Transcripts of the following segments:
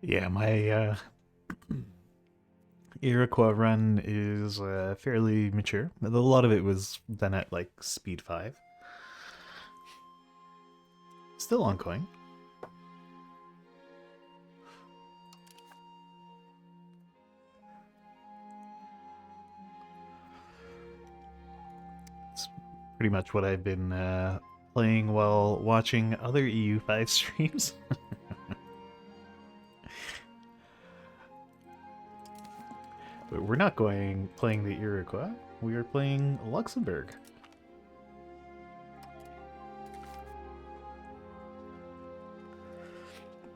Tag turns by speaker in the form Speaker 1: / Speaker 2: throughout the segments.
Speaker 1: Yeah, my Iroquois run is fairly mature. A lot of it was done at like speed 5. Still ongoing. It's pretty much what I've been playing while watching other EU5 streams. But we're not going playing the Iroquois. We are playing Luxembourg.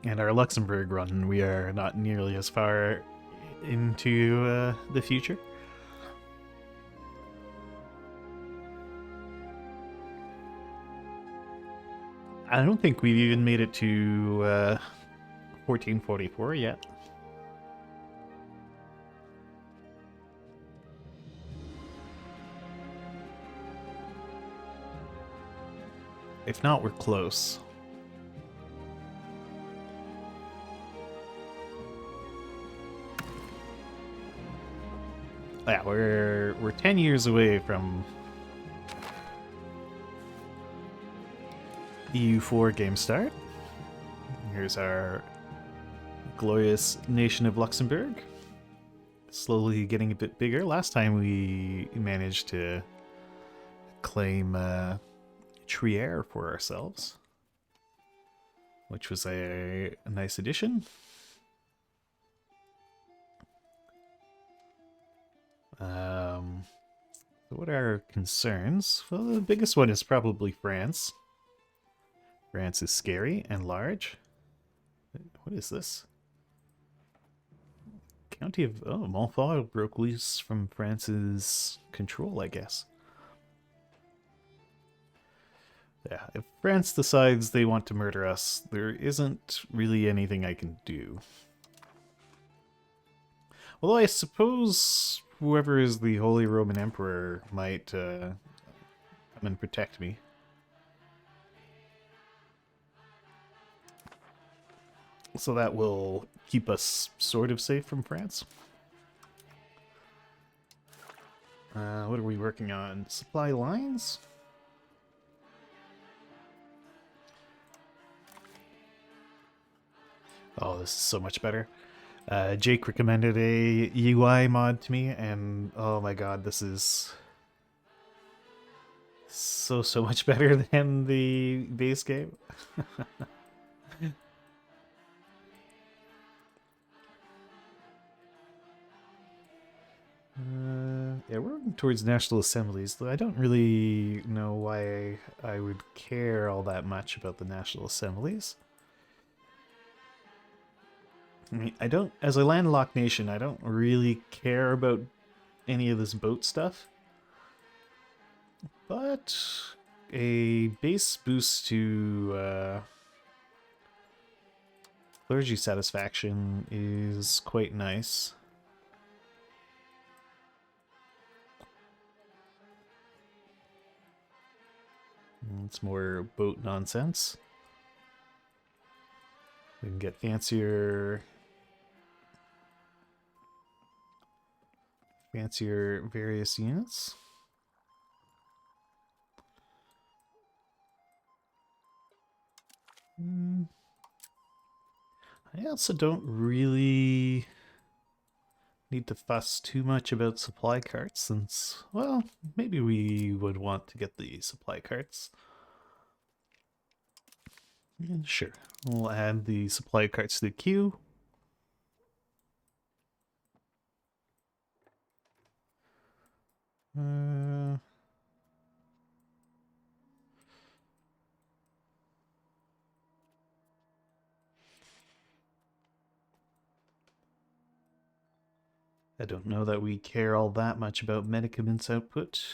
Speaker 1: And our Luxembourg run, we are not nearly as far into the future. I don't think we've even made it to 1444 yet. If not, we're close. Yeah, we're 10 years away from EU4 game start. Here's our glorious nation of Luxembourg. Slowly getting a bit bigger. Last time we managed to claim Trier for ourselves, which was a nice addition. What are our concerns? Well, the biggest one is probably France. France is scary and large. What is this? County of... Oh, Montfort broke loose from France's control, I guess. Yeah, if France decides they want to murder us, there isn't really anything I can do. Although I suppose whoever is the Holy Roman Emperor might come and protect me. So that will keep us sort of safe from France. What are we working on? Supply lines? Oh, this is so much better. Jake recommended a UI mod to me, and oh my god, this is so much better than the base game. Yeah, we're working towards national assemblies, though I don't really know why I would care all that much about the national assemblies. I mean, I don't, as a landlocked nation, I don't really care about any of this boat stuff. But a base boost to clergy satisfaction is quite nice. It's more boat nonsense. We can get fancier various units. I also don't really need to fuss too much about supply carts since, well, maybe we would want to get the supply carts. Yeah, sure, we'll add the supply carts to the queue. I don't know that we care all that much about medicaments output.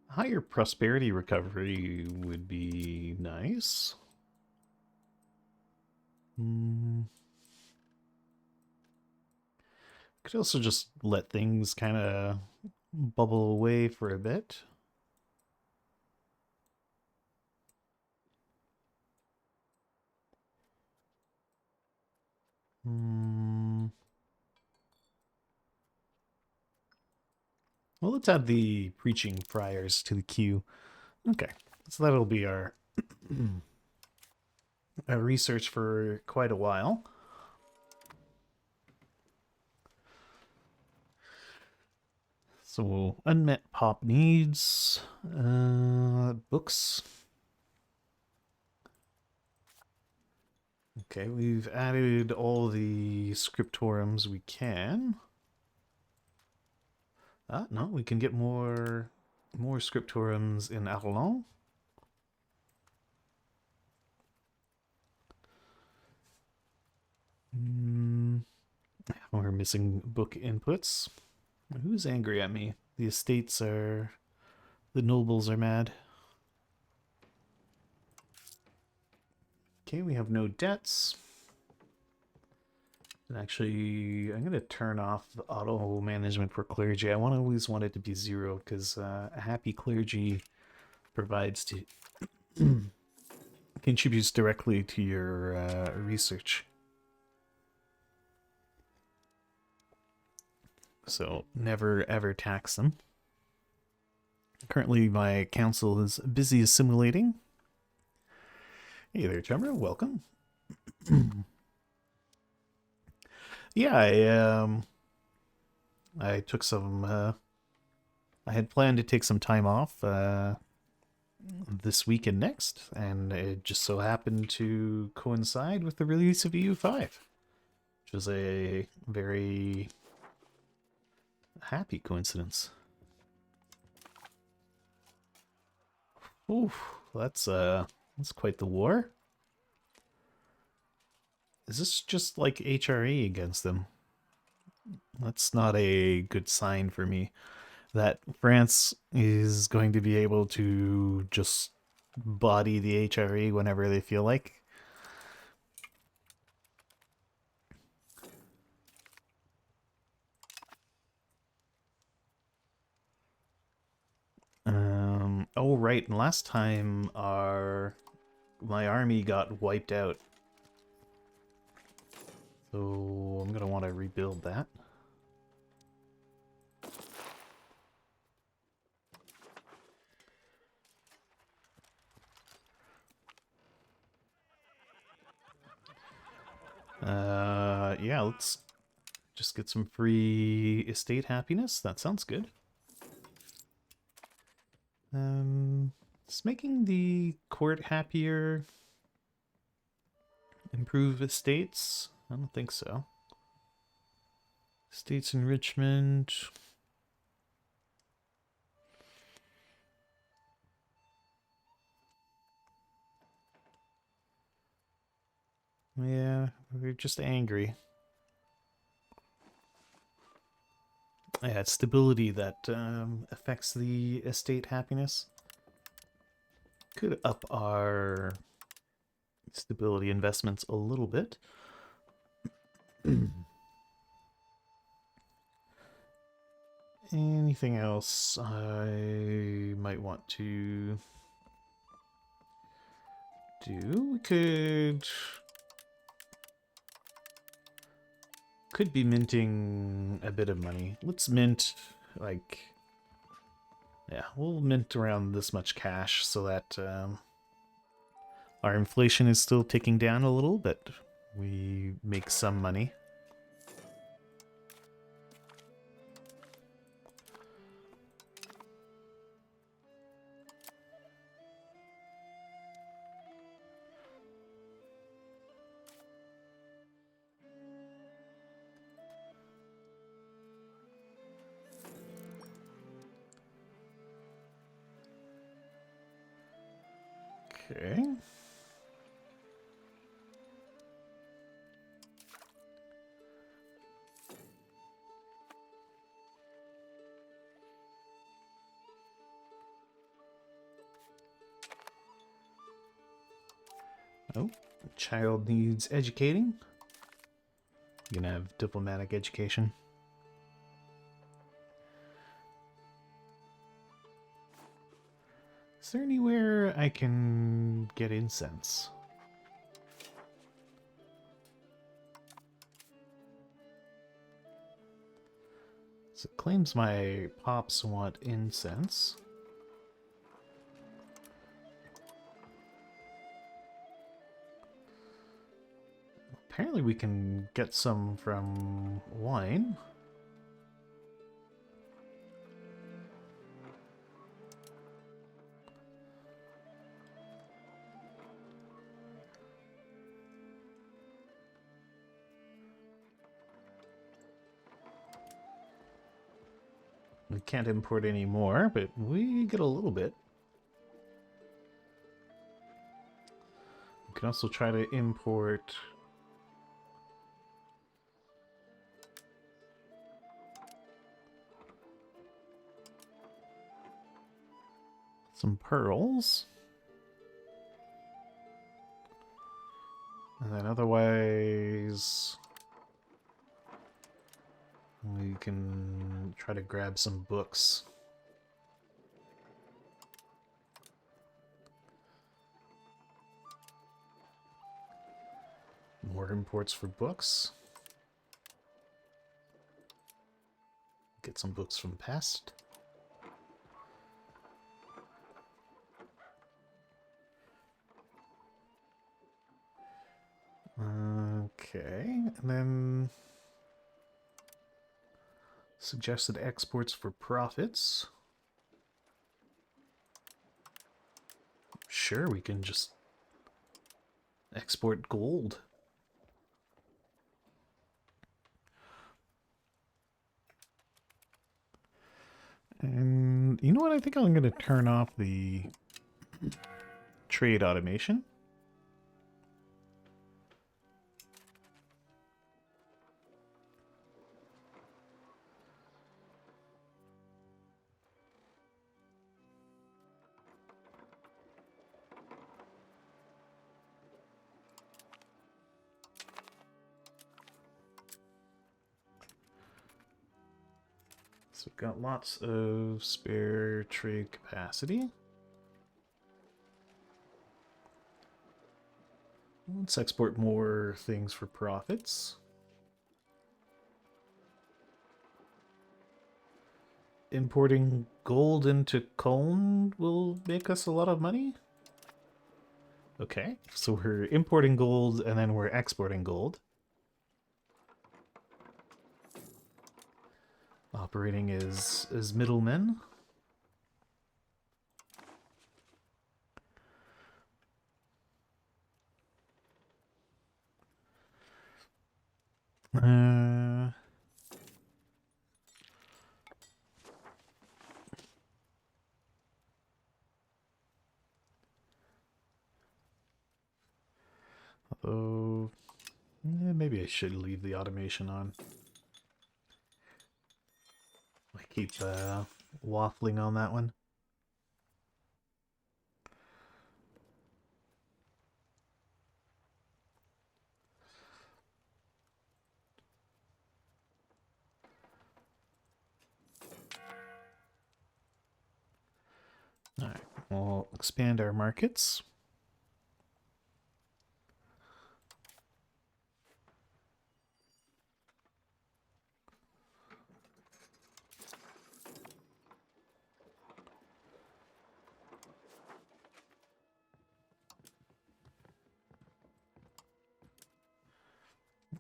Speaker 1: Higher prosperity recovery would be nice. Could also just let things kind of bubble away for a bit. Well, let's add the preaching friars to the queue. Okay, so that'll be our research for quite a while. So, unmet pop needs, books. Okay, we've added all the scriptoriums we can. No, we can get more scriptoriums in Arlon. We're missing book inputs. Who's angry at me? The estates are... The nobles are mad. Okay, we have no debts. And actually, I'm going to turn off the auto management for clergy. I always want it to be 0 because a happy clergy provides to... contributes directly to your research. So never ever tax them. Currently, my council is busy assimilating. Hey there, Trevor. Welcome. Yeah, I took some. I had planned to take some time off this week and next, and it just so happened to coincide with the release of EU5, which was a very happy coincidence. Oof, that's quite the war. Is this just like HRE against them? That's not a good sign for me. That France is going to be able to just body the HRE whenever they feel like. Oh right, and last time my army got wiped out. So I'm gonna want to rebuild that. Yeah, let's just get some free estate happiness. That sounds good. Is making the court happier improve estates? I don't think so. Estates enrichment. Yeah, we're just angry. Yeah, it's stability that affects the estate happiness. Could up our stability investments a little bit. Anything else I might want to do? We could be minting a bit of money. Let's mint, like... Yeah, we'll mint around this much cash so that our inflation is still ticking down a little, but we make some money. Okay. Oh, child needs educating. You can have diplomatic education. Is there anywhere I can get incense? So it claims my pops want incense. Apparently we can get some from wine. We can't import any more, but we get a little bit. We can also try to import some pearls. And then otherwise, we can try to grab some books. More imports for books. Get some books from Pest. Okay, and then suggested exports for profits. Sure, we can just export gold. And you know what? I think I'm going to turn off the trade automation. So we've got lots of spare trade capacity. Let's export more things for profits. Importing gold into Cologne will make us a lot of money. Okay, so we're importing gold and then we're exporting gold. Operating as middlemen. Although, maybe I should leave the automation on. I keep waffling on that one. Alright, we'll expand our markets.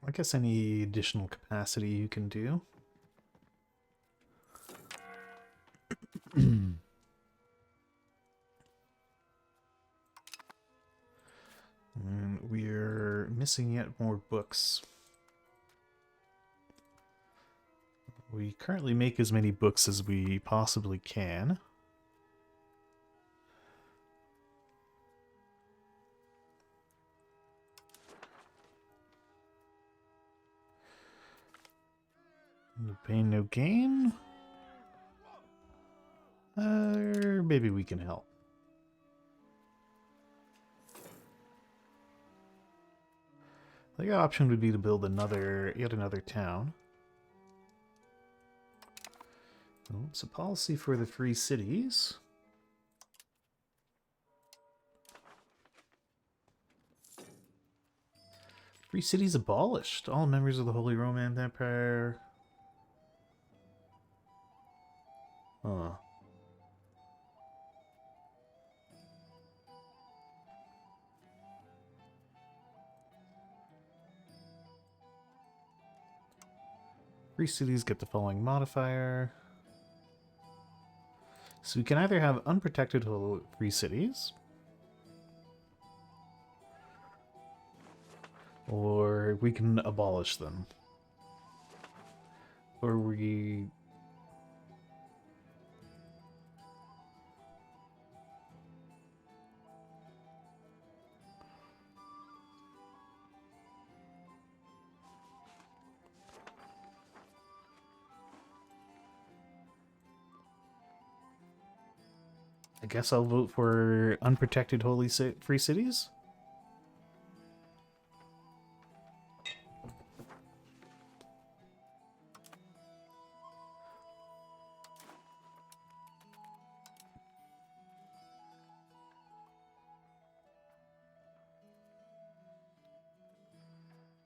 Speaker 1: I guess any additional capacity you can do. And we're missing yet more books. We currently make as many books as we possibly can. No pain, no gain. Or maybe we can help. The option would be to build yet another town. Well, it's a policy for the free cities. Free cities abolished. All members of the Holy Roman Empire. Huh. Free cities get the following modifier. So we can either have unprotected free cities, or we can abolish them. Or we... I guess I'll vote for unprotected free cities.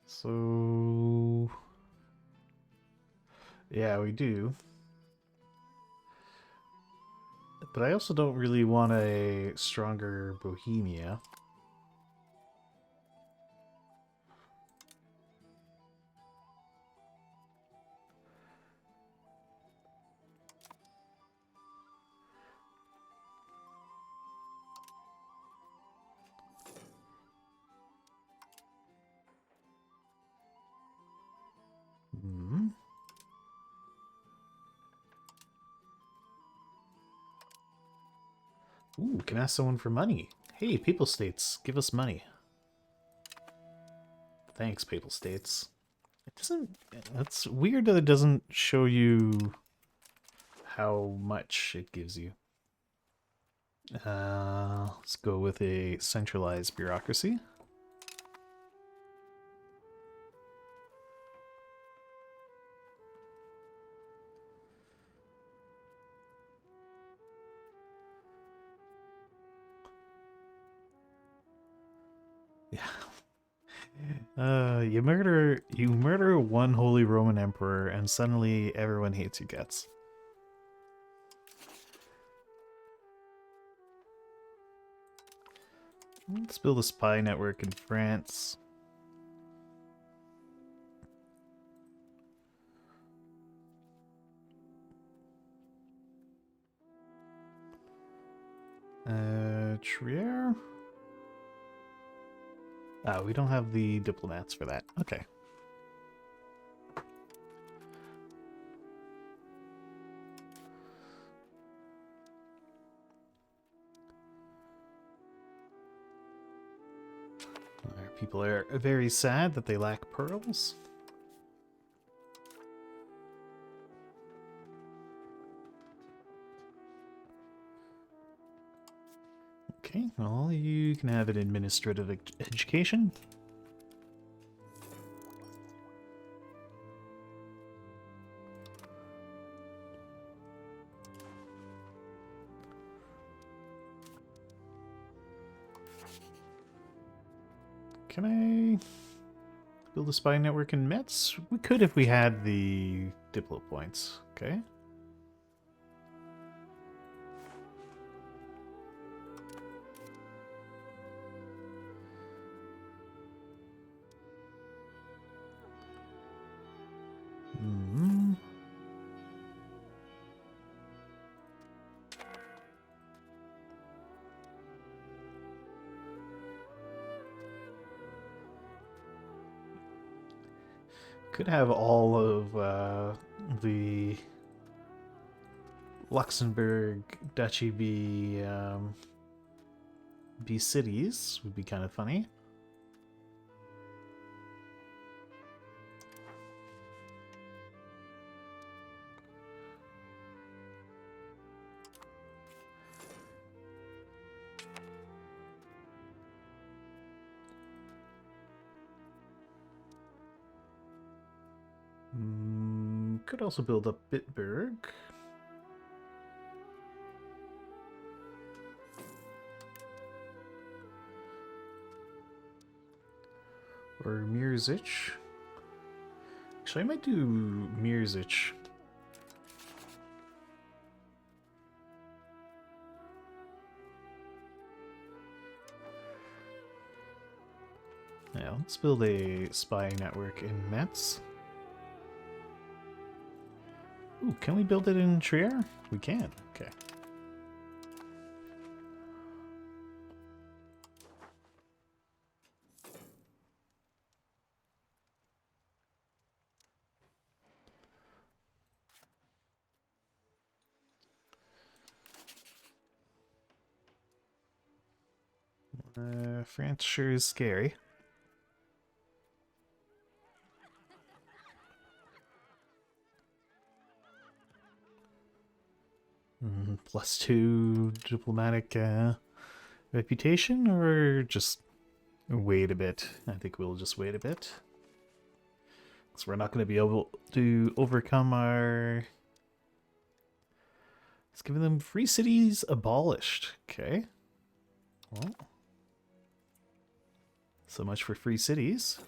Speaker 1: So... yeah, we do. But I also don't really want a stronger Bohemia. Hmm. Ooh, can ask someone for money. Hey, Papal States, give us money. Thanks, Papal States. It doesn't... That's weird that it doesn't show you how much it gives you. Let's go with a centralized bureaucracy. Yeah. You murder one Holy Roman Emperor and suddenly everyone hates your guts. Let's build a spy network in France. Trier? Oh, we don't have the diplomats for that. Okay. Our people are very sad that they lack pearls. Okay, well, you can have an administrative education. Can I build a spy network in Metz? We could if we had the Diplo points. Okay. Hmm. Could have all of the Luxembourg duchy be cities. Would be kind of funny. Could also build up Bitburg. Or Mirzic. Actually, I might do Mirzic. Yeah, let's build a spy network in Metz. Ooh, can we build it in Trier? We can, okay. France sure is scary. +2 diplomatic reputation, or just wait a bit? I think we'll just wait a bit. Because we're not going to be able to overcome our... Let's give them free cities abolished. Okay. Well, so much for free cities.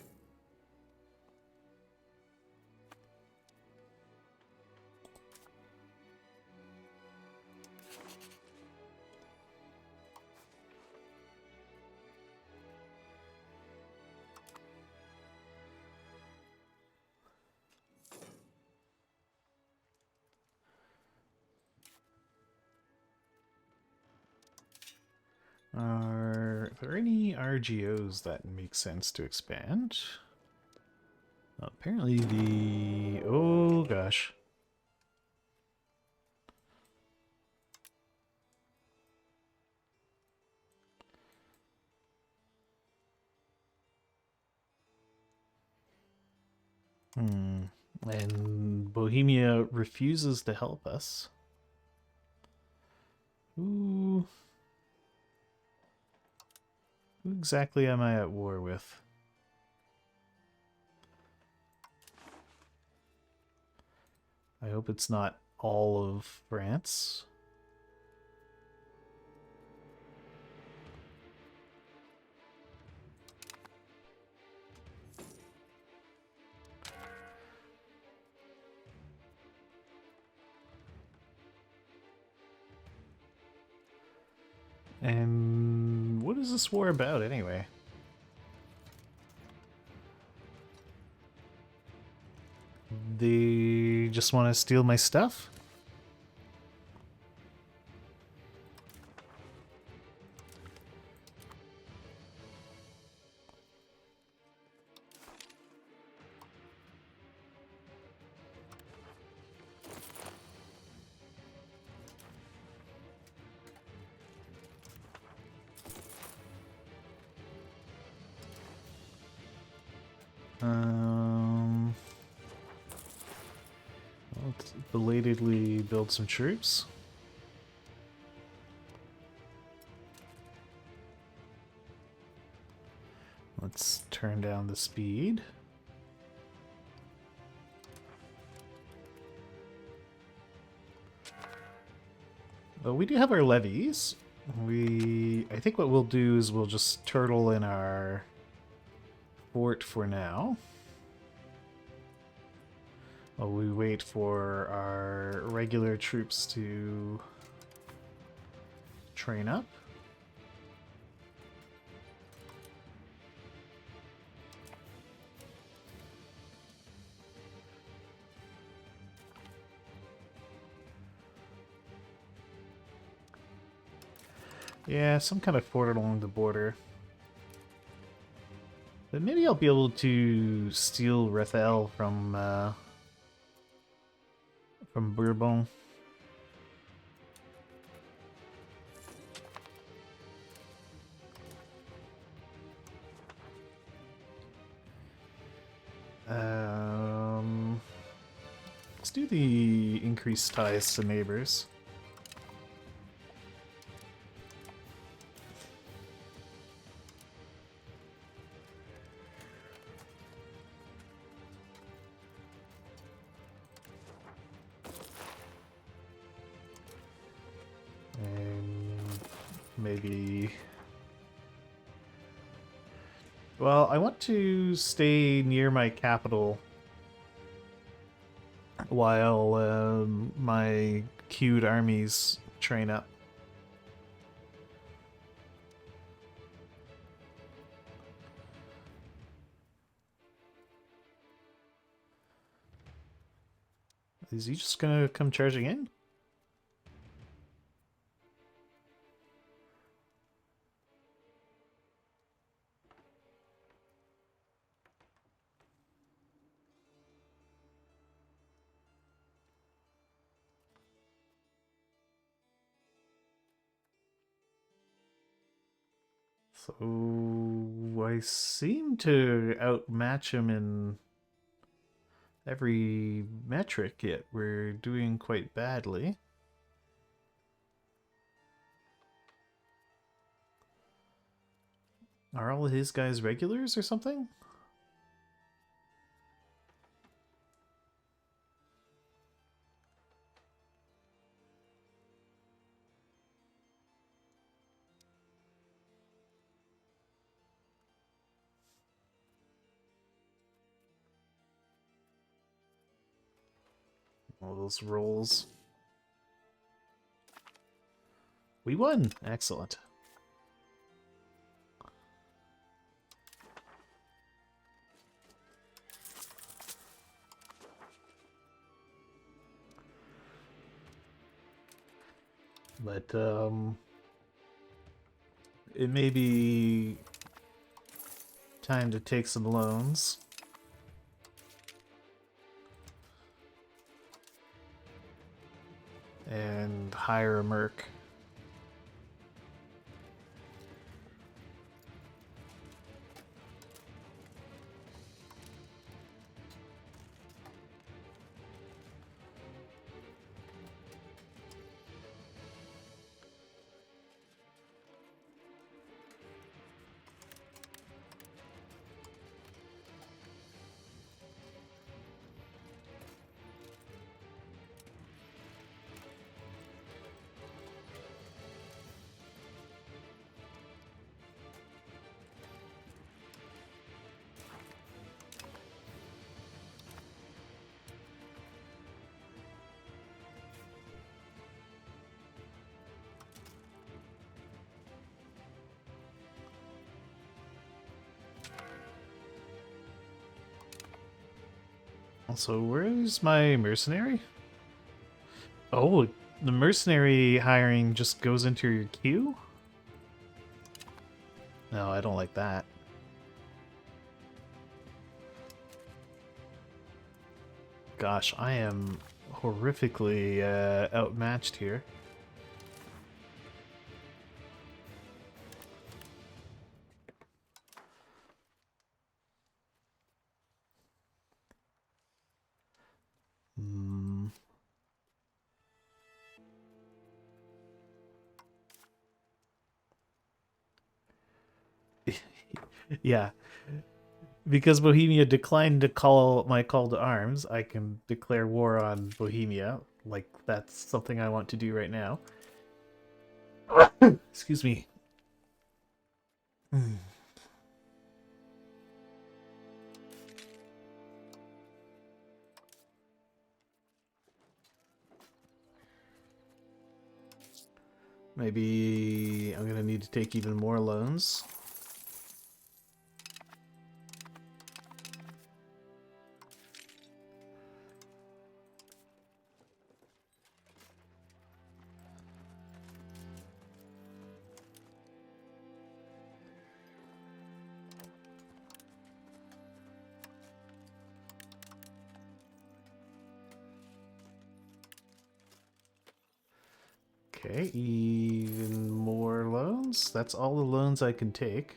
Speaker 1: Are there any RGOs that make sense to expand? Apparently the... Oh gosh. And Bohemia refuses to help us. Who exactly am I at war with? I hope it's not all of France. And what is this war about anyway? They just want to steal my stuff? Let's belatedly build some troops. Let's turn down the speed. But we do have our levies. I think what we'll do is we'll just turtle in our fort for now. While we wait for our regular troops to train up. Yeah, some kind of fort along the border. But maybe I'll be able to steal Rethel from Bourbon. Let's do the increased ties to neighbors. And maybe Well, I want to stay near my capital while my queued armies train up. Is he just gonna come charging in? So I seem to outmatch him in every metric, yet we're doing quite badly. Are all his guys regulars or something? All those rolls. We won! Excellent. But, it may be time to take some loans. And hire a merc. Also, where's my mercenary? Oh, the mercenary hiring just goes into your queue? No, I don't like that. Gosh, I am horrifically outmatched here. Hmm. Yeah. Because Bohemia declined to call my call to arms, I can declare war on Bohemia. Like, that's something I want to do right now. Excuse me. Maybe I'm gonna need to take even more loans. Okay, even more loans. That's all the loans I can take.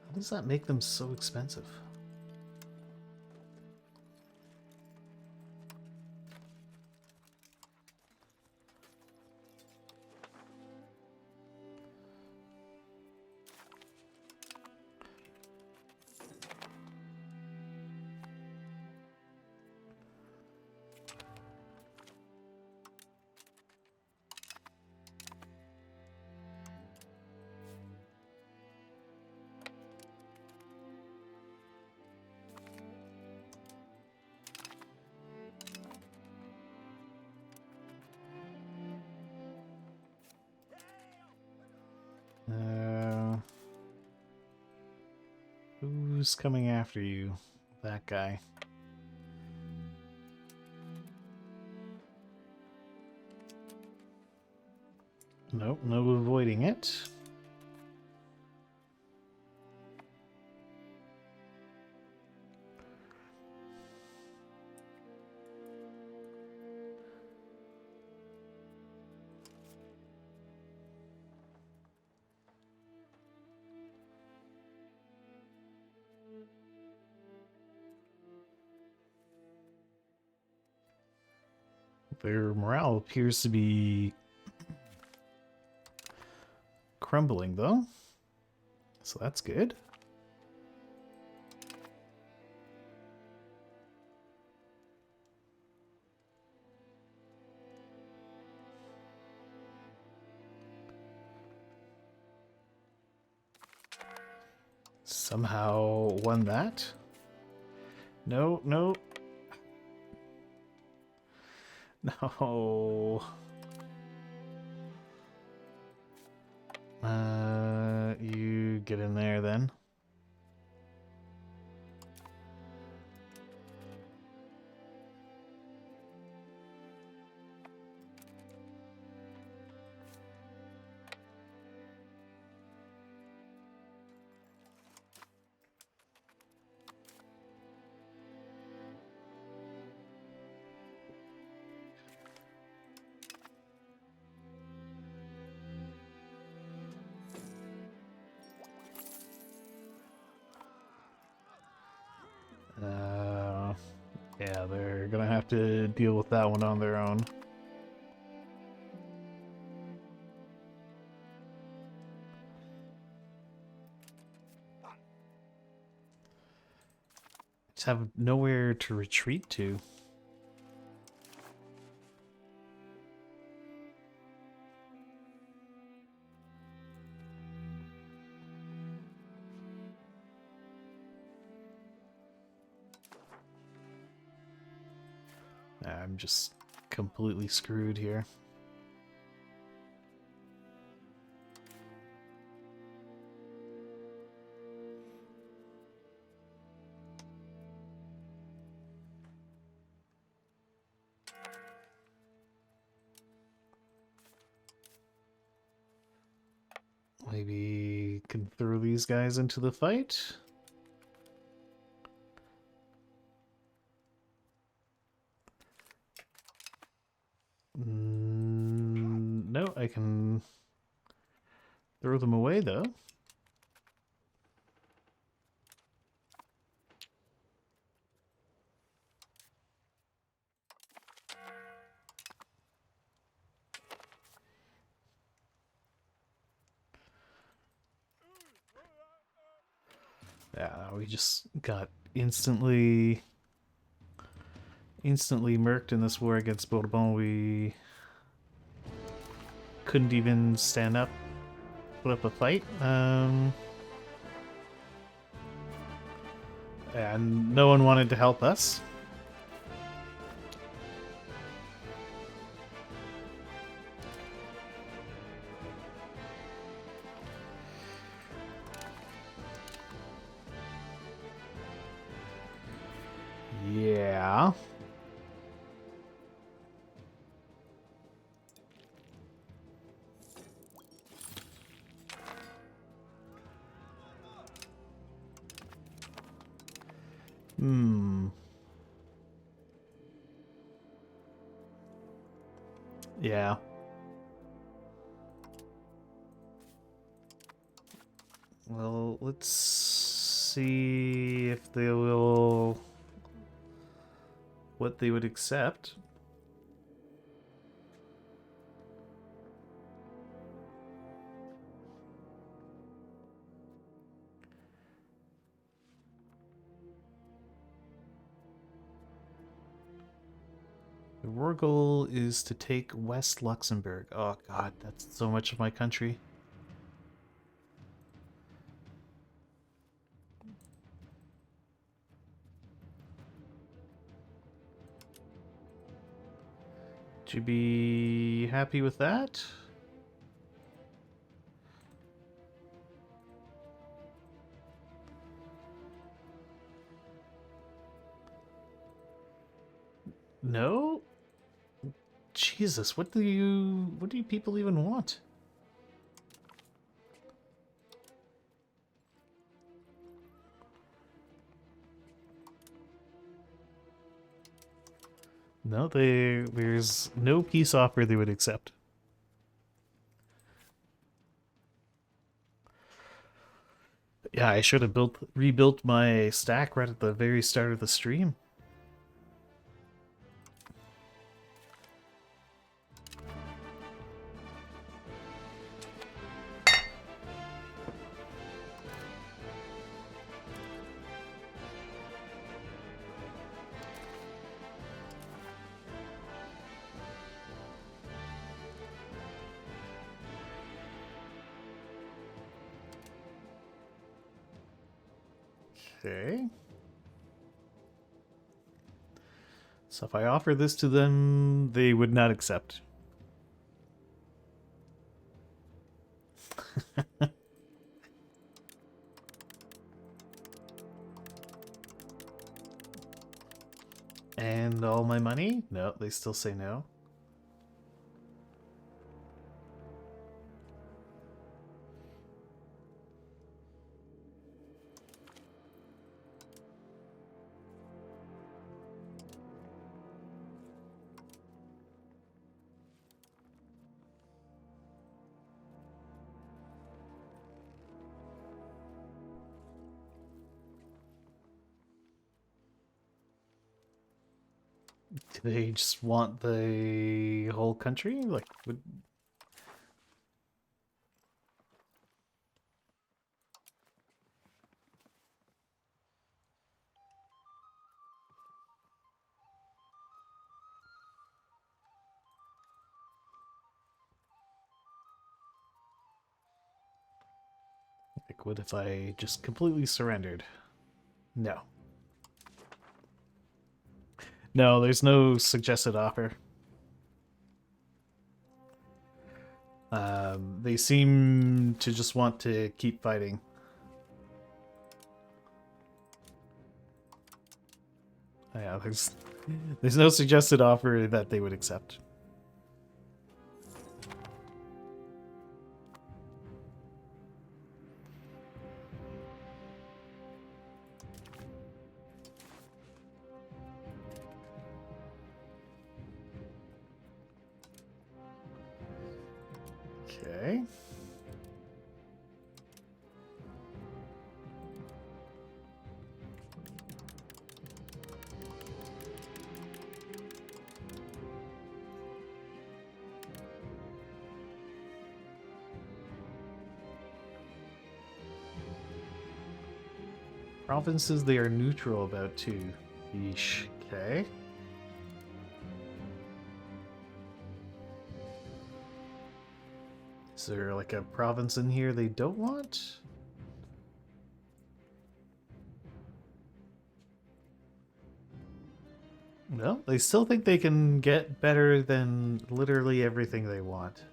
Speaker 1: How does that make them so expensive? Uh, who's coming after you? That guy. Nope, no avoiding it. Their morale appears to be crumbling, though. So that's good. Somehow won that. No, no. No. You get in there then. Yeah, they're gonna have to deal with that one on their own. Just have nowhere to retreat to. I'm just completely screwed here. Maybe can throw these guys into the fight. No, I can throw them away though. Yeah, we just got instantly murked in this war against Bourbon. We couldn't even stand up, put up a fight. And no one wanted to help us. Yeah. Yeah. Well, let's see if they will... what they would accept. The war goal is to take West Luxembourg. Oh god, that's so much of my country. Would you be happy with that? No? Jesus, what do you people even want? No, there's no peace offer they would accept. Yeah, I should have rebuilt my stack right at the very start of the stream. Okay. So if I offer this to them, they would not accept. And all my money? No, they still say no. Do they just want the whole country? Like, would... Like, what if I just completely surrendered? No. No, there's no suggested offer. They seem to just want to keep fighting. Yeah, there's no suggested offer that they would accept. Okay. Provinces they are neutral about too. Yeesh. Okay. Is there like a province in here they don't want? No, they still think they can get better than literally everything they want.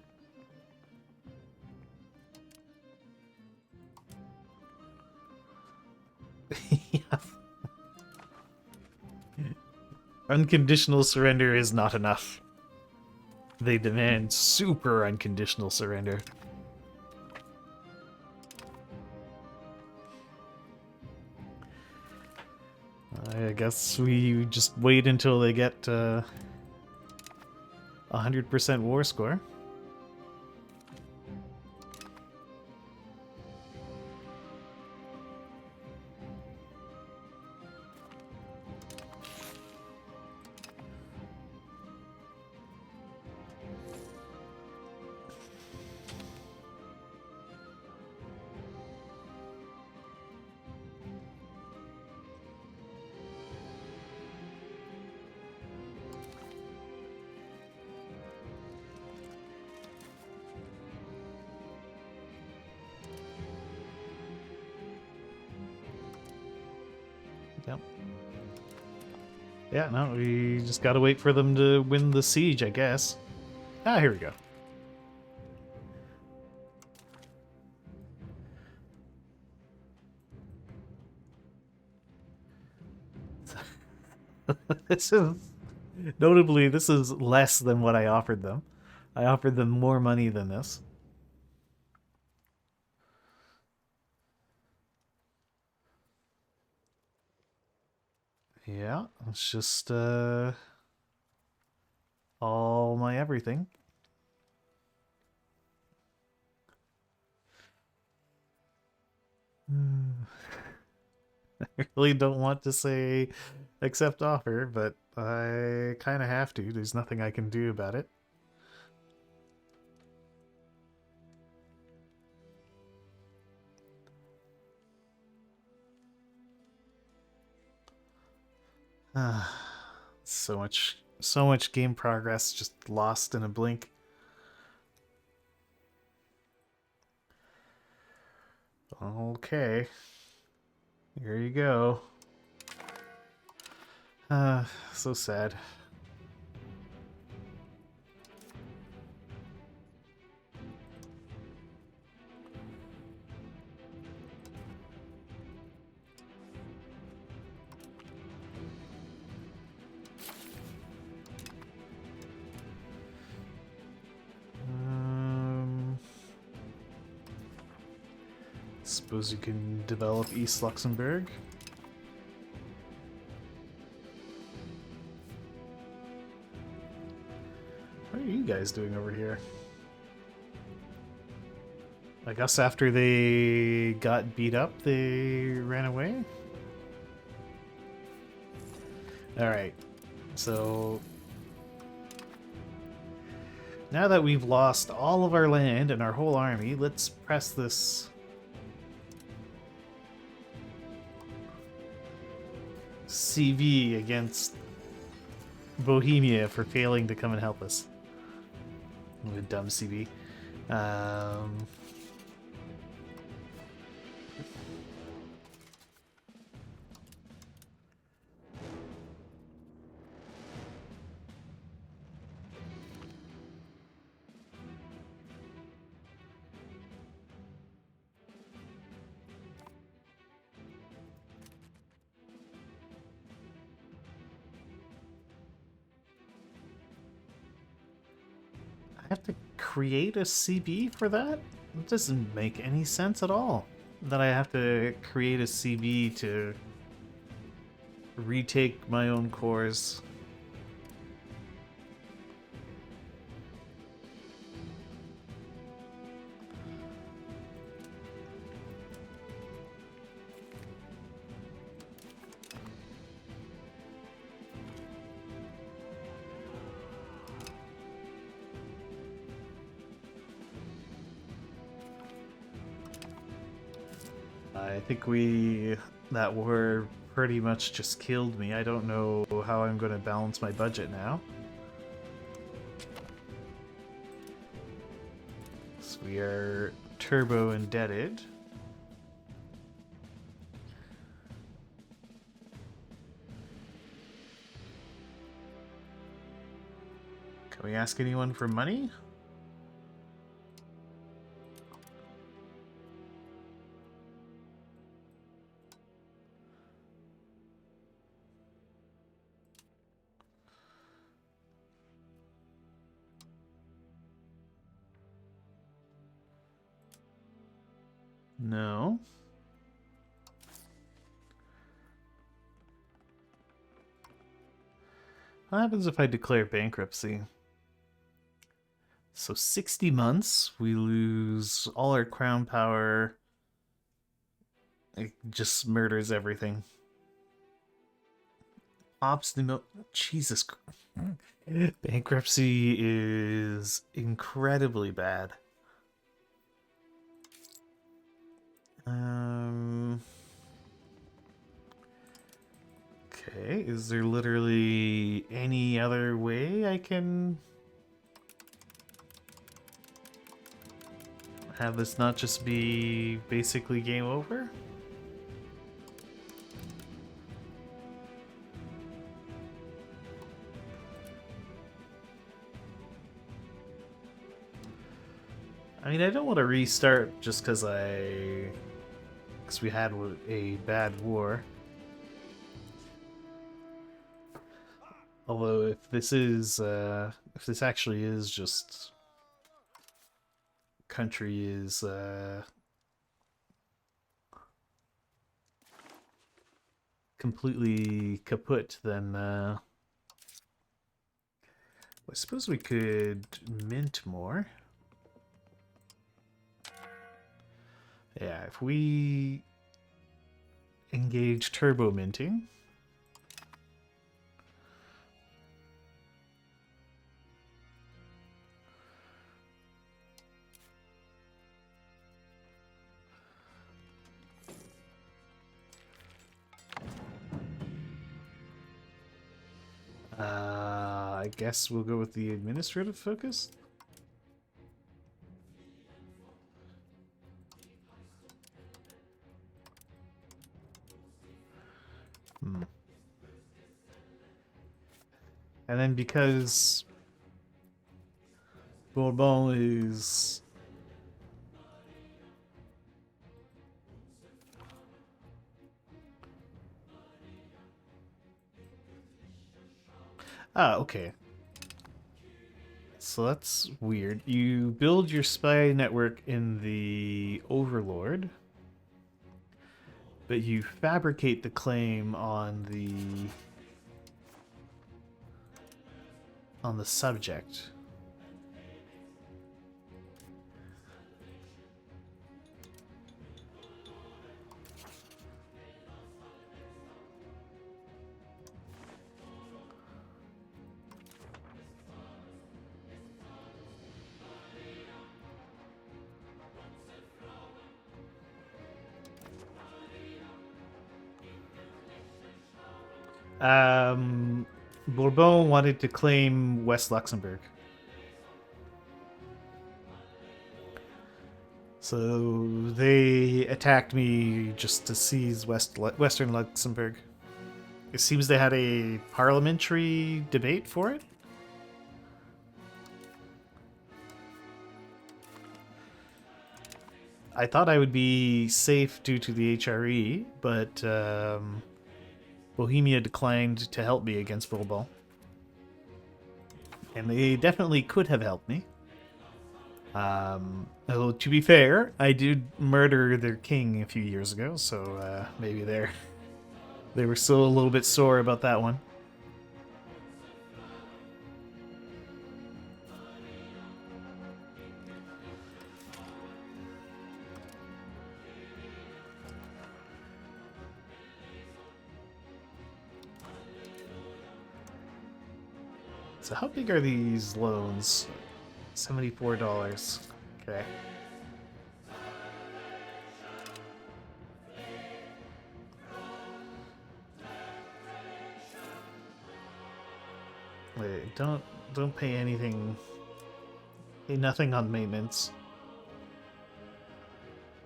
Speaker 1: Yeah. Unconditional surrender is not enough. They demand super unconditional surrender. I guess we just wait until they get 100% war score. Yep. Yeah, no, we just gotta wait for them to win the siege, I guess. Ah, here we go. This is Notably, this is less than what I offered them. I offered them more money than this. Yeah, it's just all my everything. I really don't want to say accept offer, but I kind of have to. There's nothing I can do about it. So much game progress just lost in a blink. Okay. Here you go. So sad. Suppose you can develop East Luxembourg. What are you guys doing over here? I guess after they got beat up, they ran away? Alright, so now that we've lost all of our land and our whole army, let's press this CV against Bohemia for failing to come and help us. What a dumb CV. I have to create a CB for that? It doesn't make any sense at all. That I have to create a CB to retake my own cores. I think that war pretty much just killed me. I don't know how I'm going to balance my budget now. So we are turbo indebted. Can we ask anyone for money? No. What happens if I declare bankruptcy? So 60 months, we lose all our crown power. It just murders everything. Jesus. Bankruptcy is incredibly bad. Okay, is there literally any other way I can have this not just be basically game over? I mean, I don't want to restart just because we had a bad war. Although if this actually is just country is completely kaput, then I suppose we could mint more. Yeah, if we engage turbo minting. I guess we'll go with the administrative focus. And then because Bourbon is okay. So that's weird. You build your spy network in the Overlord, but you fabricate the claim on the subject. Bourbon wanted to claim West Luxembourg. So they attacked me just to seize Western Luxembourg. It seems they had a parliamentary debate for it. I thought I would be safe due to the HRE, but Bohemia declined to help me against Bourbon. And they definitely could have helped me. Although, to be fair, I did murder their king a few years ago, so maybe they were still a little bit sore about that one. So how big are these loans? $74. Okay. Wait, don't pay anything. Pay nothing on maintenance.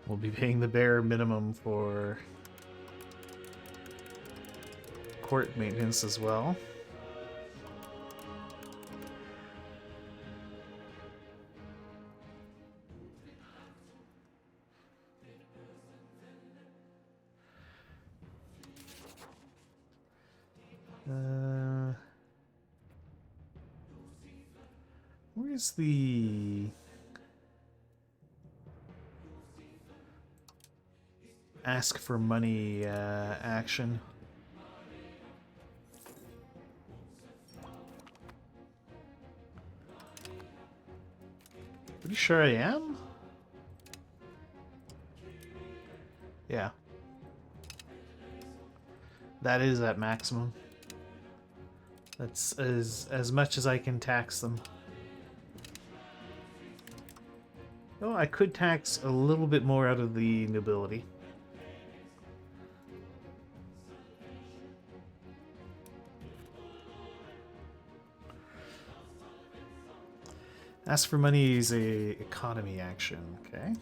Speaker 1: We'll be paying the bare minimum for court maintenance as well. Where's the ask for money action? Pretty sure I am? Yeah. That is at maximum. That's as much as I can tax them. Oh, I could tax a little bit more out of the nobility. Ask for money is a economy action, okay?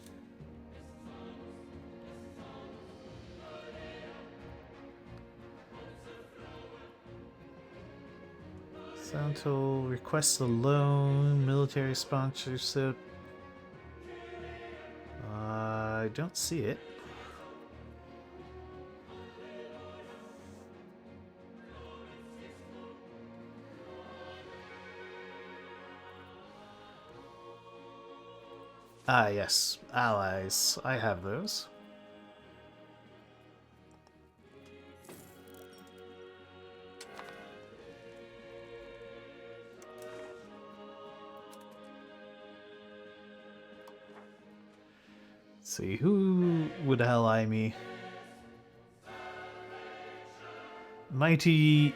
Speaker 1: Santo requests a loan, military sponsorship. I don't see it. Ah, yes. Allies. I have those. Let's see, who would ally me? Mighty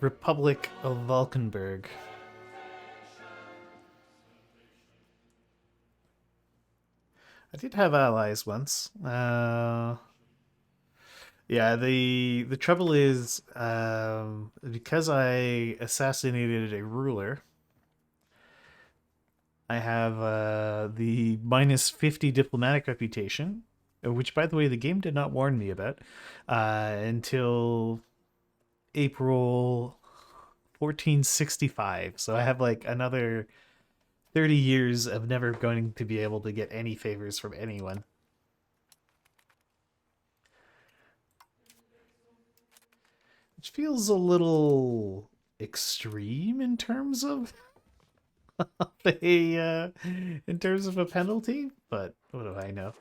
Speaker 1: Republic of Valkenburg. I did have allies once. Yeah, the trouble is, because I assassinated a ruler, I have the minus 50 diplomatic reputation, which, by the way, the game did not warn me about until April 1465. So I have like another 30 years of never going to be able to get any favors from anyone. Which feels a little extreme in terms of in terms of a penalty, but what do I know?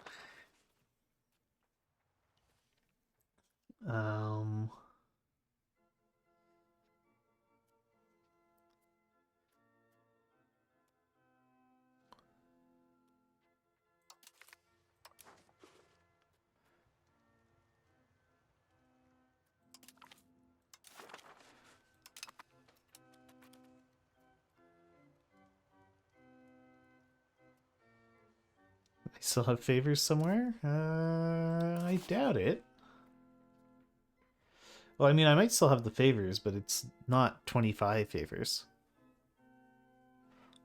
Speaker 1: Um, I still have favors somewhere. I doubt it. Well, I mean, I might still have the favors, but it's not 25 favors.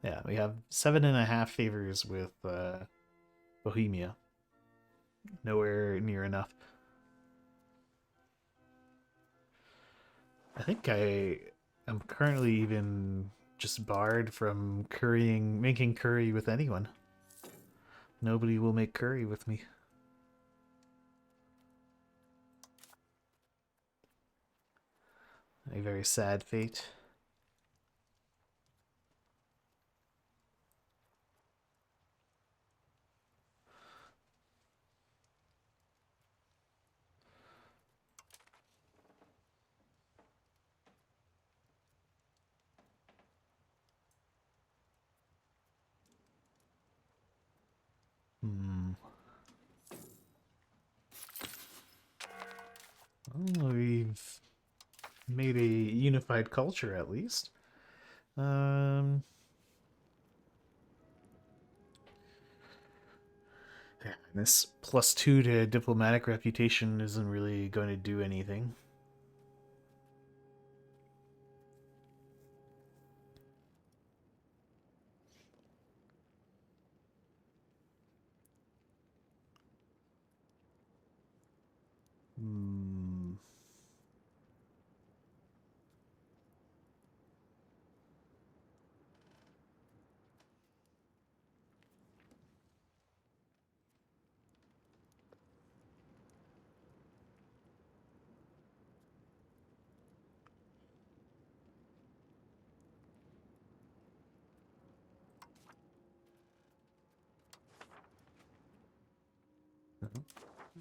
Speaker 1: Yeah, we have 7.5 favors with Bohemia. Nowhere near enough. I think I am currently even just barred from making curry with anyone. Nobody will make curry with me. A very sad fate. Hmm. Well, we've made a unified culture at least. Um, yeah, this +2 to diplomatic reputation isn't really going to do anything. Hmm.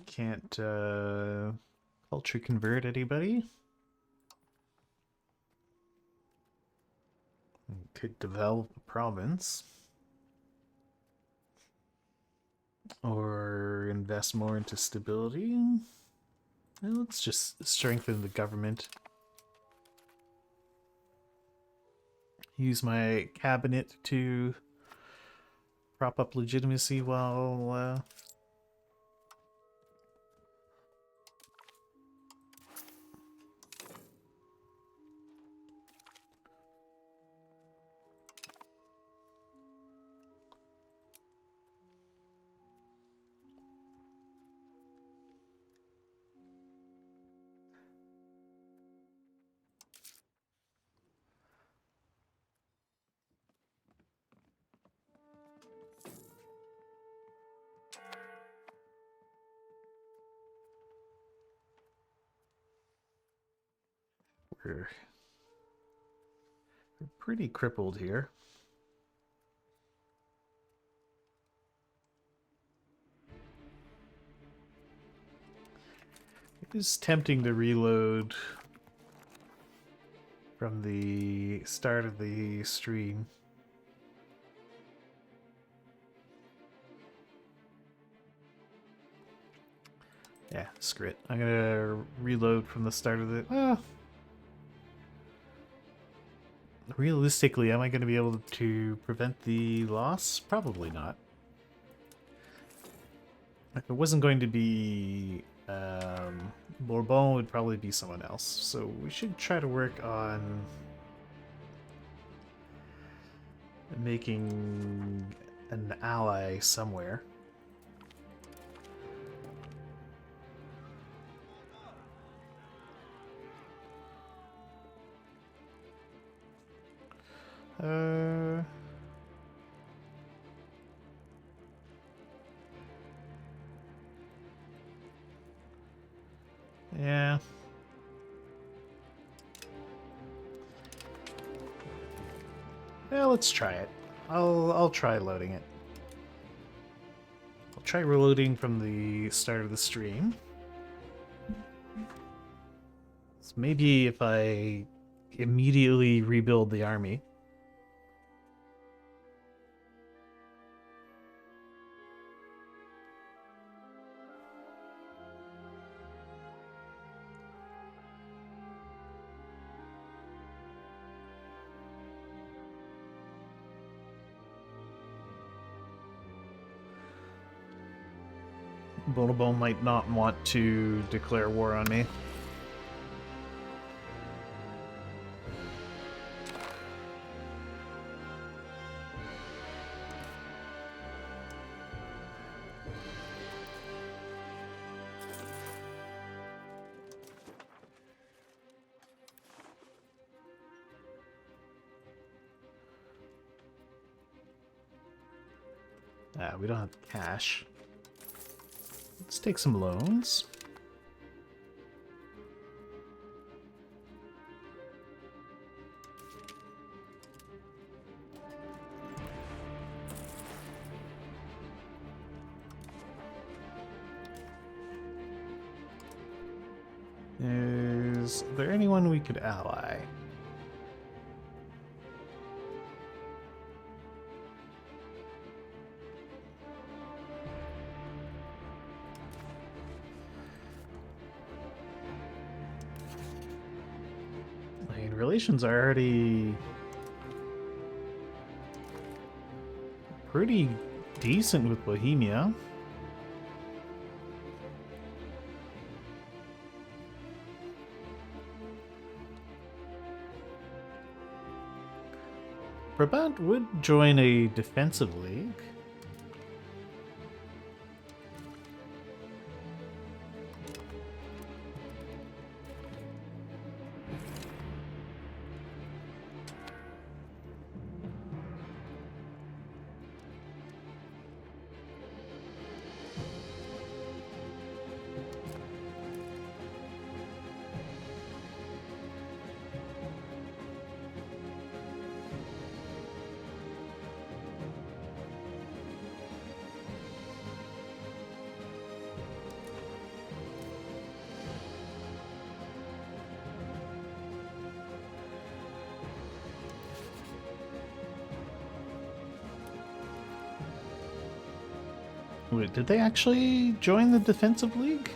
Speaker 1: Can't culture convert anybody. Could develop a province. Or invest more into stability. Well, let's just strengthen the government. Use my cabinet to prop up legitimacy while we're pretty crippled here. It was tempting to reload from the start of the stream. Yeah, screw it. I'm gonna reload from the start of the... Well, realistically, am I gonna be able to prevent the loss? Probably not. If it wasn't going to be Bourbon, it would probably be someone else. So we should try to work on making an ally somewhere. Yeah. Well, let's try it. I'll try loading it. I'll try reloading from the start of the stream. So maybe if I immediately rebuild the army. Bonobon might not want to declare war on me. We don't have cash. Let's take some loans. Is there anyone we could ally? Relations are already pretty decent with Bohemia. Brabant would join a defensive league. Wait, did they actually join the defensive league?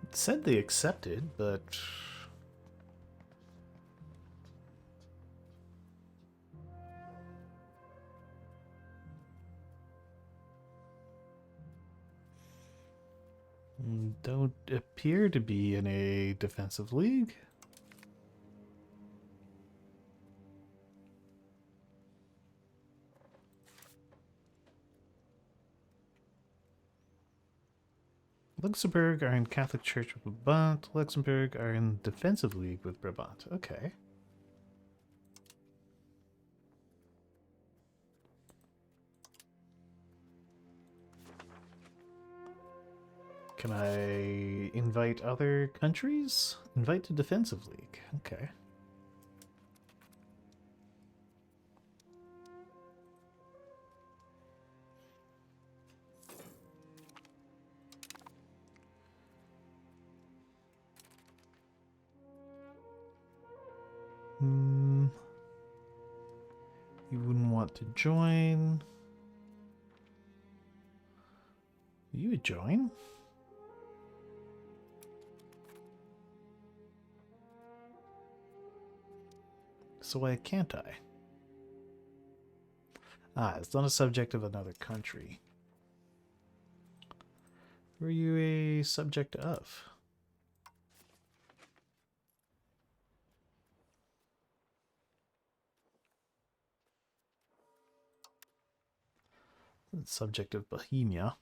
Speaker 1: It said they accepted, but don't appear to be in a defensive league. Luxembourg are in Catholic Church with Brabant. Luxembourg are in defensive league with Brabant. Okay. Can I invite other countries? Invite to Defensive League. Okay. You wouldn't want to join. You would join? So why can't I? Ah, it's not a subject of another country. Were you a subject of? Subject of Bohemia.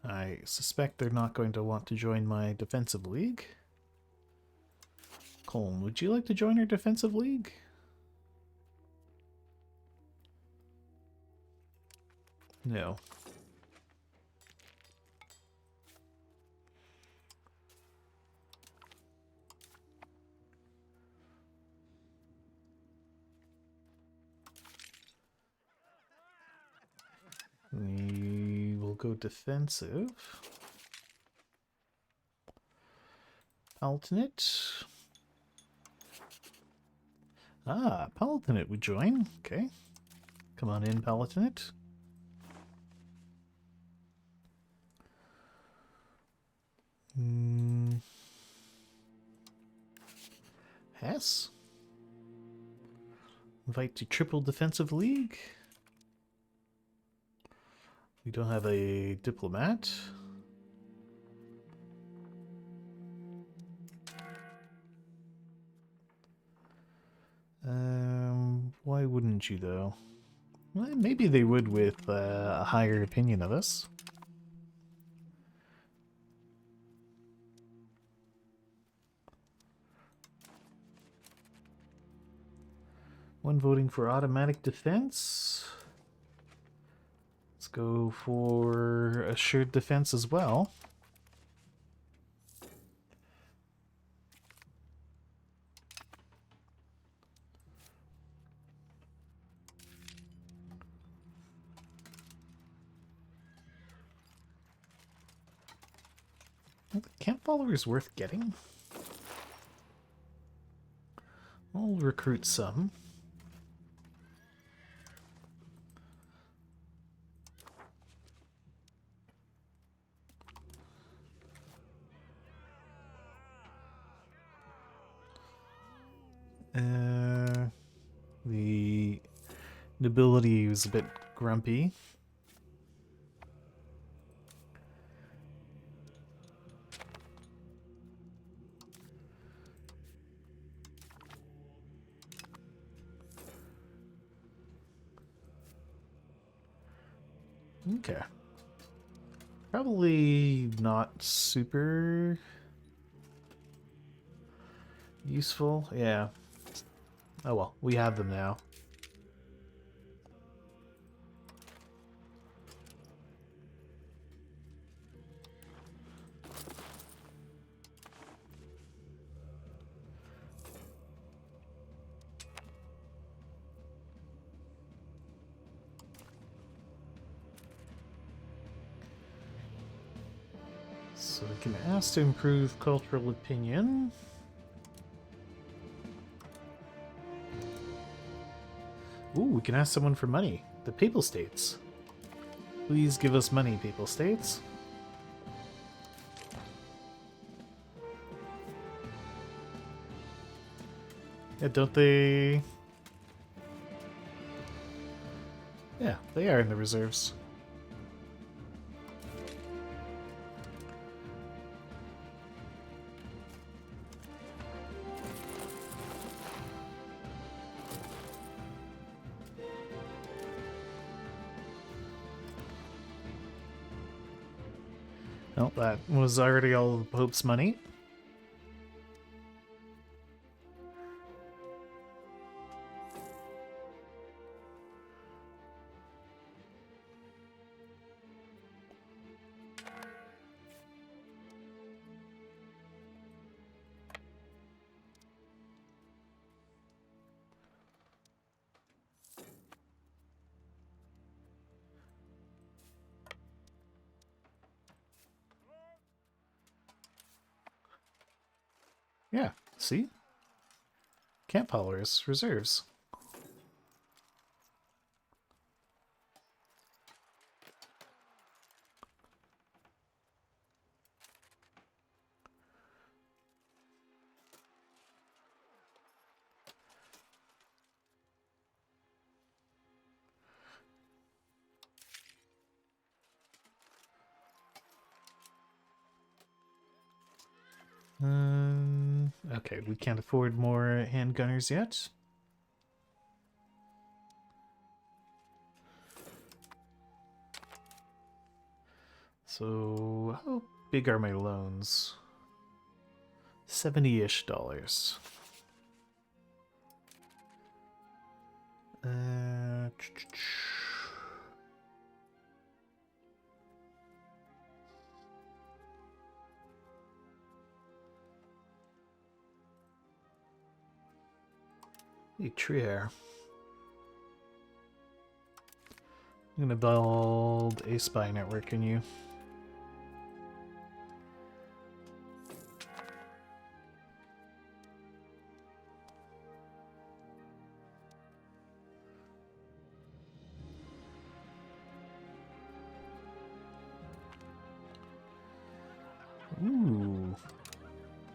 Speaker 1: I suspect they're not going to want to join my defensive league. Colm, would you like to join our defensive league? No. We will go defensive. Palatinate. Ah, Palatinate would join. Okay. Come on in, Palatinate. Hess. Invite to Triple Defensive League. We don't have a diplomat. Why wouldn't you, though? Well, maybe they would with a higher opinion of us. One voting for automatic defense. Let's go for assured defense as well. Camp followers worth getting. I'll recruit some. The nobility was a bit grumpy. Okay. Probably not super useful. Yeah. Oh well, we have them now. So we can ask to improve cultural opinion. Ooh, we can ask someone for money. The Papal States. Please give us money, Papal States. Yeah, don't they... Yeah, they are in the reserves. No, that was already all the Pope's money. Yeah, see? Camp haulers, reserves. Okay, we can't afford more handgunners yet. So, how big are my loans? 70-ish dollars. Uh, Trier. I'm gonna build a spy network in you. Ooh.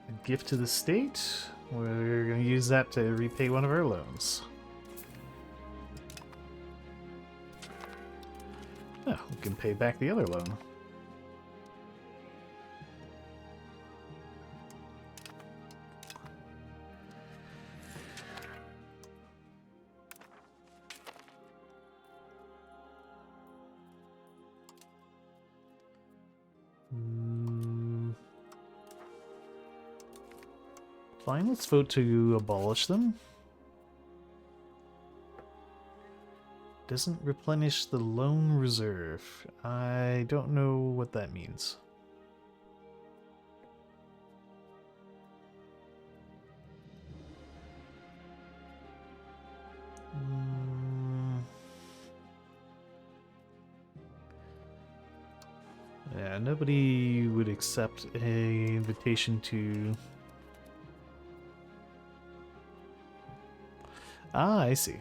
Speaker 1: A gift to the state? We're gonna use that to repay one of our loans. Oh, we can pay back the other loan. Fine, let's vote to abolish them. Doesn't replenish the loan reserve. I don't know what that means. Yeah, nobody would accept a invitation to... Ah, I see.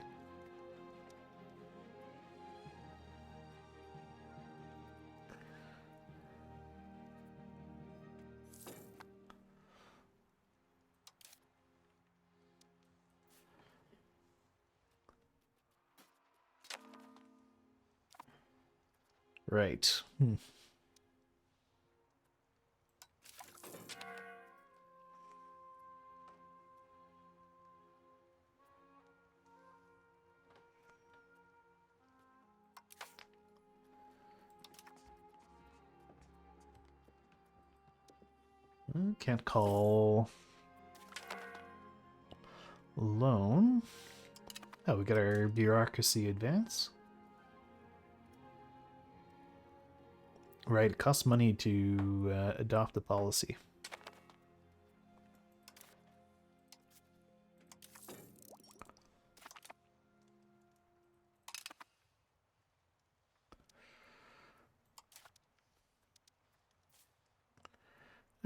Speaker 1: Right. Can't call loan. Oh, we got our bureaucracy advance. Right, it costs money to adopt the policy.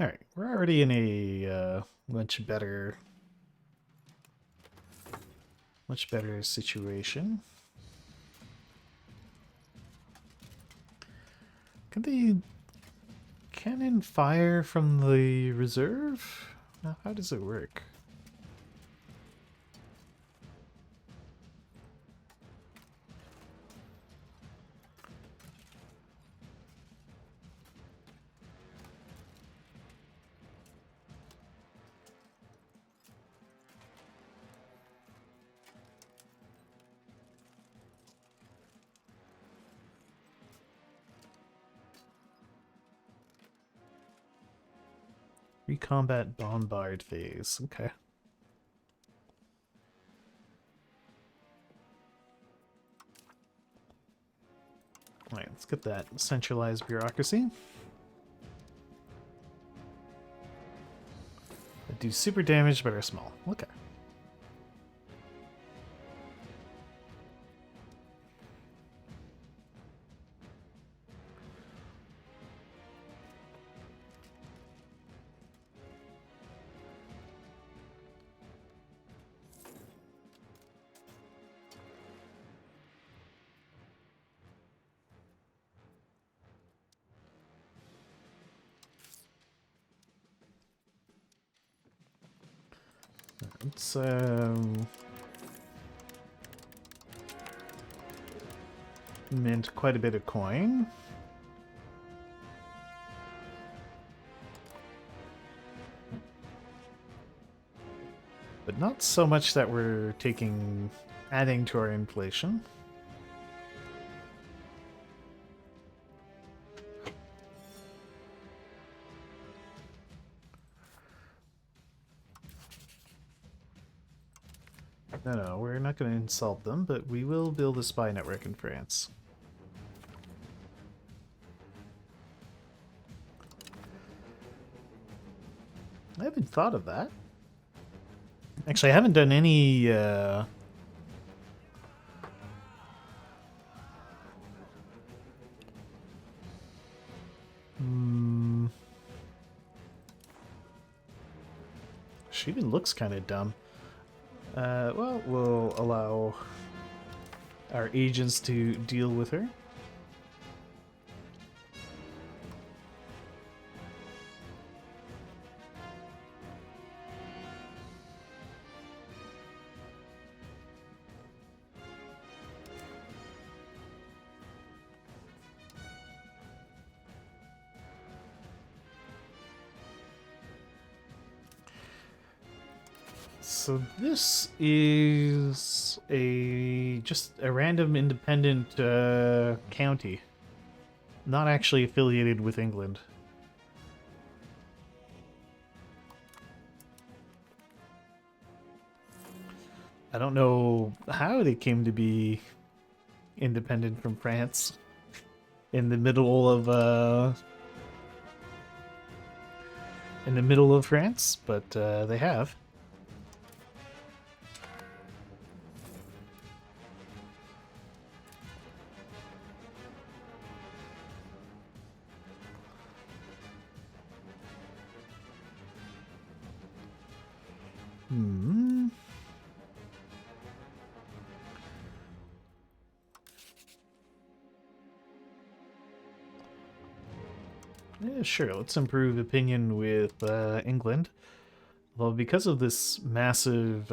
Speaker 1: Alright, we're already in a much better situation. Can they cannon fire from the reserve? How does it work? Recombat bombard phase. Okay. Alright, let's get that centralized bureaucracy. Do super damage but are small. Okay. It's mint quite a bit of coin. But not so much that we're adding to our inflation. No, we're not going to insult them, but we will build a spy network in France. I haven't thought of that. Actually, I haven't done any she even looks kind of dumb. Well, we'll allow our agents to deal with her. So this is just a random independent county, not actually affiliated with England. I don't know how they came to be independent from France in the middle of France, but they have. Yeah, sure, let's improve opinion with England. Well, because of this massive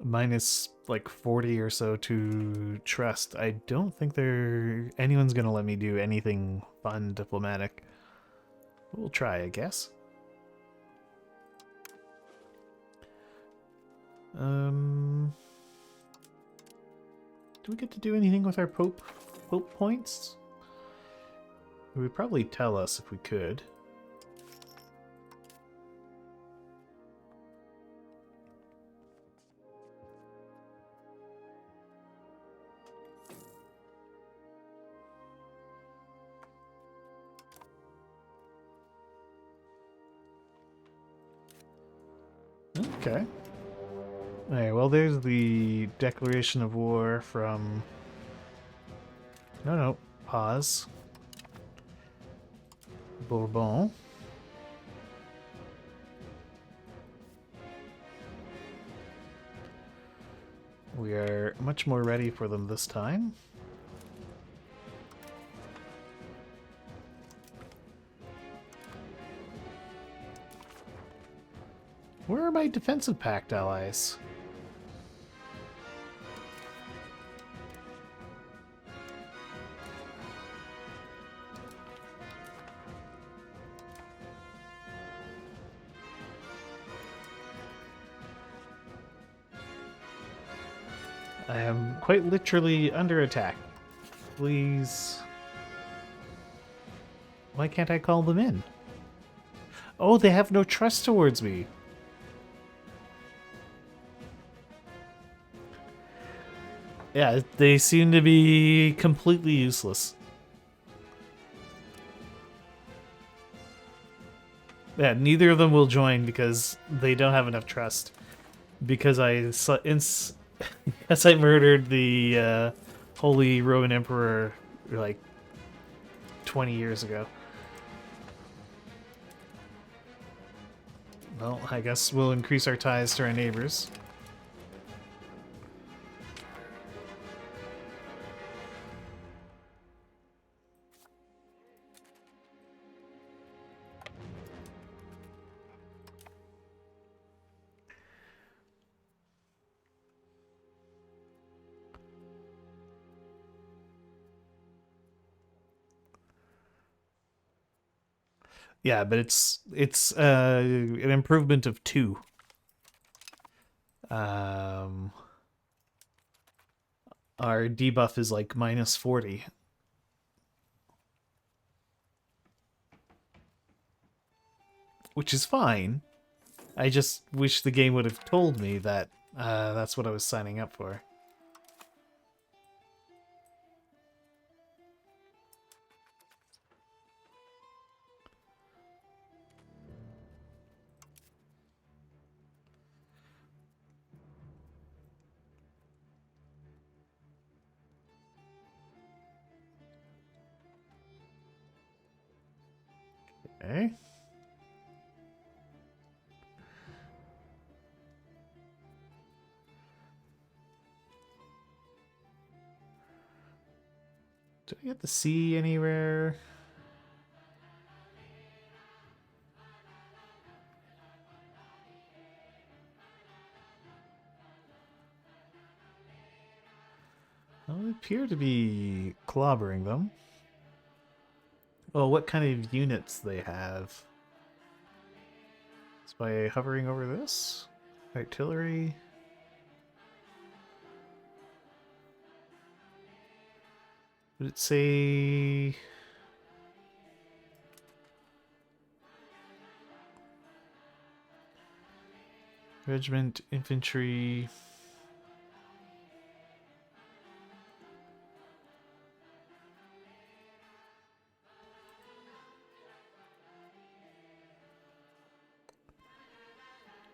Speaker 1: minus like 40 or so to trust, I don't think anyone's gonna let me do anything fun diplomatic. We'll try, I guess. Do we get to do anything with our Pope points? It would probably tell us if we could. Okay. Alright, well, there's the declaration of war from... No, pause. Bourbon. We are much more ready for them this time. Where are my defensive pact allies? I am quite literally under attack. Please. Why can't I call them in? Oh, they have no trust towards me. Yeah, they seem to be completely useless. Yeah, neither of them will join because they don't have enough trust. Because because I murdered the Holy Roman Emperor like 20 years ago. Well, I guess we'll increase our ties to our neighbors. Yeah, but it's an improvement of 2. Um, our debuff is like -40. Which is fine. I just wish the game would have told me that that's what I was signing up for. Okay. Do I get the C anywhere? Well, I appear to be clobbering them. Well, what kind of units they have? It's by hovering over this? Artillery? Would it say... Regiment, infantry...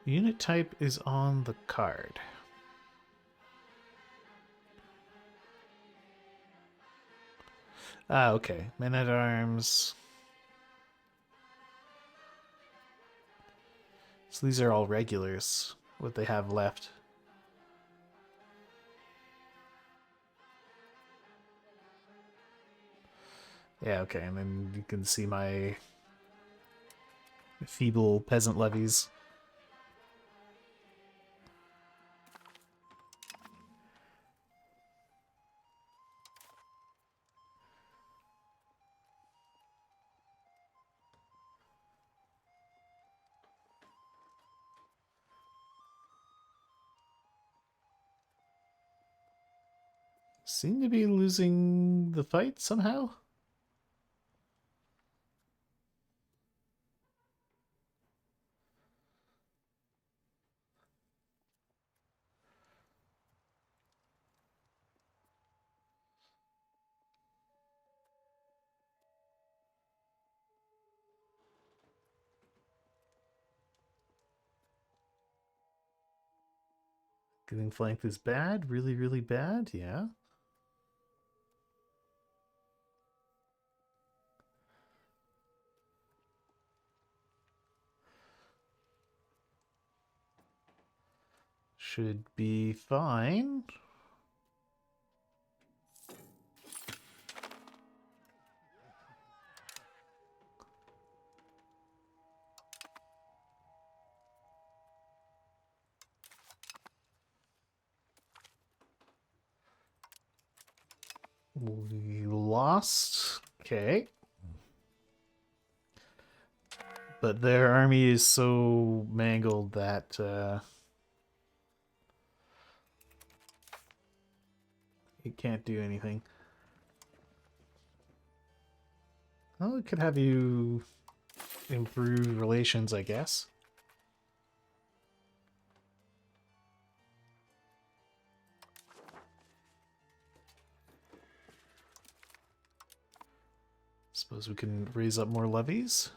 Speaker 1: Unit type is on the card. Ah, okay. Men-at-Arms. So these are all regulars, what they have left. Yeah, okay, and then you can see my feeble peasant levies. Seem to be losing the fight somehow. Getting flanked is bad, really, really bad, yeah. Should be fine. We lost. Okay. But their army is so mangled that it can't do anything. Well, it could have you improve relations, I guess. Suppose we can raise up more levies.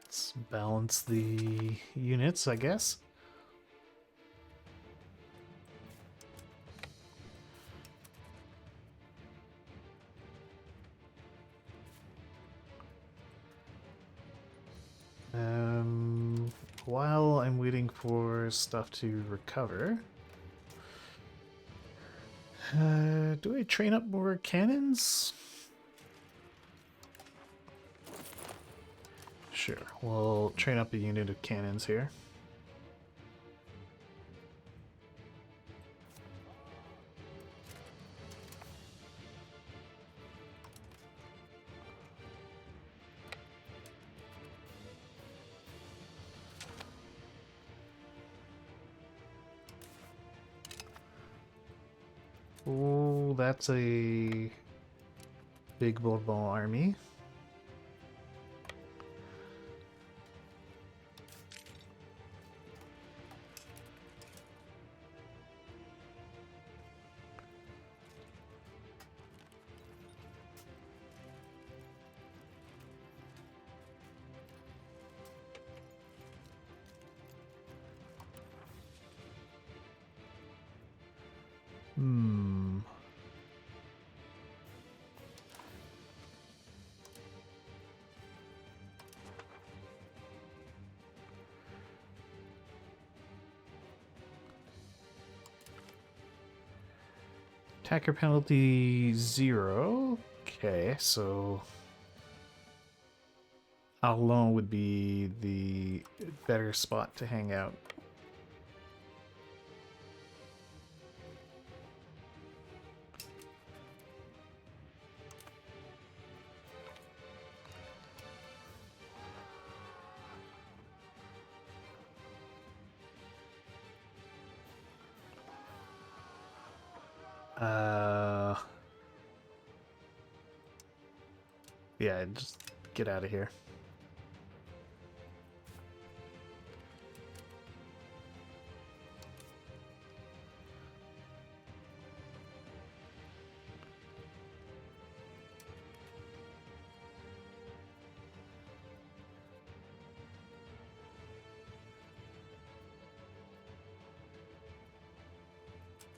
Speaker 1: Let's balance the units, I guess. While I'm waiting for stuff to recover, do I train up more cannons? Sure, we'll train up a unit of cannons here. Oh, that's a big Bourbon army. Hmm. Attacker penalty 0. Okay, so Alon would be the better spot to hang out. Yeah, just get out of here.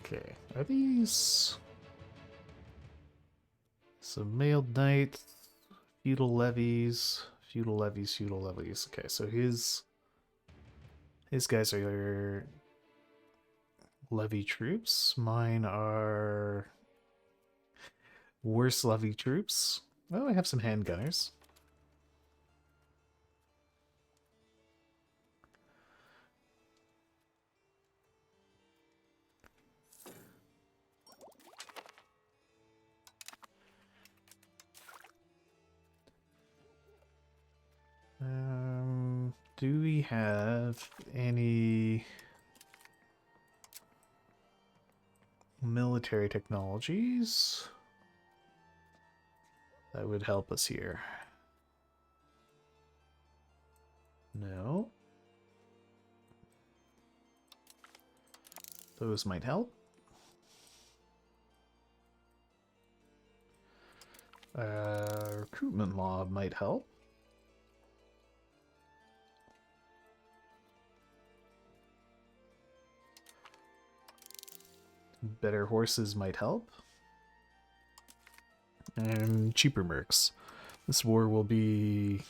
Speaker 1: Okay, are these... So mailed knights, feudal levies, feudal levies, feudal levies. Okay, so his guys are levy troops. Mine are worse levy troops. Oh, I have some handgunners. Do we have any military technologies that would help us here? No. Those might help. Recruitment law might help. Better horses might help. And cheaper mercs. This war will be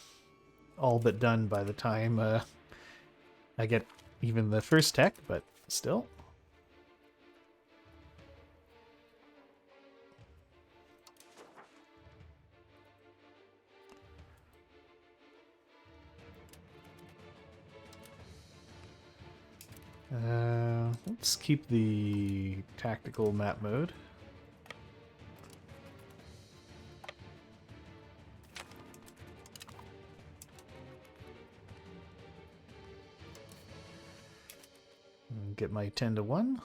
Speaker 1: all but done by the time I get even the first tech, but still. Let's keep the tactical map mode. And get my 10 to 1.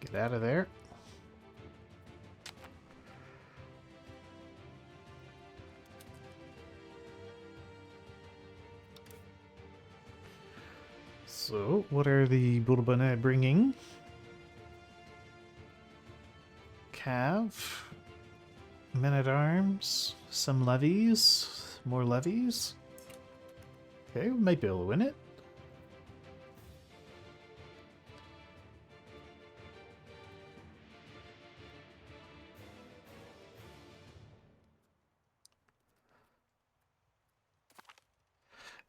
Speaker 1: Get out of there. So, what are the Bourbonnais bringing? Cav, men-at-arms, some levies, more levies. Okay, we might be able to win it.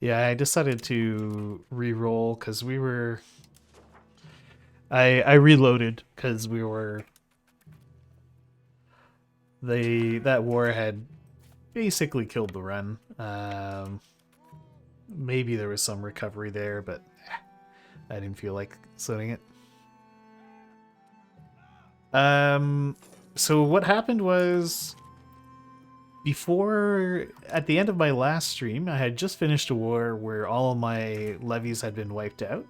Speaker 1: Yeah, I decided to re-roll because we were... I reloaded because we were... that war had basically killed the run. Maybe there was some recovery there, but I didn't feel like setting it. So what happened was, before, at the end of my last stream, I had just finished a war where all of my levies had been wiped out.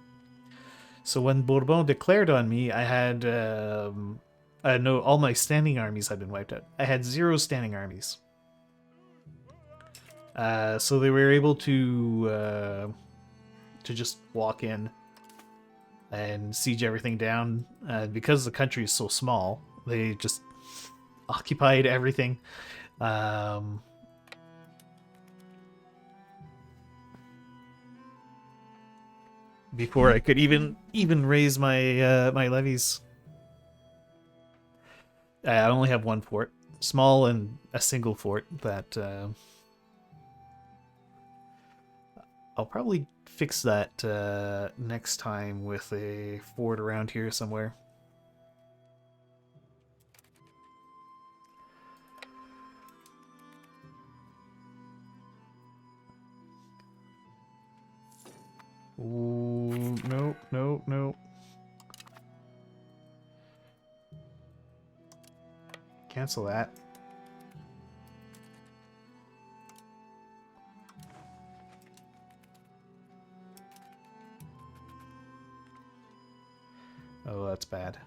Speaker 1: So when Bourbon declared on me, I had no, all my standing armies had been wiped out. I had 0 standing armies. So they were able to just walk in and siege everything down. Because the country is so small, they just occupied everything. Before I could even raise my my levies. I only have one fort, small and a single fort that I'll probably fix that next time with a fort around here somewhere. Ooh, no, no, no. Cancel that. Oh, that's bad.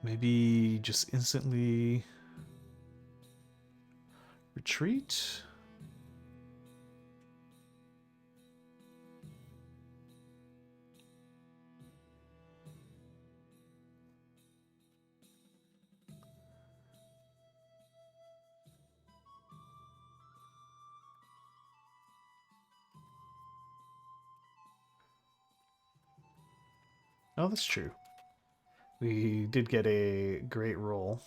Speaker 1: Maybe just instantly retreat. Oh, that's true. We did get a great roll.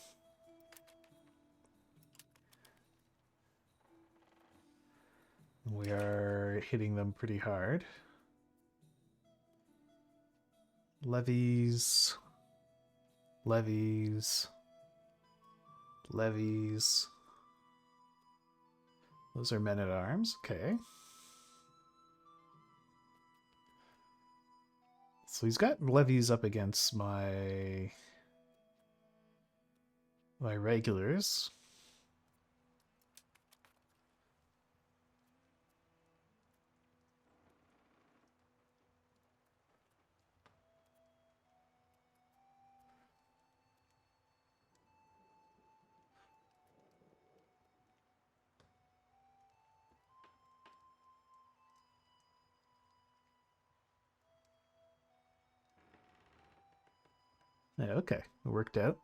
Speaker 1: We are hitting them pretty hard. Levies. Levies. Levies. Those are men-at-arms. Okay. So he's got levies up against my regulars. Yeah, okay. It worked out.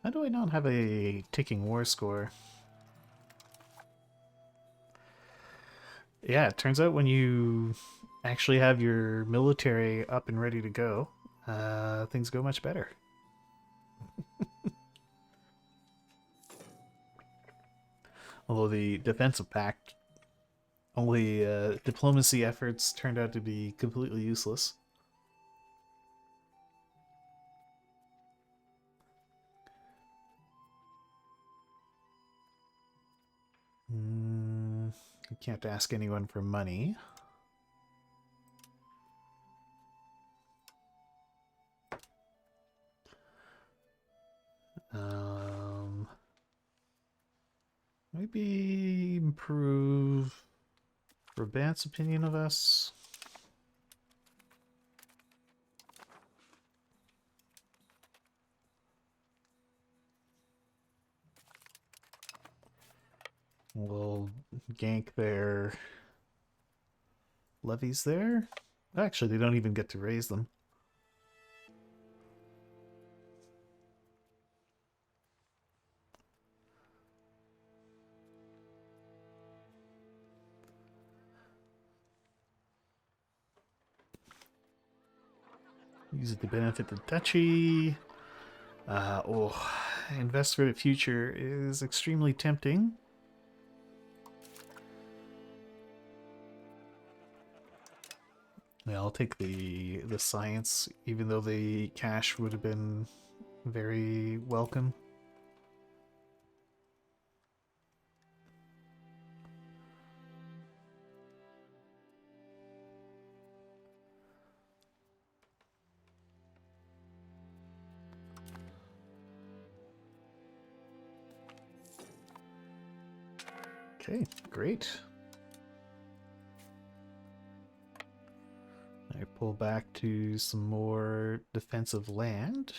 Speaker 1: How do I not have a ticking war score? Yeah, it turns out when you actually have your military up and ready to go, things go much better. Although the defensive pact, only diplomacy efforts turned out to be completely useless. You can't ask anyone for money. Maybe improve Brabant's opinion of us. We'll gank their levies there. Actually, they don't even get to raise them. Use it to benefit the duchy. Invest for the future is extremely tempting. Yeah, I'll take the science, even though the cash would have been very welcome. Okay, great. I pull back to some more defensive land.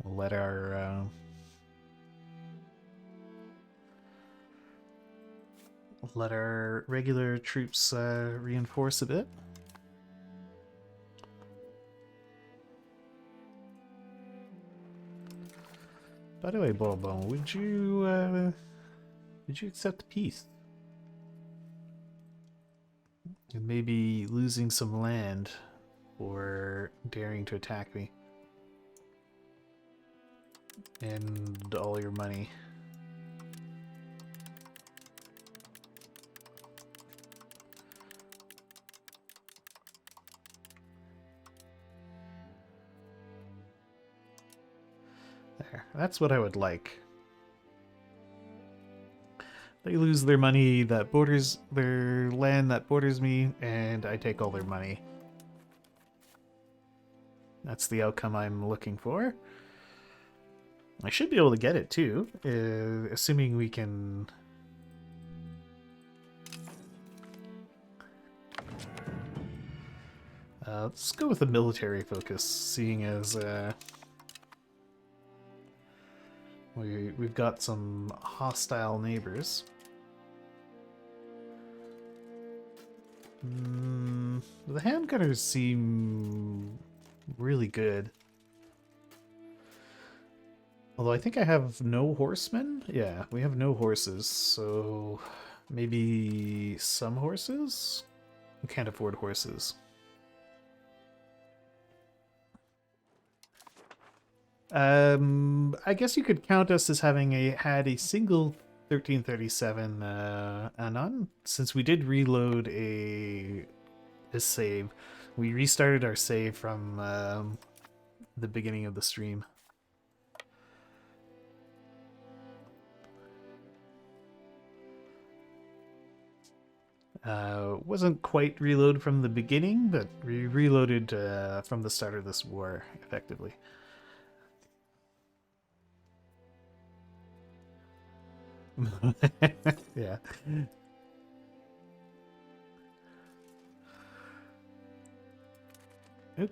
Speaker 1: We'll let our regular troops reinforce a bit. By the way, Bourbon, would you accept peace? And maybe losing some land for daring to attack me. And all your money. There, that's what I would like. They lose their money that borders their land that borders me, and I take all their money. That's the outcome I'm looking for. I should be able to get it too, assuming we can. Let's go with a military focus, seeing as we've got some hostile neighbors. The handgunners seem really good. Although I think I have no horsemen? Yeah, we have no horses, so maybe some horses? We can't afford horses. I guess you could count us as having had a single 1337 Anon, since we did reload a save. We restarted our save from the beginning of the stream. Wasn't quite reload from the beginning, but we reloaded from the start of this war, effectively. Yeah.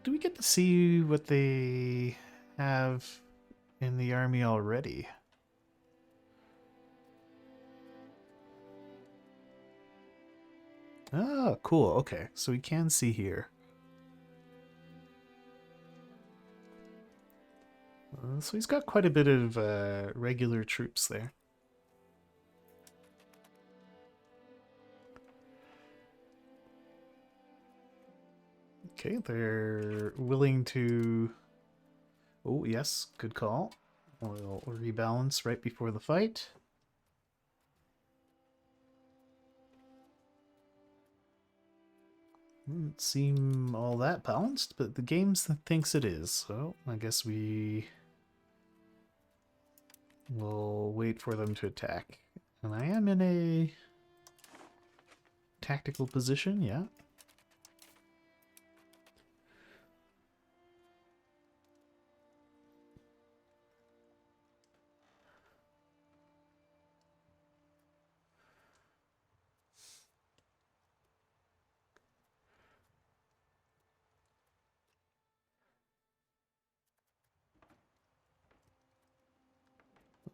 Speaker 1: Do we get to see what they have in the army already? Oh, cool. Okay, so we can see here. So he's got quite a bit of regular troops there. Okay, they're willing to... Oh, yes, good call. We'll rebalance right before the fight. Doesn't seem all that balanced, but the game thinks it is, so I guess we will wait for them to attack. And I am in a tactical position, yeah.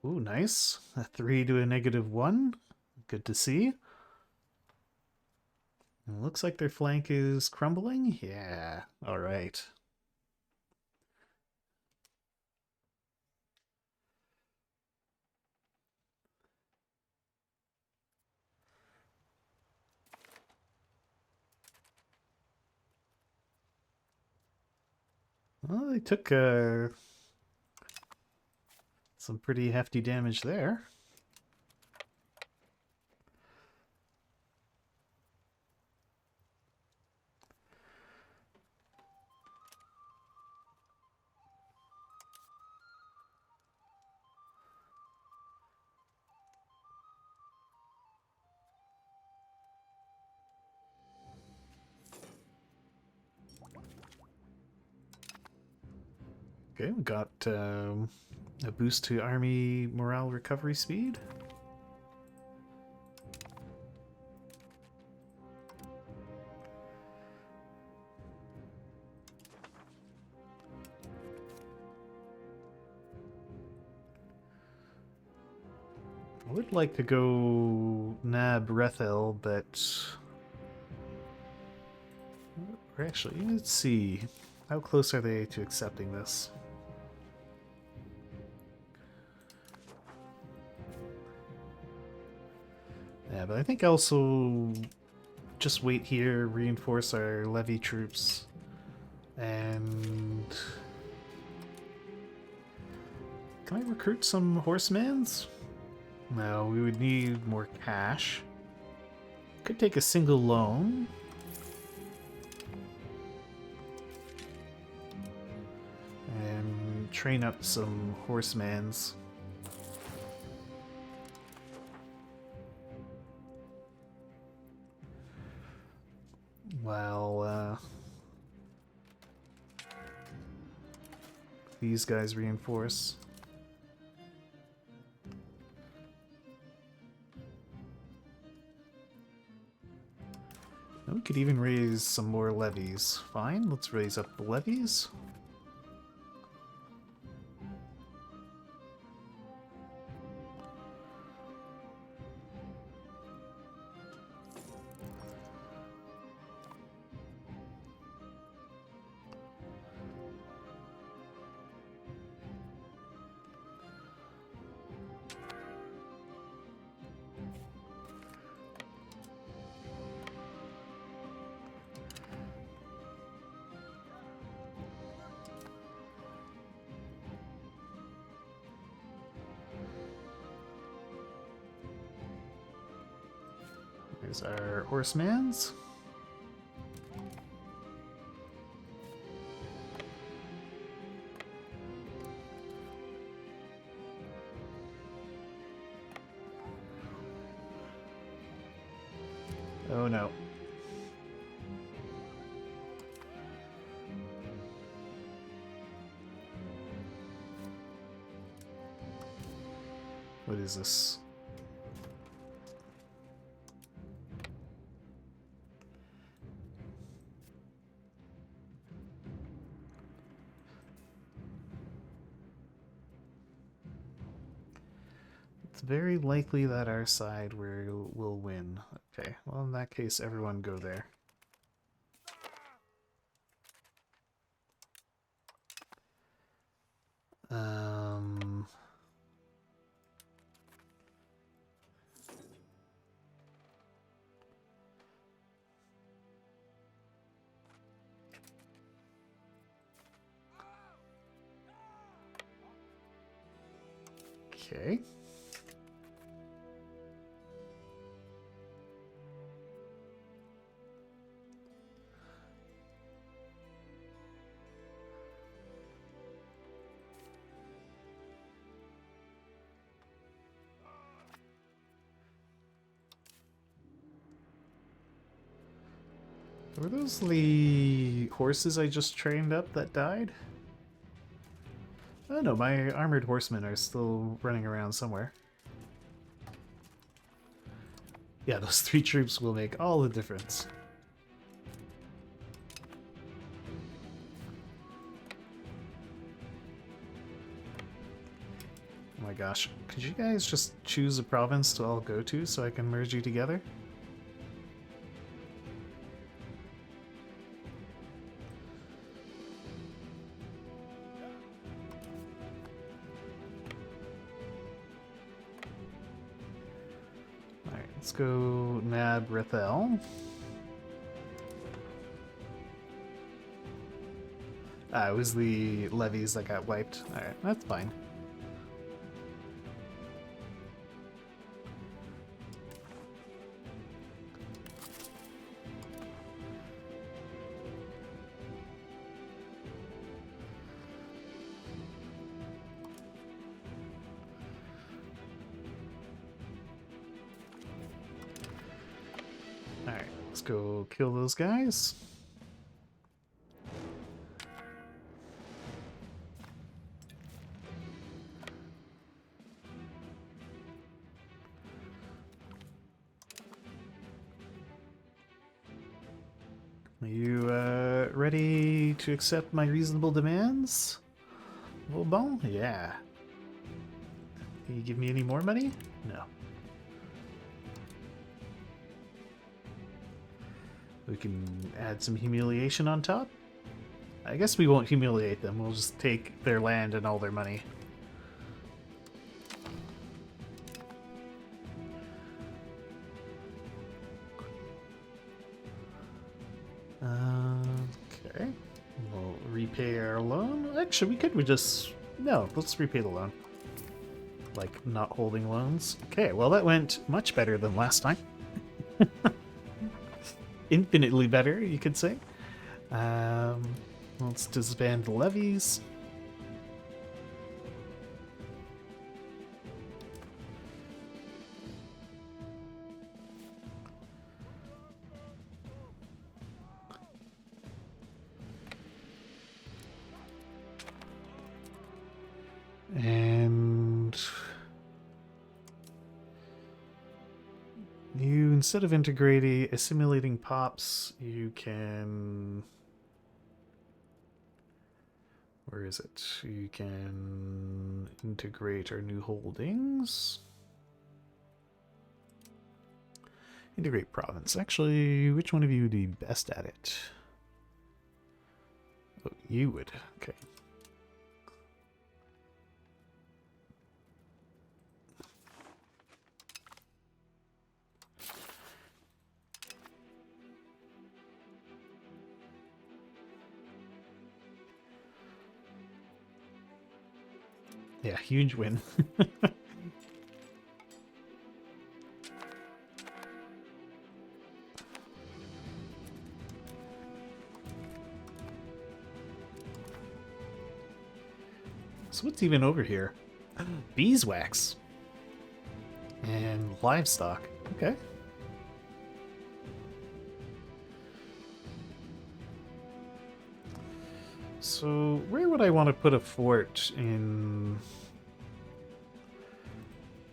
Speaker 1: Ooh, nice. A 3 to a -1. Good to see. It looks like their flank is crumbling. Yeah, alright. Well, they took some pretty hefty damage there. Okay, we got a boost to army morale recovery speed. I would like to go nab Rethel, but... Or actually, let's see. How close are they to accepting this? Yeah, but I think also just wait here, reinforce our levy troops, and... Can I recruit some horsemans? No, we would need more cash. Could take a single loan. And train up some horsemans. While these guys reinforce. We could even raise some more levies. Fine, let's raise up the levies. There's our horsemans. Oh no. What is this? It's very likely that our side will win. Okay, well in that case everyone go there. Okay. Were those the horses I just trained up that died? Oh no, my armored horsemen are still running around somewhere. Yeah, those 3 troops will make all the difference. Oh my gosh, could you guys just choose a province to all go to so I can merge you together? Alright, let's go nab Rethel. It was the levies that got wiped. Alright, that's fine. Alright, let's go kill those guys. Are you ready to accept my reasonable demands? Vauban? Yeah. Can you give me any more money? No. We can add some humiliation on top. I guess we won't humiliate them. We'll just take their land and all their money. Okay. We'll repay our loan. Actually, we just... No, let's repay the loan. Like, not holding loans. Okay, well that went much better than last time. Infinitely better, you could say. Let's disband the levies. And you, instead of assimilating pops, you can... Where is it? You can integrate our new holdings. Integrate province. Actually, which one of you would be best at it? Oh, you would. Okay. Yeah, huge win. So what's even over here? Beeswax. And livestock. Okay. So where would I want to put a fort in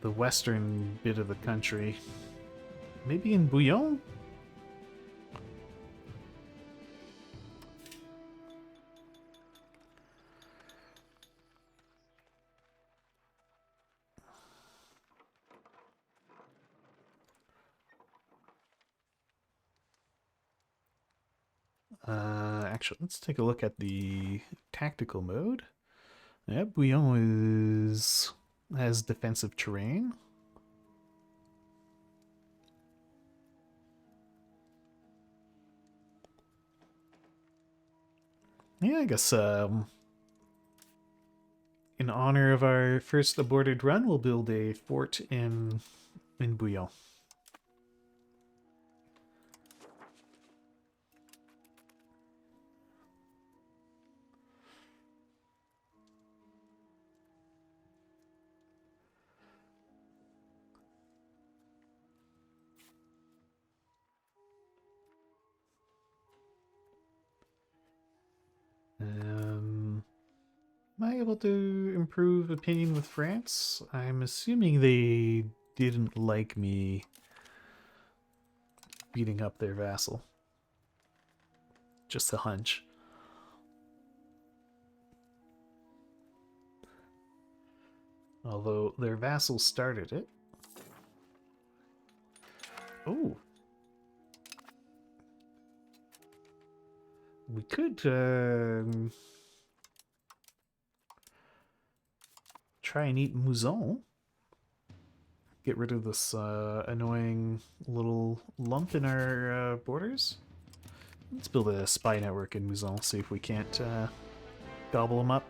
Speaker 1: the western bit of the country? Maybe in Bouillon? Actually, let's take a look at the tactical mode. Yeah, Bouillon has defensive terrain. Yeah, I guess in honor of our first aborted run, we'll build a fort in Bouillon. Am I able to improve opinion with France? I'm assuming they didn't like me beating up their vassal. Just a hunch. Although their vassal started it. Oh. We could try and eat Mouzon. Get rid of this annoying little lump in our borders. Let's build a spy network in Mouzon, see if we can't Gobble them up.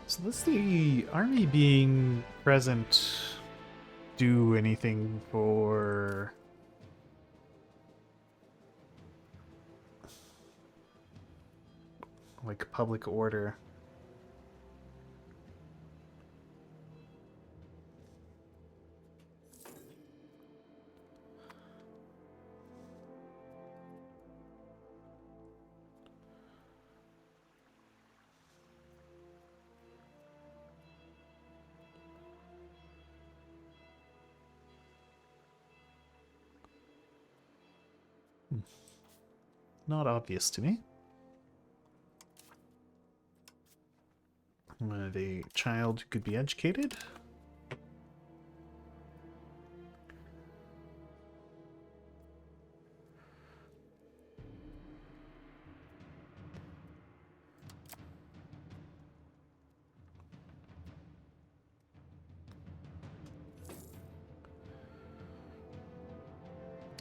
Speaker 1: So does the army being present do anything for like public order? Not obvious to me. The child could be educated.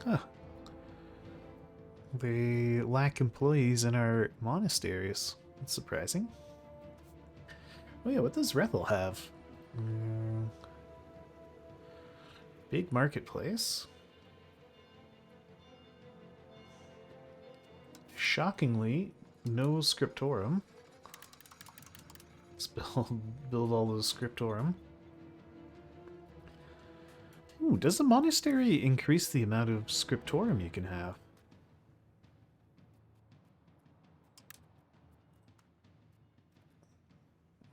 Speaker 1: Huh. They lack employees in our monasteries. That's surprising. Oh yeah, what does Rethel have? Big marketplace. Shockingly, no scriptorum. Let's build all those scriptorum. Ooh, does the monastery increase the amount of scriptorum you can have?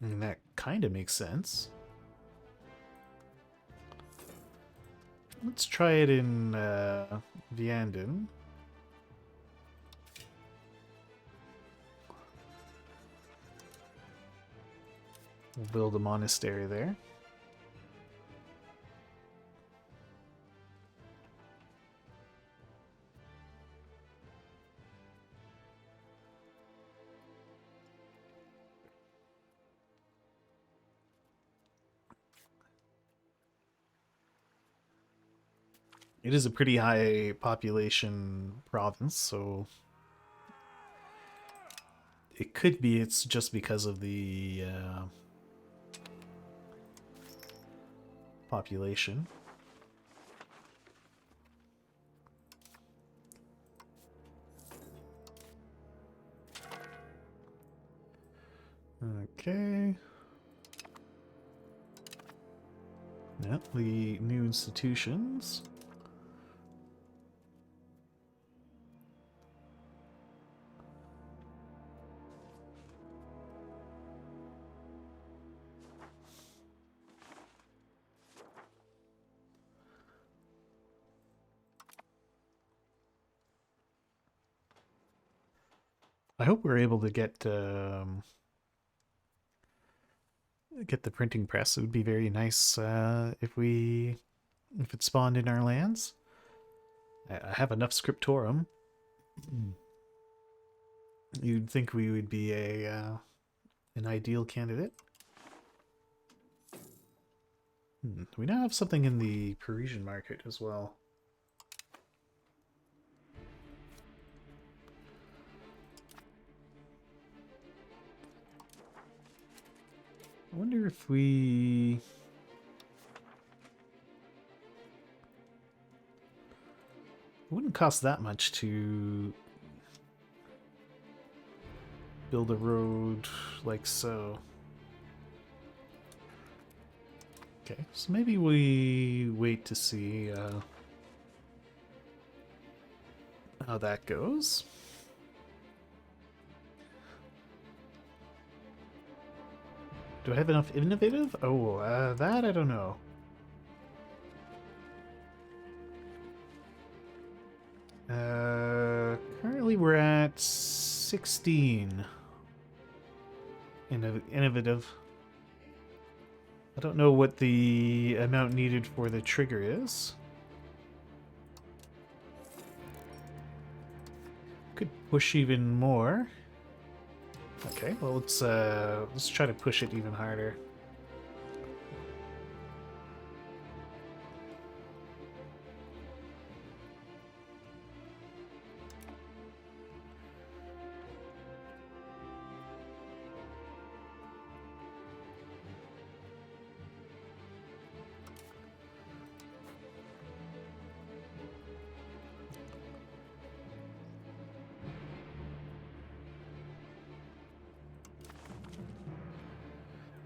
Speaker 1: I mean, that kind of makes sense. Let's try it in Vianden. We'll build a monastery there. It is a pretty high population province, so it could be it's just because of the population. Okay. Yep, the new institutions. I hope we're able to get the printing press. It would be very nice if it spawned in our lands. I have enough scriptorum. You'd think we would be an ideal candidate. We now have something in the Parisian market as well. I wonder if we... It wouldn't cost that much to build a road like so. Okay, so maybe we wait to see how that goes. Do I have enough innovative? Oh, that I don't know. Currently we're at 16 innovative. I don't know what the amount needed for the trigger is. Could push even more. Okay, well let's try to push it even harder.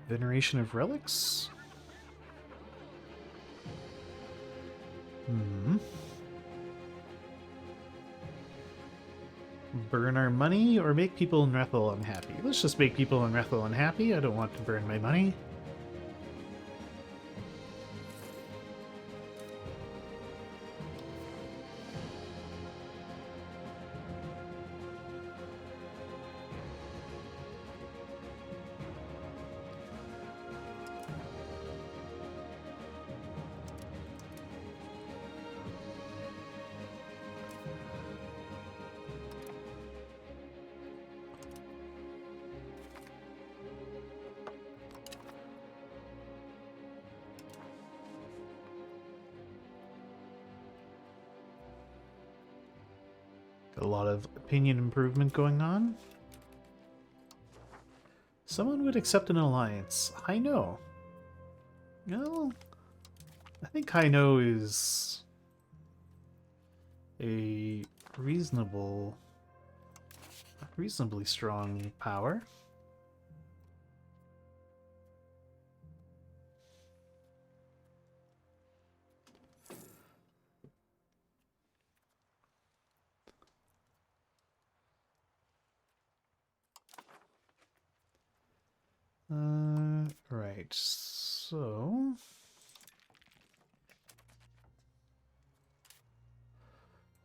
Speaker 1: Veneration of relics? Burn our money or make people in Rethel unhappy? Let's just make people in Rethel unhappy. I don't want to burn my money. Got a lot of opinion improvement going on. Someone would accept an alliance. I know. Well, I think Haino is a reasonably strong power. Right, so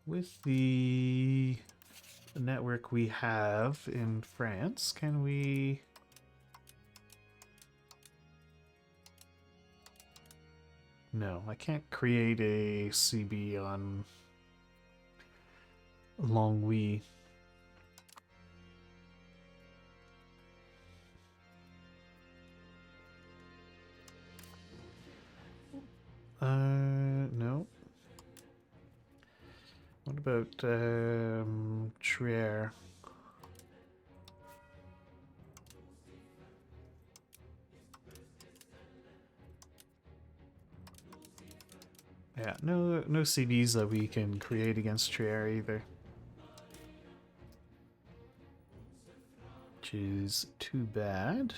Speaker 1: with the network we have in France, can we... No, I can't create a CB on Longwy. No. What about Trier? Yeah, no CBs that we can create against Trier either. Which is too bad.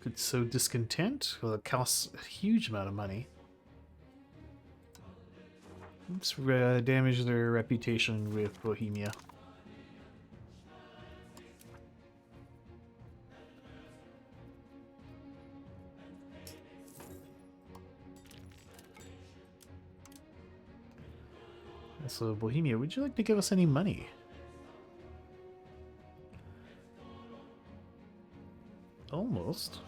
Speaker 1: Could sow discontent? Well, it costs a huge amount of money. Let's damage their reputation with Bohemia. So, Bohemia, would you like to give us any money? Almost.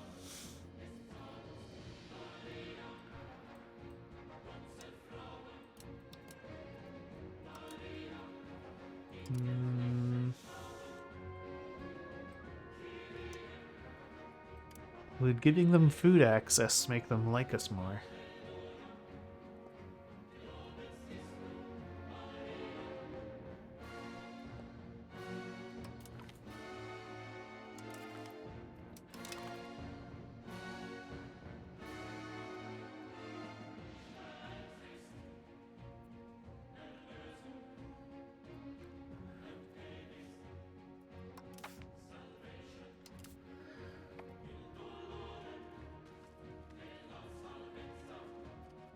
Speaker 1: Would giving them food access make them like us more?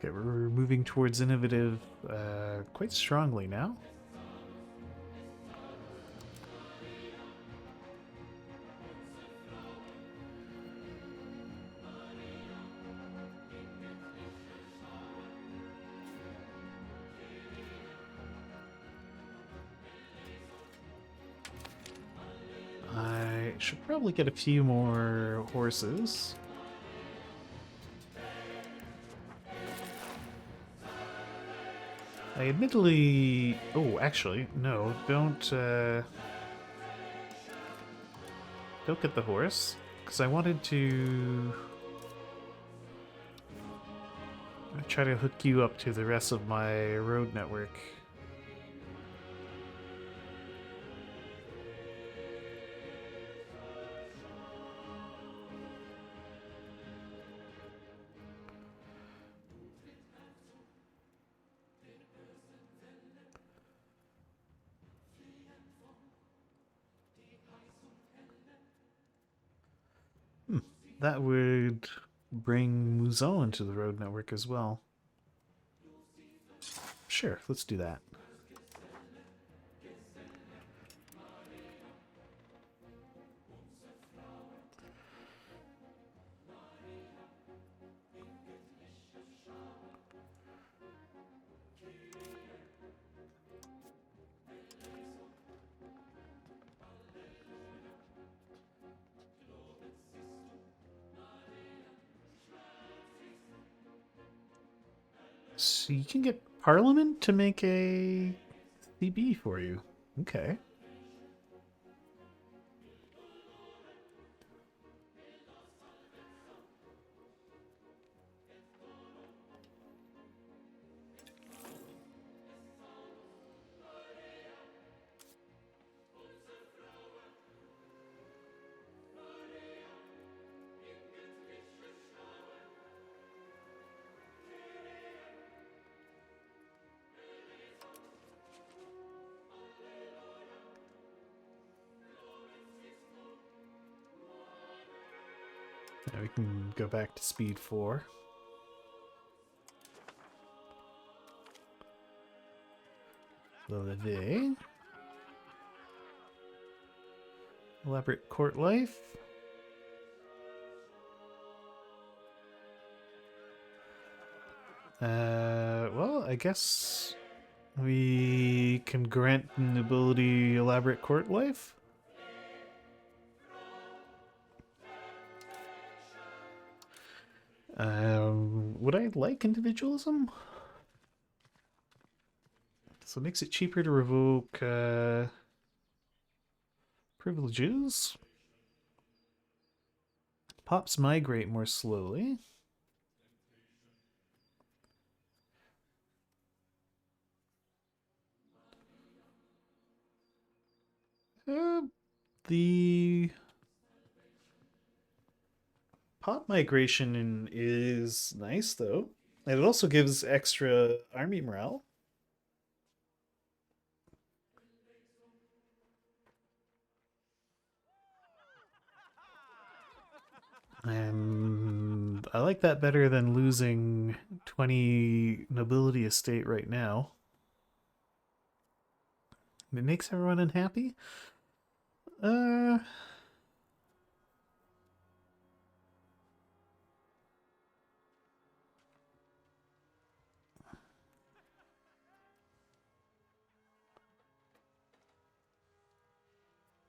Speaker 1: Okay, we're moving towards innovative quite strongly now. I should probably get a few more horses. I admittedly... Oh, actually, no, don't get the horse, because I wanted to try to hook you up to the rest of my road network. That would bring Mouzon into the road network as well. Sure, let's do that. So you can get Parliament to make a CB for you. Okay. Now we can go back to speed 4. Levé. Elaborate court life. Well, I guess we can grant nobility elaborate court life. Would I like individualism? So it makes it cheaper to revoke privileges. Pops migrate more slowly. The pop migration is nice, though. And it also gives extra army morale. And I like that better than losing 20 nobility estate right now. It makes everyone unhappy.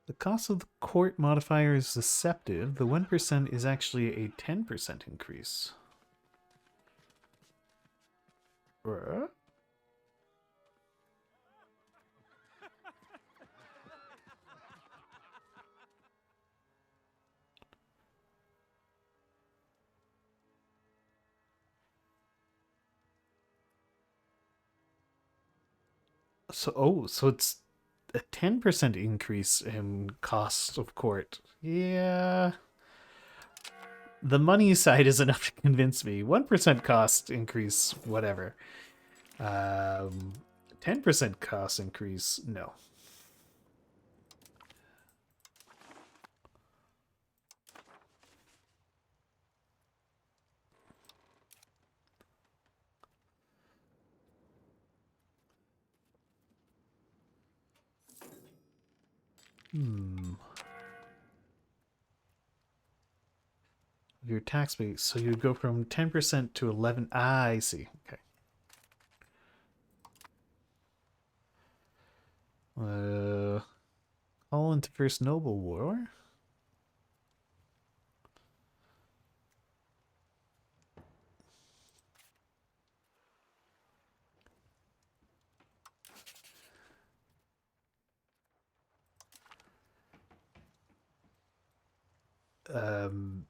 Speaker 1: The cost of the court modifier is deceptive. The 1% is actually a 10% increase. So it's a 10% increase in cost of court. Yeah. The money side is enough to convince me. 1% cost increase, whatever. 10% cost increase, no. Your tax base, so you'd go from 10% to 11. Ah, I see. Okay. All into First Noble War.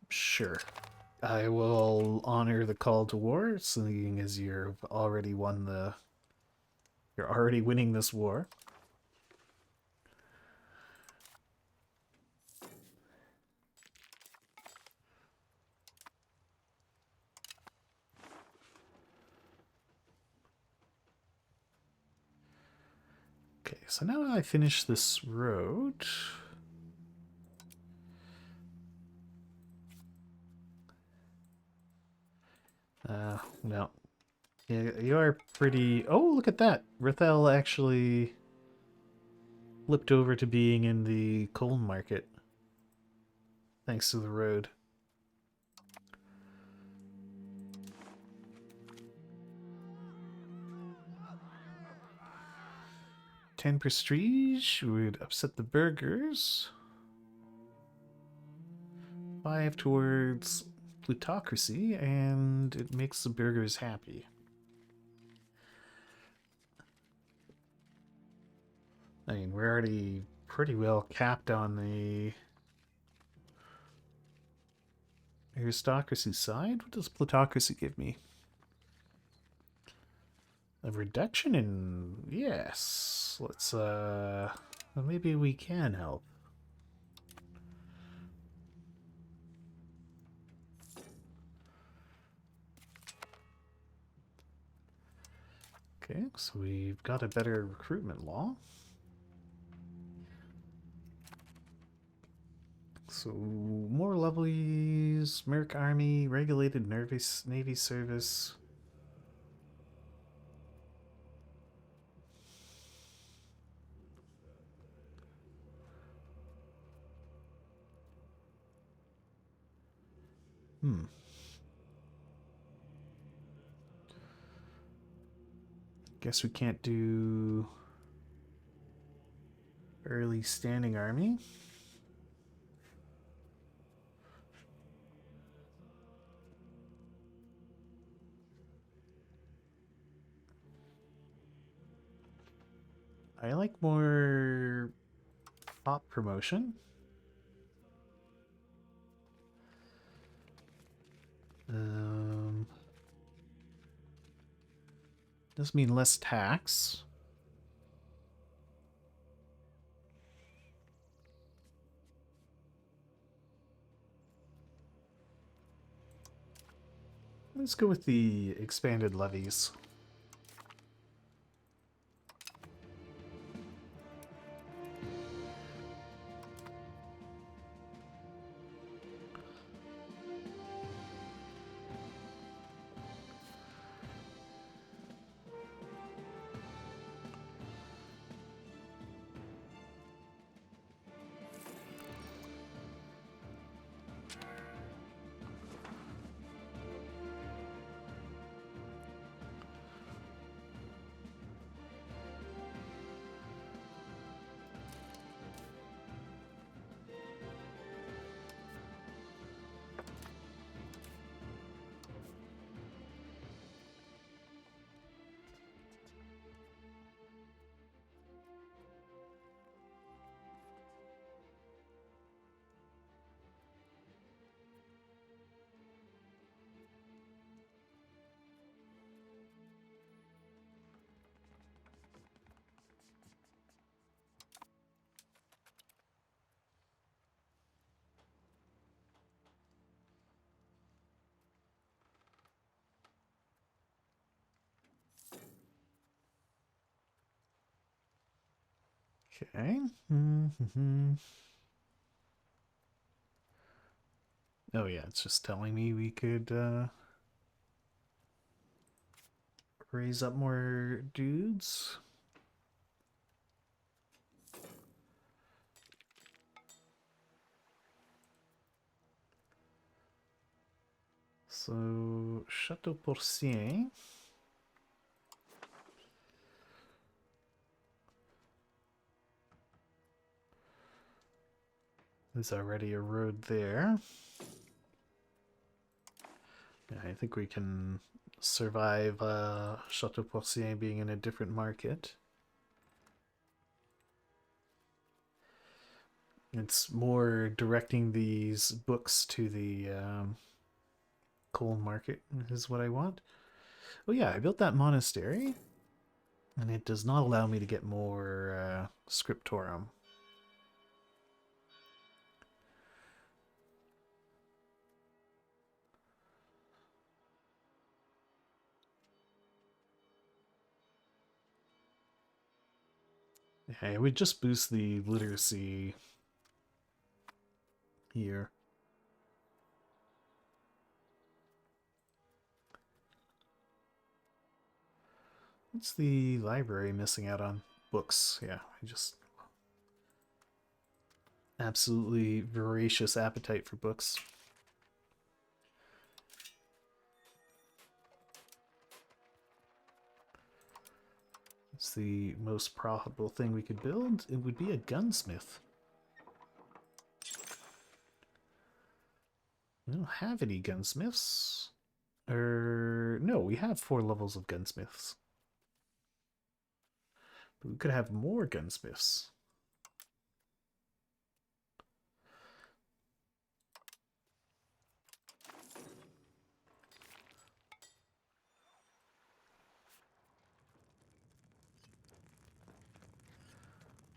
Speaker 1: Sure. I will honor the call to war, seeing as you've already won the... You're already winning this war. Okay, so now I finish this road. No. Yeah, you are pretty... Oh, look at that! Rithel actually flipped over to being in the coal market. Thanks to the road. 10 prestige would upset the burghers. 5 towards plutocracy, and it makes the burghers happy. I mean, we're already pretty well capped on the aristocracy side. What does plutocracy give me? A reduction in... Yes. Let's, well, maybe we can help. Okay, so we've got a better recruitment law. So, more lovelies, Merc Army, regulated Navy service. Guess we can't do early standing army. I like more pop promotion. Does mean less tax. Let's go with the expanded levies. Okay. Oh yeah, it's just telling me we could raise up more dudes. So, Chateau Porcien. There's already a road there. Yeah, I think we can survive Chateau Porcien being in a different market. It's more directing these books to the coal market is what I want. Oh yeah, I built that monastery, and it does not allow me to get more scriptorum. Yeah, it would just boost the literacy here. What's the library missing out on? Books. Yeah, I just absolutely voracious appetite for books. It's the most profitable thing we could build. It would be a gunsmith. We don't have any gunsmiths. No, we have 4 levels of gunsmiths. But we could have more gunsmiths.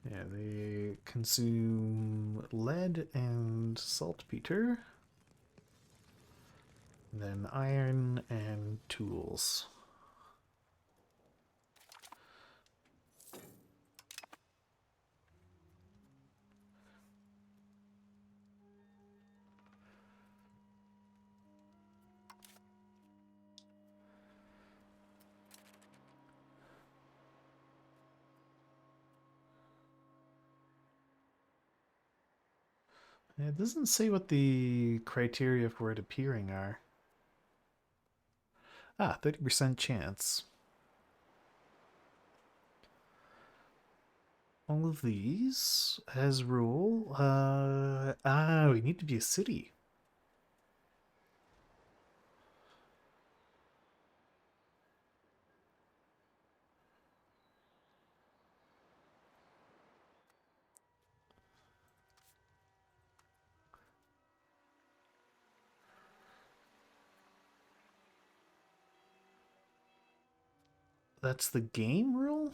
Speaker 1: Yeah, they consume lead and saltpeter. Then iron and tools. It doesn't say what the criteria for it appearing are. Ah, 30% chance. All of these, as rule, we need to be a city. That's the game rule?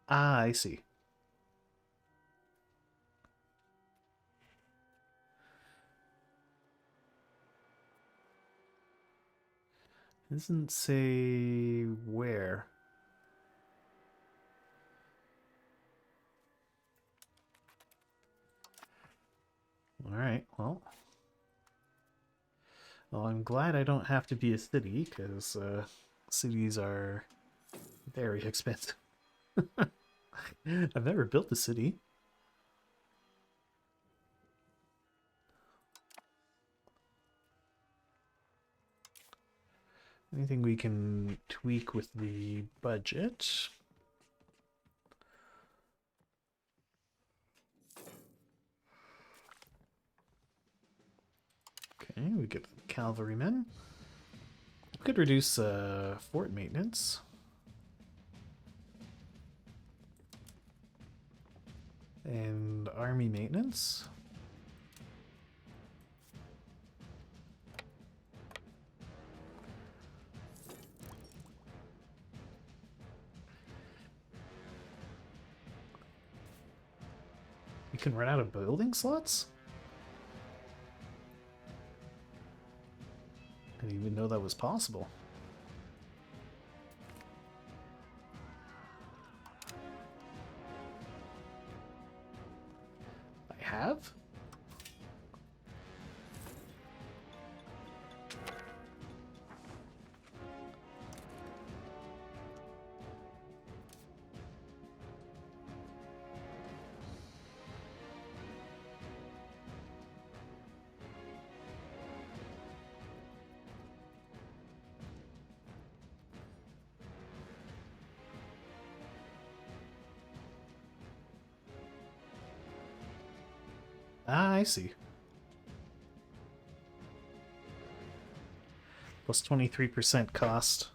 Speaker 1: Ah, I see. It doesn't say where. Alright, well. Well, I'm glad I don't have to be a city, because cities are very expensive. I've never built a city. Anything we can tweak with the budget? Okay, we get cavalrymen. We could reduce fort maintenance. And army maintenance. You can run out of building slots? I didn't even know that was possible. I have? Ah, I see. Plus 23% cost.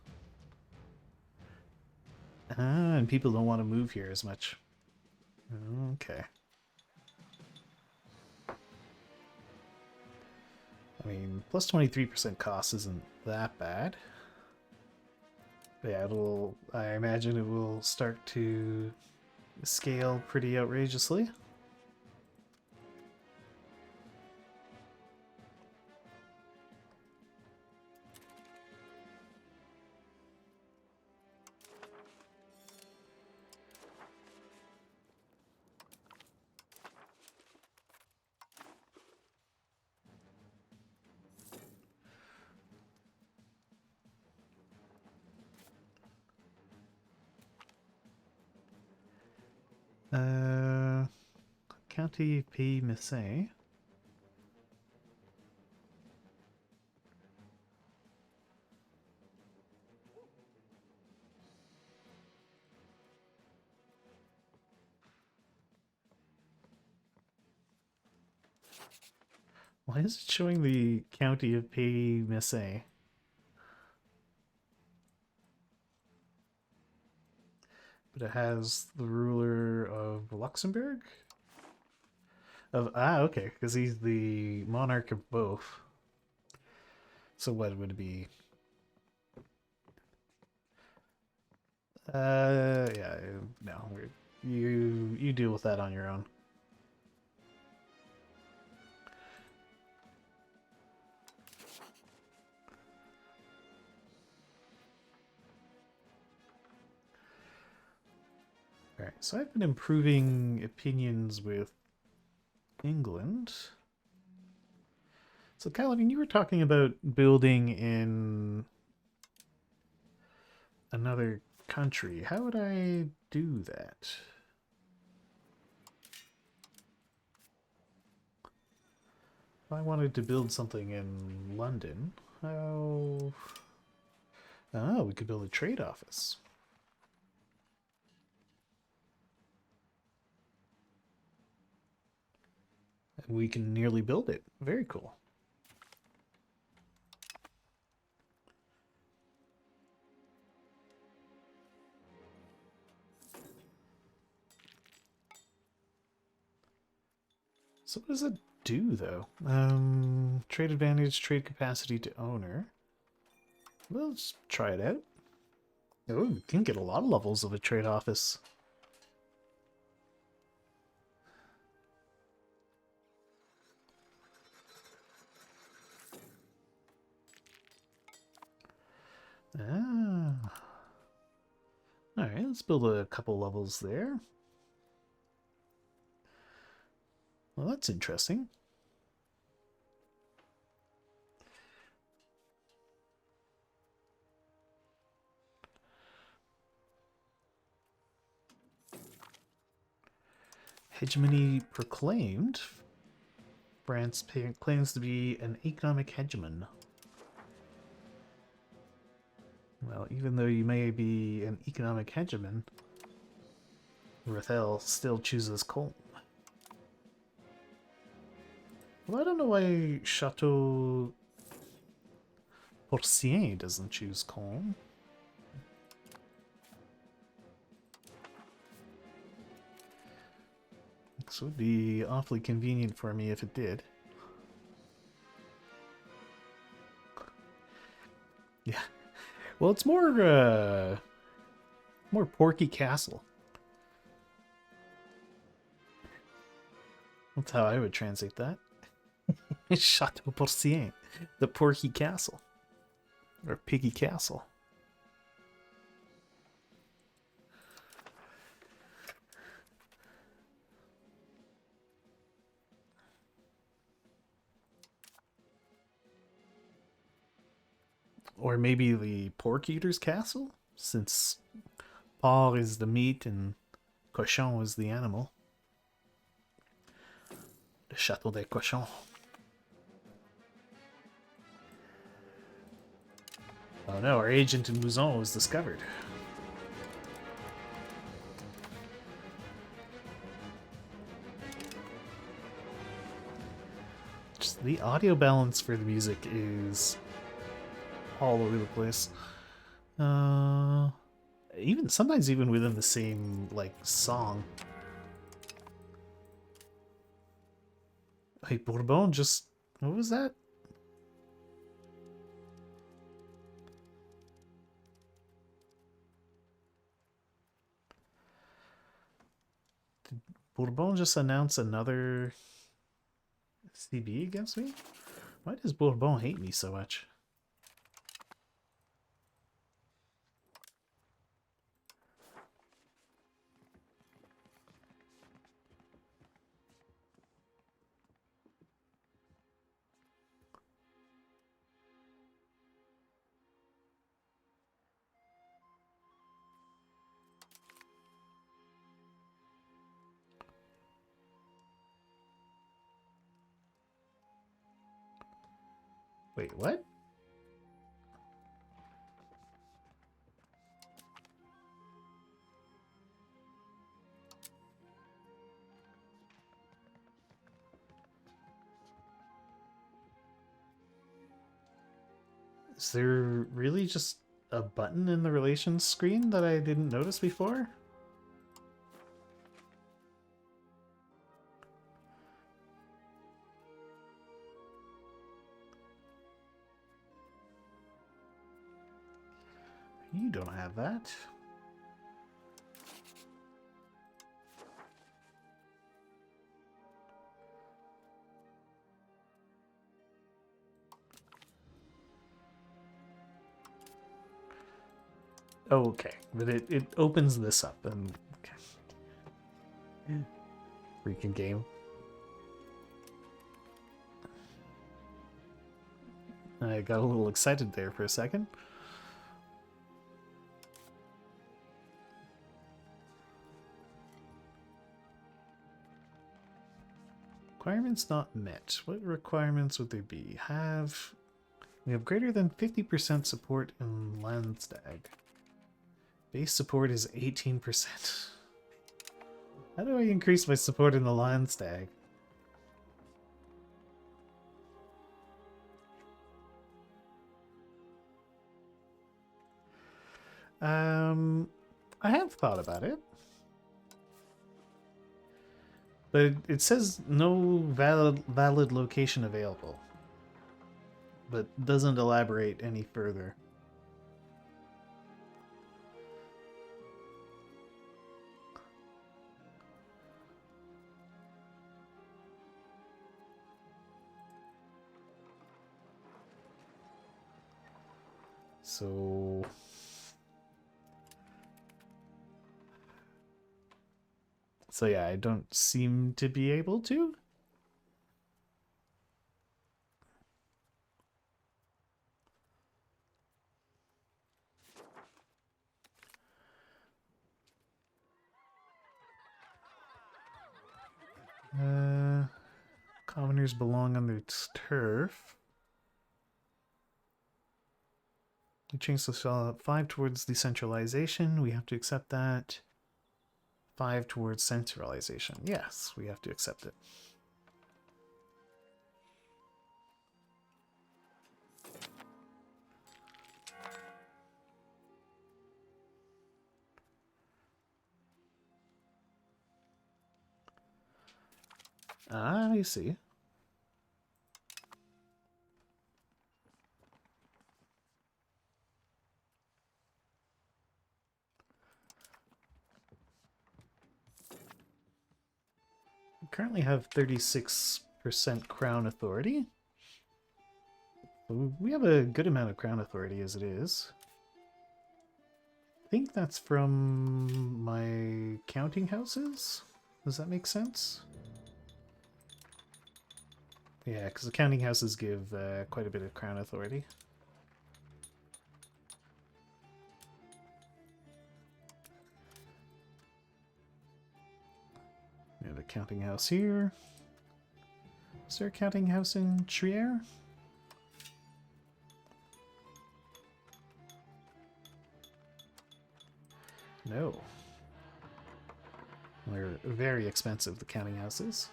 Speaker 1: Ah, and people don't want to move here as much. Okay. I mean, plus 23% cost isn't that bad. But yeah, I imagine it will start to scale pretty outrageously. County Pays Messé. Why is it showing the County of Pays Messé? But it has the ruler of Luxembourg? Okay, because he's the monarch of both. So what would it be? Yeah, no, you deal with that on your own. Alright, so I've been improving opinions with England. So, Calvin, you were talking about building in another country. How would I do that? If I wanted to build something in London, how... Oh, we could build a trade office. And we can nearly build it. Very cool. So what does it do, though? Trade advantage, trade capacity to owner. Well, let's try it out. Oh, we can get a lot of levels of a trade office. Ah. Alright, let's build a couple levels there. Well, that's interesting. Hegemony proclaimed. France claims to be an economic hegemon. Well, even though you may be an economic hegemon, Rathel still chooses coal. Well, I don't know why Chateau Porcien doesn't choose coal. This would be awfully convenient for me if it did. Yeah. Well, it's more Porky Castle. That's how I would translate that. Chateau Porcien, the Porky Castle. Or Piggy Castle. Or maybe the Pork Eater's Castle, since porc is the meat and cochon is the animal. The Château des Cochons. Oh no, our agent in Mouzon was discovered. gosh, the audio balance for the music is all over the place. Even sometimes even within the same like song. Hey, Bourbon, just what was that? Did Bourbon just announce another CB against me? Why does Bourbon hate me so much? Wait, what? Is there really just a button in the relations screen that I didn't notice before? You don't have that. Oh, okay. But it opens this up and okay. Freaking game. I got a little excited there for a second. Requirements not met. What requirements would there be? We have greater than 50% support in Landstag. Base support is 18%. How do I increase my support in the Landstag? I have thought about it. But it says no valid location available. But doesn't elaborate any further. So yeah, I don't seem to be able to. Commoners belong on their turf. We changed the 5 towards decentralization. We have to accept that. 5 towards centralization. Yes, we have to accept it. Ah, I see. We currently have 36% crown authority. We have a good amount of crown authority as it is. I think that's from my counting houses. Does that make sense? Yeah, because the counting houses give quite a bit of crown authority. We have a counting house here. Is there a counting house in Trier? No. They're very expensive, the counting houses.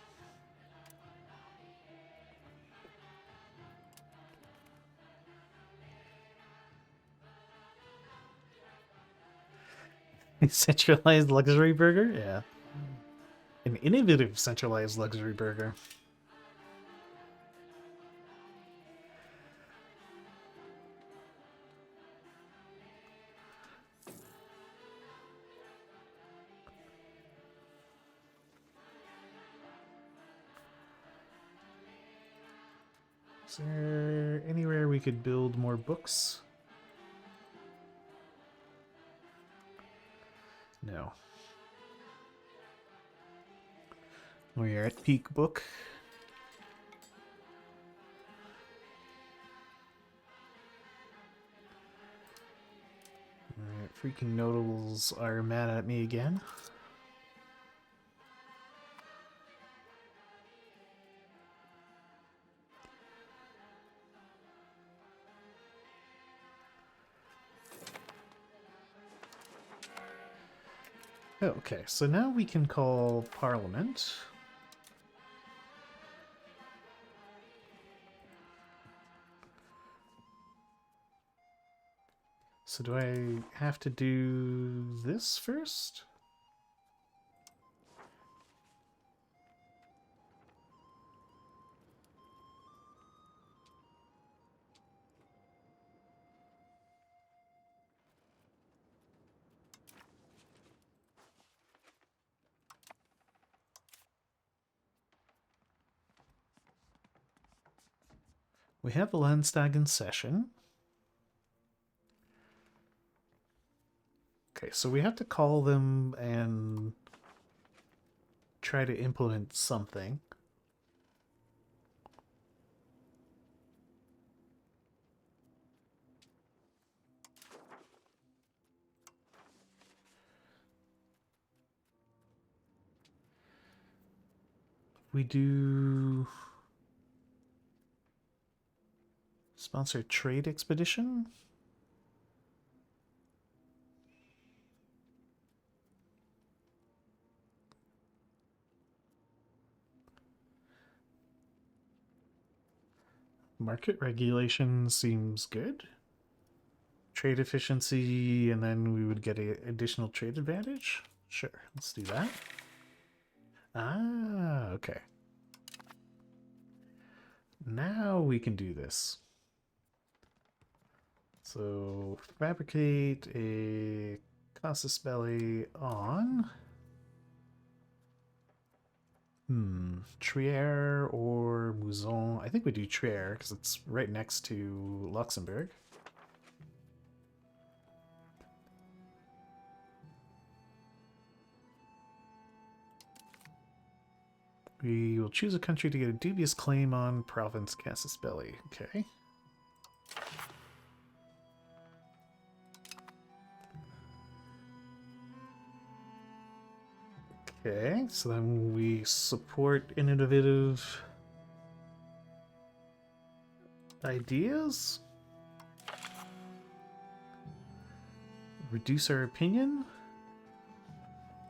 Speaker 1: Centralized luxury burger? Yeah. An innovative centralized luxury burger. Is there anywhere we could build more books? No. We're at peak book. Alright, freaking notables are mad at me again. Okay, so now we can call Parliament. So do I have to do this first? We have a Landstag in session. Okay, so we have to call them and try to implement something. We do sponsor trade expedition. Market regulation seems good. Trade efficiency, and then we would get an additional trade advantage. Sure, let's do that. Ah, okay. Now we can do this. So, fabricate a casus belli on... Trier or Mouzon. I think we do Trier because it's right next to Luxembourg. We will choose a country to get a dubious claim on province casus belli. Okay. Okay, so then we support innovative ideas. Reduce our opinion.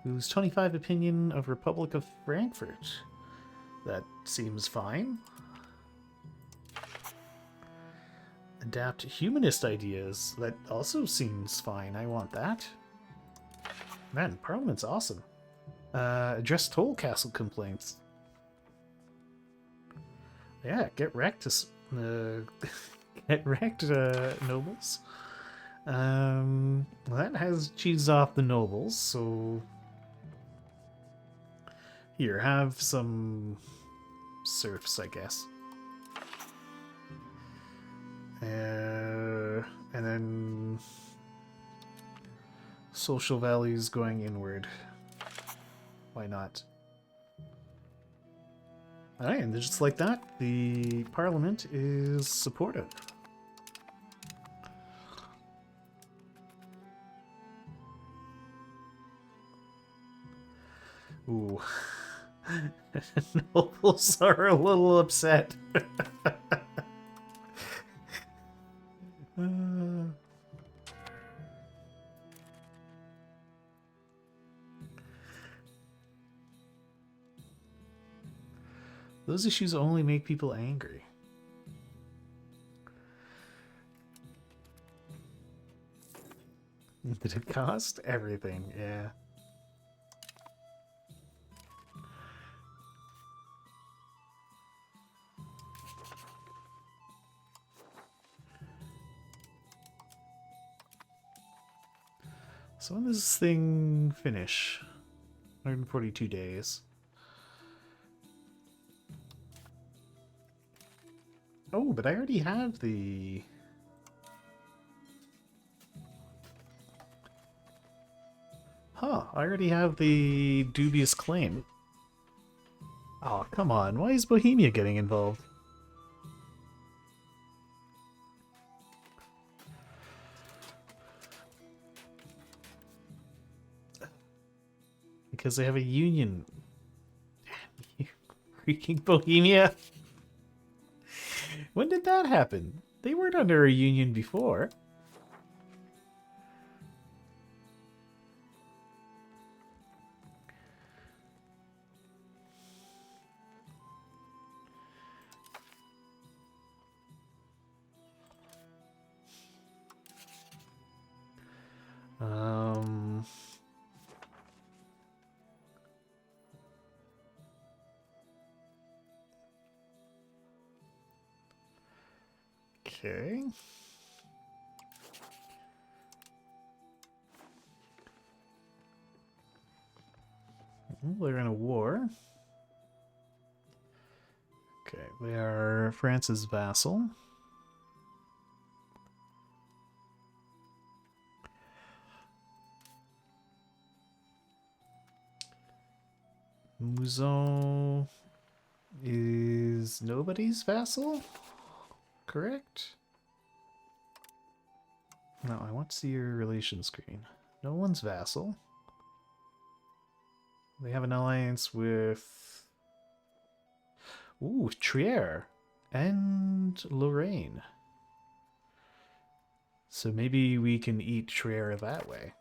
Speaker 1: We lose 25 opinion of Republic of Frankfurt. That seems fine. Adapt humanist ideas. That also seems fine. I want that. Man, Parliament's awesome. Address toll castle complaints. Yeah, get wrecked, get wrecked, nobles. Well, that has cheesed off the nobles, so here, have some serfs, I guess. And then social values going inward. Why not? Alright, and just like that, the parliament is supportive. Ooh. Nobles are a little upset. Those issues only make people angry. Did it cost? Everything, yeah. So when does this thing finish? 142 days. Oh, but I already have the... Huh, I already have the dubious claim. Oh, come on. Why is Bohemia getting involved? Because they have a union. Damn you, freaking Bohemia. When did that happen? They weren't under a union before. Okay. They're in a war. Okay, they are France's vassal. Mouzon is nobody's vassal? Correct? No, I want to see your relation screen. No one's vassal. They have an alliance with... Ooh, Trier and Lorraine. So maybe we can eat Trier that way.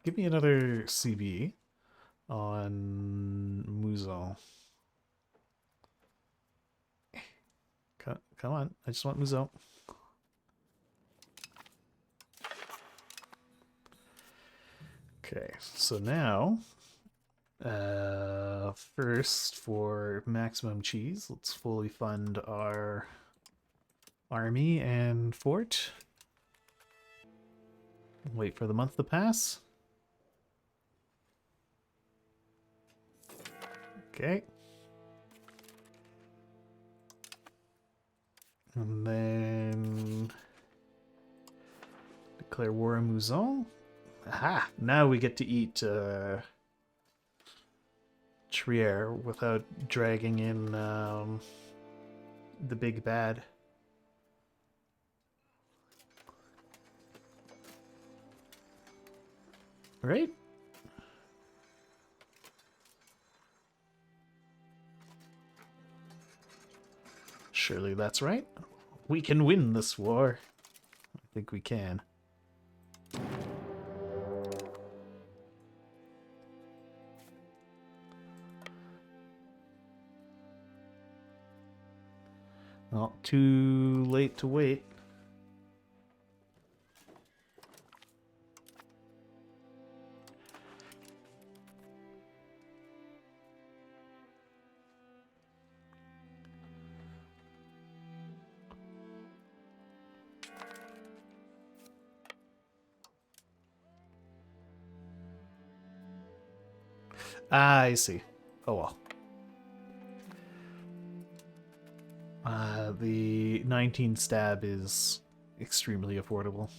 Speaker 1: Give me another CB on Mouzon. Come on, I just want Mouzon. Okay, so now, first for maximum cheese, let's fully fund our army and fort. Wait for the month to pass. Okay. And then declare war on Mouzon. Aha! Now we get to eat Trier without dragging in the big bad. Right? Surely that's right. We can win this war. I think we can. Not too late to wait. Ah, I see. Oh well. The 19 stab is extremely affordable.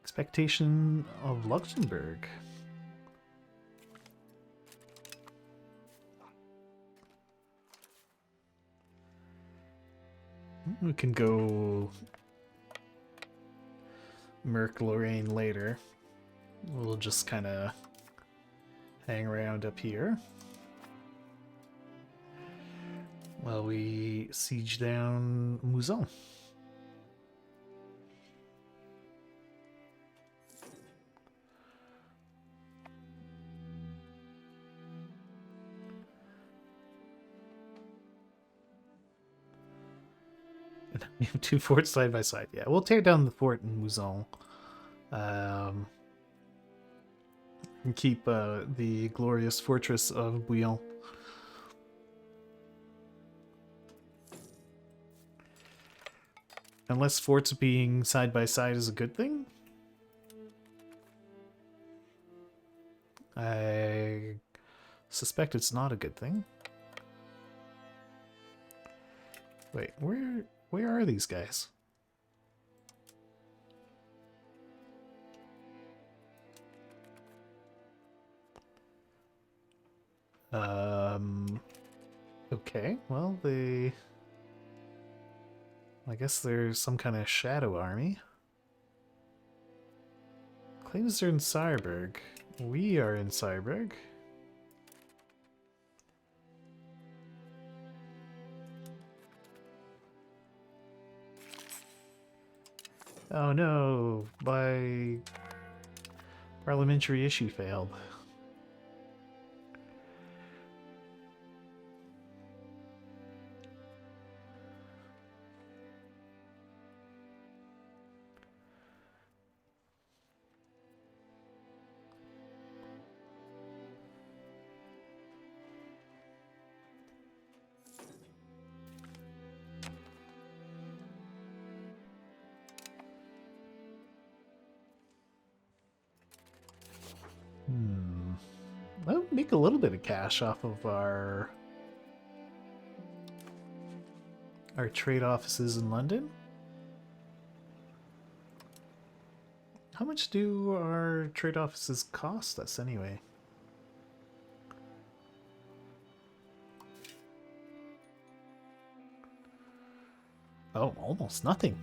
Speaker 1: Expectation of Luxembourg. We can go Merc Lorraine later. We'll just kind of hang around up here while we siege down Mouzon. We have two forts side by side. Yeah, we'll tear down the fort in Mouzon. And keep the glorious fortress of Bouillon. Unless forts being side by side is a good thing. I suspect it's not a good thing. Wait, where are these guys? Okay, well, I guess there's some kind of shadow army. Claims they're in Cyberg. We are in Cyberg. Oh no, my parliamentary issue failed. I'll make a little bit of cash off of our trade offices in London. How much do our trade offices cost us anyway? Oh, almost nothing.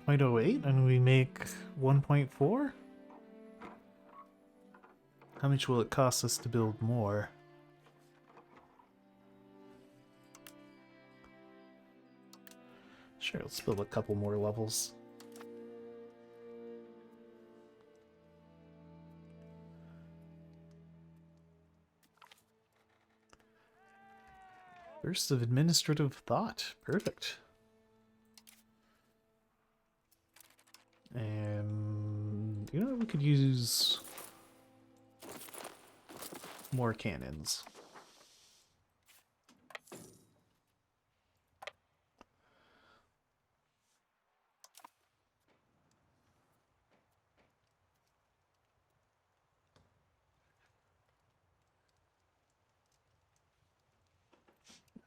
Speaker 1: 0.08 and we make 1.4? How much will it cost us to build more? Sure, let's build a couple more levels. Burst of administrative thought. Perfect. And you know, we could use more cannons.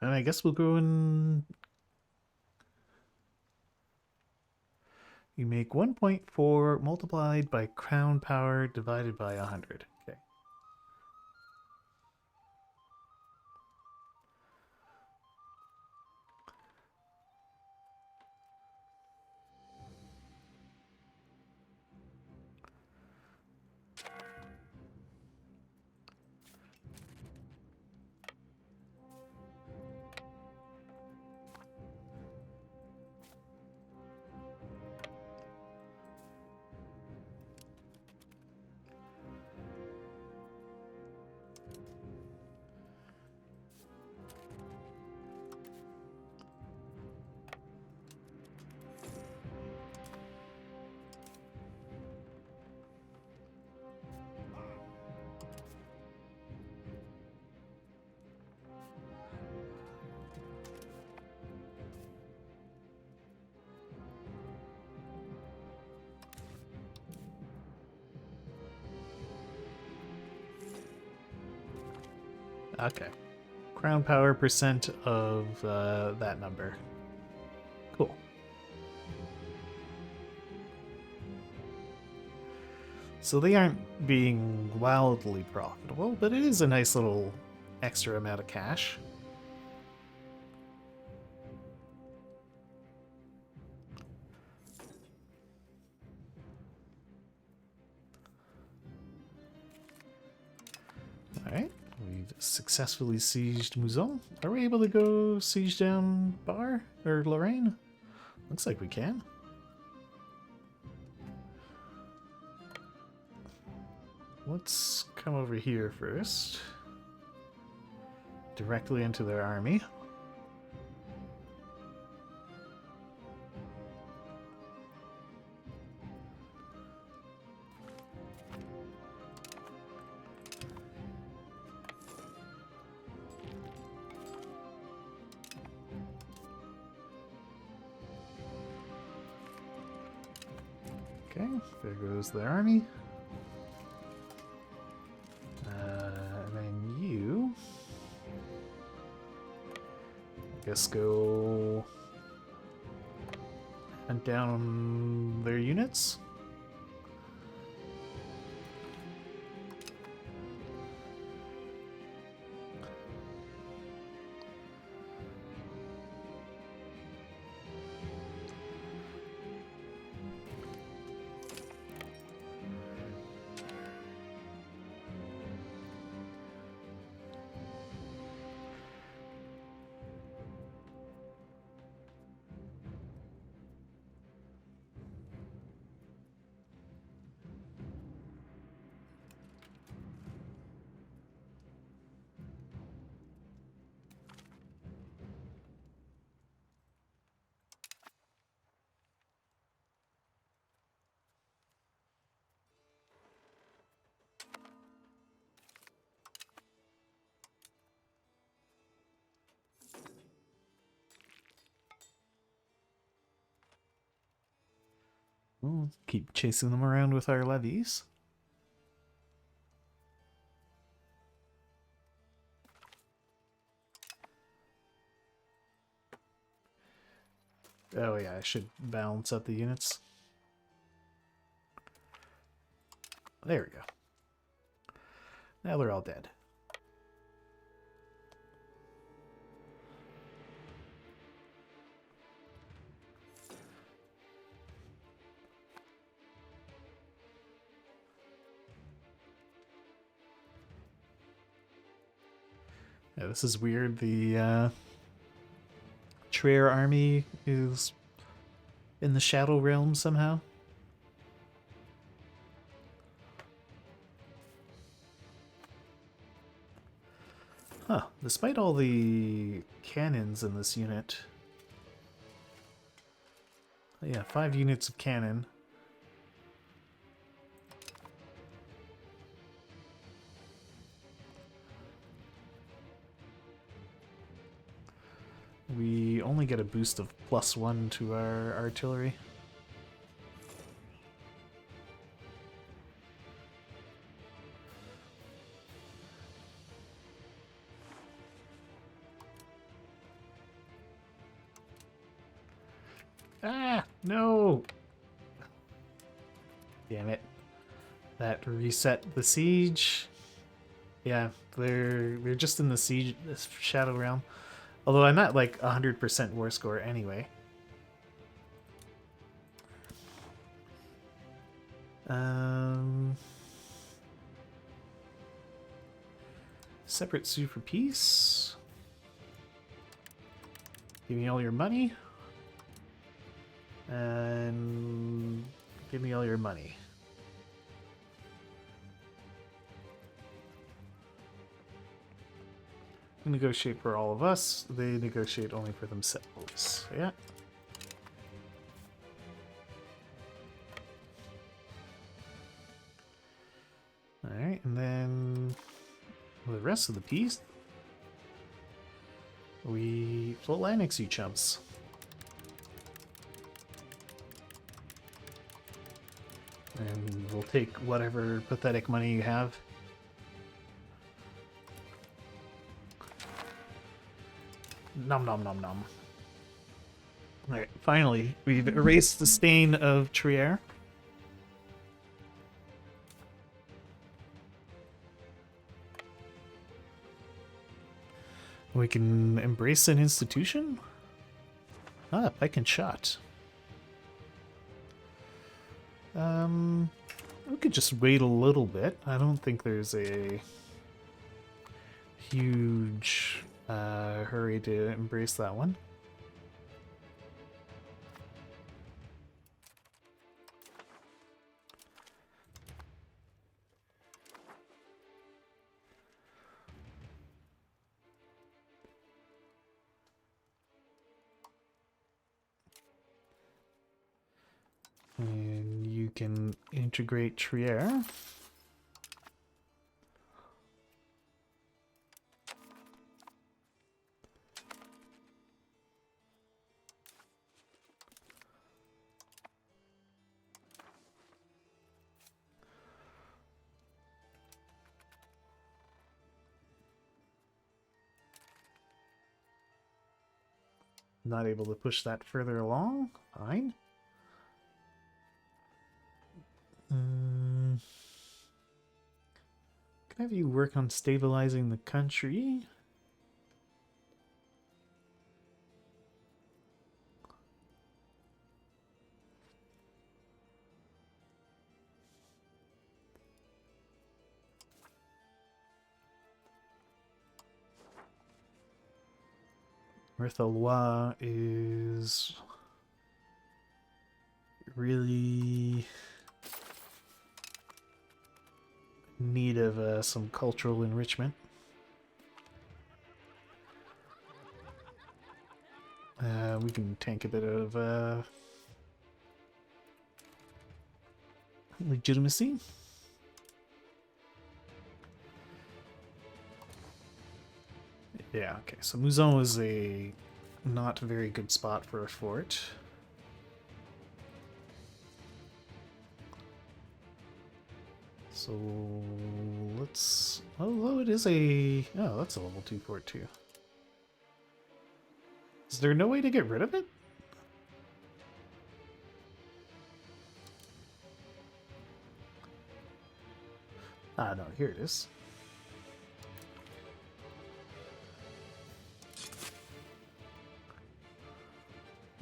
Speaker 1: And I guess we'll go and you make 1.4 multiplied by crown power divided by 100. Okay. Okay. Crown power percent of that number. Cool. So they aren't being wildly profitable, but it is a nice little extra amount of cash. Alright, we've successfully sieged Mouzon. Are we able to go siege down Bar or Lorraine? Looks like we can. Let's come over here first. Directly into their army. Okay, there goes the army. And then you, I guess, go hunt down their units. We'll keep chasing them around with our levies. Oh yeah, I should balance out the units. There we go. Now they're all dead. Yeah, this is weird. The Trier army is in the Shadow Realm somehow. Huh, despite all the cannons in this unit. Yeah, 5 units of cannon. We only get a boost of +1 to our artillery. Ah, no! Damn it. That reset the siege. Yeah, they're just in the siege, this Shadow Realm. Although I'm at like 100% war score anyway. Separate sue for peace. Give me all your money. And give me all your money. Negotiate for all of us. They negotiate only for themselves. Yeah. Alright, and then the rest of the piece, we full annex you chumps. And we'll take whatever pathetic money you have. Nom nom nom nom. Alright, finally, we've erased the stain of Trier. We can embrace an institution? Ah, pike and shot. We could just wait a little bit. I don't think there's a huge hurry to embrace that one. And you can integrate Trier. Not able to push that further along. Fine. Can I have you work on stabilizing the country? Mirthalwa is really in need of some cultural enrichment. We can tank a bit of legitimacy. Yeah, okay, so Mouzon is a not very good spot for a fort. So let's... Although it is a... Oh, that's a level 2 fort too. Is there no way to get rid of it? Ah, no, here it is.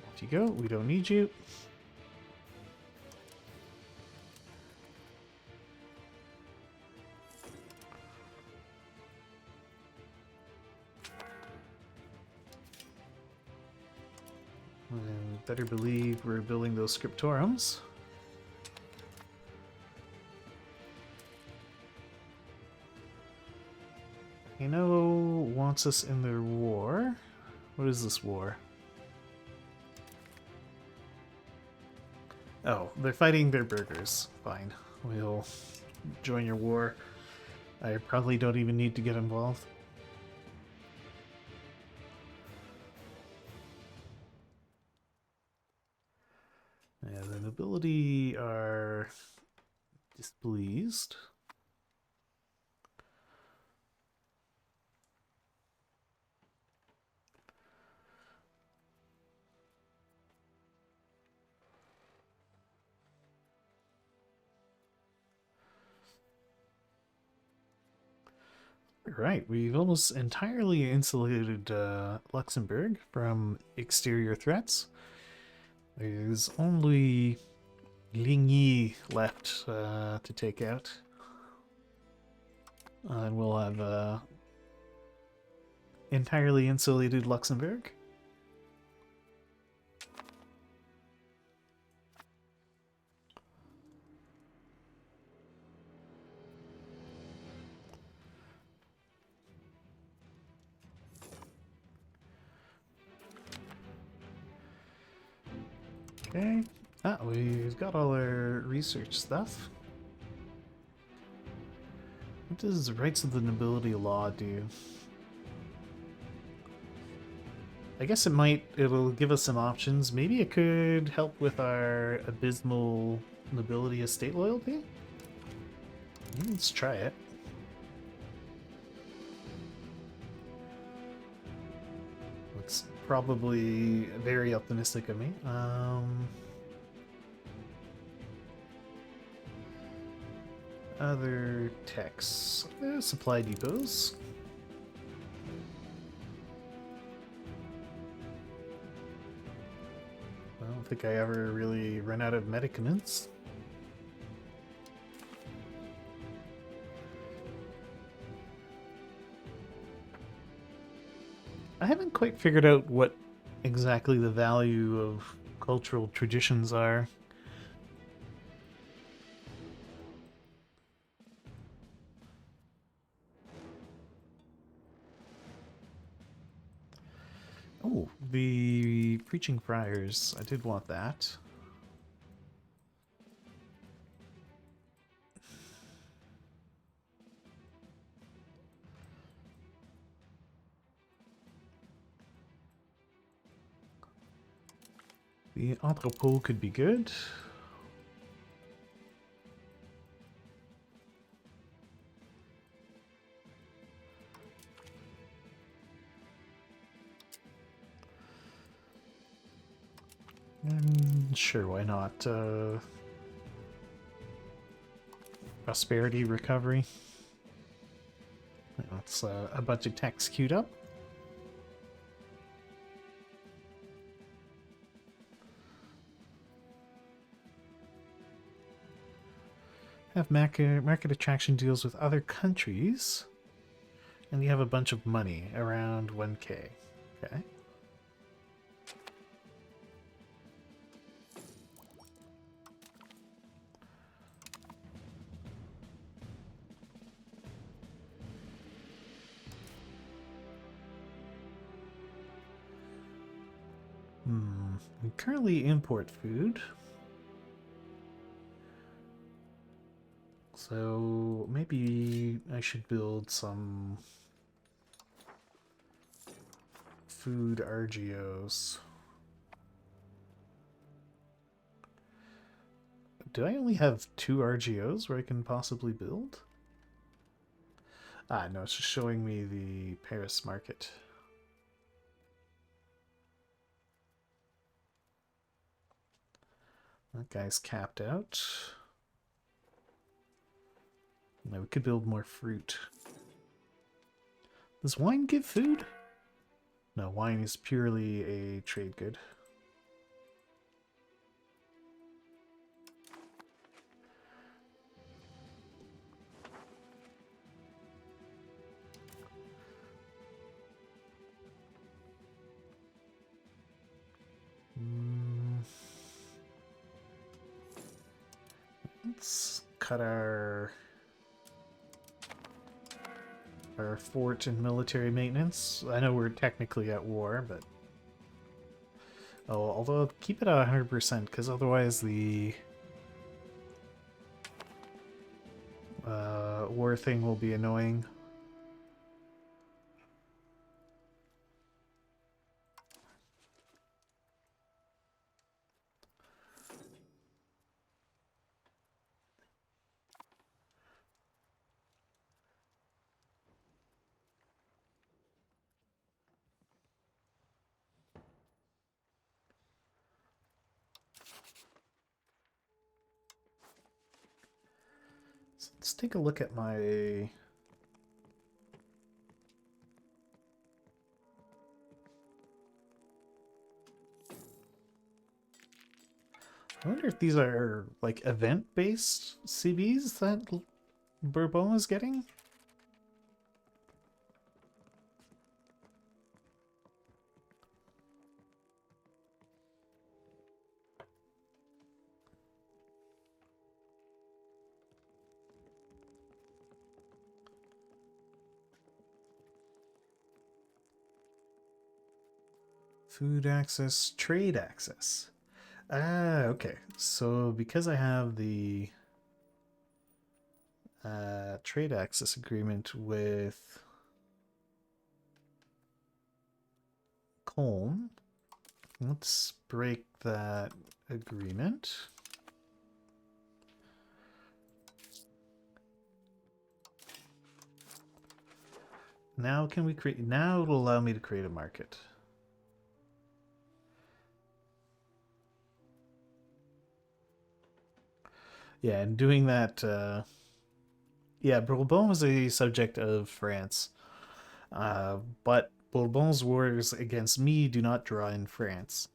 Speaker 1: Off you go, we don't need you. And better believe we're building those scriptorums. Hano wants us in their war. What is this war? Oh, they're fighting their burgers. Fine. We'll join your war. I probably don't even need to get involved. Yeah, the nobility are displeased. Right, we've almost entirely insulated Luxembourg from exterior threats. There's only Ligny left to take out. And we'll have entirely insulated Luxembourg. Okay. Ah, we've got all our research stuff. What does Rights of the Nobility Law do? I guess it'll give us some options. Maybe it could help with our abysmal nobility estate loyalty? Let's try it. Looks probably very optimistic of me. Other techs. Supply depots. I don't think I ever really run out of medicaments. I haven't quite figured out what exactly the value of cultural traditions are. Oh, the Preaching Friars. I did want that. The entrepot could be good. Sure, why not? Prosperity recovery. That's a bunch of text queued up. Have market attraction deals with other countries. And you have a bunch of money, around 1k. Okay. We currently import food. So maybe I should build some food RGOs. Do I only have 2 RGOs where I can possibly build? Ah, no, it's just showing me the Paris market. That guy's capped out. No, we could build more fruit. Does wine give food? No, wine is purely a trade good. Let's cut our fort and military maintenance. I know we're technically at war, but although keep it at 100% because otherwise the war thing will be annoying. So let's take a look at my I wonder if these are like event-based CBs that Bourbon is getting? Food access, trade access. Ah, okay. So because I have the trade access agreement with Colm, let's break that agreement. Now can we create, now it'll allow me to create a market. Yeah, and doing that, yeah, Bourbon was a subject of France, but Bourbon's wars against me do not draw in France.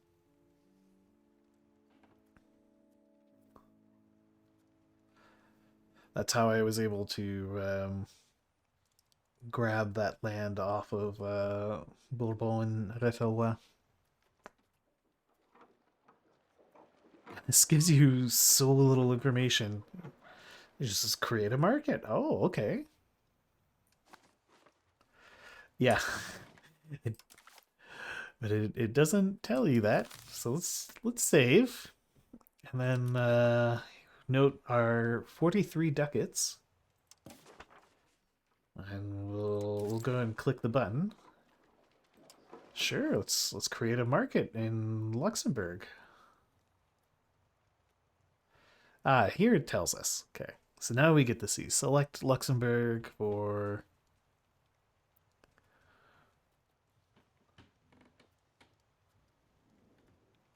Speaker 1: That's how I was able to grab that land off of Bourbon and Réthelwa. This gives you so little information. You just create a market. Oh, okay. Yeah. It, but it doesn't tell you that. So let's save. And then note our 43 ducats. And we'll go and click the button. Sure, let's create a market in Luxembourg. Ah, here it tells us. Okay. So now we get to see. Select Luxembourg for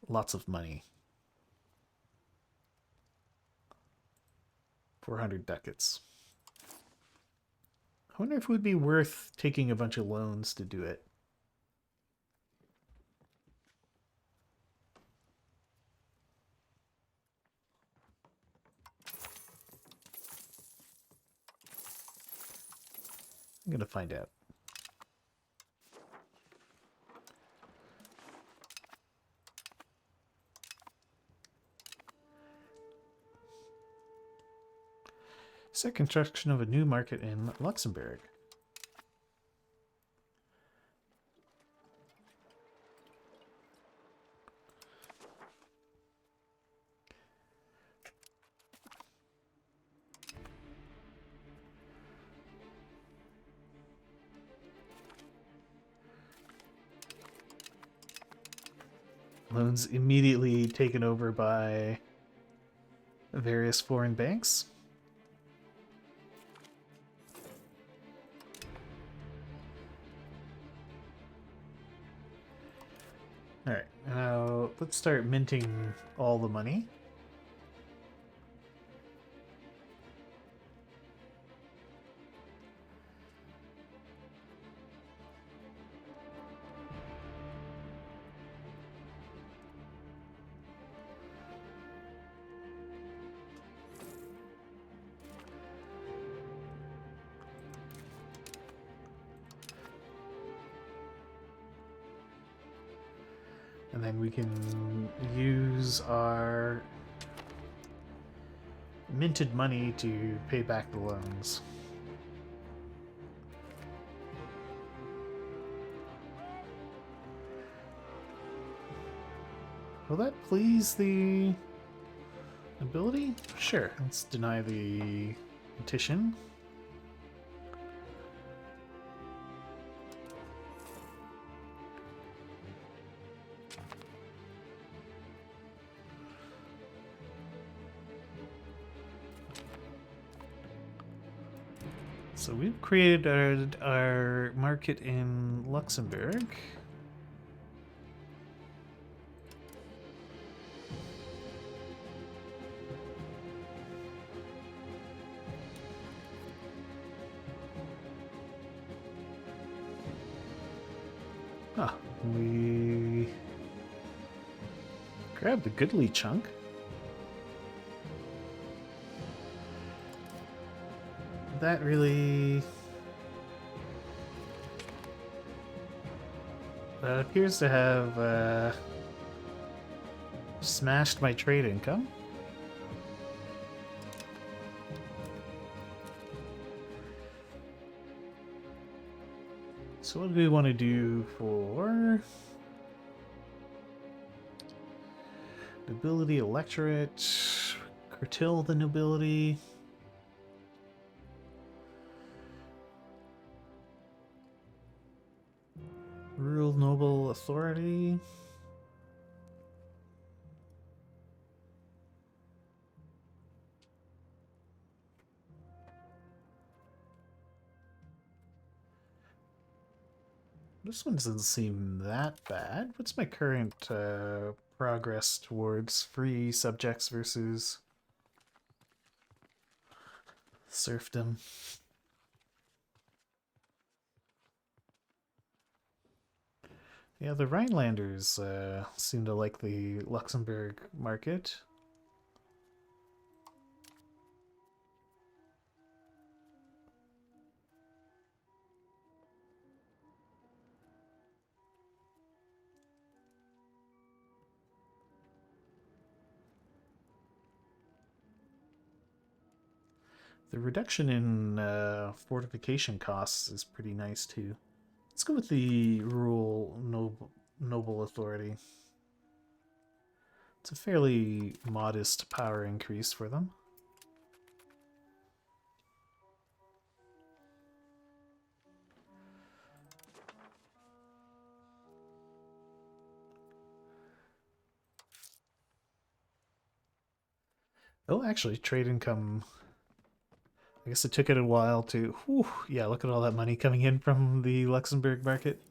Speaker 1: lots of money. 400 ducats. I wonder if it would be worth taking a bunch of loans to do it. I'm gonna find out. Start construction of a new market in Luxembourg. Loans immediately taken over by various foreign banks. Alright, now let's start minting all the money. And then we can use our minted money to pay back the loans. Will that please the ability? Sure, let's deny the petition. So we've created our market in Luxembourg. Ah, we grabbed a goodly chunk. That really... That appears to have smashed my trade income. So what do we want to do for nobility electorate? Curtail the nobility. Rural noble authority. This one doesn't seem that bad. What's my current progress towards free subjects versus serfdom? Yeah, the Rhinelanders seem to like the Luxembourg market. The reduction in fortification costs is pretty nice too. Let's go with the rural noble authority. It's a fairly modest power increase for them. Oh, actually, trade income... I guess it took it a while to... Whew, yeah, look at all that money coming in from the Luxembourg market.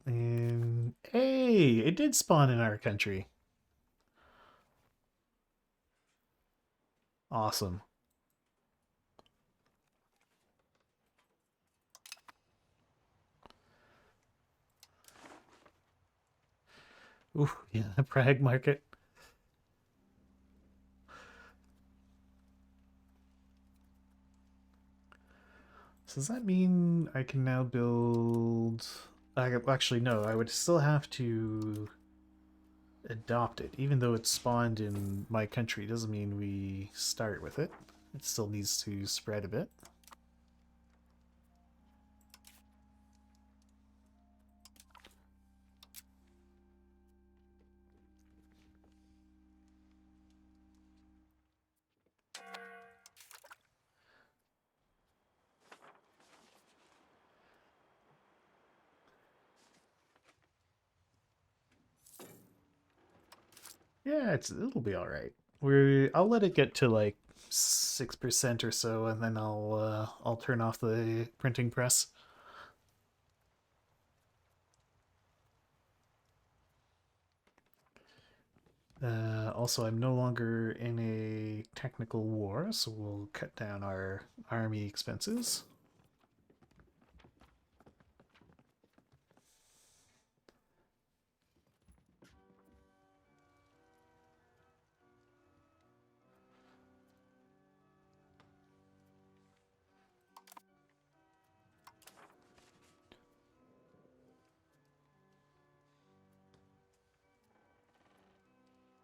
Speaker 1: And hey, it did spawn in our country. Awesome. Ooh, yeah, Prague market. So does that mean I can now build... Actually, no, I would still have to adopt it. Even though it's spawned in my country, doesn't mean we start with it. It still needs to spread a bit. Yeah, it'll be all right. I'll let it get to like 6% or so, and then I'll turn off the printing press. Also, I'm no longer in a technical war, so we'll cut down our army expenses.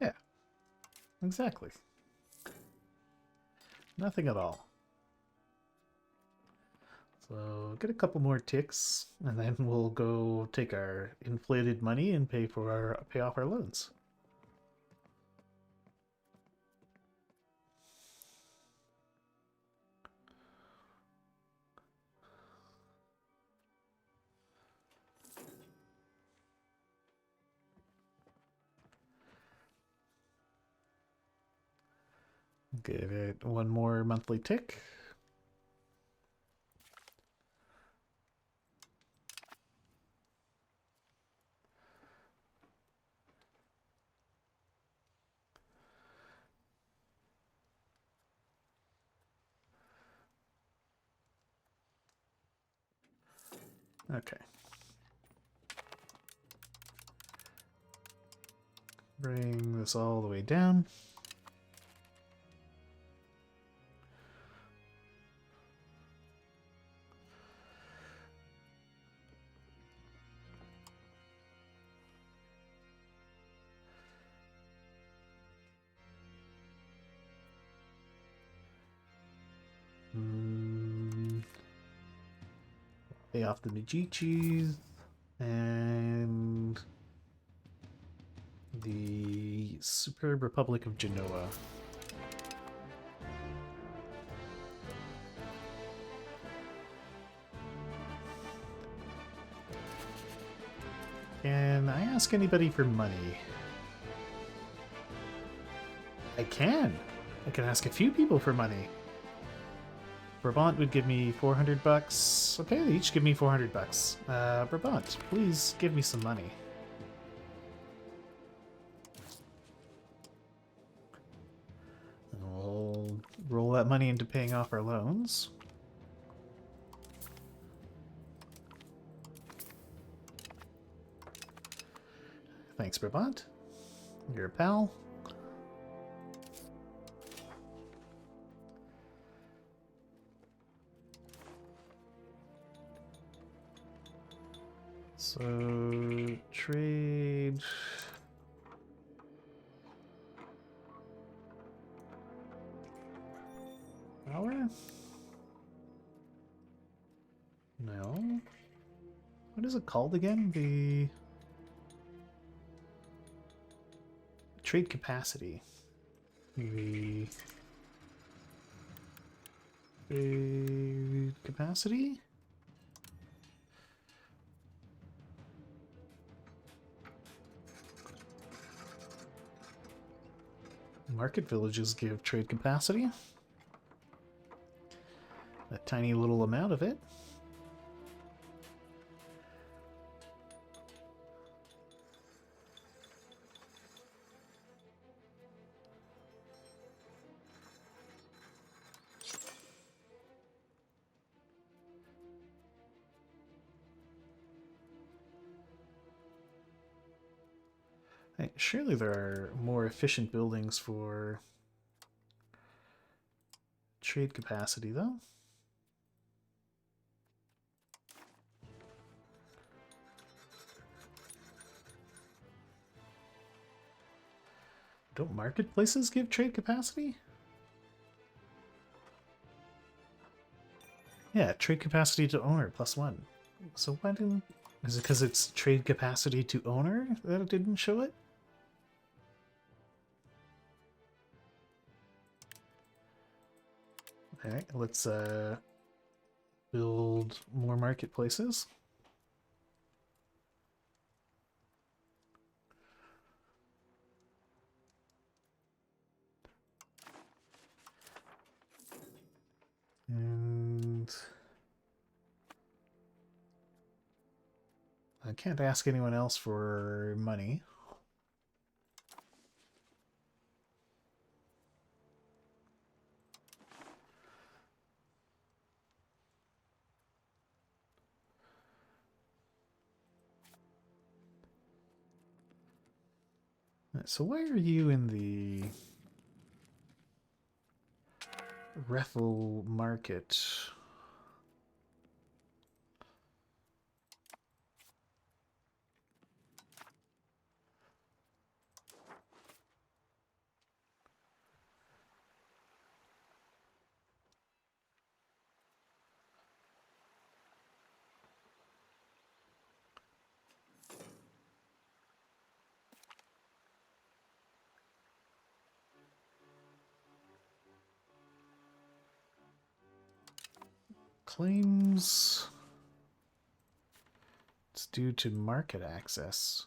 Speaker 1: Yeah, exactly. Nothing at all. So get a couple more ticks, and then we'll go take our inflated money and pay off our loans. Give it one more monthly tick. Okay. Bring this all the way down. Pay off the Medicis and the Superb Republic of Genoa. Can I ask anybody for money? I can. I can ask a few people for money. Brabant would give me 400 bucks. Okay, they each give me 400 bucks. Brabant, please give me some money. And we'll roll that money into paying off our loans. Thanks, Brabant. You're a pal. So, trade... Power? No. What is it called again? The... Trade capacity. The... Trade capacity? Market villages give trade capacity. A tiny little amount of it. Hey, surely there are more efficient buildings for trade capacity, though. Don't marketplaces give trade capacity? Yeah, trade capacity to owner +1. So why didn't... Is it because it's trade capacity to owner that it didn't show it? Alright, let's build more marketplaces. And I can't ask anyone else for money. So why are you in the Rethel market? Claims... It's due to market access.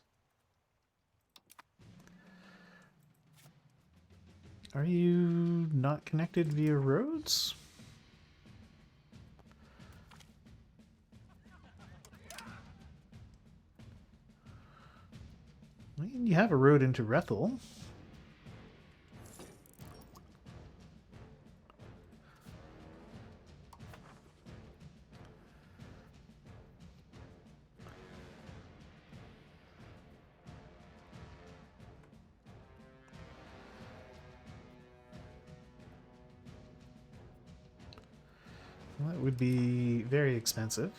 Speaker 1: Are you not connected via roads? I mean, you have a road into Rethel. Well, that would be very expensive.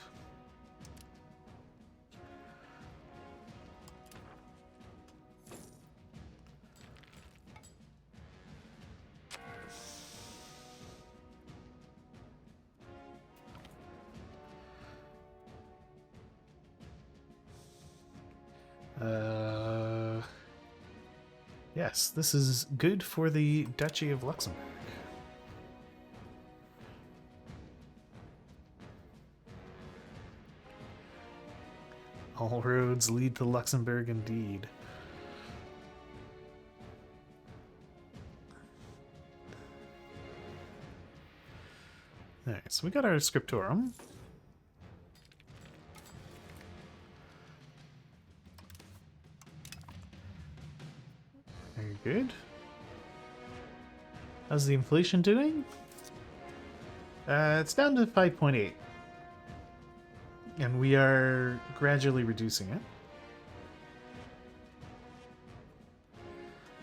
Speaker 1: Yes, this is good for the Duchy of Luxembourg. All roads lead to Luxembourg indeed. Alright, so we got our scriptorum. Very good. How's the inflation doing? It's down to 5.8. And we are gradually reducing it.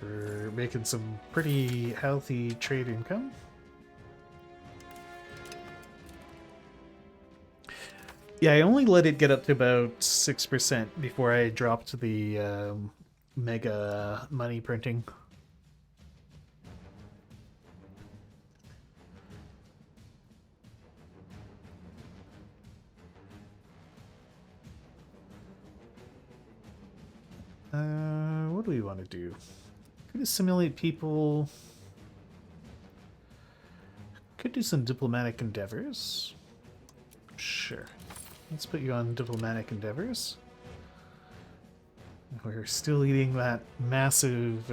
Speaker 1: We're making some pretty healthy trade income. Yeah, I only let it get up to about 6% before I dropped the mega money printing. What do we want to do? Could assimilate people. Could do some diplomatic endeavors. Sure. Let's put you on diplomatic endeavors. We're still eating that massive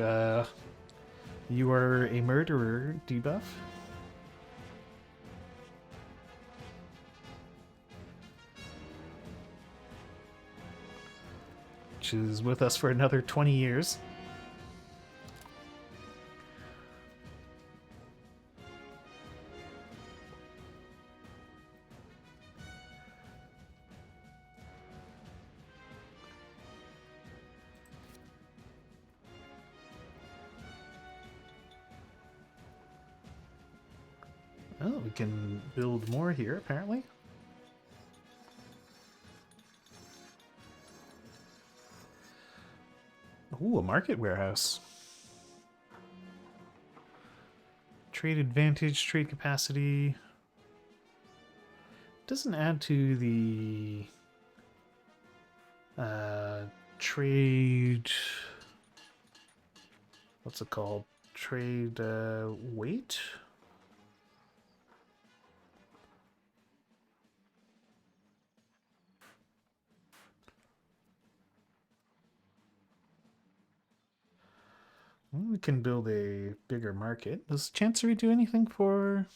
Speaker 1: you are a murderer debuff. Which is with us for another 20 years. Oh, we can build more here, apparently. Ooh, a market warehouse. Trade advantage, trade capacity. Doesn't add to the trade. What's it called? Trade weight? Well, we can build a bigger market. Does Chancery do anything for...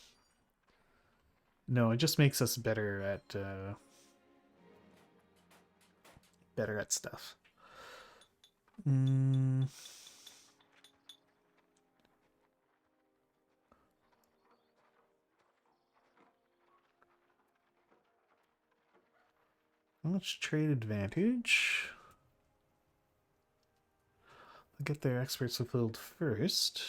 Speaker 1: No, it just makes us better at stuff. Mm. How much trade advantage? I'll get their experts fulfilled first.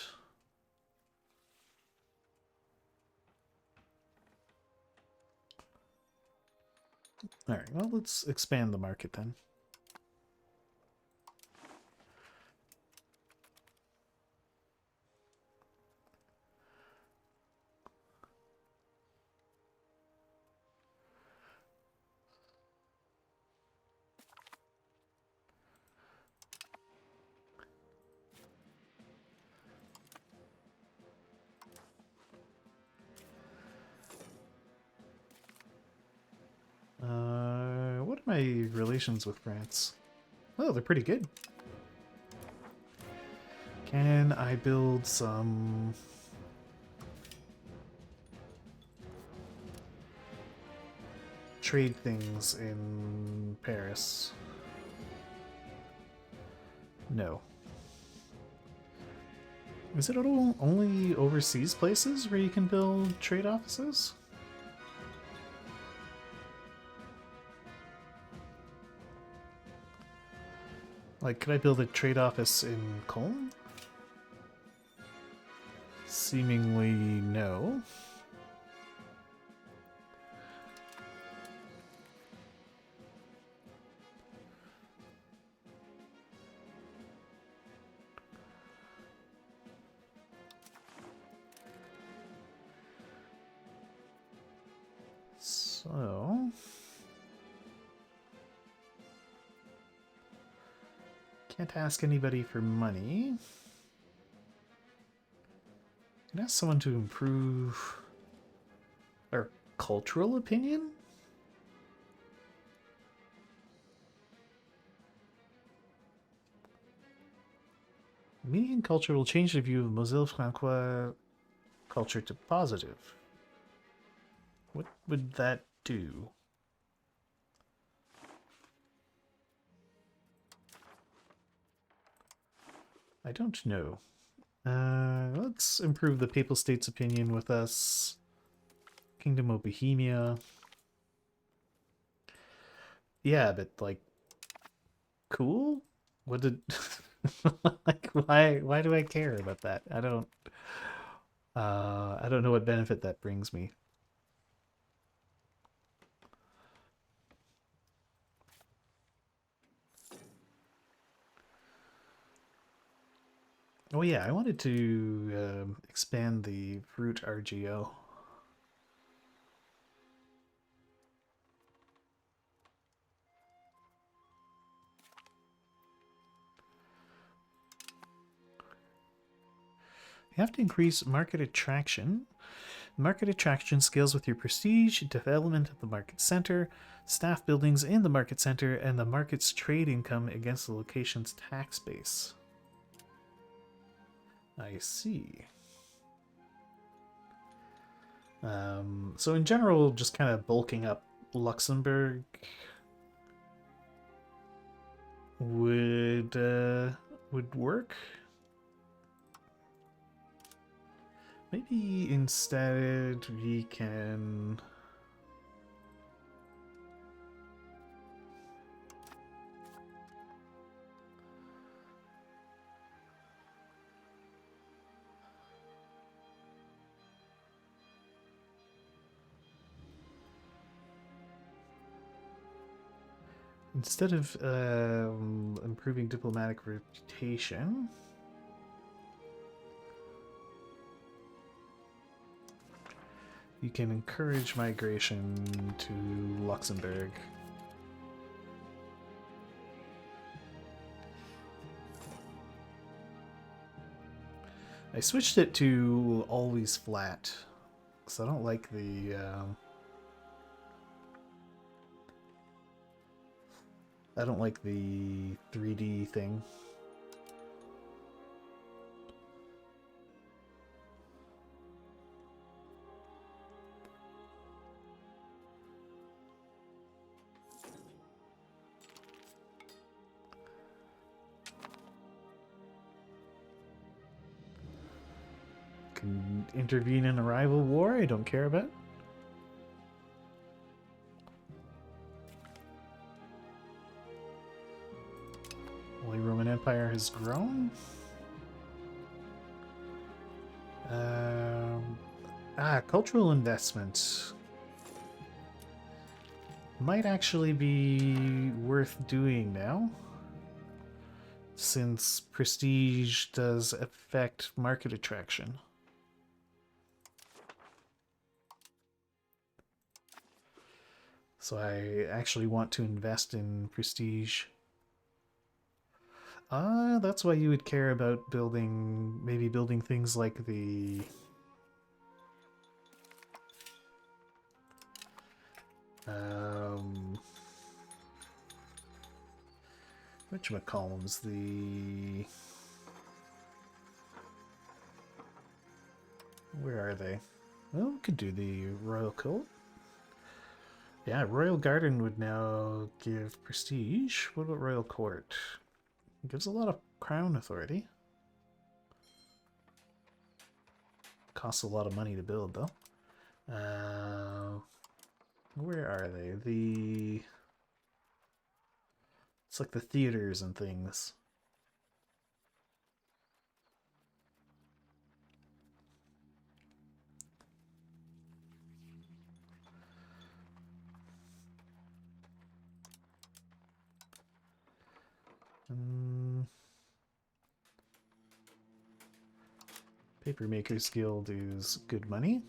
Speaker 1: Alright, well, let's expand the market then. What are my relations with France? Oh, they're pretty good. Can I build some... trade things in Paris? No. Is it only overseas places where you can build trade offices? Like, could I build a trade office in Cologne? Seemingly no. So... can't ask anybody for money. Can I ask someone to improve their cultural opinion? Media and culture will change the view of Moselle Francois culture to positive. What would that do? I don't know. Let's improve the Papal State's opinion with us. Kingdom of Bohemia. Yeah, but like, cool? What did... like, why do I care about that? I don't know what benefit that brings me. Oh yeah, I wanted to expand the fruit RGO. You have to increase market attraction. Market attraction scales with your prestige, development at the market center, staff buildings in the market center, and the market's trade income against the location's tax base. I see. So in general, just kind of bulking up Luxembourg would work. Maybe instead we can... Instead of improving diplomatic reputation, you can encourage migration to Luxembourg. I switched it to always flat because I don't like the I don't like the 3D thing. Can intervene in a rival war I don't care about. Holy Roman Empire has grown. Cultural investment might actually be worth doing now, since prestige does affect market attraction. So I actually want to invest in prestige. That's why you would care about building, maybe building things like the whatchamacallums, where are they? Well, we could do the Royal Court. Yeah, Royal Garden would now give prestige. What about Royal Court? It gives a lot of crown authority. Costs a lot of money to build, though. Where are they? It's like the theaters and things. Papermakers Guild is good money.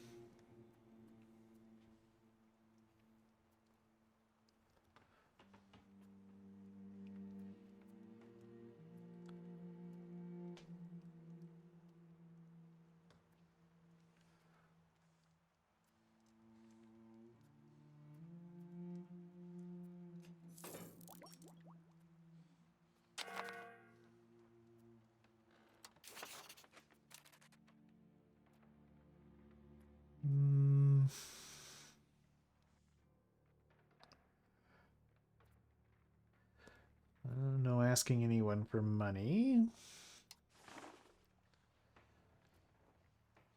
Speaker 1: No asking anyone for money.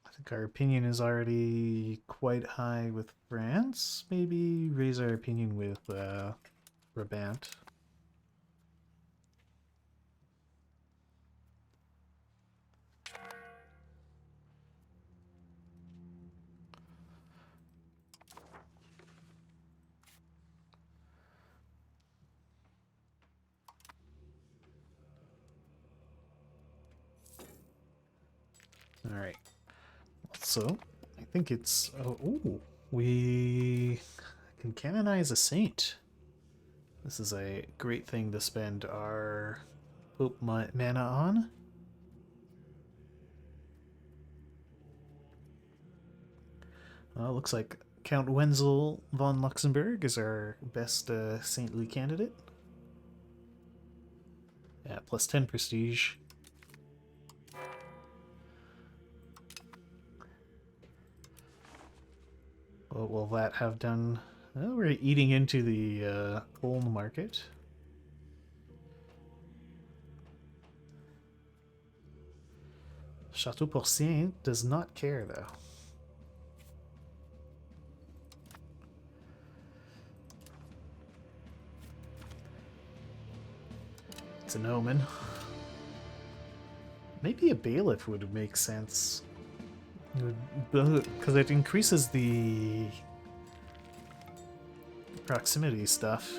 Speaker 1: I think our opinion is already quite high with France. Maybe raise our opinion with Brabant. All right. So, I think it's... ooh, we can canonize a saint. This is a great thing to spend our Pope mana on. Well, looks like Count Wenzel von Luxembourg is our best saintly candidate. Yeah, plus 10 prestige. What will that have done? Well, we're eating into the coal market. Chateau Porcien does not care, though. It's an omen. Maybe a bailiff would make sense. Because it increases the proximity stuff.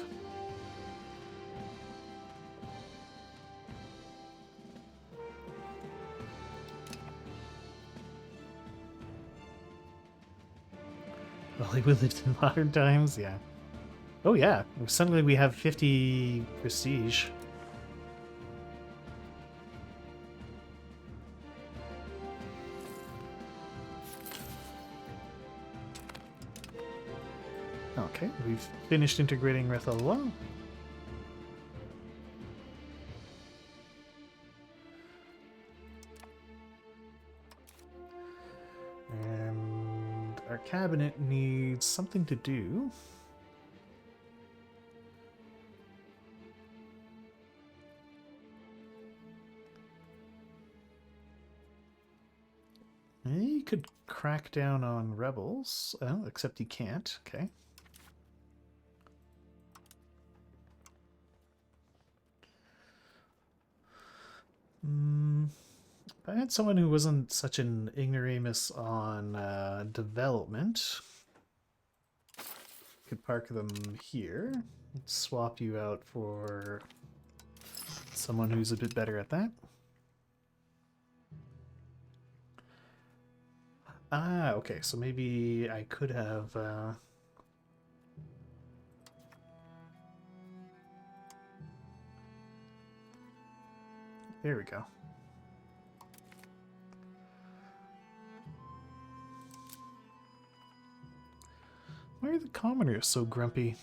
Speaker 1: Well, we lived in modern times, yeah. Oh yeah, suddenly we have 50 prestige. Okay, we've finished integrating Rethalwa. And our cabinet needs something to do. You could crack down on rebels. Oh, except you can't. Okay. If I had someone who wasn't such an ignoramus on development, could park them here. Swap you out for someone who's a bit better at that. Ah, okay, so maybe I could have... There we go. Why are the commoners so grumpy?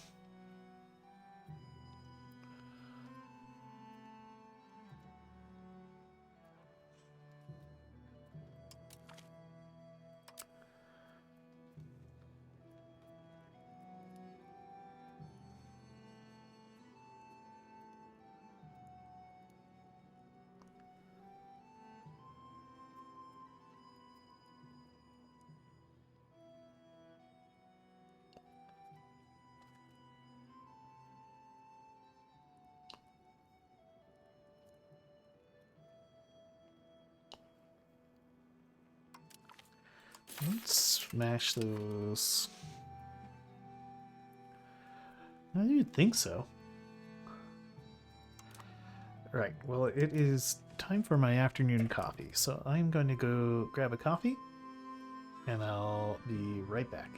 Speaker 1: Let's smash those. I didn't think so. Right, well, it is time for my afternoon coffee, so I'm going to go grab a coffee, and I'll be right back.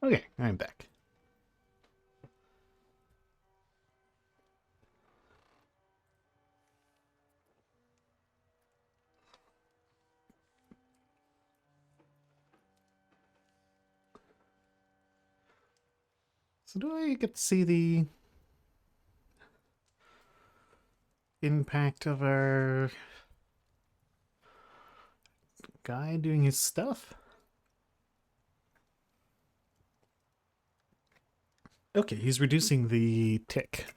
Speaker 1: Okay, I'm back. So do I get to see the impact of our guy doing his stuff? Okay, he's reducing the tick.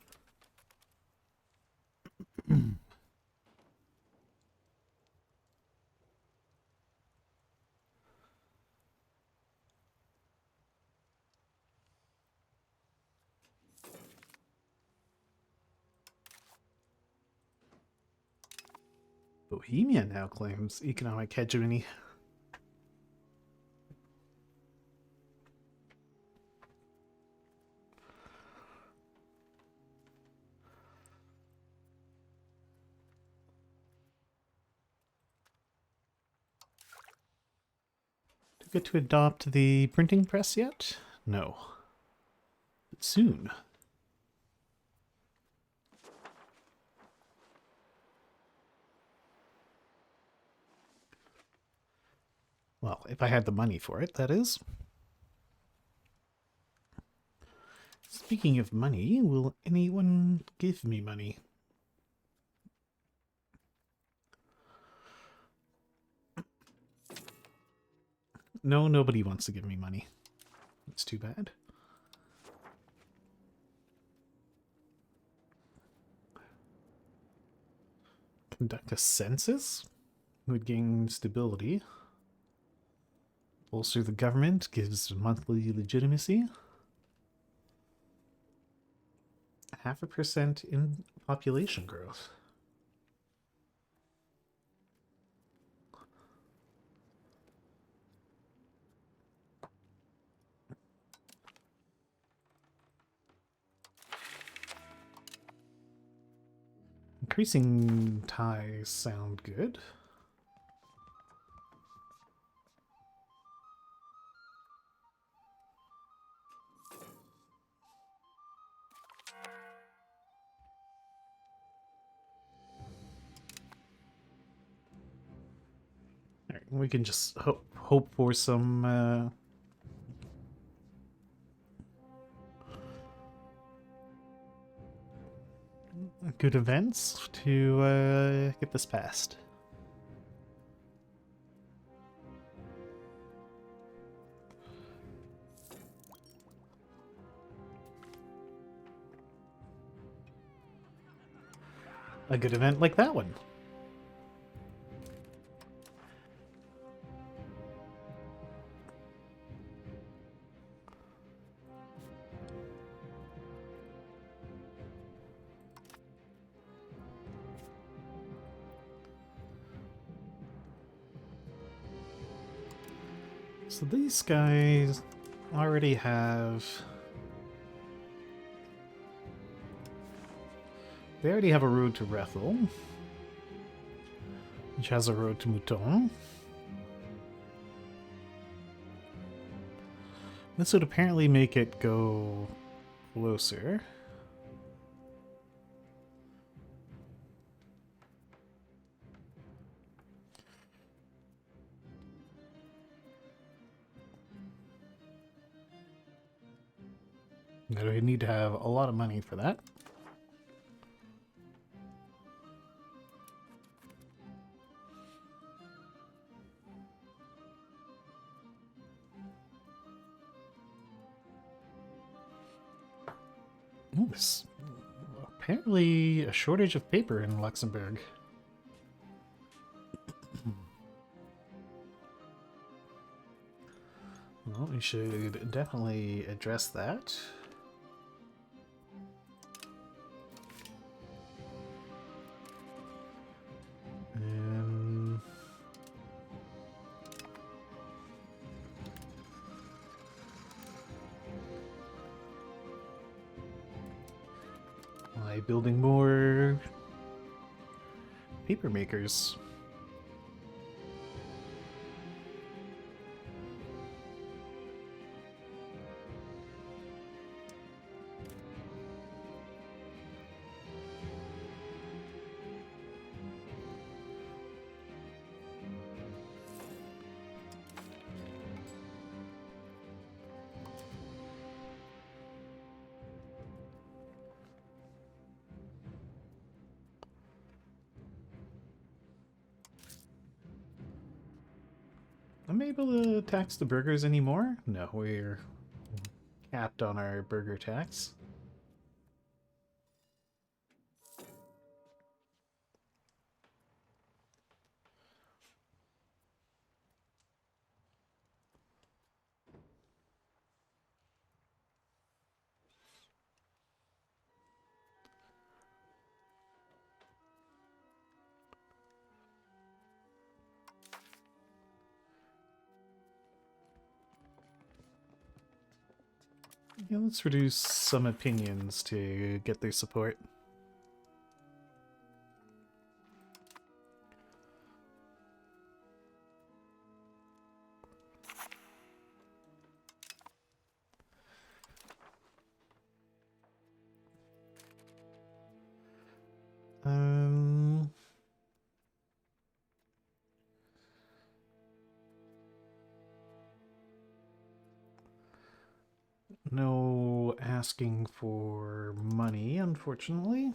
Speaker 1: Bohemia now claims economic hegemony. Do we get to adopt the printing press yet? No. But soon. Well, if I had the money for it, that is. Speaking of money, will anyone give me money? No, nobody wants to give me money. It's too bad. Conduct a census? Would gain stability. Bolster the government, gives monthly legitimacy. 0.5% in population growth. Increasing ties sound good. All right, we can just hope for some good events to get this passed. A good event like that one. So these guys already have... They already have a road to Rethel, which has a road to Mouton. This would apparently make it go closer. I need to have a lot of money for that. Ooh, there's apparently a shortage of paper in Luxembourg. Well, we should definitely address that. By building more paper makers. I'm able to tax the burgers anymore? No, we're capped on our burger tax. Yeah, let's reduce some opinions to get their support. Um... No asking for money, unfortunately.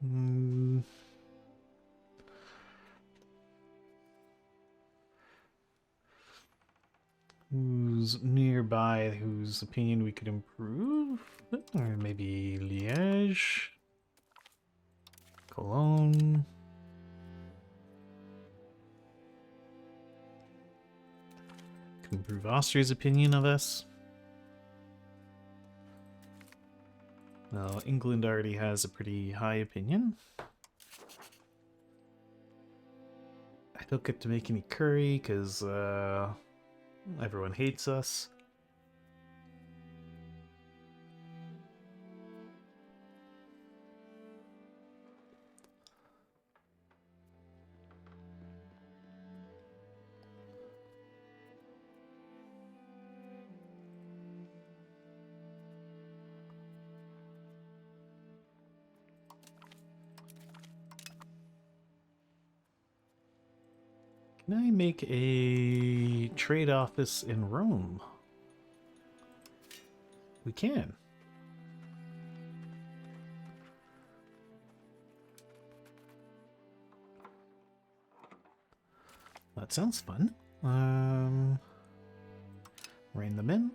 Speaker 1: Hmm. Who's nearby whose opinion we could improve? Or maybe Liège? Cologne? Can improve Austria's opinion of us? Well, England already has a pretty high opinion. I don't get to make any curry because everyone hates us. Can I make a trade office in Rome? We can. That sounds fun. Rein them in.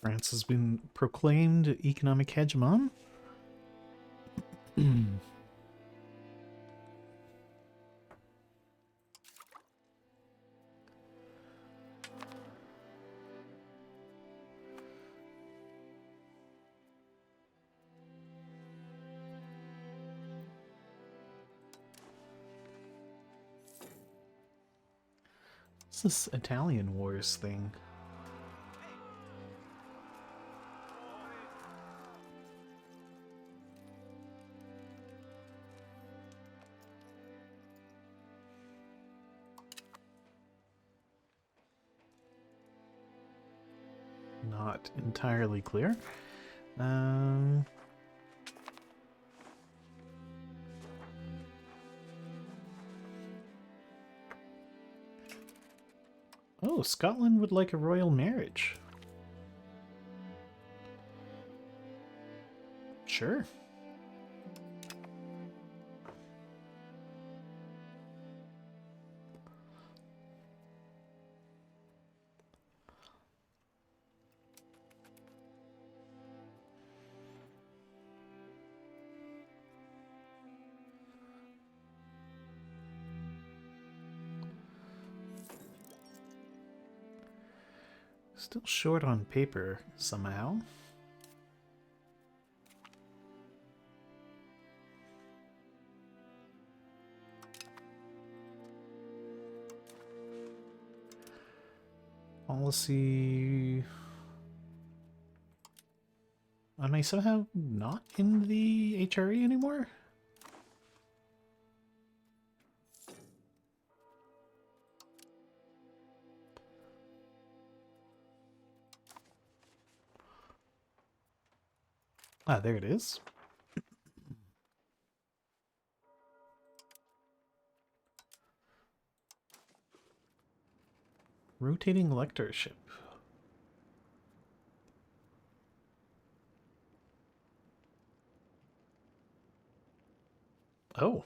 Speaker 1: France has been proclaimed economic hegemon. What's this Italian wars thing? Not entirely clear. Oh, Scotland would like a royal marriage. Sure. Still short on paper somehow. Policy. Am I somehow not in the HRE anymore? Ah, there it is. Rotating lectureship. Oh,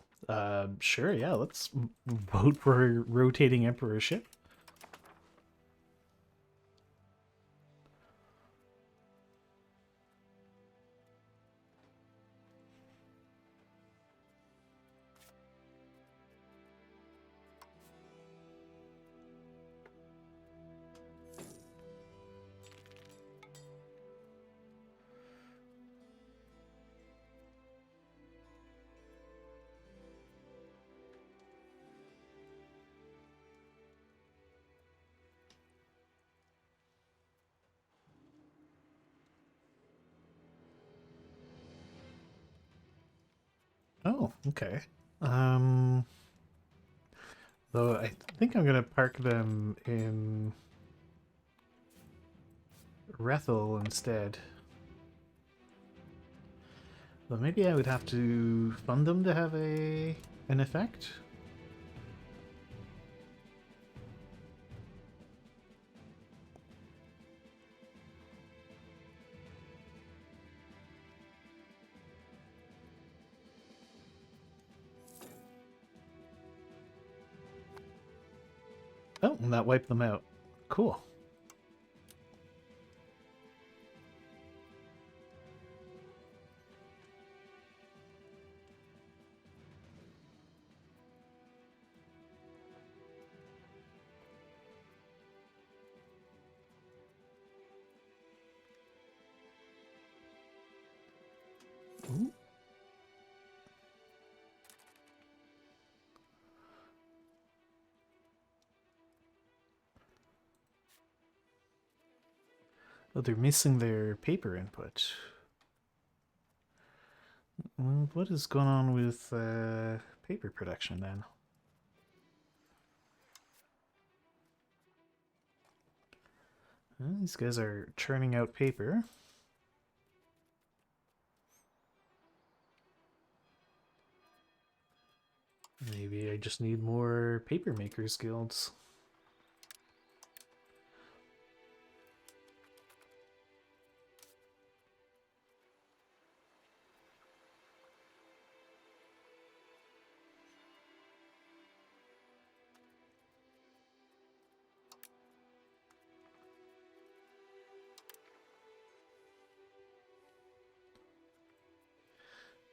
Speaker 1: sure, yeah, let's vote for a rotating emperorship. Oh, okay. Um, though I think I'm gonna park them in Rethel instead. Though maybe I would have to fund them to have an effect. Oh, and that wiped them out. Cool. Ooh. Oh, they're missing their paper input. Well, what is going on with paper production then? Well, these guys are churning out paper. Maybe I just need more paper makers guilds.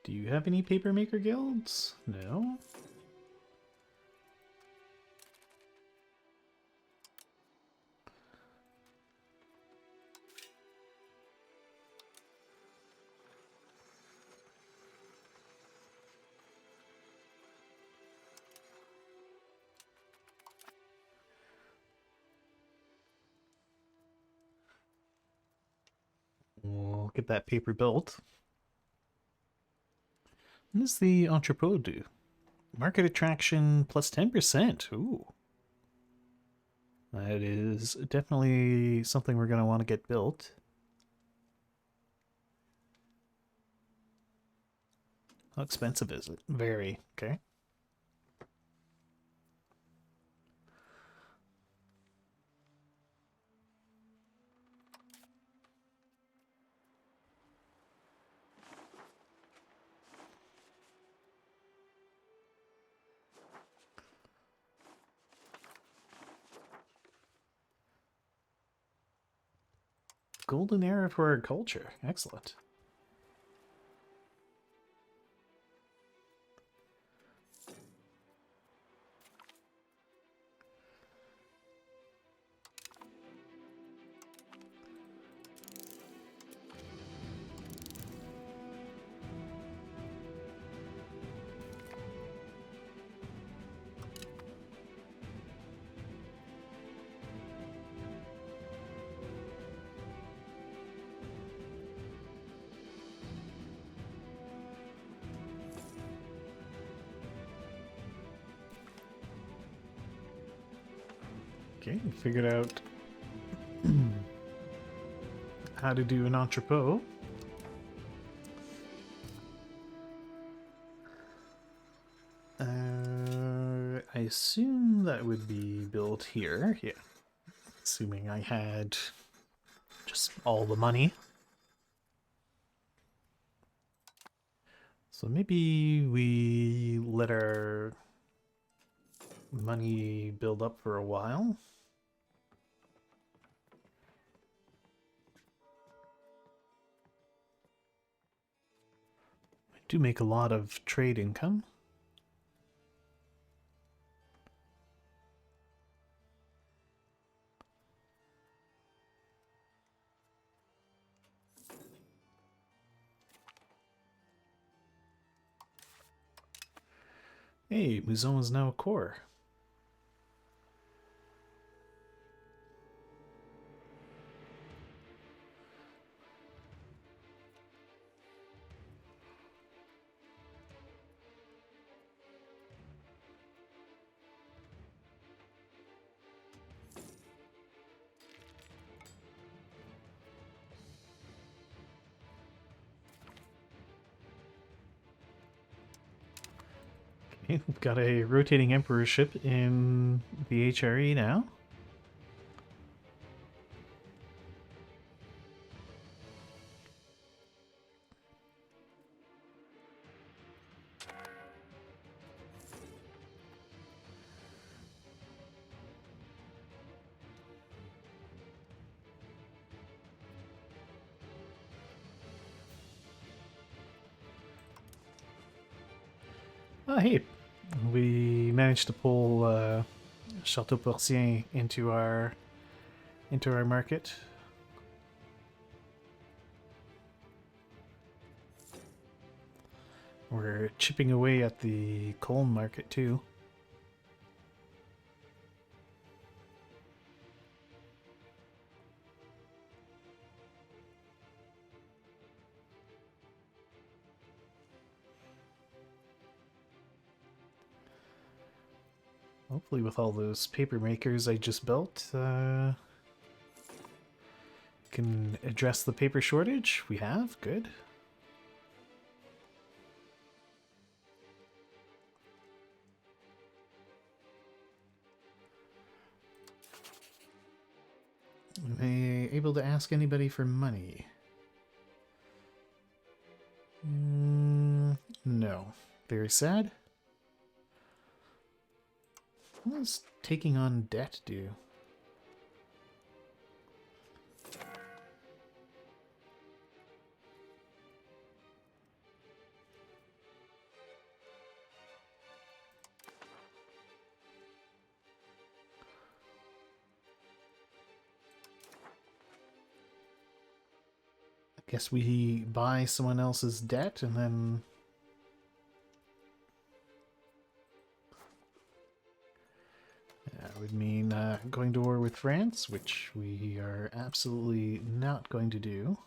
Speaker 1: Do you have any paper maker guilds? No? We'll get that paper built. What does the entrepot do? Market attraction plus 10%. Ooh. That is definitely something we're going to want to get built. How expensive is it? Very. Okay. Golden era for our culture. Excellent. Okay, we figured out how to do an entrepot. I assume that would be built here. Yeah. Assuming I had just all the money. So maybe we let our money build up for a while. I do make a lot of trade income. Hey, Mouzon is now a core. Okay, we've got a rotating emperorship in the HRE now. Oh, hey, we managed to pull Chateau Porcien into our market. We're chipping away at the coal market too. Hopefully with all those paper makers I just built, can address the paper shortage. We have, good. Am I able to ask anybody for money? No. Very sad. What does taking on debt do? I guess we buy someone else's debt and then... That would mean going to war with France, which we are absolutely not going to do.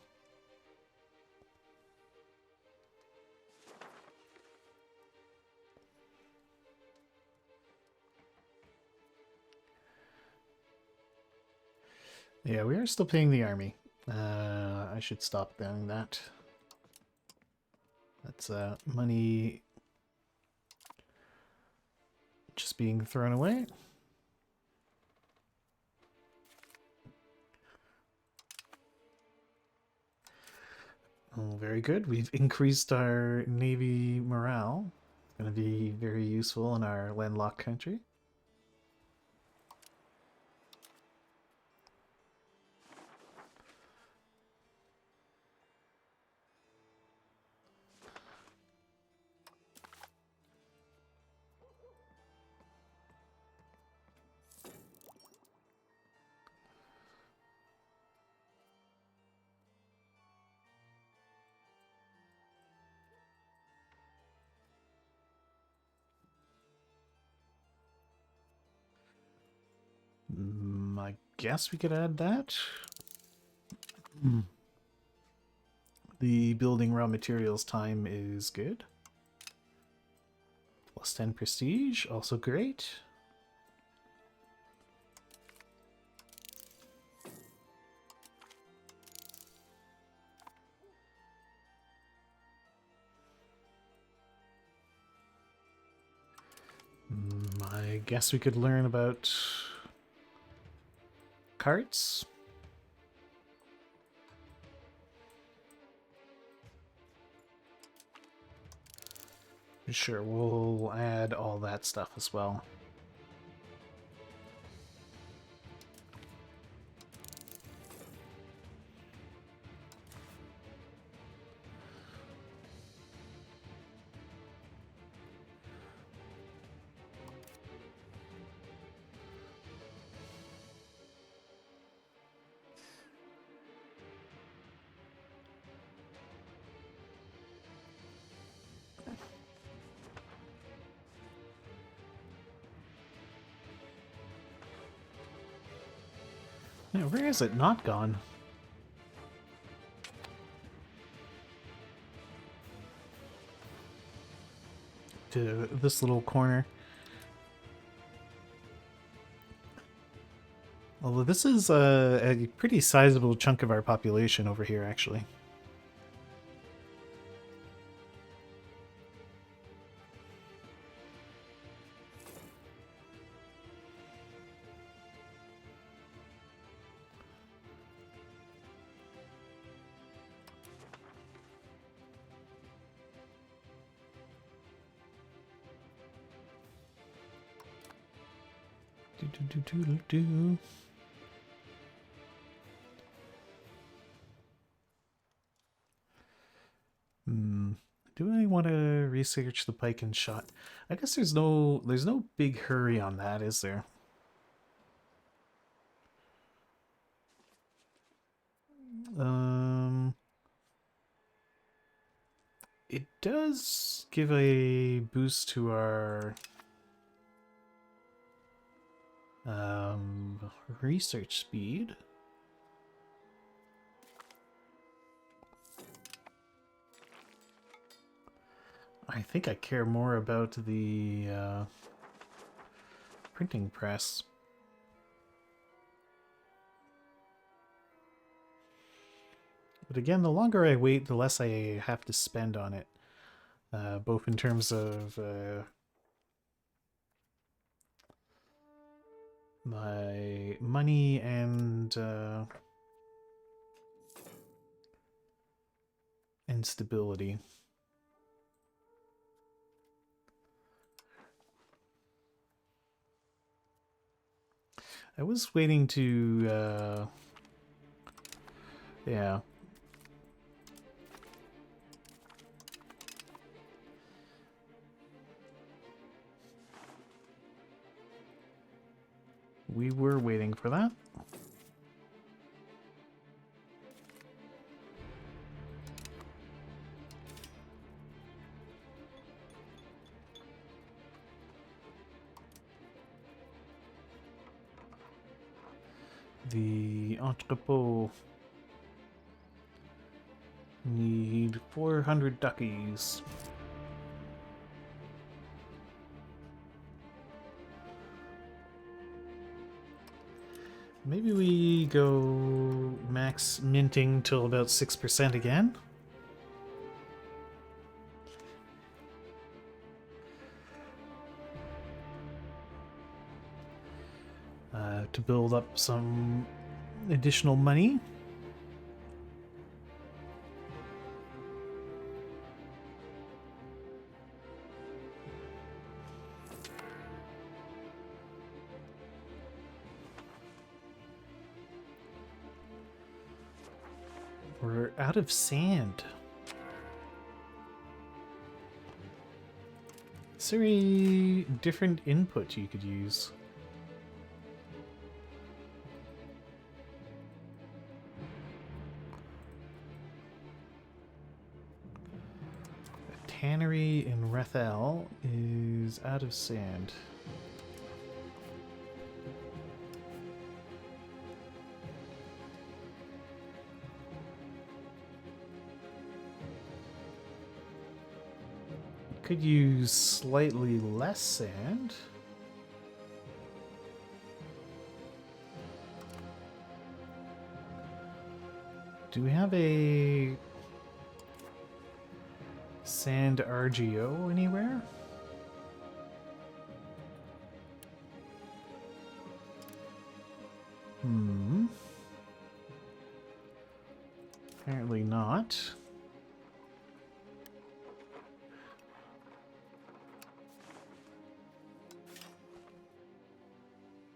Speaker 1: Yeah, we are still paying the army. I should stop doing that. That's money just being thrown away. Oh, very good. We've increased our navy morale. It's going to be very useful in our landlocked country. I guess we could add that. The building raw materials time is good. Plus 10 prestige, also great. I guess we could learn about carts. Sure, we'll add all that stuff as well. Yeah, where is it not gone? To this little corner. Although this is a pretty sizable chunk of our population over here, actually. Do. Do I want to research the pike and shot? I guess there's no big hurry on that, is there? It does give a boost to our research speed. I think I care more about the printing press. But again, the longer I wait, the less I have to spend on it. Both in terms of my money and stability. I was waiting to yeah. We were waiting for that. The entrepot. Need 400 duckies. Maybe we go max minting till about 6% again. To build up some additional money. We're out of sand. Is there a different input you could use? A tannery in Rethel is out of sand. Could use slightly less sand. Do we have a sand RGO anywhere? Hmm. Apparently not.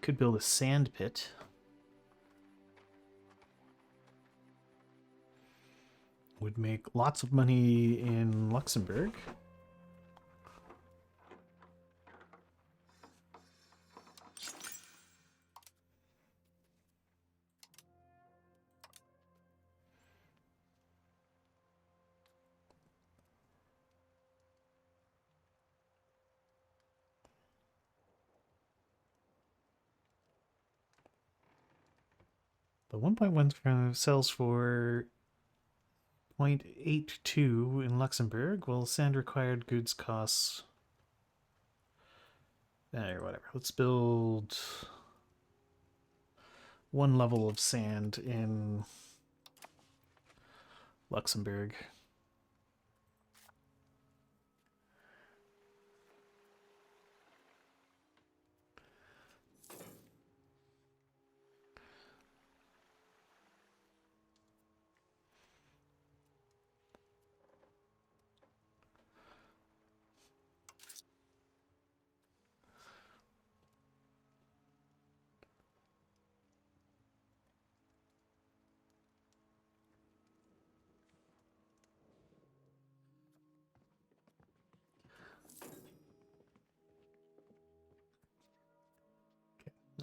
Speaker 1: Could build a sand pit. Would make lots of money in Luxembourg. The 1.1 sells for 0.82 in Luxembourg, while sand required goods costs. Or whatever. Let's build one level of sand in Luxembourg.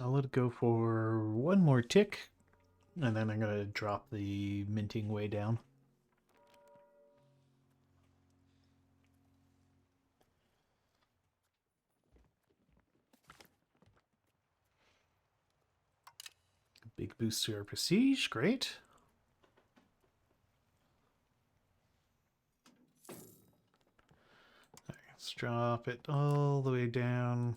Speaker 1: I'll let it go for one more tick, and then I'm going to drop the minting way down. Big boost to our prestige, great. Right, let's drop it all the way down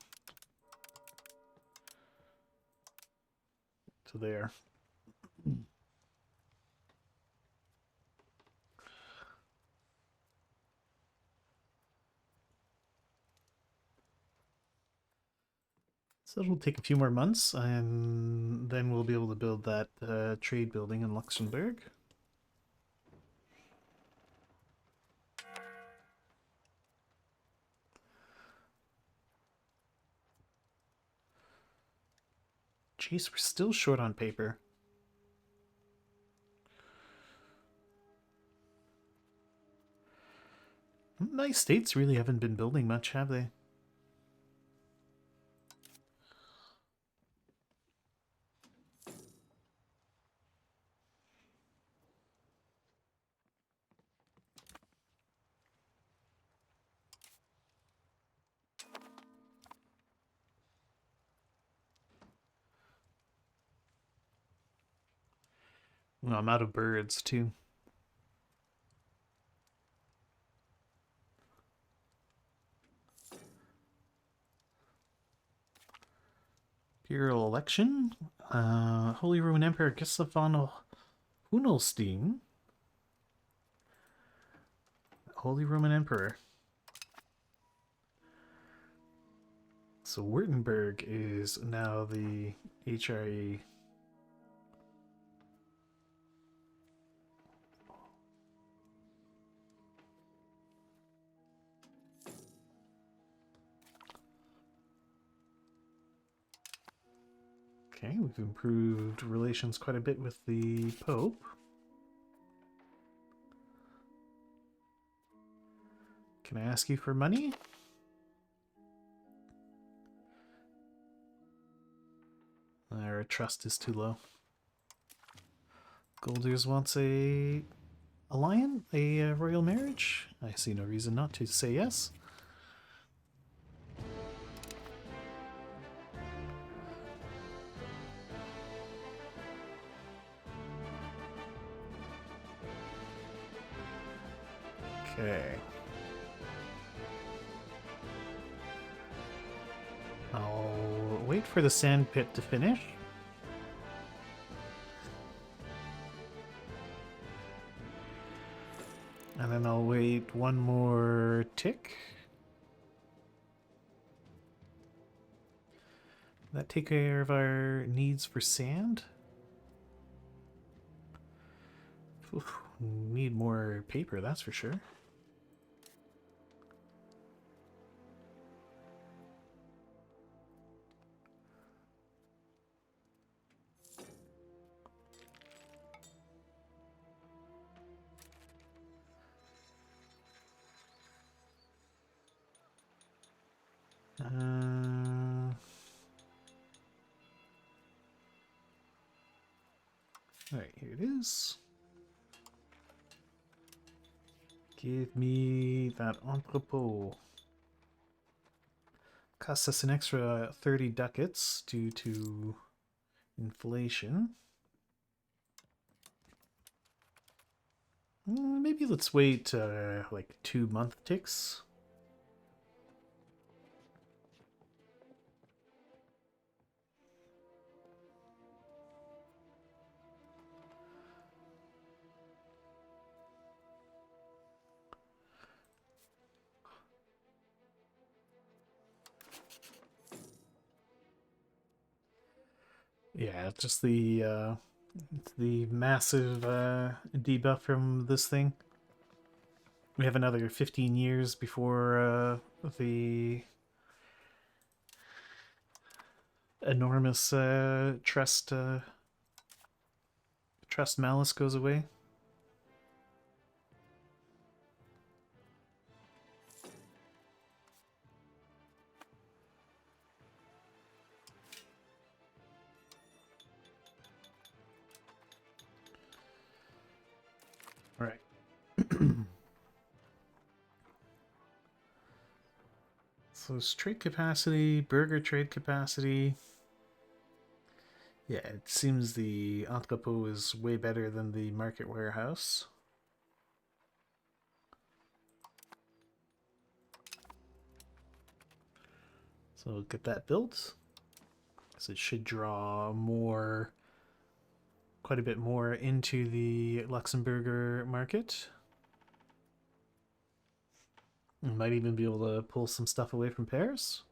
Speaker 1: to there. So it'll take a few more months, and then we'll be able to build that trade building in Luxembourg. Jeez, we're still short on paper. My states really haven't been building much, have they? Well, I'm out of birds, too. Imperial election. Holy Roman Emperor Gustav von Hunolstein. Holy Roman Emperor. So Württemberg is now the HRE. Okay, we've improved relations quite a bit with the Pope. Can I ask you for money? Our trust is too low. Golders wants a lion, a royal marriage. I see no reason not to say yes. Okay. I'll wait for the sand pit to finish. And then I'll wait one more tick. That take care of our needs for sand. Oof, need more paper, that's for sure. Alright, here it is. Give me that entrepot. Costs us an extra 30 ducats due to inflation. Maybe let's wait like 2-month ticks. Yeah, just the massive debuff from this thing. We have another 15 years before the enormous trust malice goes away. All right. So it's trade capacity, burger trade capacity. Yeah, it seems the entrepot is way better than the market warehouse. So we'll get that built. So it should draw more, quite a bit more into the Luxembourger market. We might even be able to pull some stuff away from Paris.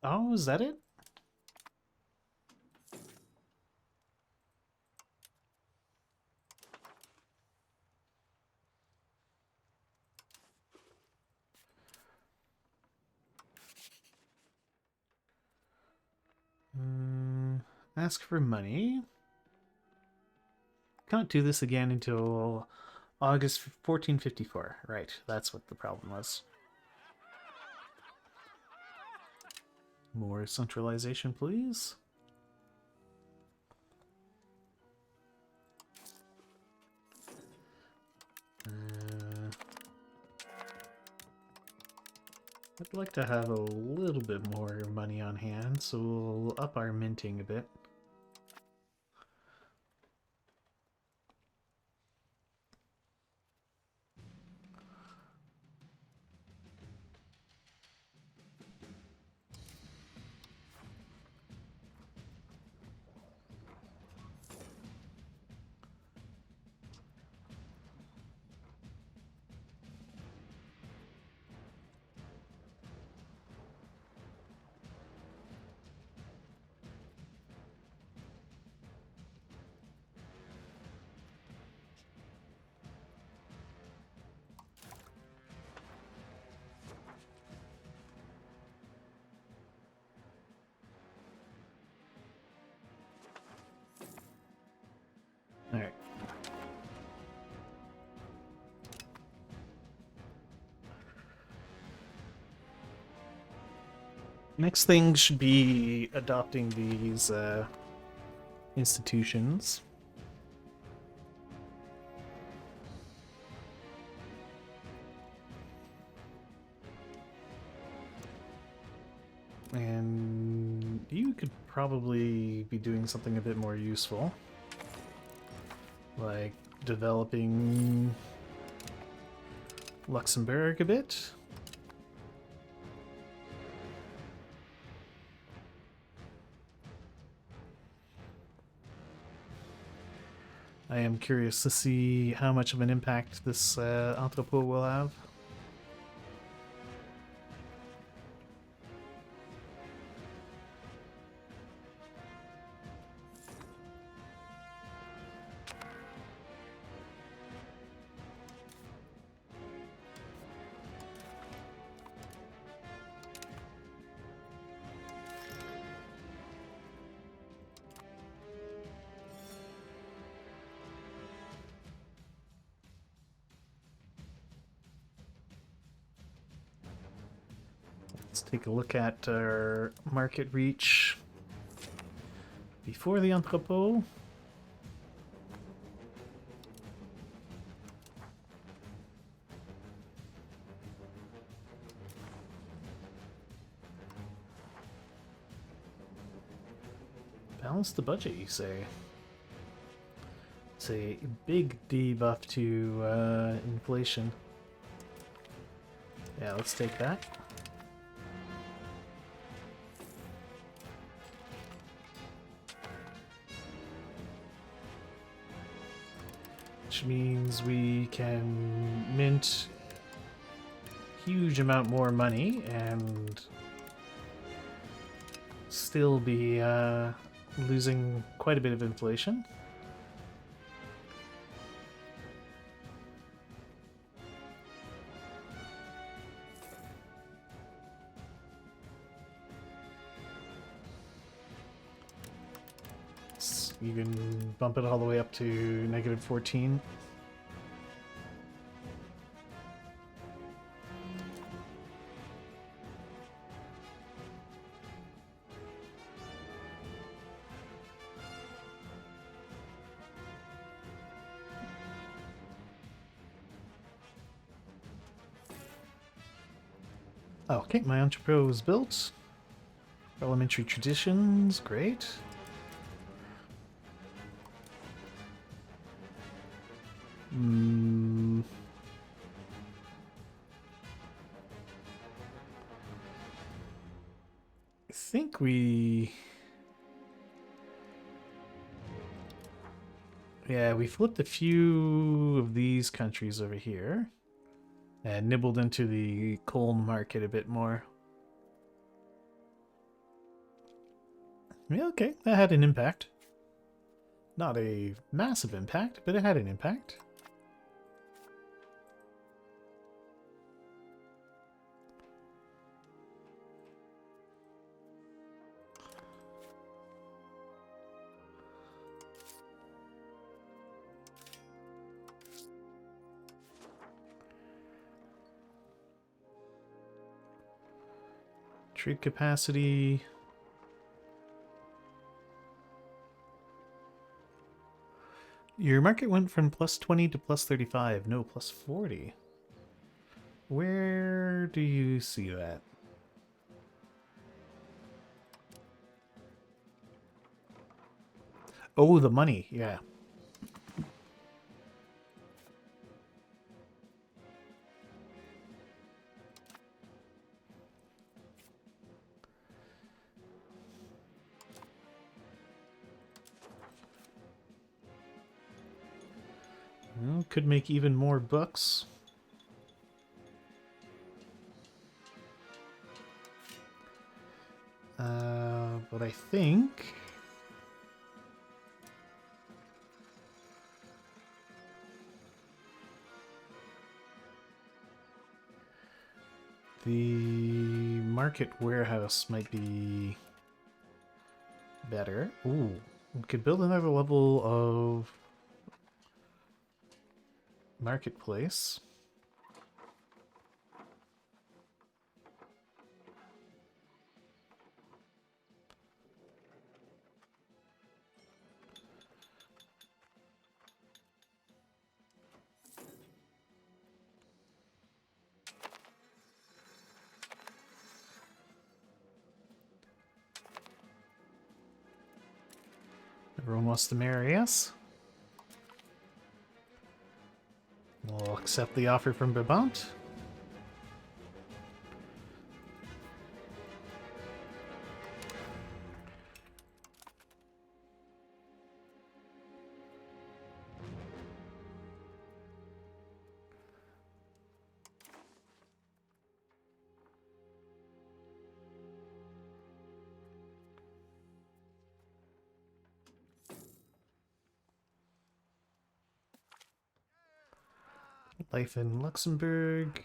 Speaker 1: Oh, is that it? Ask for money. Can't do this again until August 1454. Right, that's what the problem was. More centralization, please. I'd like to have a little bit more money on hand, so we'll up our minting a bit. Alright. Next thing should be adopting these institutions. And you could probably be doing something a bit more useful. Like developing Luxembourg a bit. I am curious to see how much of an impact this entrepot will have. Let's take a look at our market reach before the entrepot. Balance the budget, you say? It's a big debuff to inflation. Yeah, let's take that. Which means we can mint huge amount more money and still be losing quite a bit of inflation. Let's even bump it all the way up to -14. Okay, my entrepot is built. Elementary traditions, great. I think we... Yeah, we flipped a few of these countries over here and nibbled into the coal market a bit more. Yeah, okay, that had an impact. Not a massive impact, but it had an impact. Trade capacity. Your market went from +20 to +35. No, +40. Where do you see that? Oh, the money. Yeah. Well, could make even more books. But I think... the market warehouse might be better. Ooh, we could build another level of marketplace. Everyone wants to marry us. We'll accept the offer from Brabant. Life in Luxembourg.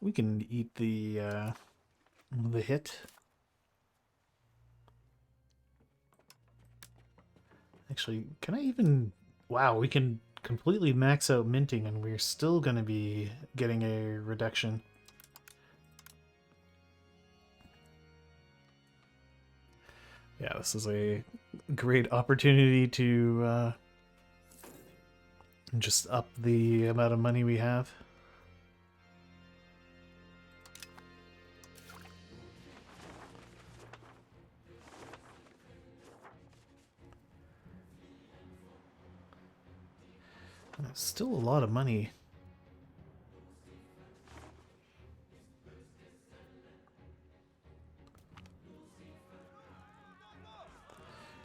Speaker 1: We can eat the hit. Actually, can I even... Wow, we can completely max out minting and we're still going to be getting a reduction. Yeah, this is a great opportunity to just up the amount of money we have. Still a lot of money.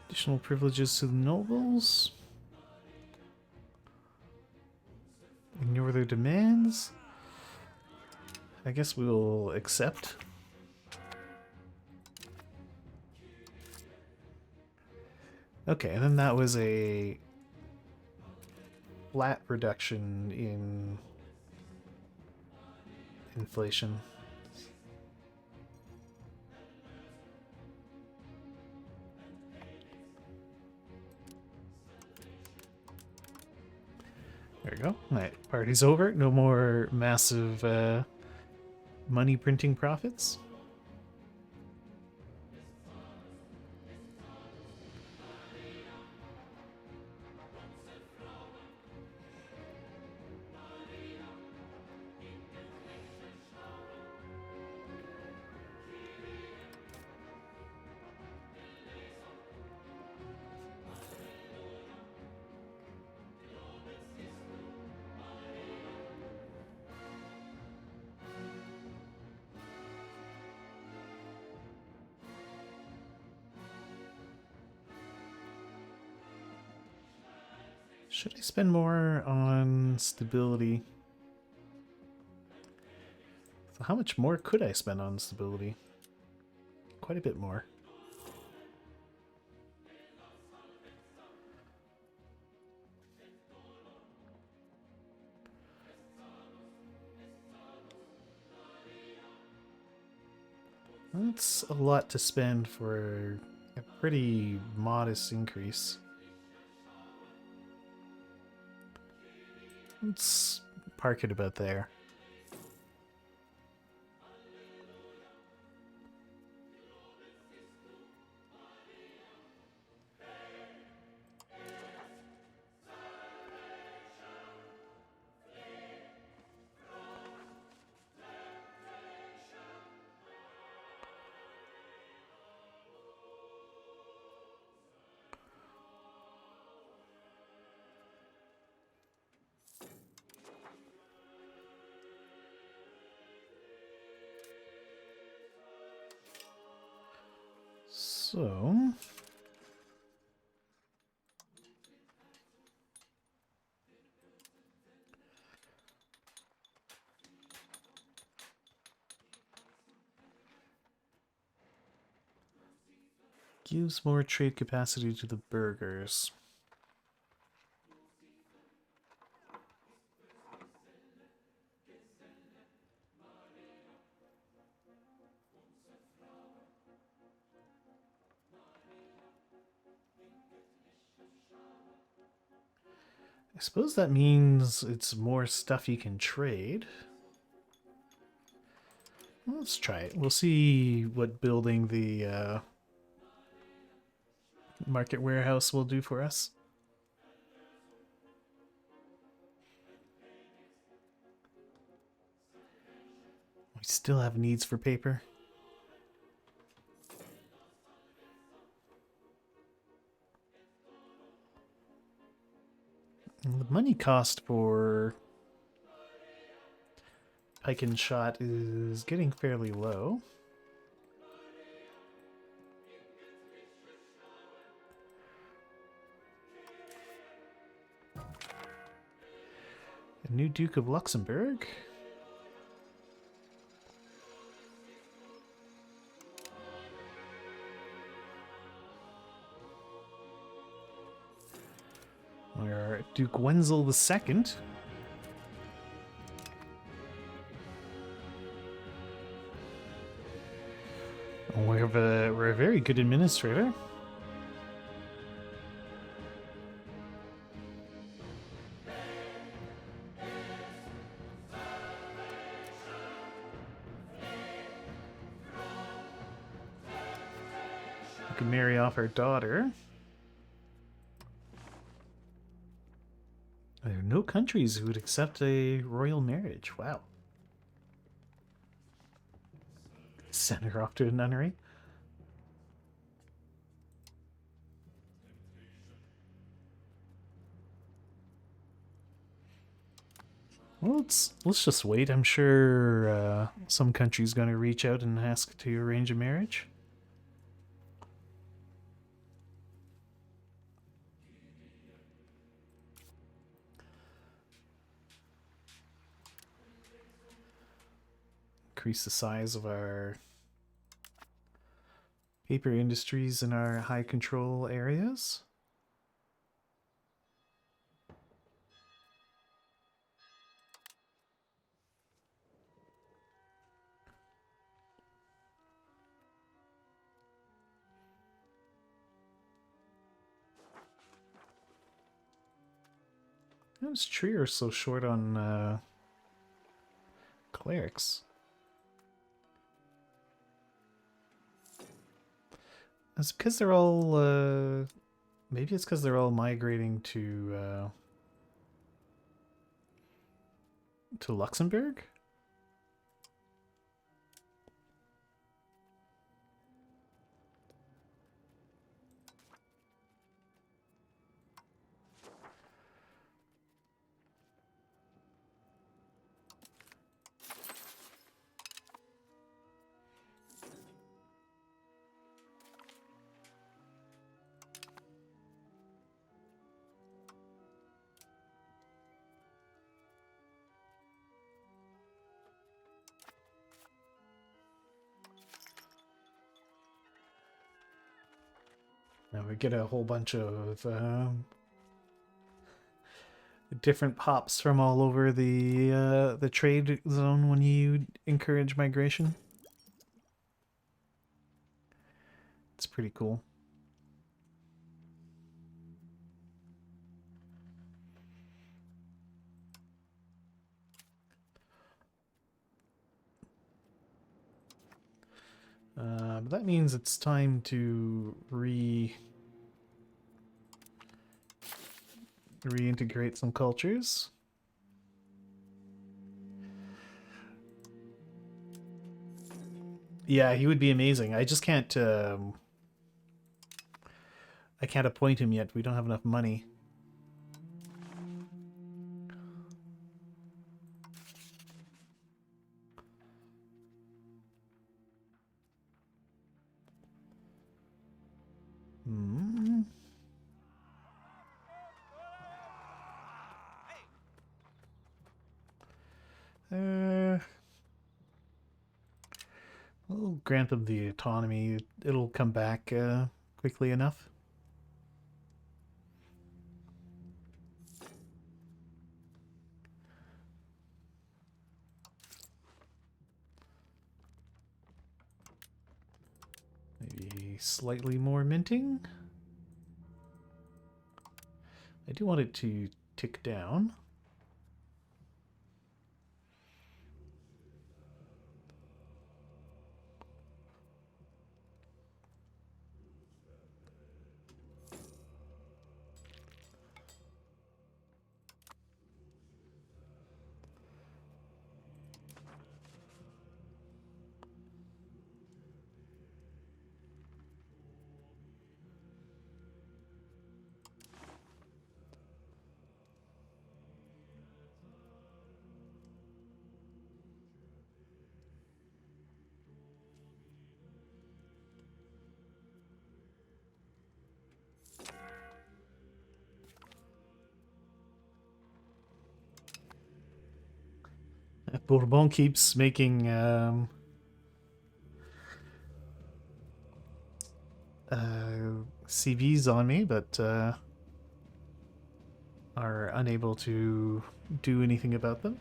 Speaker 1: Additional privileges to the nobles. Ignore their demands. I guess we will accept. Okay, and then that was a flat reduction in inflation. There we go. Alright, party's over. No more massive money printing profits. Should I spend more on stability? So how much more could I spend on stability? Quite a bit more. That's a lot to spend for a pretty modest increase. Let's park it about there. So... gives more trade capacity to the burghers. I suppose that means it's more stuff you can trade. Let's try it. We'll see what building the market warehouse will do for us. We still have needs for paper. And the money cost for pike and shot is getting fairly low. A new Duke of Luxembourg. We're our Duke Wenzel II. We're a very good administrator. We can marry off our daughter. There are no countries who would accept a royal marriage. Wow. Send her off to a nunnery. Well, let's just wait. I'm sure some country's going to reach out and ask to arrange a marriage. Increase the size of our paper industries in our high control areas. This Trier is so short on clerics. It's because they're all maybe it's because they're all migrating to Luxembourg. Now we get a whole bunch of different pops from all over the trade zone when you encourage migration. It's pretty cool. But that means it's time to reintegrate some cultures. Yeah, he would be amazing. I just can't I can't appoint him yet. We don't have enough money. We'll grant them the autonomy. It'll come back quickly enough. Maybe slightly more minting. I do want it to tick down. Bourbon keeps making CVs on me, but are unable to do anything about them.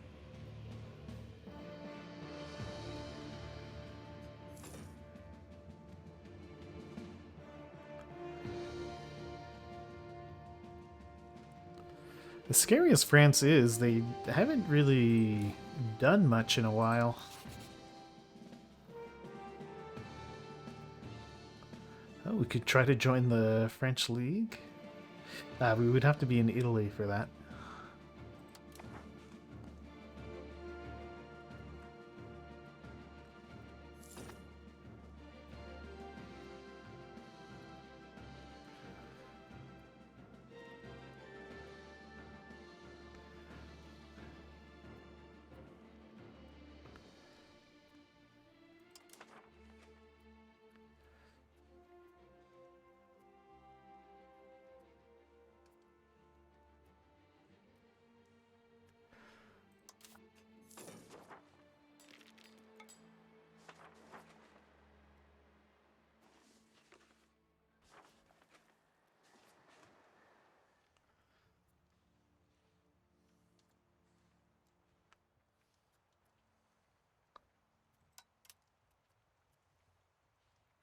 Speaker 1: As scary as France is, they haven't really done much in a while. Oh, we could try to join the French League. We would have to be in Italy for that.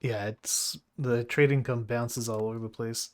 Speaker 1: Yeah, it's the trade income bounces all over the place.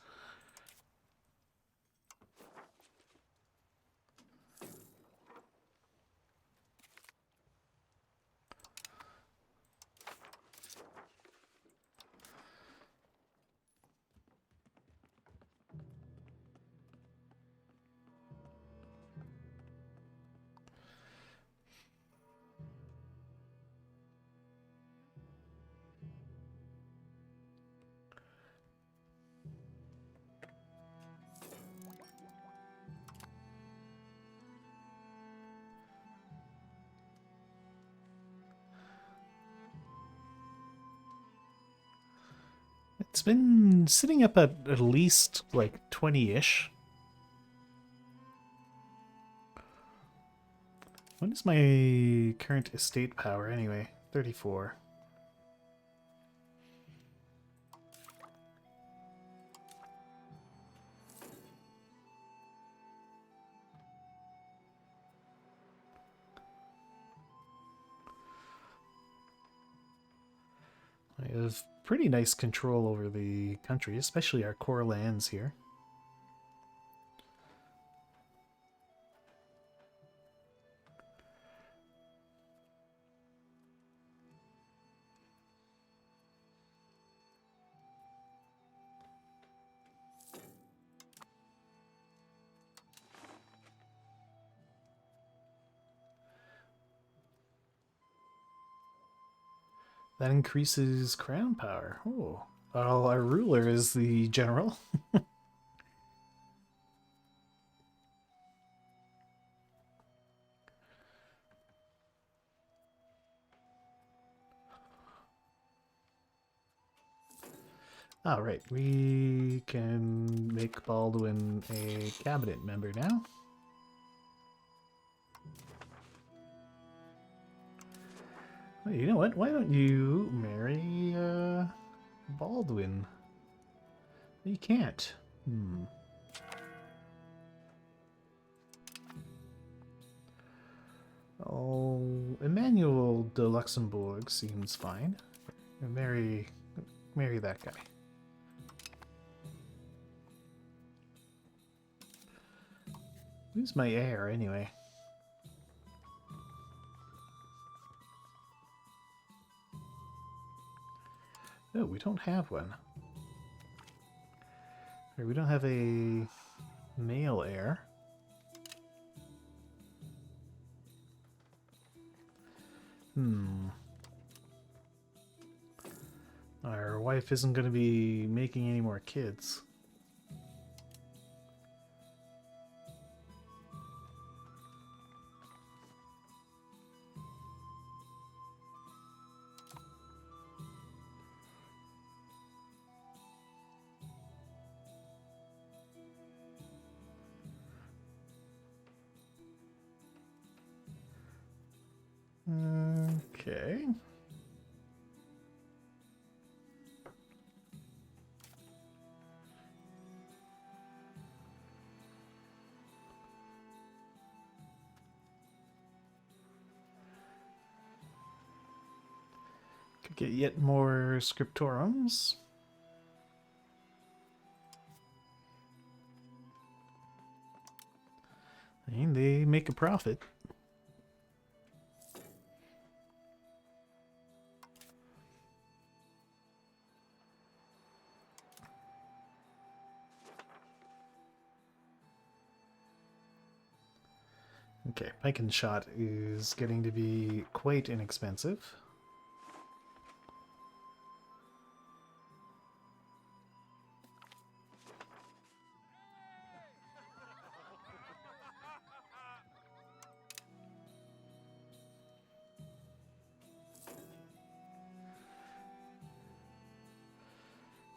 Speaker 1: It's been sitting up at least like 20-ish. What is my current estate power anyway? 34. I have pretty nice control over the country, especially our core lands here. That increases crown power. Oh, well, our ruler is the general. All right, we can make Baldwin a cabinet member now. Wait, you know what? Why don't you marry Baldwin? You can't. Oh, Emmanuel de Luxembourg seems fine. Marry that guy. Who's my heir anyway? Oh, we don't have one. Or we don't have a male heir. Our wife isn't going to be making any more kids. Okay. Get yet more scriptorums. And they make a profit. Okay, pike and shot is getting to be quite inexpensive.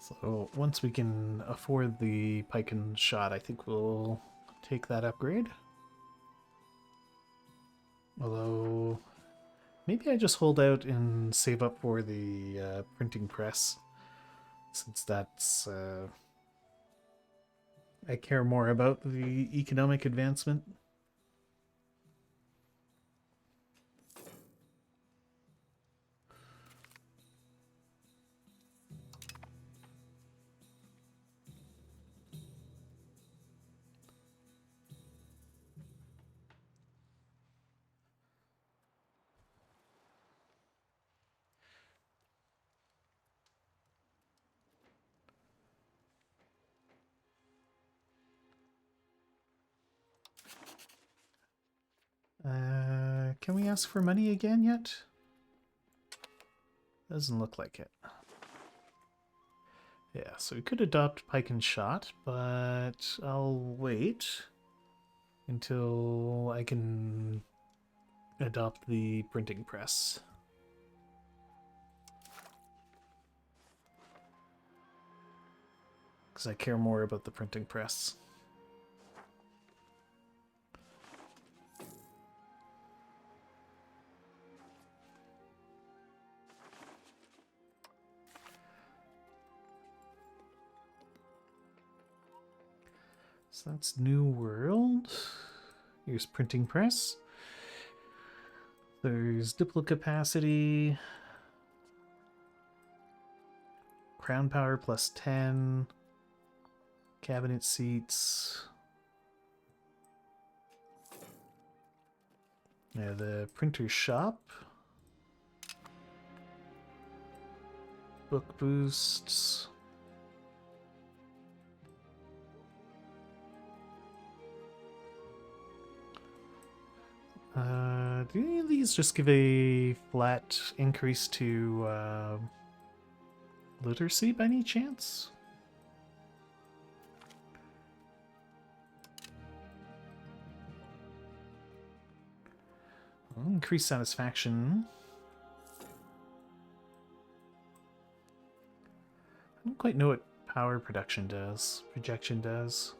Speaker 1: So once we can afford the pike and shot, I think we'll take that upgrade. Although, maybe I just hold out and save up for the printing press, since that's... I care more about the economic advancement. Can we ask for money again yet? Doesn't look like it. Yeah, so we could adopt pike and shot, but I'll wait until I can adopt the printing press. Because I care more about the printing press. So that's New World. Here's printing press. There's diplo capacity. Crown power plus 10. Cabinet seats. Yeah, the printer shop. Book boosts. Do any of these just give a flat increase to literacy by any chance? Well, increase satisfaction. I don't quite know what power production does, projection does.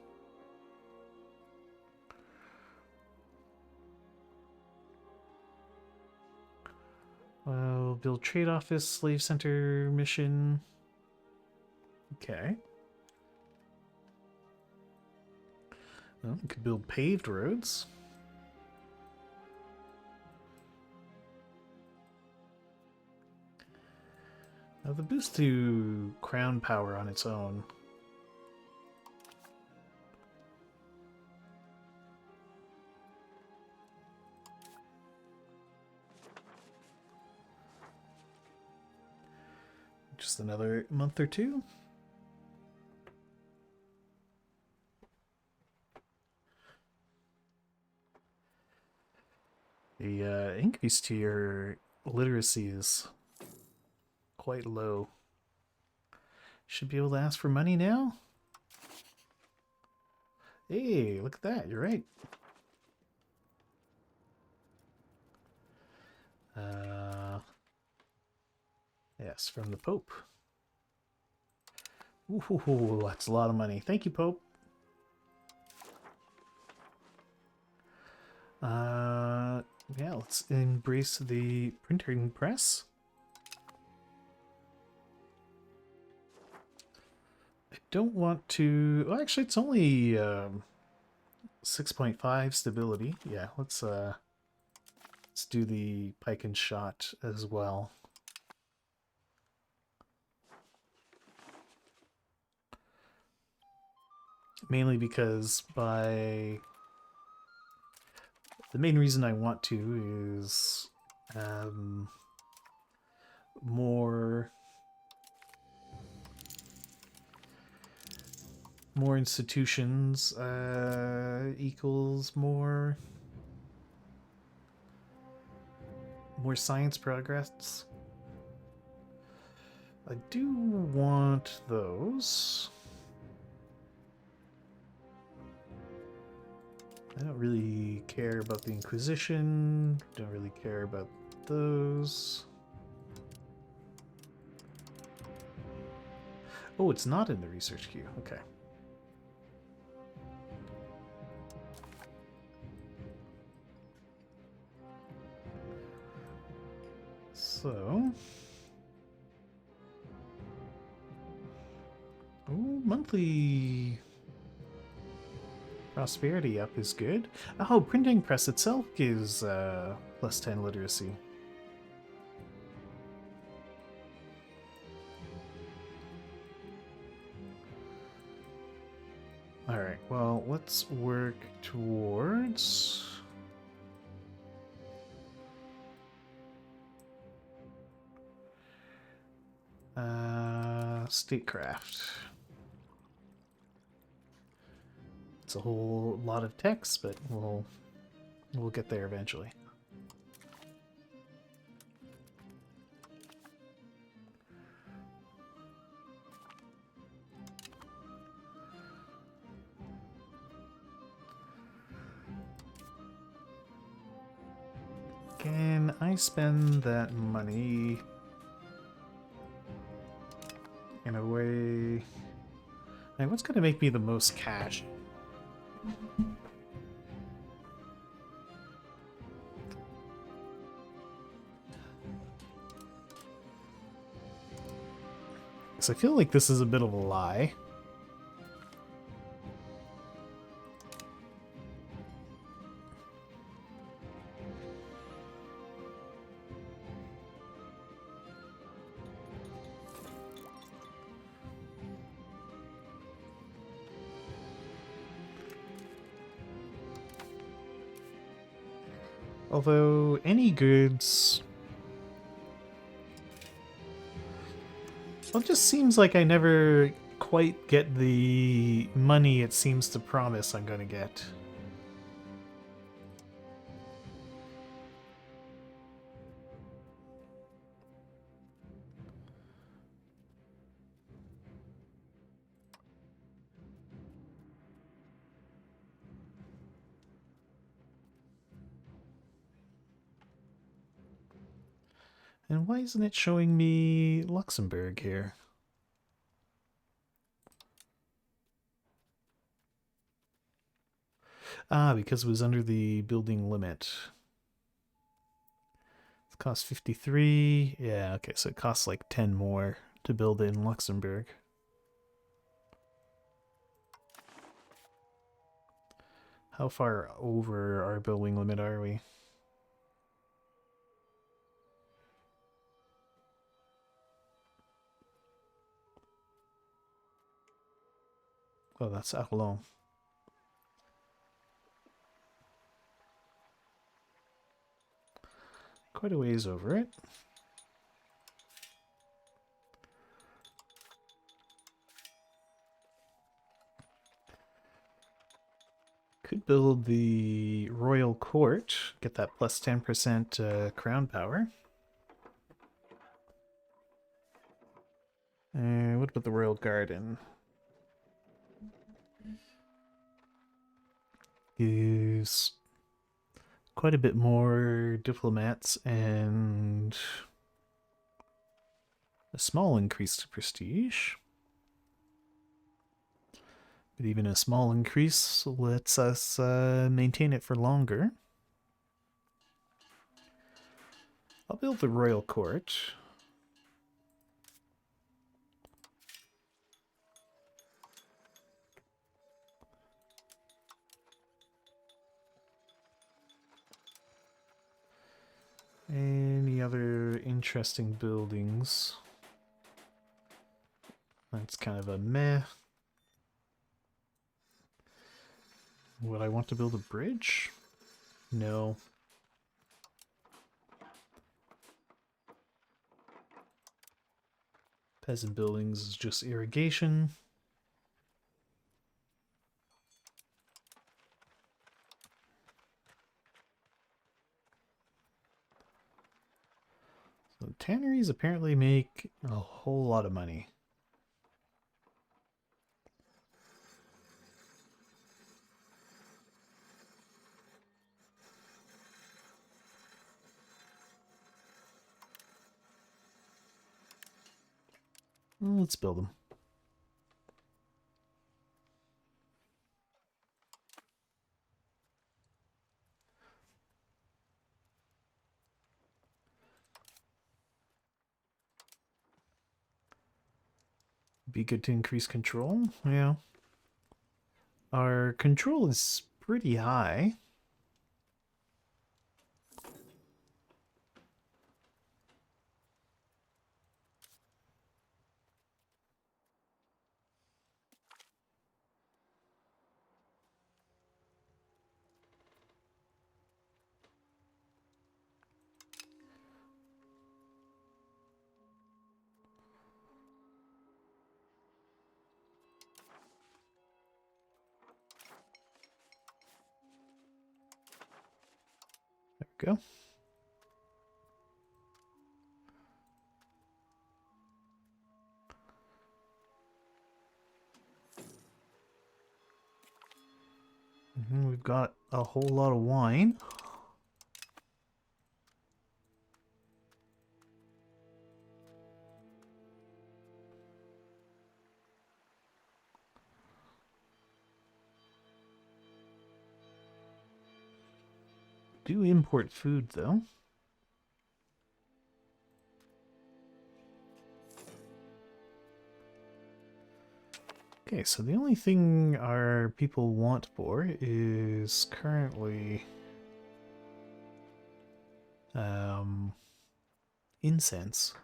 Speaker 1: Well, build trade office, slave center mission. Okay. Well, we could build paved roads. Now the boost to crown power on its own. Just another month or two. The increase to your literacy is quite low. Should be able to ask for money now. Hey, look at that. You're right. Yes, from the Pope. Ooh, that's a lot of money. Thank you, Pope. Yeah, let's embrace the printing press. I don't want to... Well, actually, it's only 6.5 stability. Yeah, let's do the pike and shot as well. Mainly because the main reason I want to is um, more institutions equals more science progress. I do want those. I don't really care about the Inquisition. Don't really care about those. Oh, it's not in the research queue. Okay. So... oh, monthly prosperity up is good. Oh, printing press itself gives plus 10 literacy. Alright, well, let's work towards... statecraft. It's a whole lot of text, but we'll get there eventually. Can I spend that money in a way... Hey, what's going to make me the most cash? So I feel like this is a bit of a lie. Although, any goods... well, it just seems like I never quite get the money it seems to promise I'm gonna get. And why isn't it showing me Luxembourg here? Ah, because it was under the building limit. It costs 53. Yeah, okay, so it costs like 10 more to build in Luxembourg. How far over our building limit are we? Oh, that's Arlon. Quite a ways over it. Could build the Royal Court, get that plus 10% crown power. What about the Royal Garden? Is quite a bit more diplomats and a small increase to prestige. But even a small increase lets us maintain it for longer. I'll build the Royal Court. Any other interesting buildings? That's kind of a meh. Would I want to build a bridge? No. Peasant buildings is just irrigation. So tanneries apparently make a whole lot of money. Well, let's build them. Be good to increase control. Yeah. Our control is pretty high. There we go. We've got a whole lot of wine. Do import food though. Okay, so the only thing our people want for is currently incense.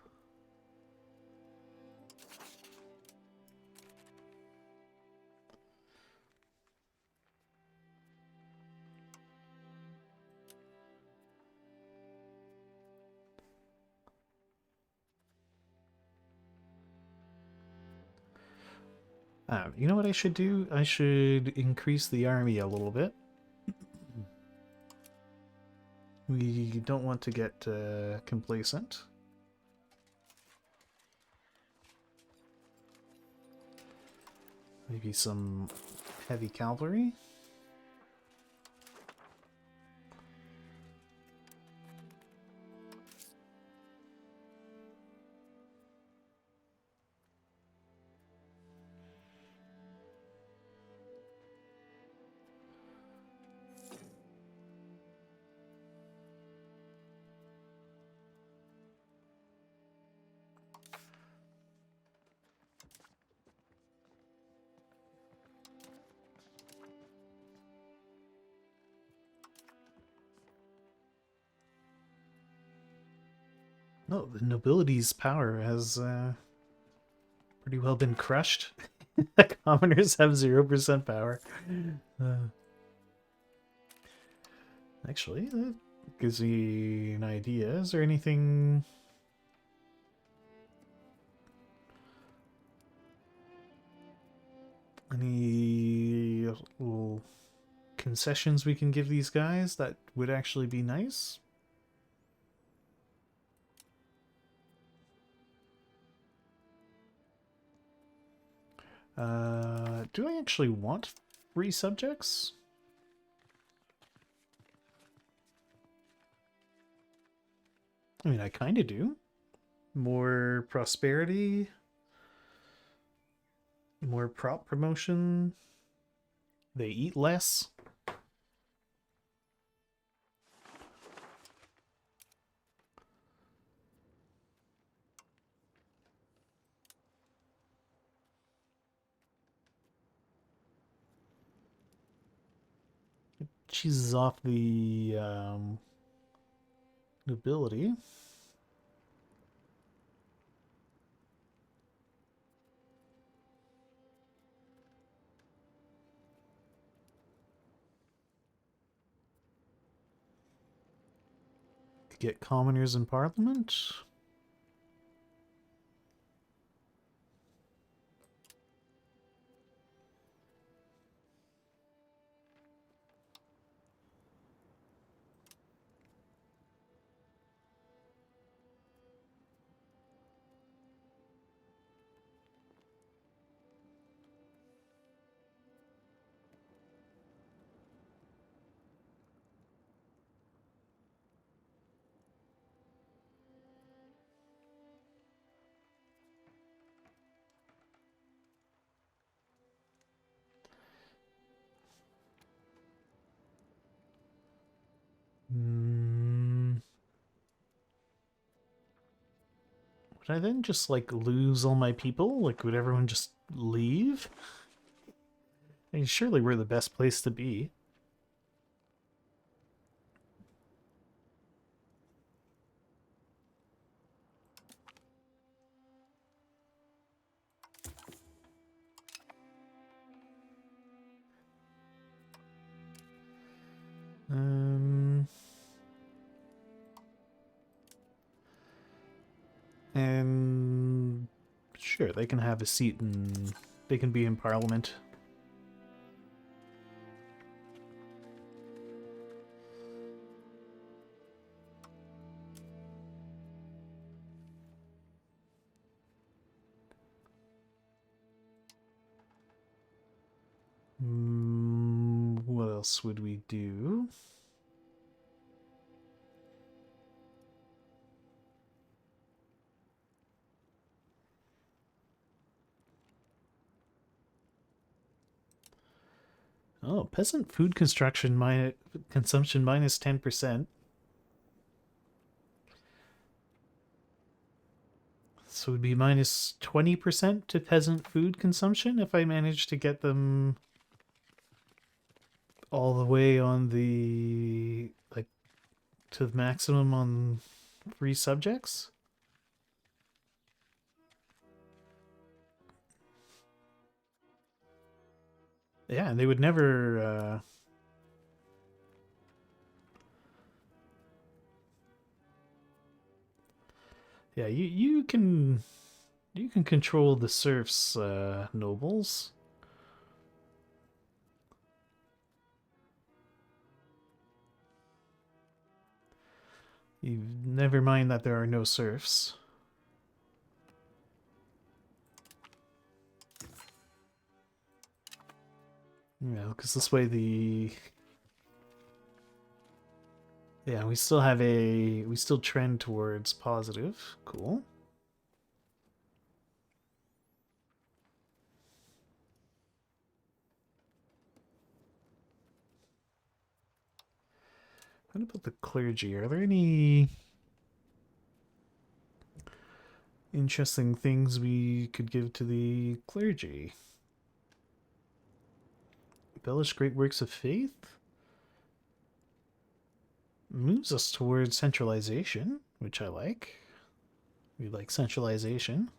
Speaker 1: You know what I should do? I should increase the army a little bit. We don't want to get complacent. Maybe some heavy cavalry. No, the nobility's power has pretty well been crushed. The commoners have 0% power. Actually, that gives me an idea. Is there anything... Any little concessions we can give these guys that would actually be nice? Do I actually want free subjects? I mean, I kind of do. More prosperity. More prop promotion. They eat less. Cheeses off the nobility. get commoners in parliament. Would I then just, like, lose all my people? Like, would everyone just leave? I mean, surely we're the best place to be. And sure, they can have a seat and they can be in Parliament. What else would we do? Oh, peasant food construction consumption minus 10%. So it would be minus 20% to peasant food consumption if I manage to get them all the way on the, like, to the maximum on free subjects. Yeah, and they would never yeah, you can control the serfs, nobles. You never mind that there are no serfs. You know, because this way yeah, we still trend towards positive. Cool. What about the clergy? Are there any interesting things we could give to the clergy? Embellish great works of faith? Moves us towards centralization, which I like. We like centralization.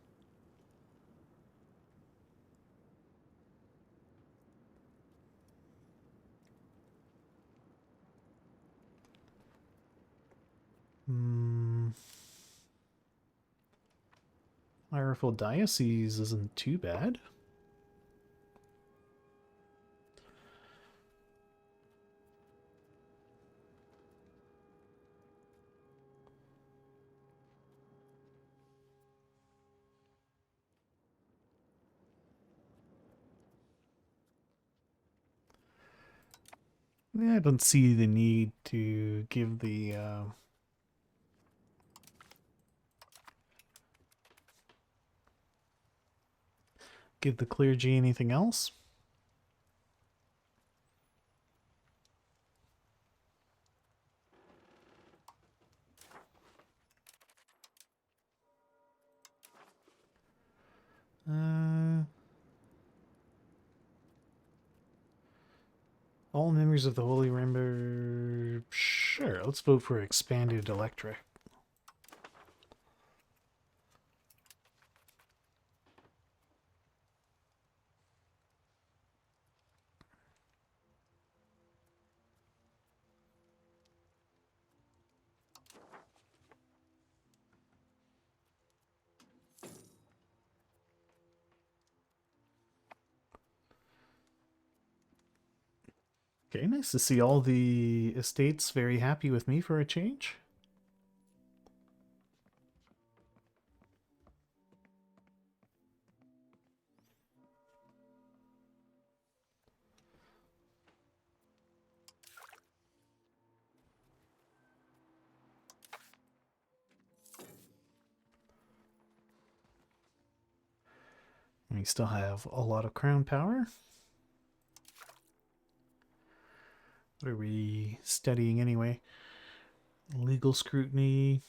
Speaker 1: Powerful diocese isn't too bad. Yeah, I don't see the need to give the clergy anything else. All members of the Holy Rainbow. Sure, let's vote for expanded electorate. Okay, nice to see all the estates very happy with me for a change. We still have a lot of crown power. What are we studying anyway? Legal scrutiny.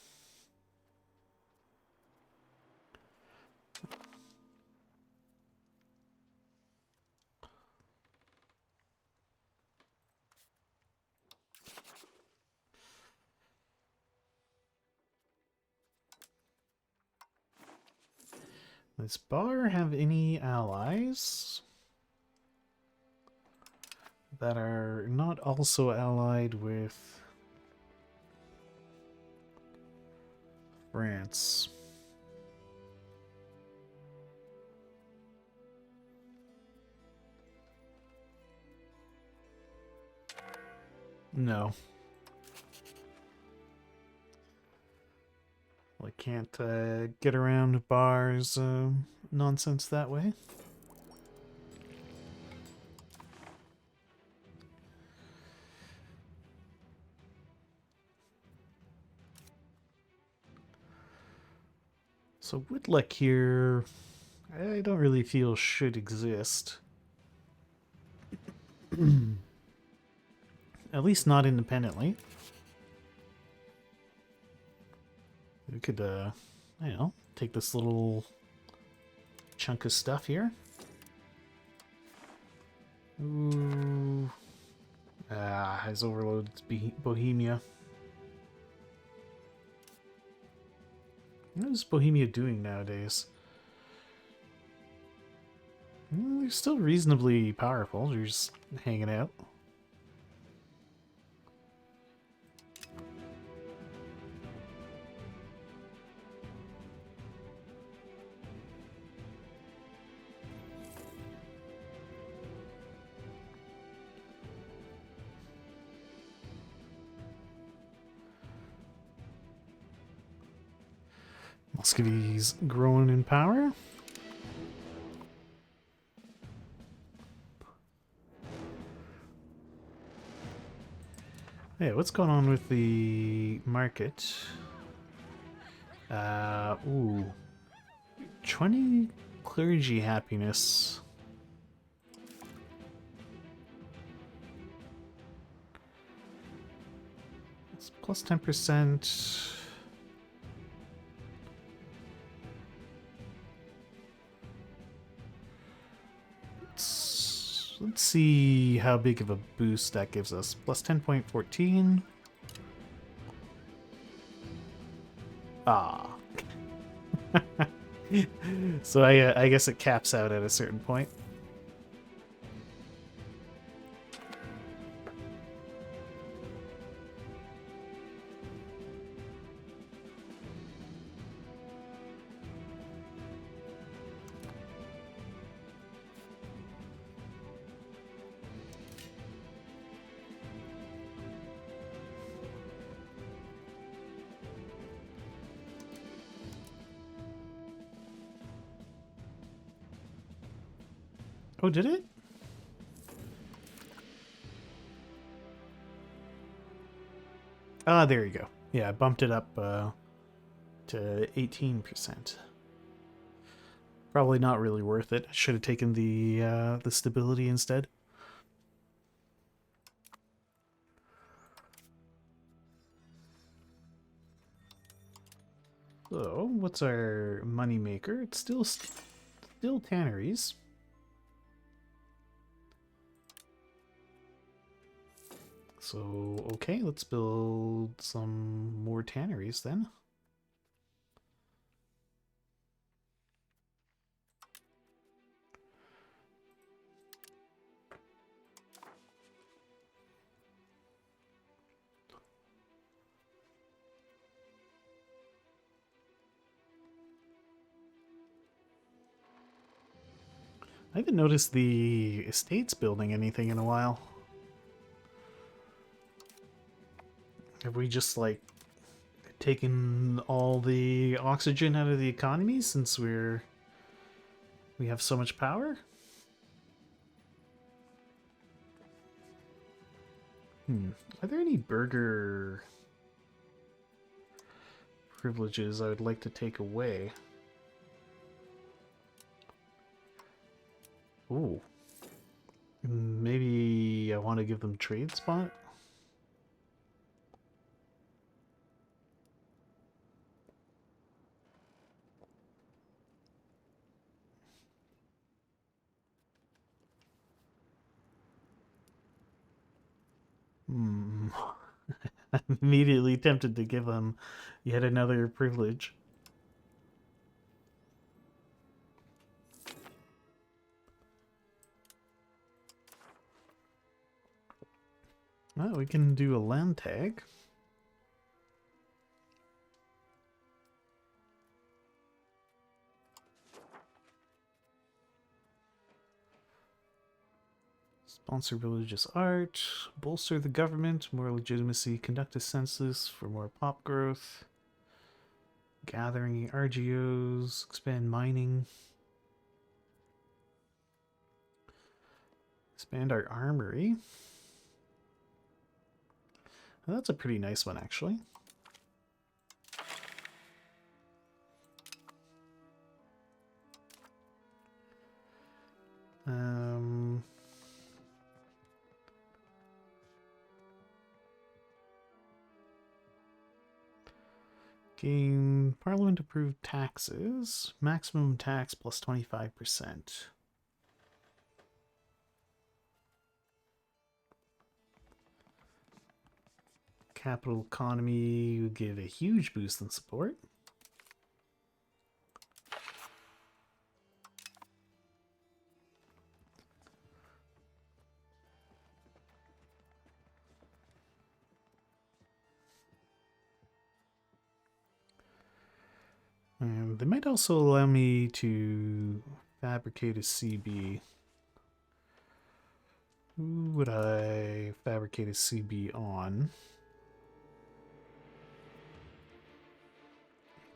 Speaker 1: Does Bar have any allies that are not also allied with France? No. Well, I can't get around Bar's nonsense that way. So Woodluck here, I don't really feel should exist. At least not independently. We could, I don't know, take this little chunk of stuff here. Ooh. Has overloaded Bohemia. What is Bohemia doing nowadays? They're still reasonably powerful. They're just hanging out. Muscovy's growing in power. Hey, what's going on with the market? Ooh. 20 clergy happiness. It's plus 10%. Let's see how big of a boost that gives us. Plus 10.14. Ah. So I guess it caps out at a certain point. Oh, did it? Ah, there you go. Yeah, I bumped it up to 18%. Probably not really worth it. I should have taken the stability instead. So, what's our money maker? It's still tanneries. So, okay, let's build some more tanneries then. I haven't noticed the estates building anything in a while. Have we just, like, taken all the oxygen out of the economy since we have so much power? Are there any burger privileges I would like to take away? Ooh. Maybe I want to give them trade spot? I'm immediately tempted to give them yet another privilege. Well, we can do a land tag. Sponsor religious art, bolster the government, more legitimacy, conduct a census for more pop growth, gathering RGOs, expand mining, expand our armory. Well, that's a pretty nice one, actually. Gain Parliament approved taxes. Maximum tax plus 25%. Capital economy will give a huge boost in support. And they might also allow me to fabricate a CB. Who would I fabricate a CB on?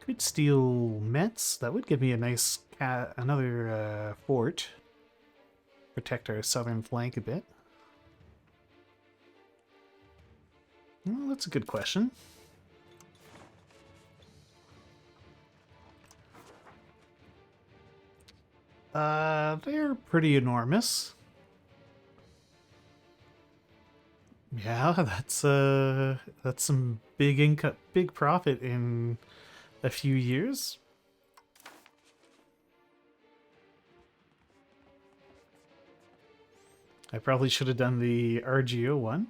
Speaker 1: Could steal Metz. That would give me a nice another fort. Protect our southern flank a bit. Well, that's a good question. They're pretty enormous. Yeah, that's some big income, big profit in a few years. I probably should have done the RGO one.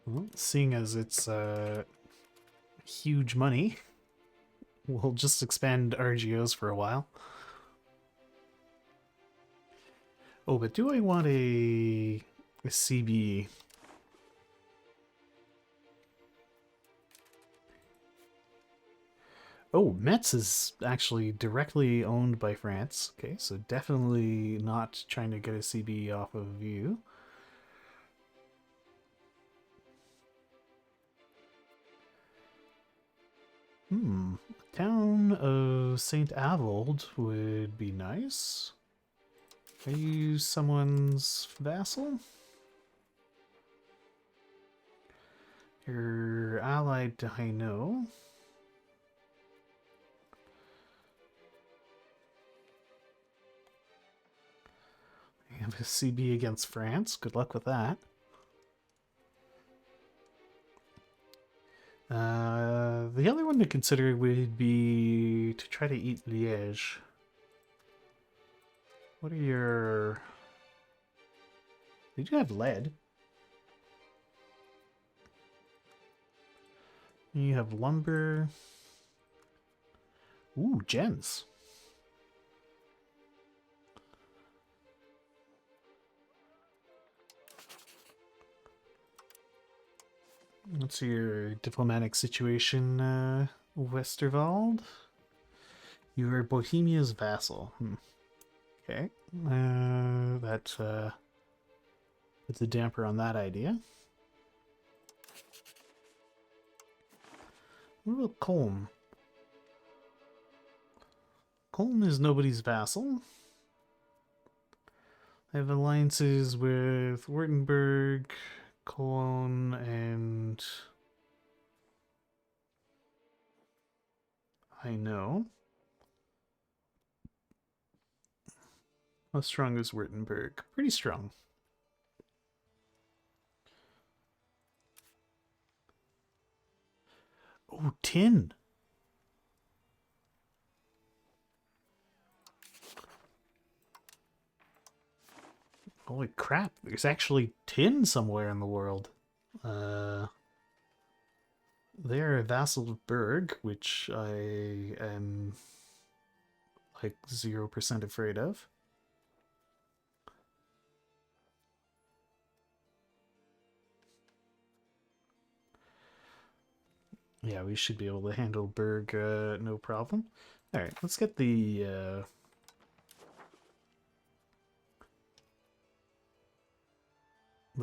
Speaker 1: Well, seeing as it's huge money, we'll just expand RGOs for a while. Oh, but do I want a CB? Oh, Metz is actually directly owned by France. Okay, so definitely not trying to get a CB off of you. Town of St. Avold would be nice. Are you someone's vassal? You're allied to Hainaut. You have a CB against France. Good luck with that. The other one to consider would be to try to eat Liège. What are your... They do have lead. You have lumber. Ooh, gems. What's your diplomatic situation, Westerwald? You are Bohemia's vassal. Okay. That puts a damper on that idea. What about Colm? Colm is nobody's vassal. I have alliances with Württemberg, Cologne, and I know. How strong is Württemberg? Pretty strong. Oh, 10. Holy crap, there's actually tin somewhere in the world. They're a vassal of Berg, which I am like 0% afraid of. Yeah, we should be able to handle Berg no problem. Alright, let's get the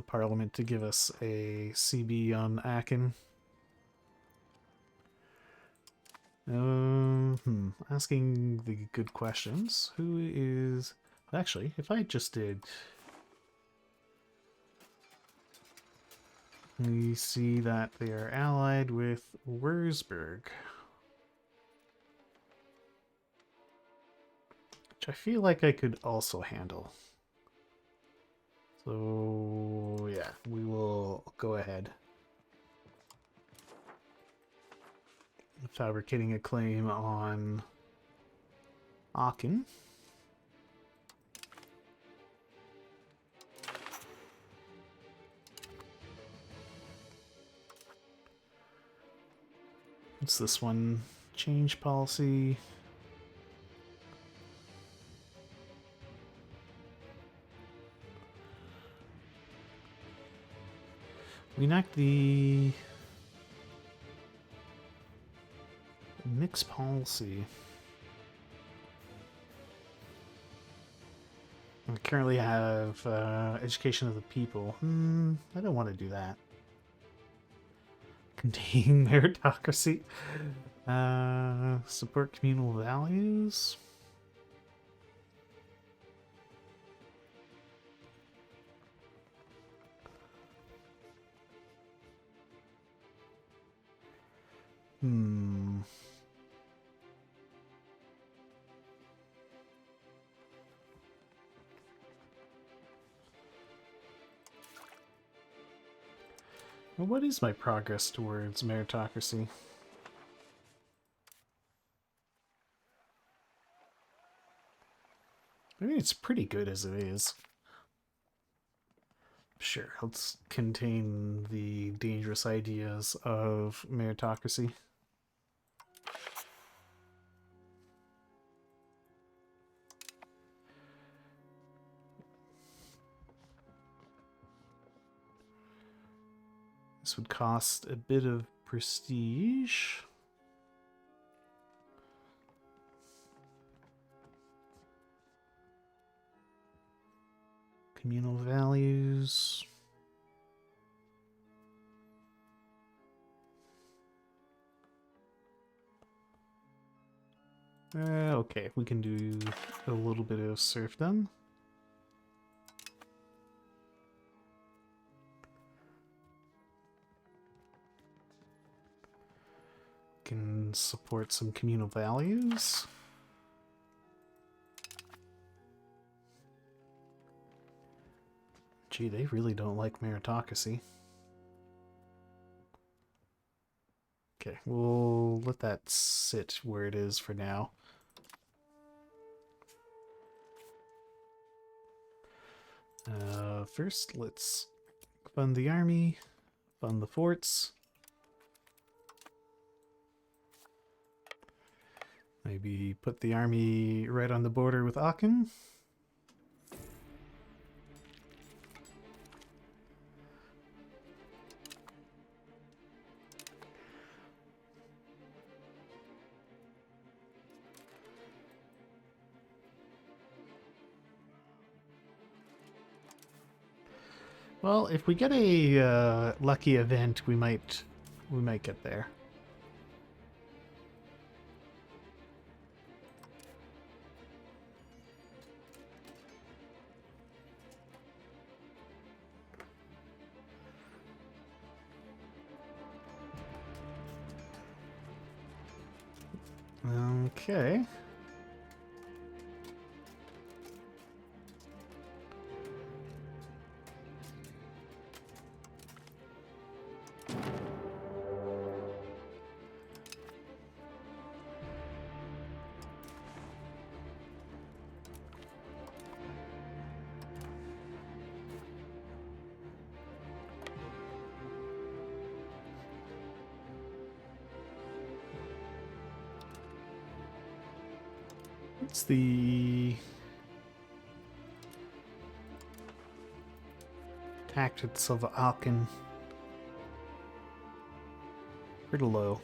Speaker 1: Parliament to give us a CB on Aachen. Asking the good questions. Who is... Actually, if I just did... We see that they are allied with Wurzburg. Which I feel like I could also handle. So, yeah, we will go ahead. Fabricating a claim on Aachen. What's this one? Change policy. We enact the mixed policy. We currently have education of the people. I don't want to do that. Contain meritocracy. Support communal values. Well, what is my progress towards meritocracy? I mean, it's pretty good as it is. Sure, let's contain the dangerous ideas of meritocracy. This would cost a bit of prestige. Communal values. Okay, we can do a little bit of serfdom. Can support some communal values. Gee, they really don't like meritocracy. Okay, we'll let that sit where it is for now. First, let's fund the army, fund the forts. Maybe put the army right on the border with Aachen. Well, if we get a lucky event, we might get there. Okay. What's the tactics of Aachen? Pretty low.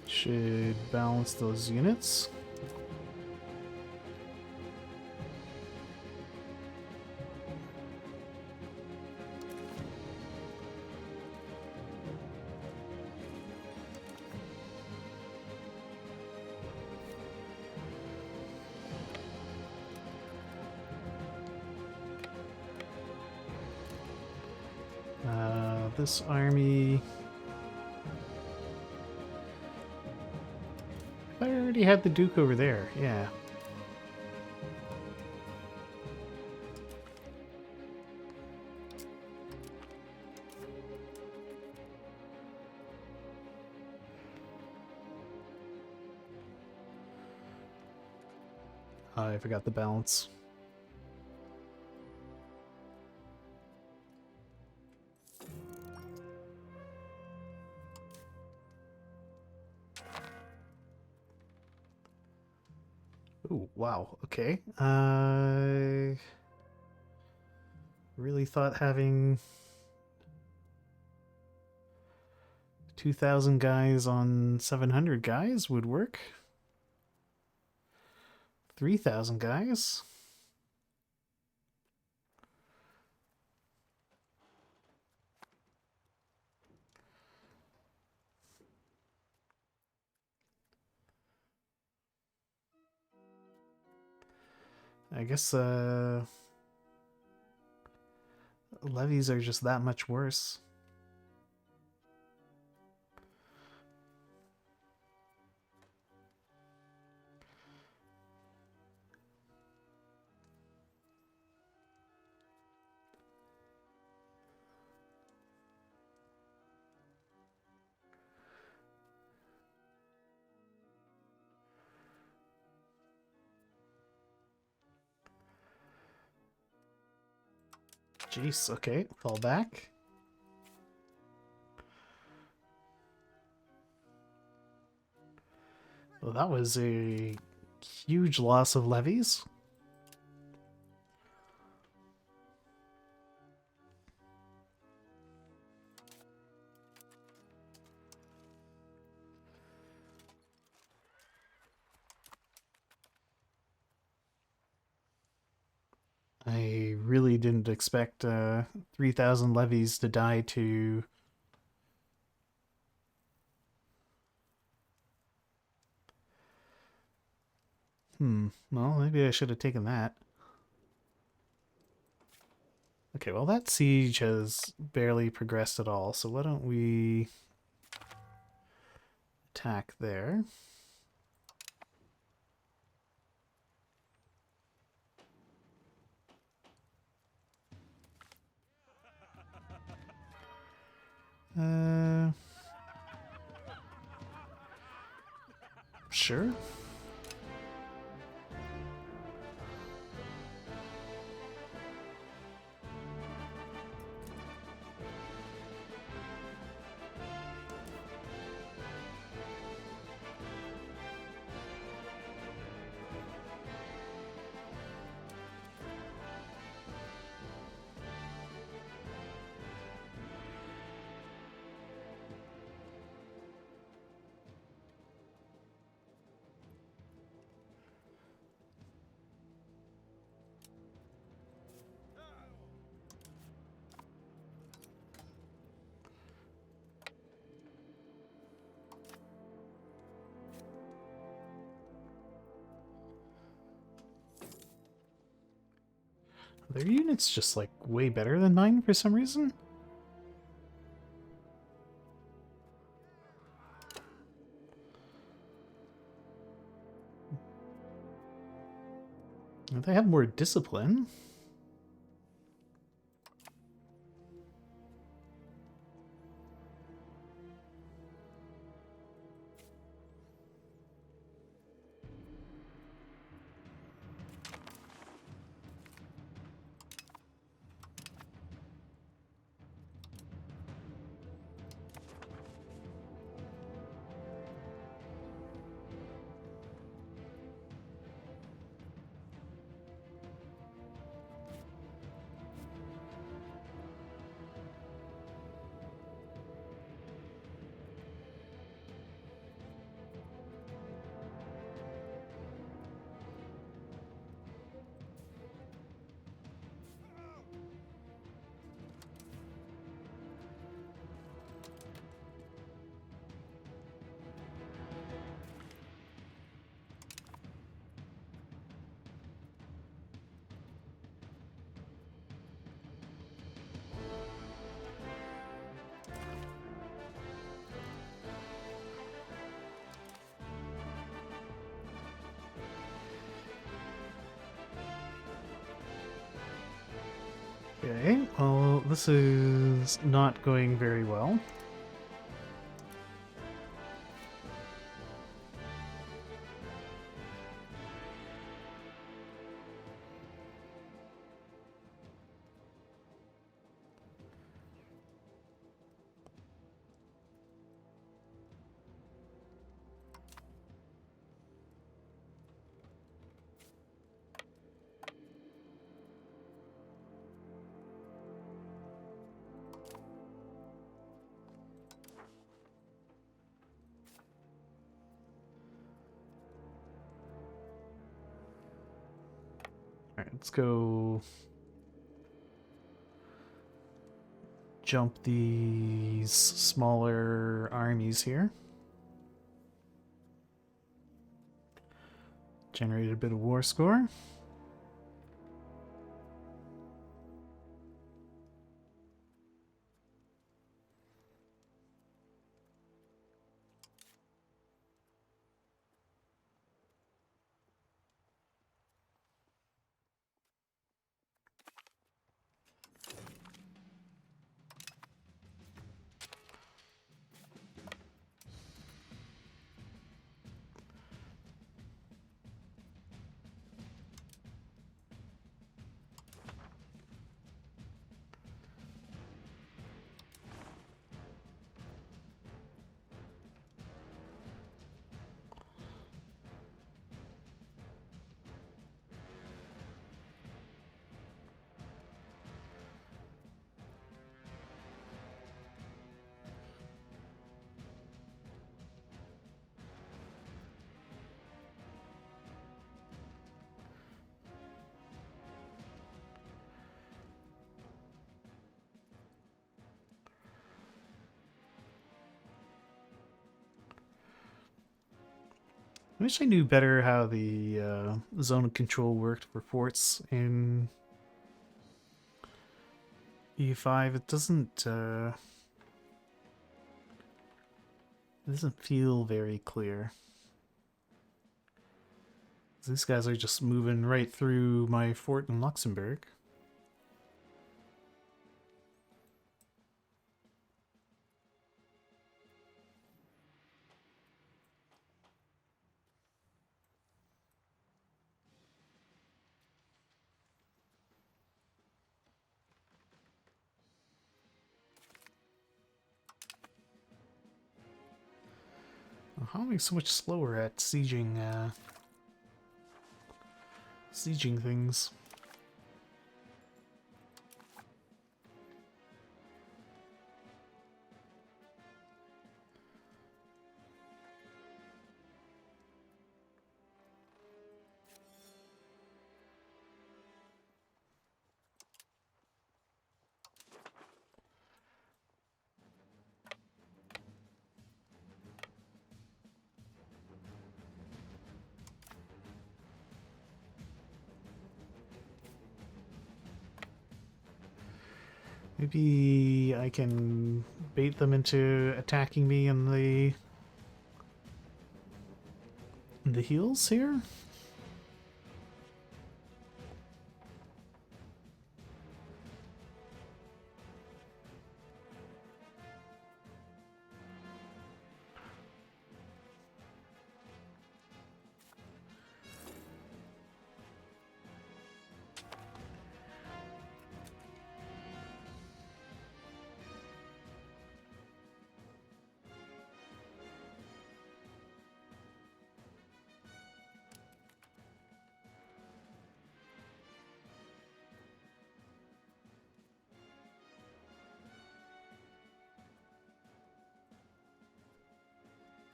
Speaker 1: Should balance those units. This army... I already had the Duke over there, yeah. I forgot the balance. Ooh, wow, okay. I really thought having 2,000 guys on 700 guys would work. 3,000 guys? I guess levies are just that much worse. Jeez, okay, fall back. Well, that was a huge loss of levies. I really didn't expect 3,000 levies to die to... Well, maybe I should have taken that. Okay, well that siege has barely progressed at all, so why don't we attack there. Sure. Their unit's just like way better than mine for some reason. They have more discipline. Okay, well, this is not going very well. Alright, let's go jump these smaller armies here. Generate a bit of war score. I wish I knew better how the zone of control worked for forts in E5. It doesn't feel very clear. These guys are just moving right through my fort in Luxembourg. How am I so much slower at sieging things? Maybe I can bait them into attacking me in the heels here?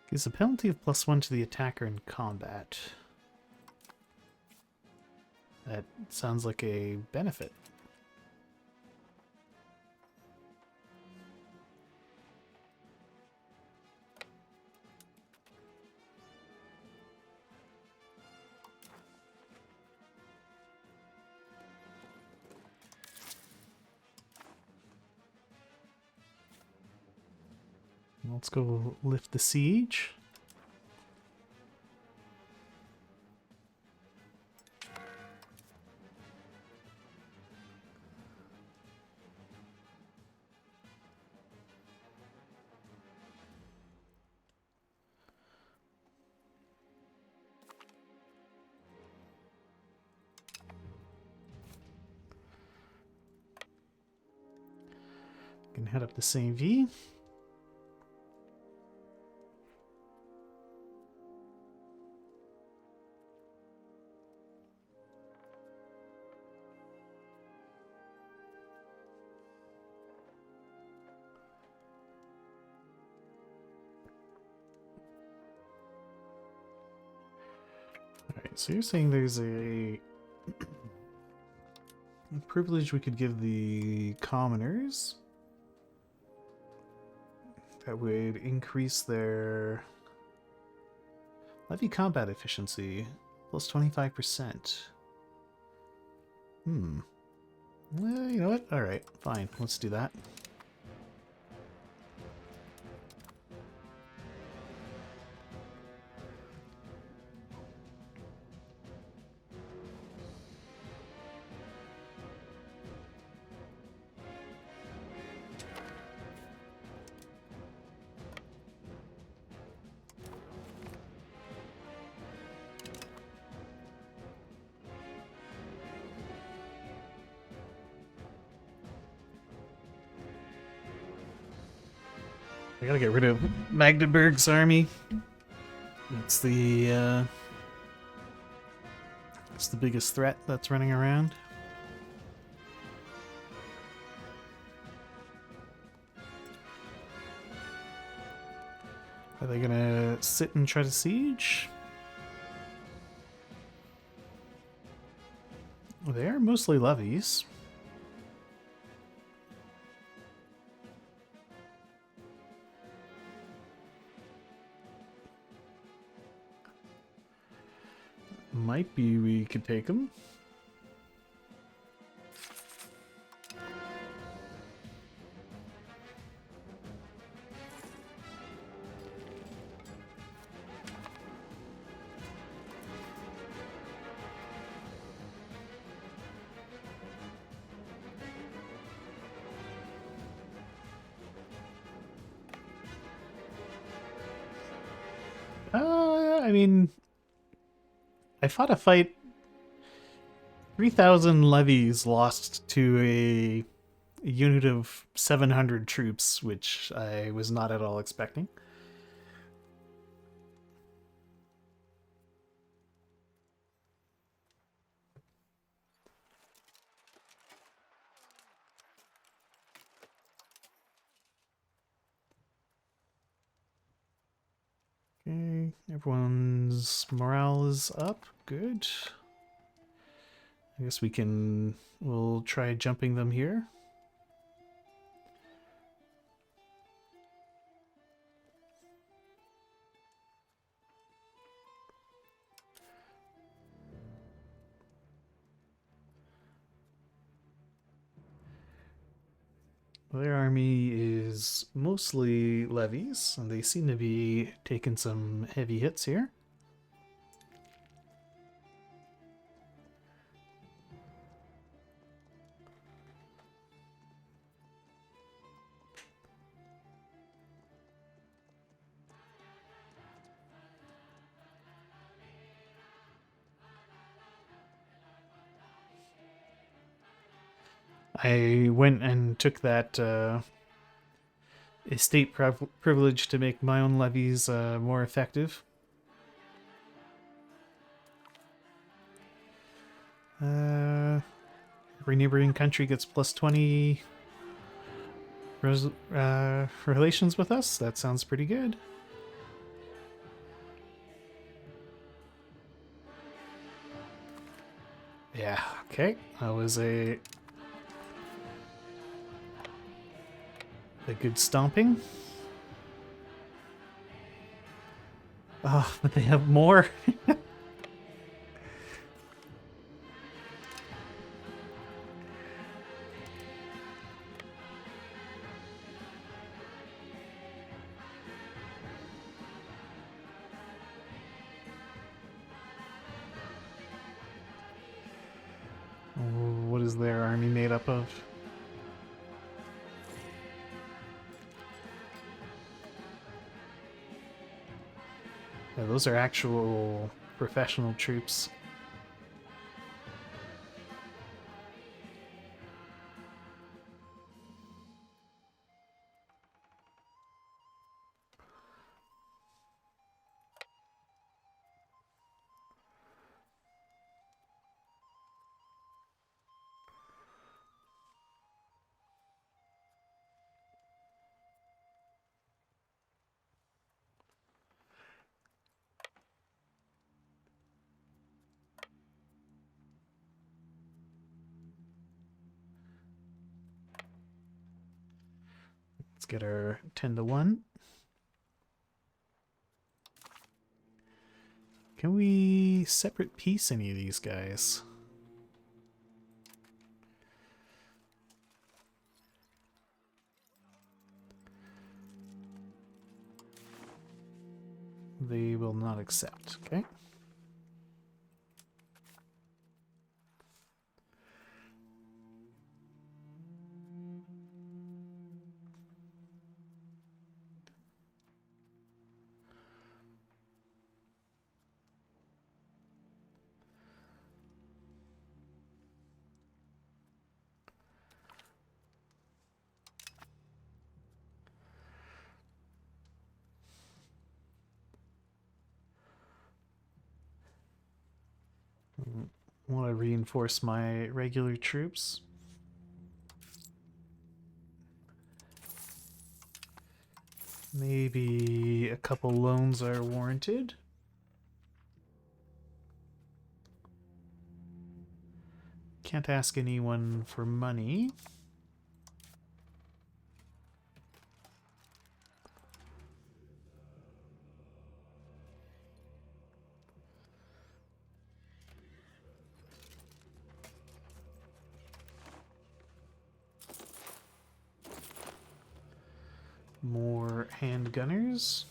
Speaker 1: Gives a penalty of +1 to the attacker in combat. That sounds like a benefit. Let's go lift the siege. Can head up the same V. Alright, so you're saying there's a privilege we could give the commoners that would increase their levy combat efficiency plus 25%. Well, you know what? Alright, fine. Let's do that. I gotta get rid of Magdeburg's army. It's the biggest threat that's running around. Are they gonna sit and try to siege? They are mostly levies. Might be we could take them. I mean, I fought a fight. 3,000 levies lost to a unit of 700 troops, which I was not at all expecting. Okay, everyone's morale is up. Good. I guess we'll try jumping them here. Their army is mostly levies, and they seem to be taking some heavy hits here. I went and took that estate privilege to make my own levies more effective. Every neighboring country gets plus 20 relations with us. That sounds pretty good. Yeah, okay. That was a good stomping. Oh, but they have more. What is their army made up of? Yeah, those are actual professional troops. Let's get our 10-1. Can we separate piece any of these guys? They will not accept, okay? Want to reinforce my regular troops. Maybe a couple loans are warranted. Can't ask anyone for money. More handgunners.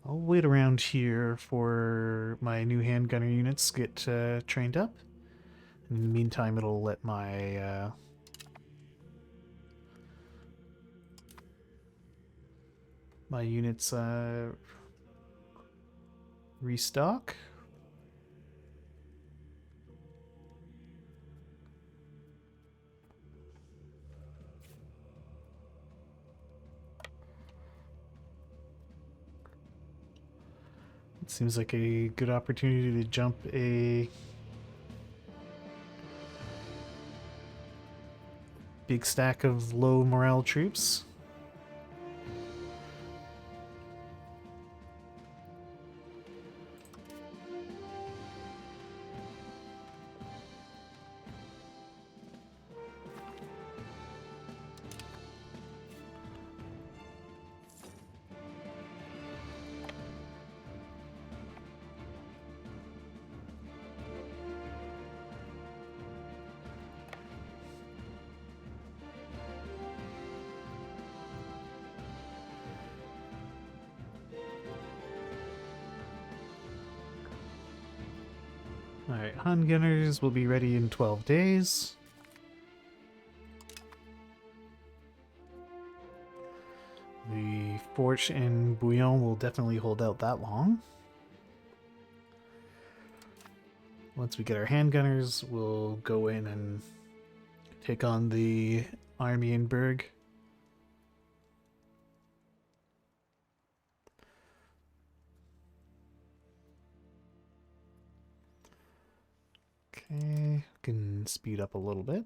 Speaker 1: I'll wait around here for my new handgunner units to get trained up. In the meantime, it'll let my units restock. It seems like a good opportunity to jump a big stack of low morale troops. Alright, Han Gunners will be ready in 12 days. The Fort in Bouillon will definitely hold out that long. Once we get our handgunners, we'll go in and take on the army in Berg. Okay, can speed up a little bit.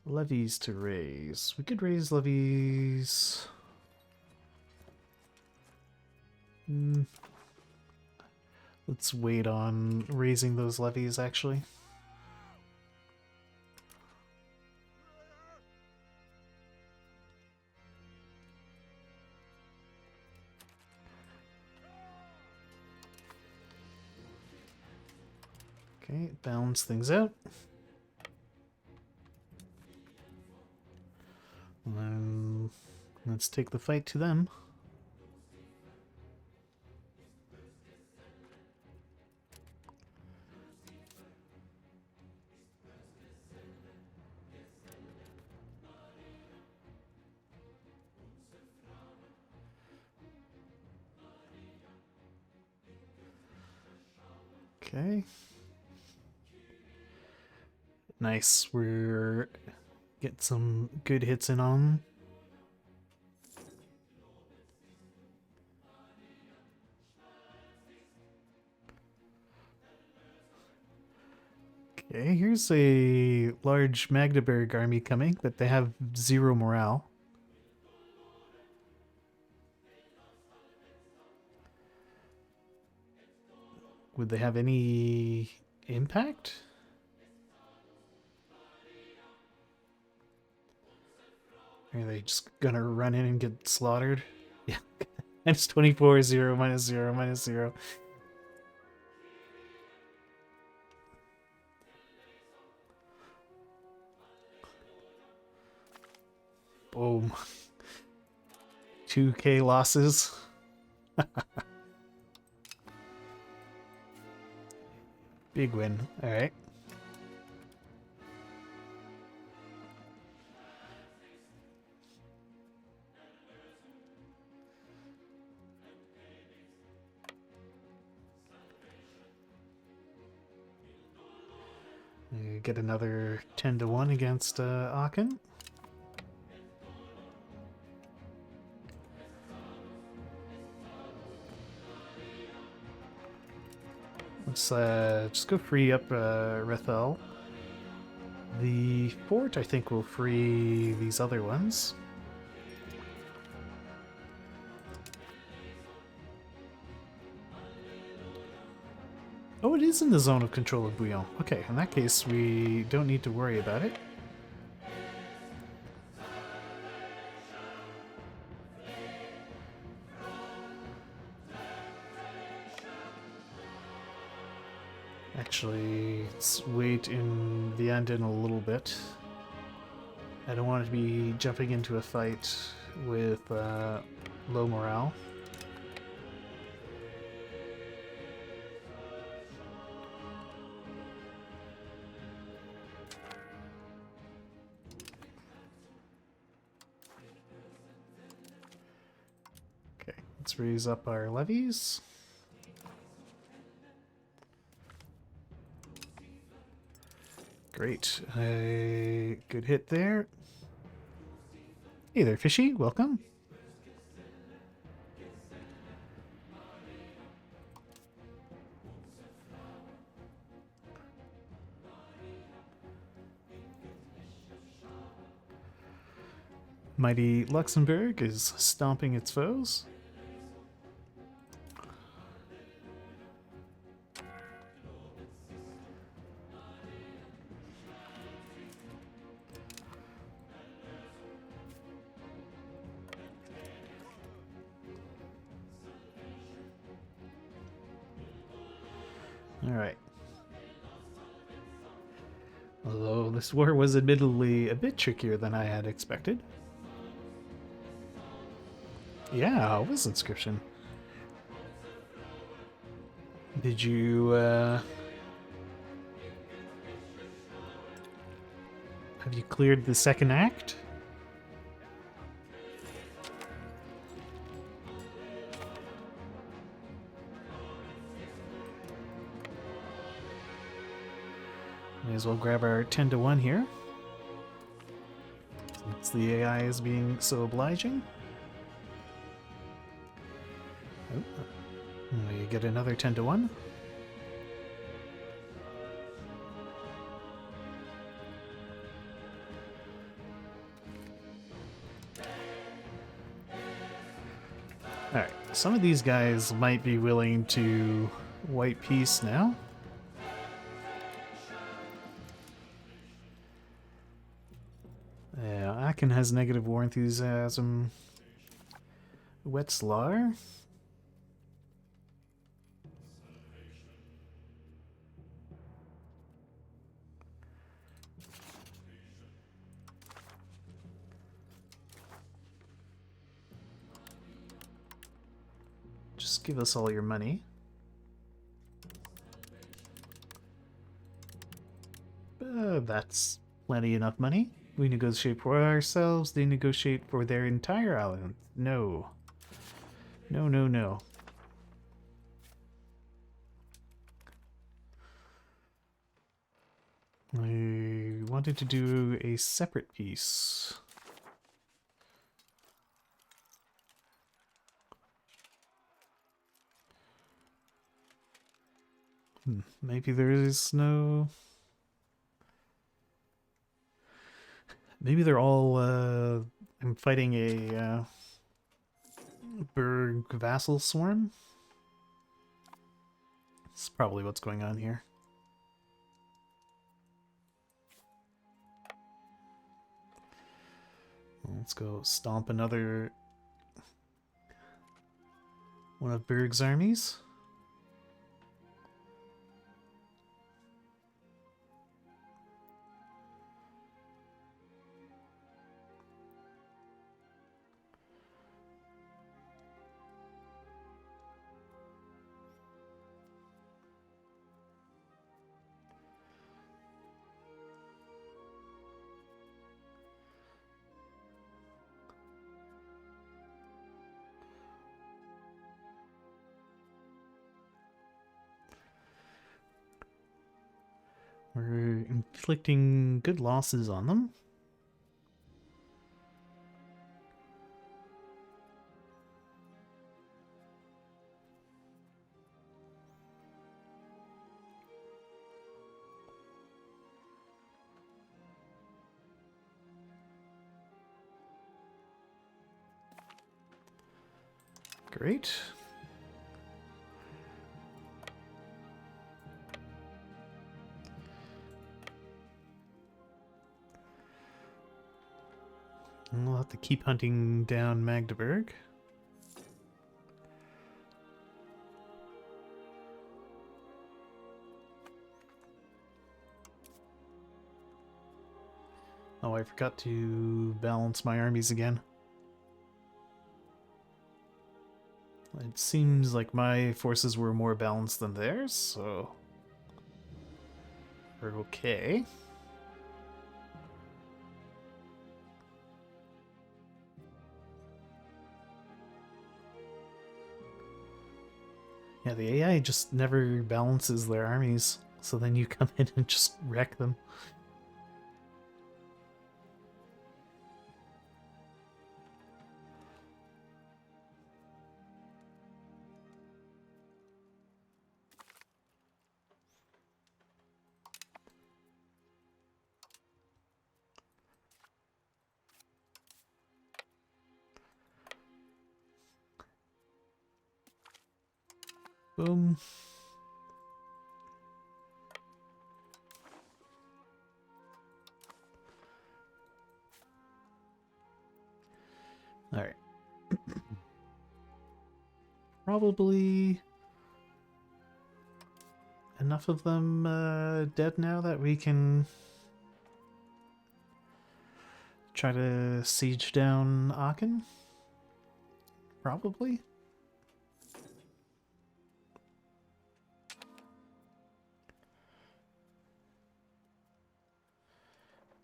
Speaker 1: Levies to raise. We could raise levies. Let's wait on raising those levies, actually. Okay, balance things out. And then let's take the fight to them. Okay. Nice. We're get some good hits in on them. Okay, here's a large Magdeburg army coming, but they have 0 morale. Would they have any impact? Are they just gonna run in and get slaughtered? Yeah. Minus 24, 0, minus 0, minus 0. Boom. 2k losses. Big win. Alright. Get another 10-1 against Aachen. Let's just go free up Rethel. The fort, I think, will free these other ones. Oh, it is in the zone of control of Bouillon. Okay, in that case, we don't need to worry about it. Actually, let's wait in the end in a little bit. I don't want to be jumping into a fight with low morale. Okay, let's raise up our levies. Great. A good hit there. Hey there, Fishy. Welcome. Mighty Luxembourg is stomping its foes. Alright. Although this war was admittedly a bit trickier than I had expected. Yeah, it was inscription. Did you, have you cleared the second act? May as well grab our 10 to 1 here. Since the AI is being so obliging. Oh, we get another 10 to 1. Alright, some of these guys might be willing to white peace now. Yeah, Akin has negative war enthusiasm. Wetzlar. Just give us all your money. That's plenty enough money. We negotiate for ourselves, they negotiate for their entire island. No. No, no, no. I wanted to do a separate piece. Maybe there is no... Maybe they're all, I'm fighting a, Berg vassal swarm? That's probably what's going on here. Let's go stomp another one of Berg's armies. We're inflicting good losses on them. Great. And we'll have to keep hunting down Magdeburg. Oh, I forgot to balance my armies again. It seems like my forces were more balanced than theirs, so we're okay. Yeah, the AI just never balances their armies, so then you come in and just wreck them. Boom. Alright. Probably enough of them dead now that we can try to siege down Aachen? Probably.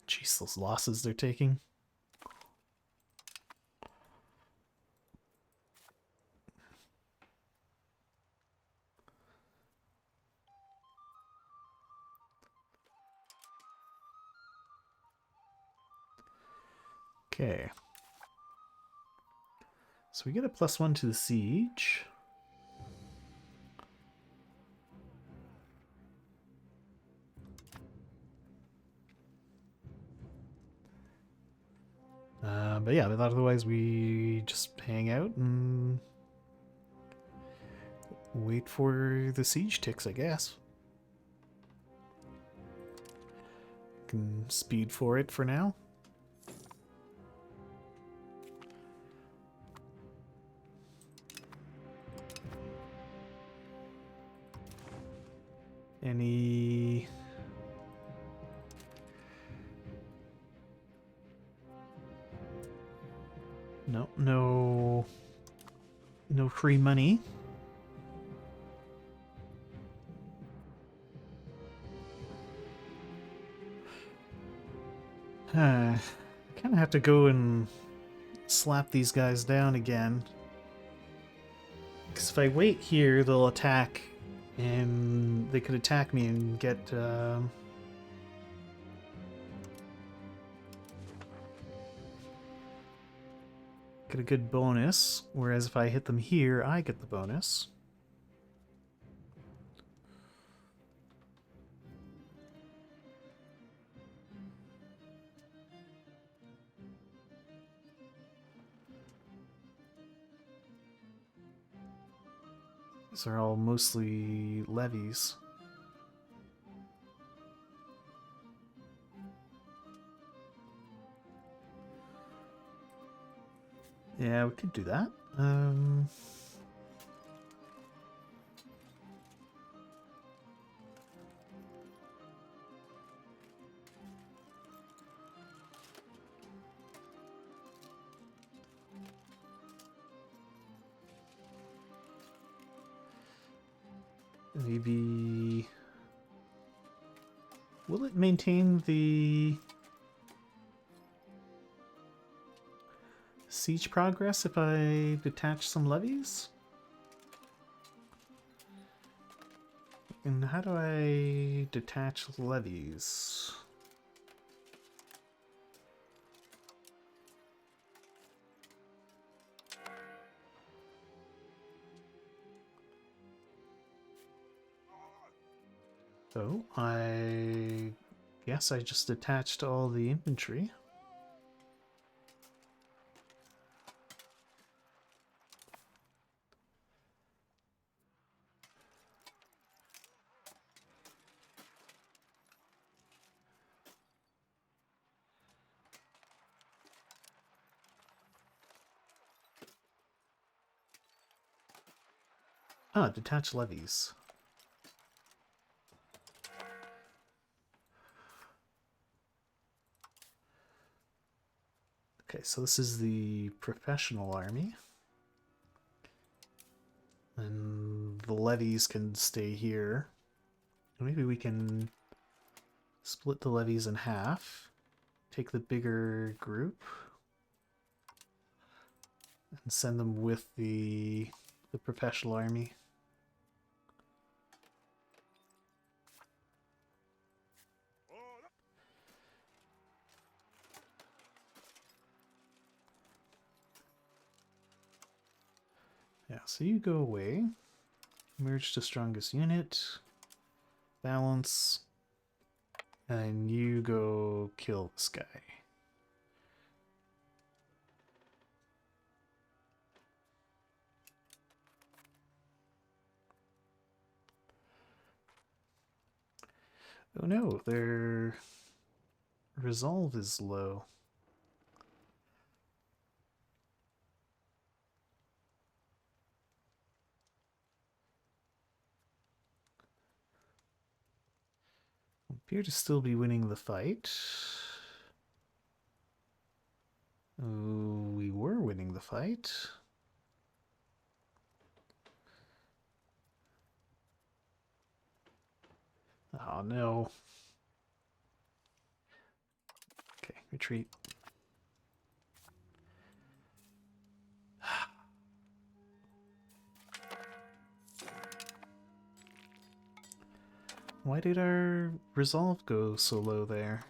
Speaker 1: Jeez, those losses they're taking. Okay. So we get a +1 to the siege. But yeah, but otherwise we just hang out and wait for the siege ticks, I guess. Can speed for it for now. Any... No free money. I kind of have to go and slap these guys down again. Because if I wait here, they'll attack, and they could attack me and get... get a good bonus, whereas if I hit them here, I get the bonus. These are all mostly levies. Yeah, we could do that. Maybe... Will it maintain the siege progress if I detach some levies? And how do I detach levies? So, I guess I just attached all the infantry. Ah, detach levies. Okay, so this is the professional army. And the levies can stay here. Maybe we can split the levies in half. Take the bigger group. And send them with the professional army. Yeah, so you go away. Merge to strongest unit. Balance. And you go kill this guy. Oh no, their resolve is low. Appear to still be winning the fight. Oh, we were winning the fight. Oh no. Okay, retreat. Why did our resolve go so low there?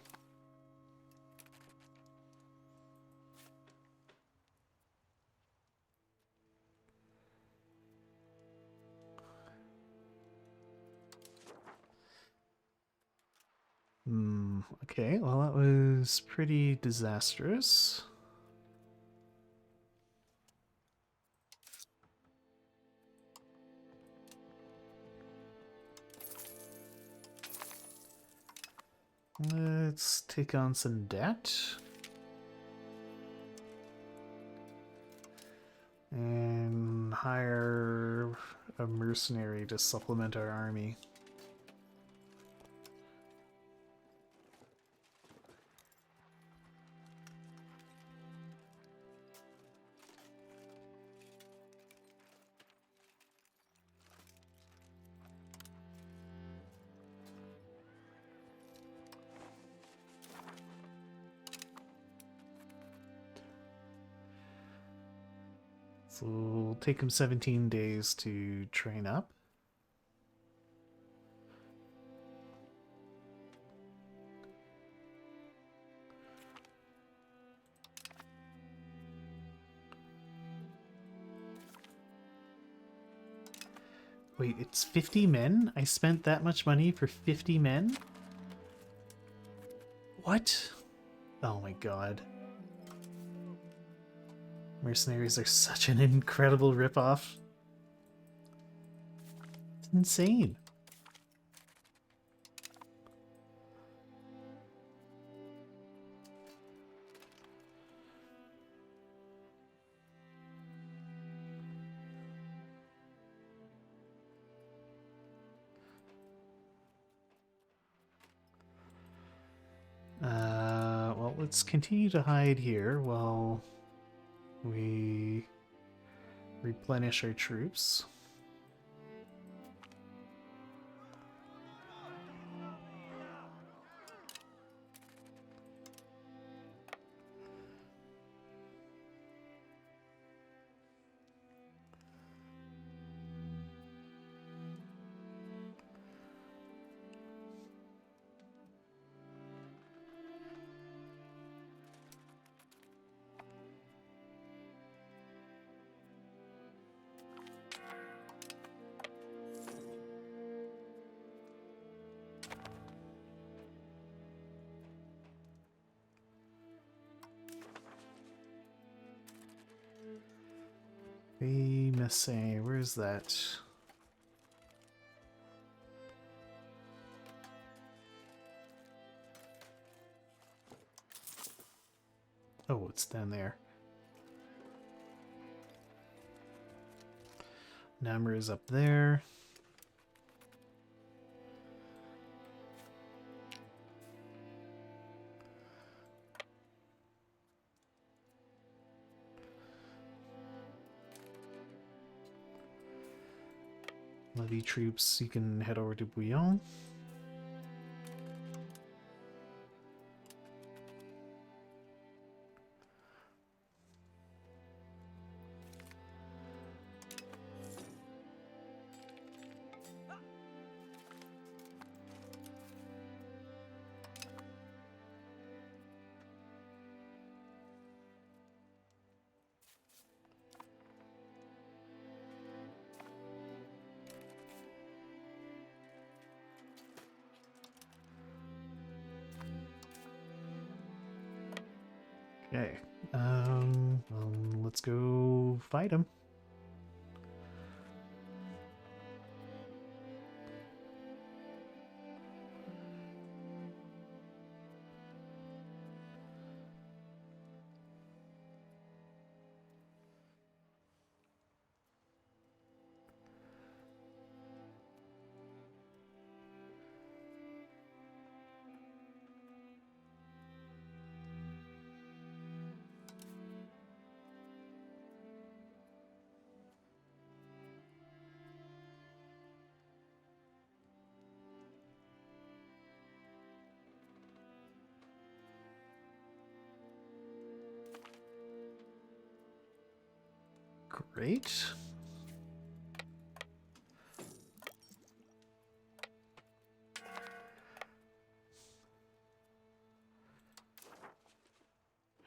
Speaker 1: Okay, well that was pretty disastrous. Let's take on some debt. And hire a mercenary to supplement our army. So it'll take him 17 days to train up. Wait, it's 50 men? I spent that much money for 50 men? What? Oh my god. Mercenaries are such an incredible ripoff. It's insane. Well, let's continue to hide here while we replenish our troops. Hey, Messay, where is that? Oh, it's down there. Namur is up there. Levy troops, you can head over to Bouillon. Okay. Let's go fight him. Great.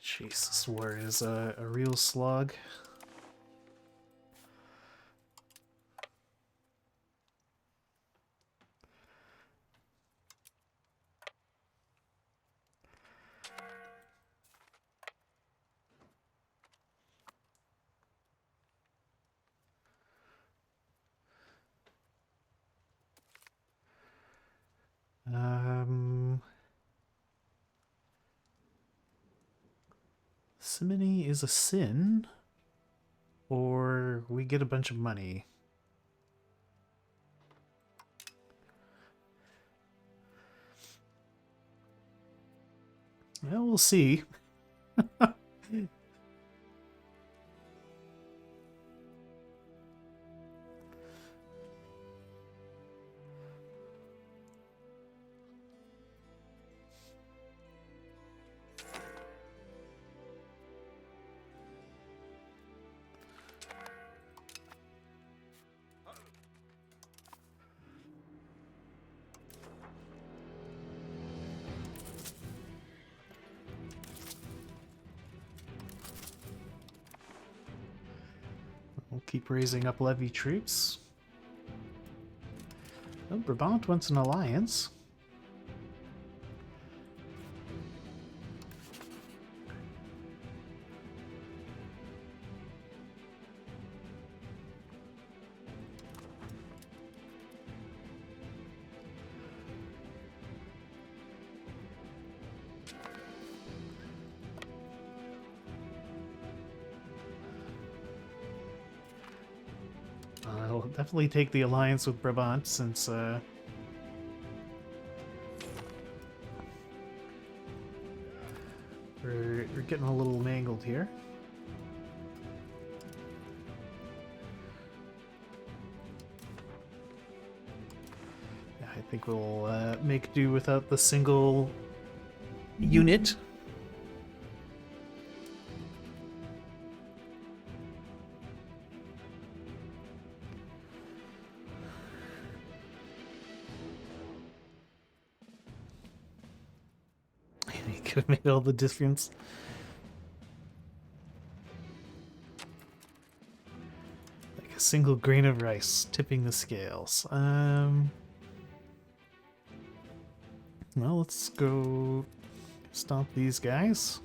Speaker 1: Jeez, this war is a real slog. Simony is a sin, or we get a bunch of money. Well, we'll see. We'll keep raising up levy troops. Oh, Brabant wants an alliance. I'll definitely take the alliance with Brabant since we're getting a little mangled here. Yeah, I think we'll make do without the single unit. Could have made all the difference. Like a single grain of rice tipping the scales. Well, let's go stomp these guys.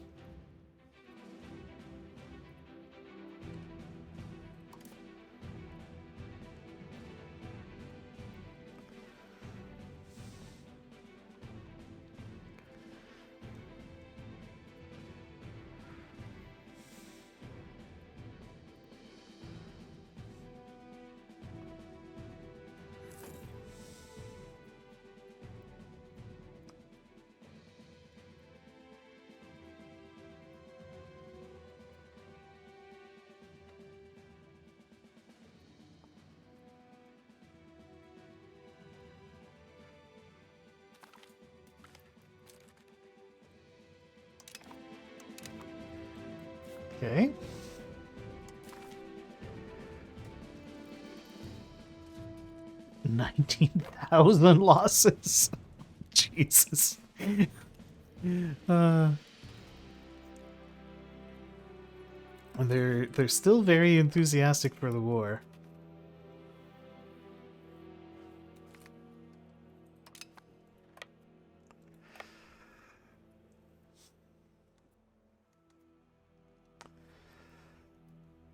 Speaker 1: Okay. $19,000 losses. Jesus. They're still very enthusiastic for the war.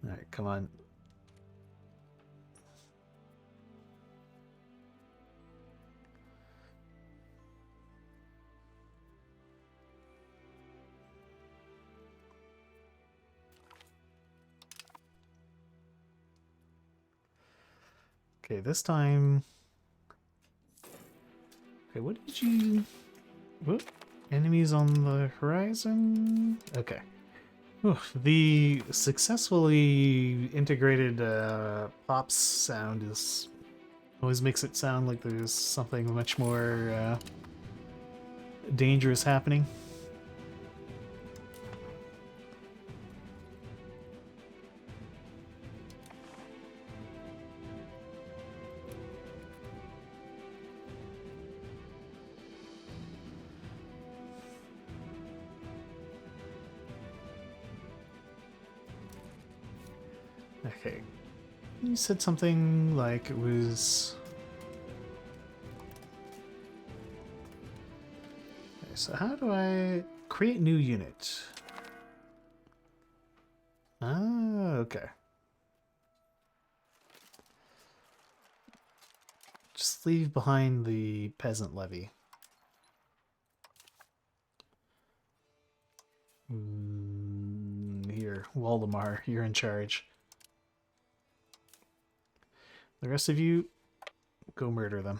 Speaker 1: All right, come on. Okay, this time... Okay, what did you... Whoop. Enemies on the horizon? Okay. Oof, the successfully integrated pops sound is... always makes it sound like there's something much more dangerous happening. Okay. You said something like it was... Okay, so how do I create new unit? Ah, okay. Just leave behind the peasant levy. Here, Waldemar, you're in charge. The rest of you, go murder them.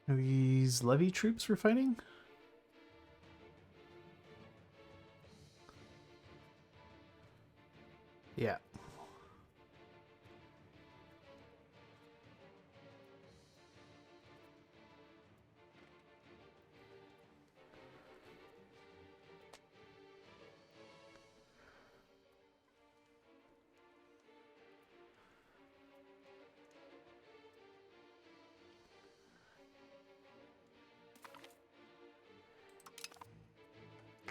Speaker 1: Are these levy troops we're fighting? Yeah.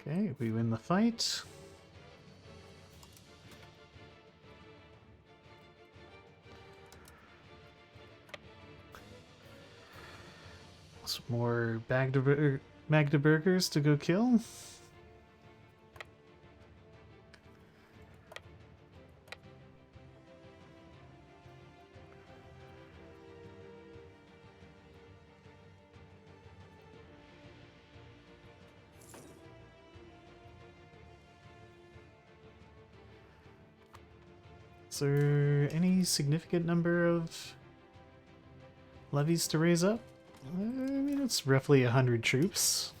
Speaker 1: Okay, we win the fight. Some more Magdeburgers to go kill. Is there any significant number of levies to raise up? I mean, it's roughly 100 troops.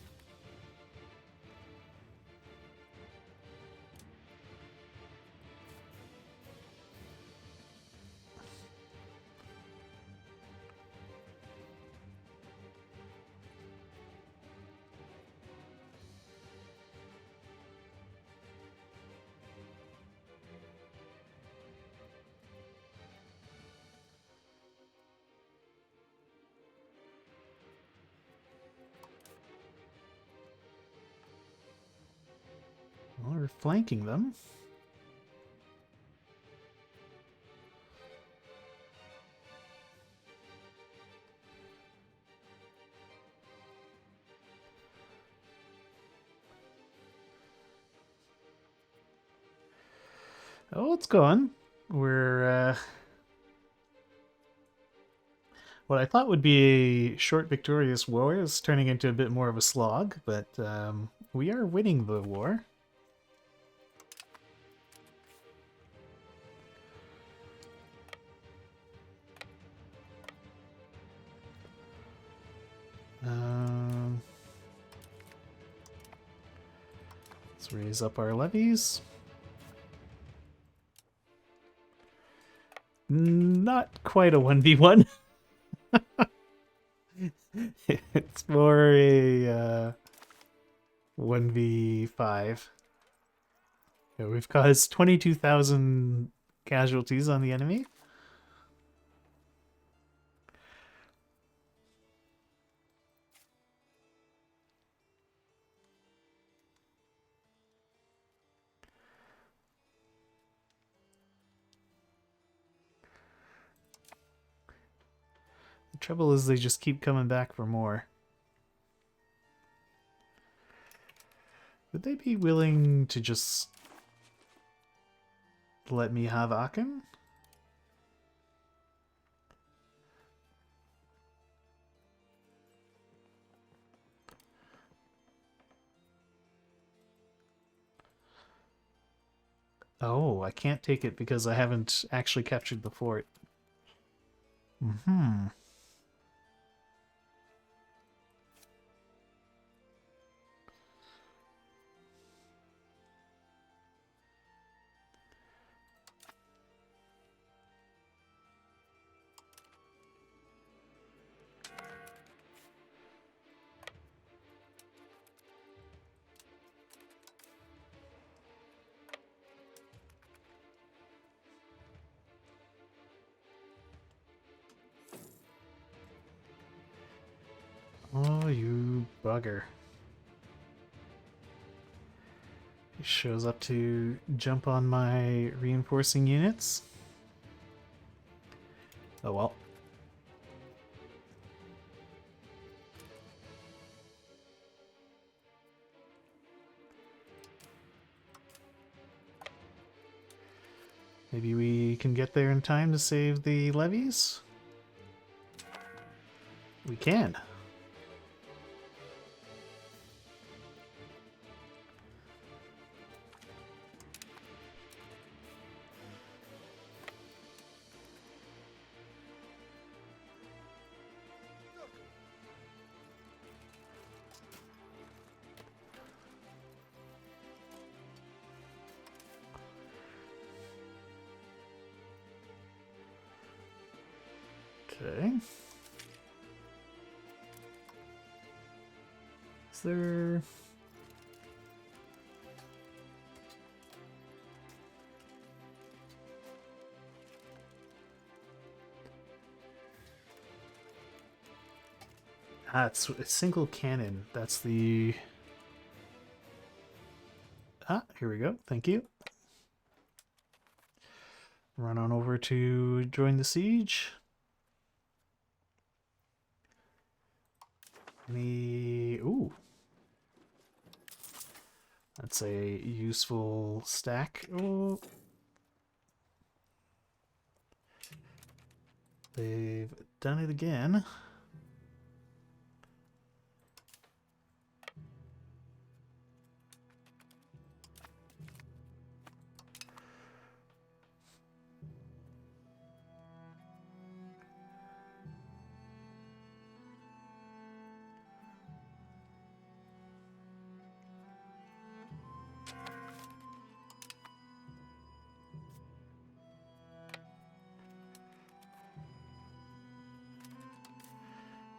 Speaker 1: Well, we're flanking them. Oh, it's gone. We're, what I thought would be a short victorious war is turning into a bit more of a slog, but we are winning the war. Let's raise up our levies. Not quite a 1v1. It's more a 1v5. Yeah, we've caused 22,000 casualties on the enemy. The trouble is they just keep coming back for more. Would they be willing to just let me have Aachen? Oh, I can't take it because I haven't actually captured the fort. Mm-hmm. Oh, you bugger. He shows up to jump on my reinforcing units. Oh well. Maybe we can get there in time to save the levies? We can. Okay. Is there... Ah, it's a single cannon. That's the... Ah, here we go. Thank you. Run on over to join the siege. Ooh. That's a useful stack. Oh. They've done it again.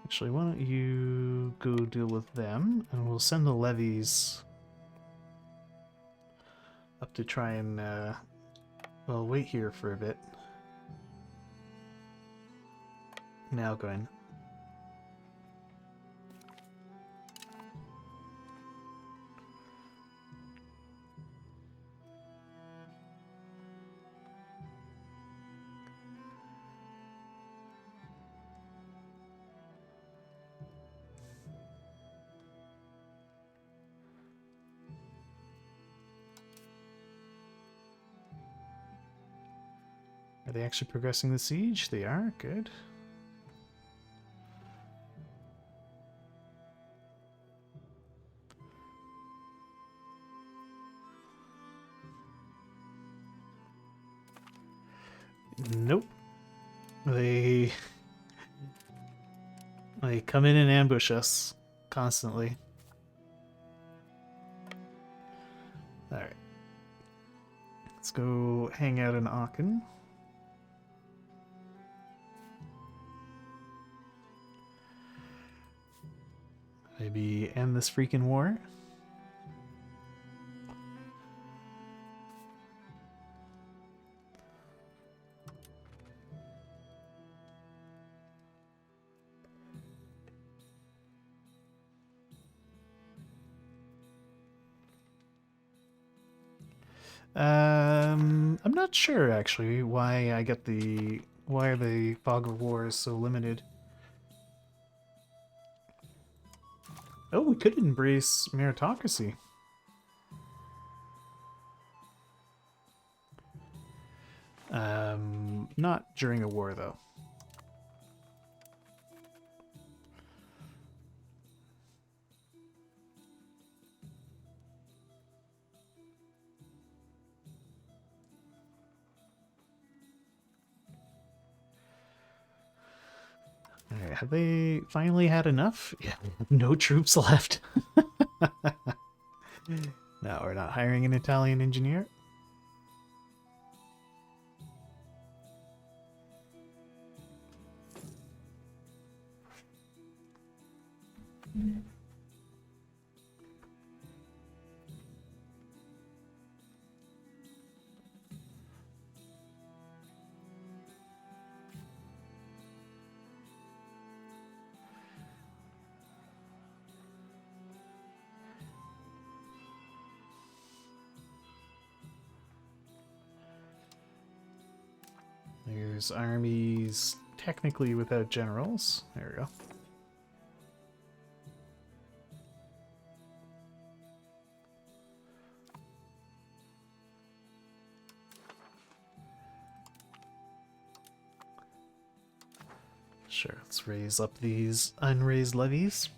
Speaker 1: Actually, why don't you go deal with them, and we'll send the levies up to try and, well, wait here for a bit. Now go in. Are they actually progressing the siege? They are? Good. Nope. They come in and ambush us constantly. Alright. Let's go hang out in Aachen. Maybe end this freaking war. I'm not sure actually why why the fog of war is so limited. Oh, we could embrace meritocracy. Not during a war though. Alright, have they finally had enough? Yeah, no troops left. No, we're not hiring an Italian engineer. There's armies technically without generals. There we go. Sure, let's raise up these unraised levies.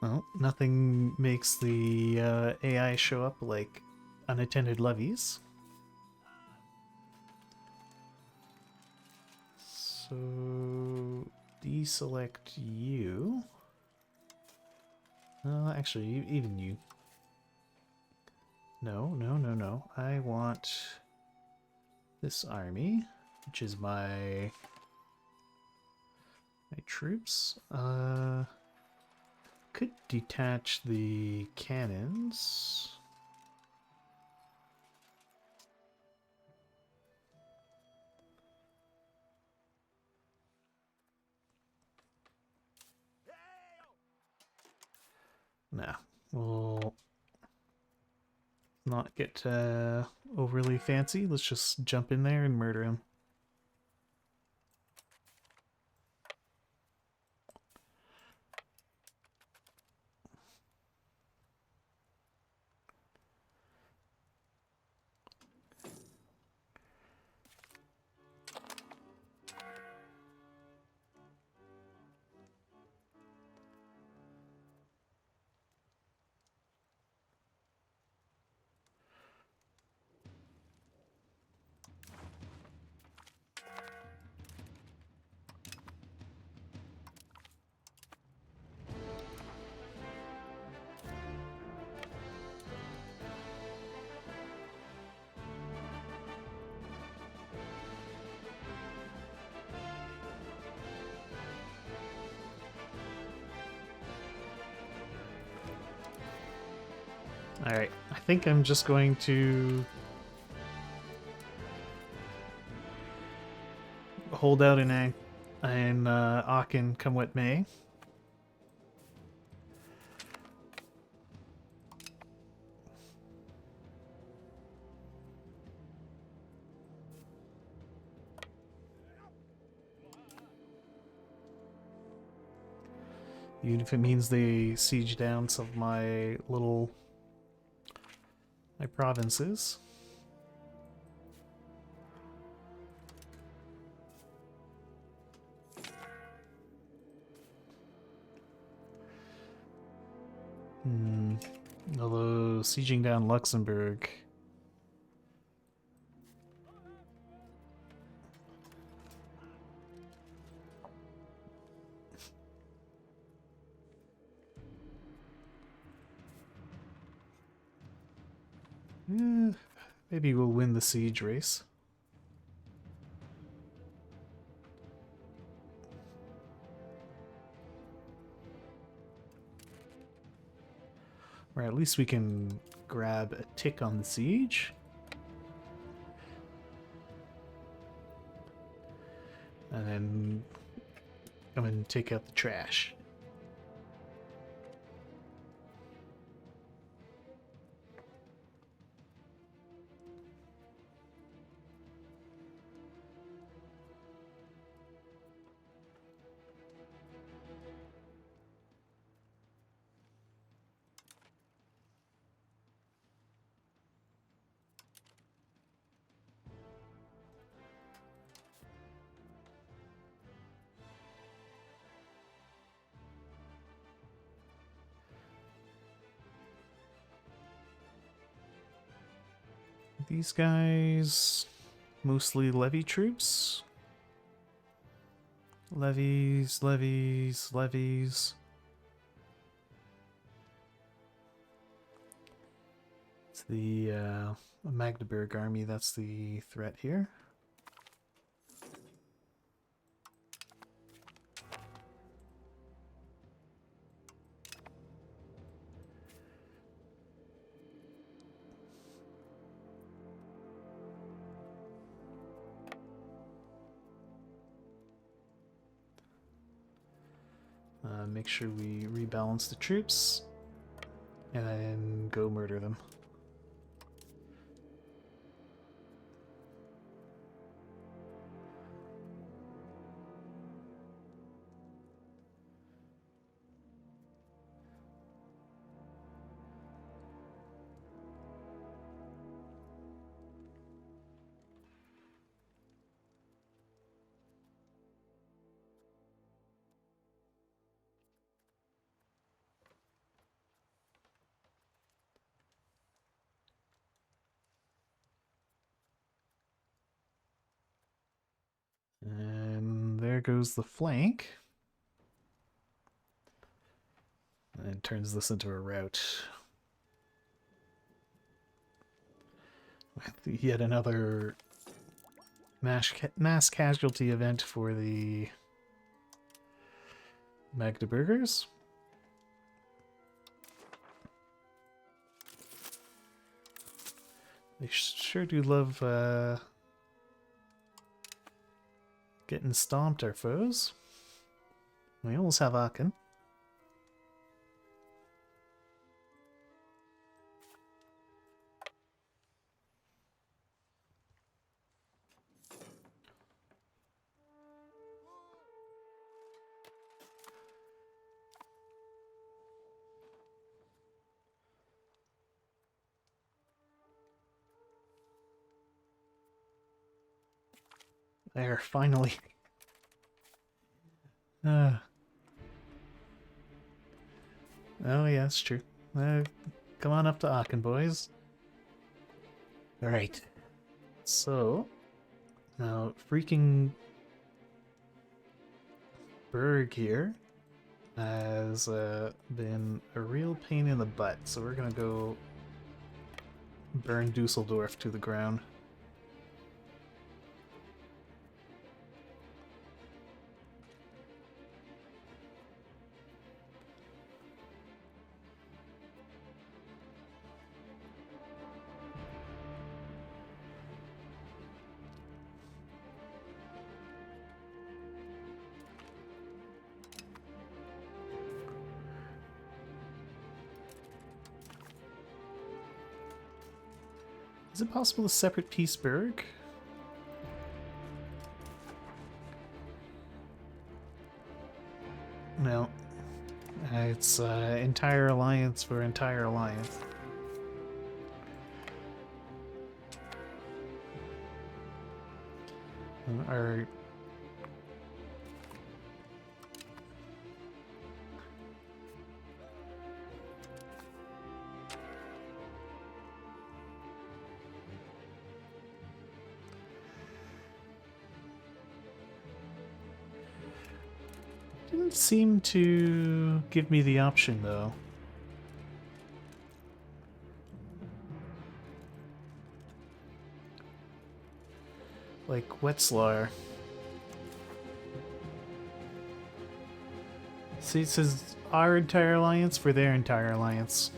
Speaker 1: Well, nothing makes the AI show up like unattended levies. So, deselect you. Actually, even you. No. I want this army, which is my troops. Could detach the cannons. Nah, we'll not get overly fancy. Let's just jump in there and murder him. Alright, I think I'm just going to hold out in Aachen come what may. Even if it means they siege down some of my provinces. Although sieging down Luxembourg. Maybe we'll win the siege race. Or at least we can grab a tick on the siege. And then come and take out the trash. These guys, mostly levy troops. Levies. It's the Magdeburg army, that's the threat here. Make sure we rebalance the troops, and then go murder them. goes the flank. And turns this into a rout. With yet another mass casualty event for the Magdeburgers. They sure do love getting stomped, our foes. We almost have Aachen. There, finally. Oh yeah, it's true. Come on up to Aachen, boys. Alright. So, now, freaking Berg here has been a real pain in the butt, so we're gonna go burn Dusseldorf to the ground. Is it possible to separate Peaceburg? No. It's entire alliance for entire alliance. Our didn't seem to give me the option, though. Like Wetzlar. See, it says our entire alliance for their entire alliance.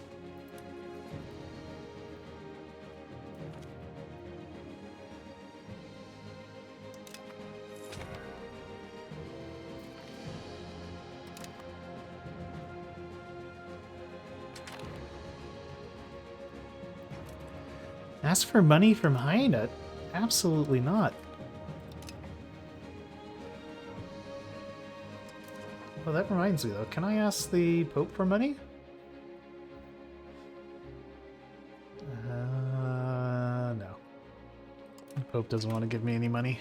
Speaker 1: Ask for money from Heine? Absolutely not. Well, that reminds me though, can I ask the Pope for money? No. The Pope doesn't want to give me any money.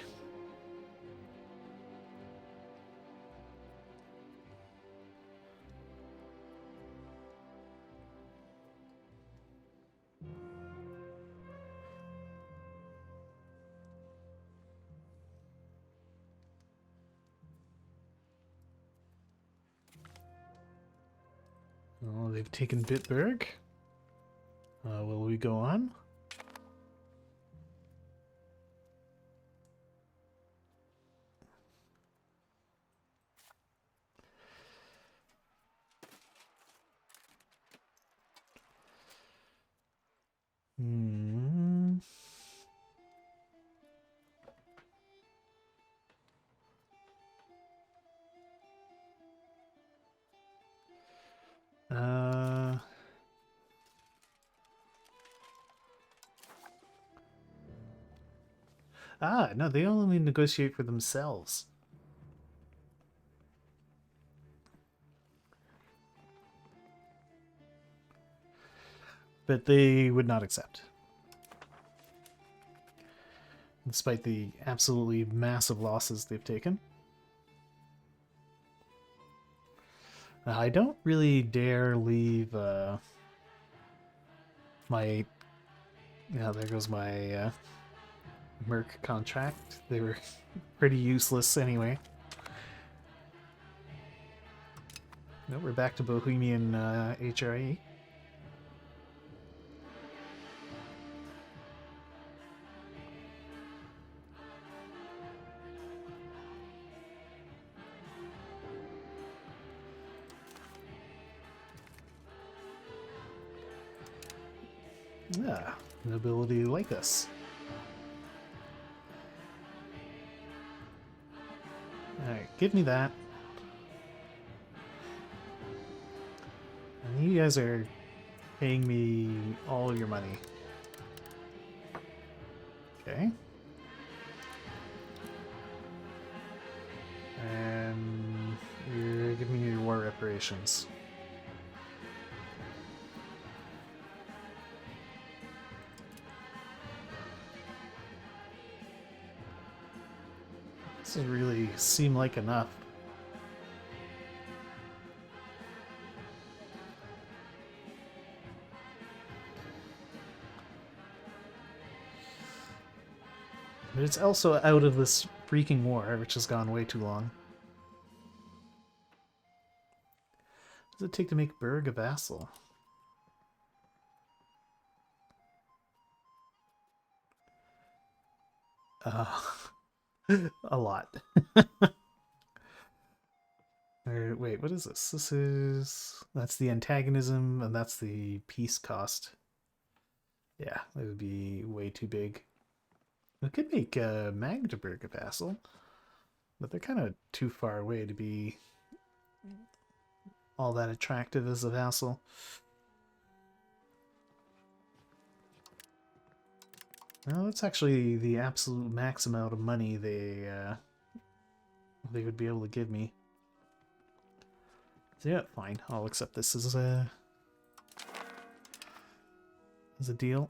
Speaker 1: Oh, they've taken Bitburg. Will we go on? Hmm. No, they only negotiate for themselves. But they would not accept. Despite the absolutely massive losses they've taken. I don't really dare leave my... Yeah, there goes my Merc contract. They were pretty useless anyway. No, we're back to Bohemian HRE. Yeah, nobility like us. Alright, give me that. And you guys are paying me all your money. Okay. And you're giving me your war reparations. This doesn't really seem like enough. But it's also out of this freaking war, which has gone way too long. What does it take to make Berg a vassal? A lot. Wait, what is this? That's the antagonism, and that's the peace cost. Yeah, it would be way too big. We could make Magdeburg a vassal, but they're kind of too far away to be all that attractive as a vassal. Well, that's actually the absolute max amount of money they would be able to give me. So yeah, fine. I'll accept this as a deal.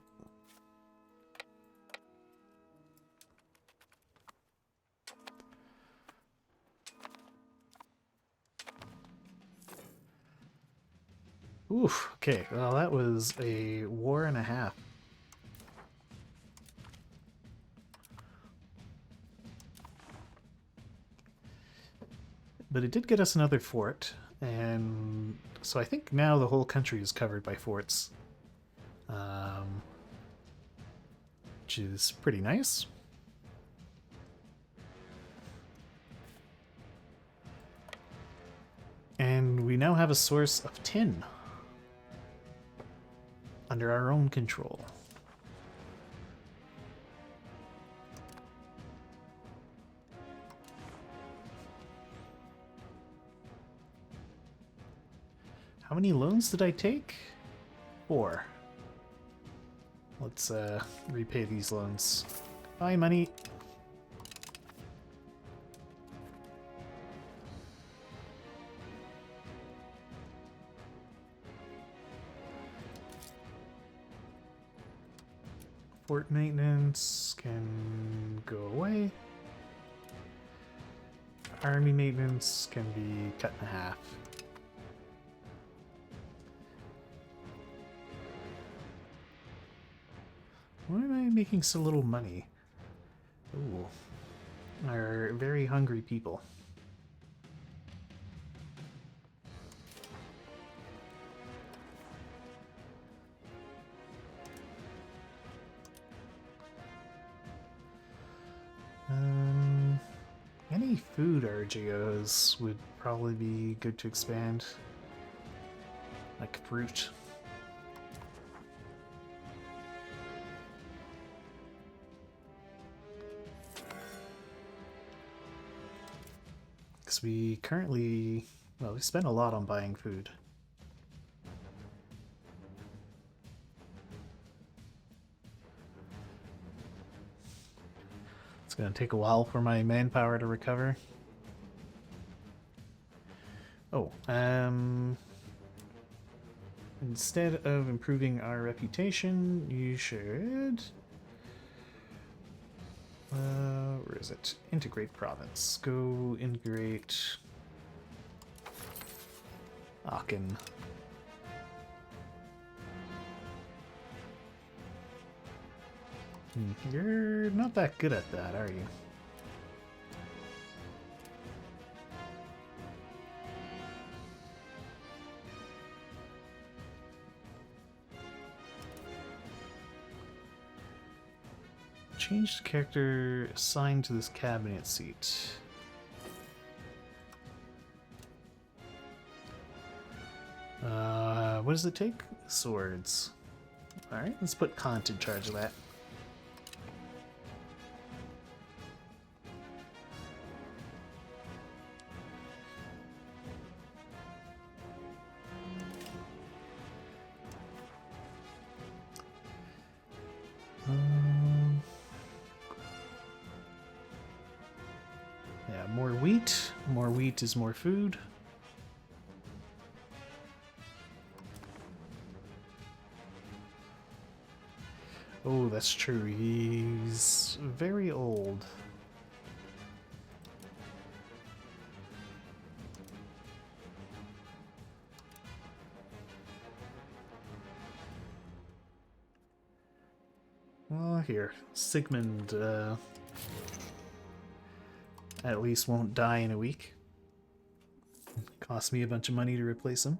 Speaker 1: Oof. Okay. Well, that was a war and a half. But it did get us another fort, and so I think now the whole country is covered by forts, which is pretty nice. And we now have a source of tin under our own control. How many loans did I take? 4. Let's repay these loans. Bye, money. Fort maintenance can go away. Army maintenance can be cut in half. Why am I making so little money? Ooh. Are very hungry people. Any food RGOs would probably be good to expand. Like fruit. Because we currently, well, we spend a lot on buying food. It's going to take a while for my manpower to recover. Oh, instead of improving our reputation, you should... where is it? Integrate province. Go integrate Aachen. You're not that good at that, are you? change the character assigned to this cabinet seat. What does it take? Swords. Alright, let's put Kant in charge of that. Yeah, more wheat. More wheat is more food. Oh, that's true. He's very old. Well, here. Sigmund, at least won't die in a week. Cost me a bunch of money to replace him.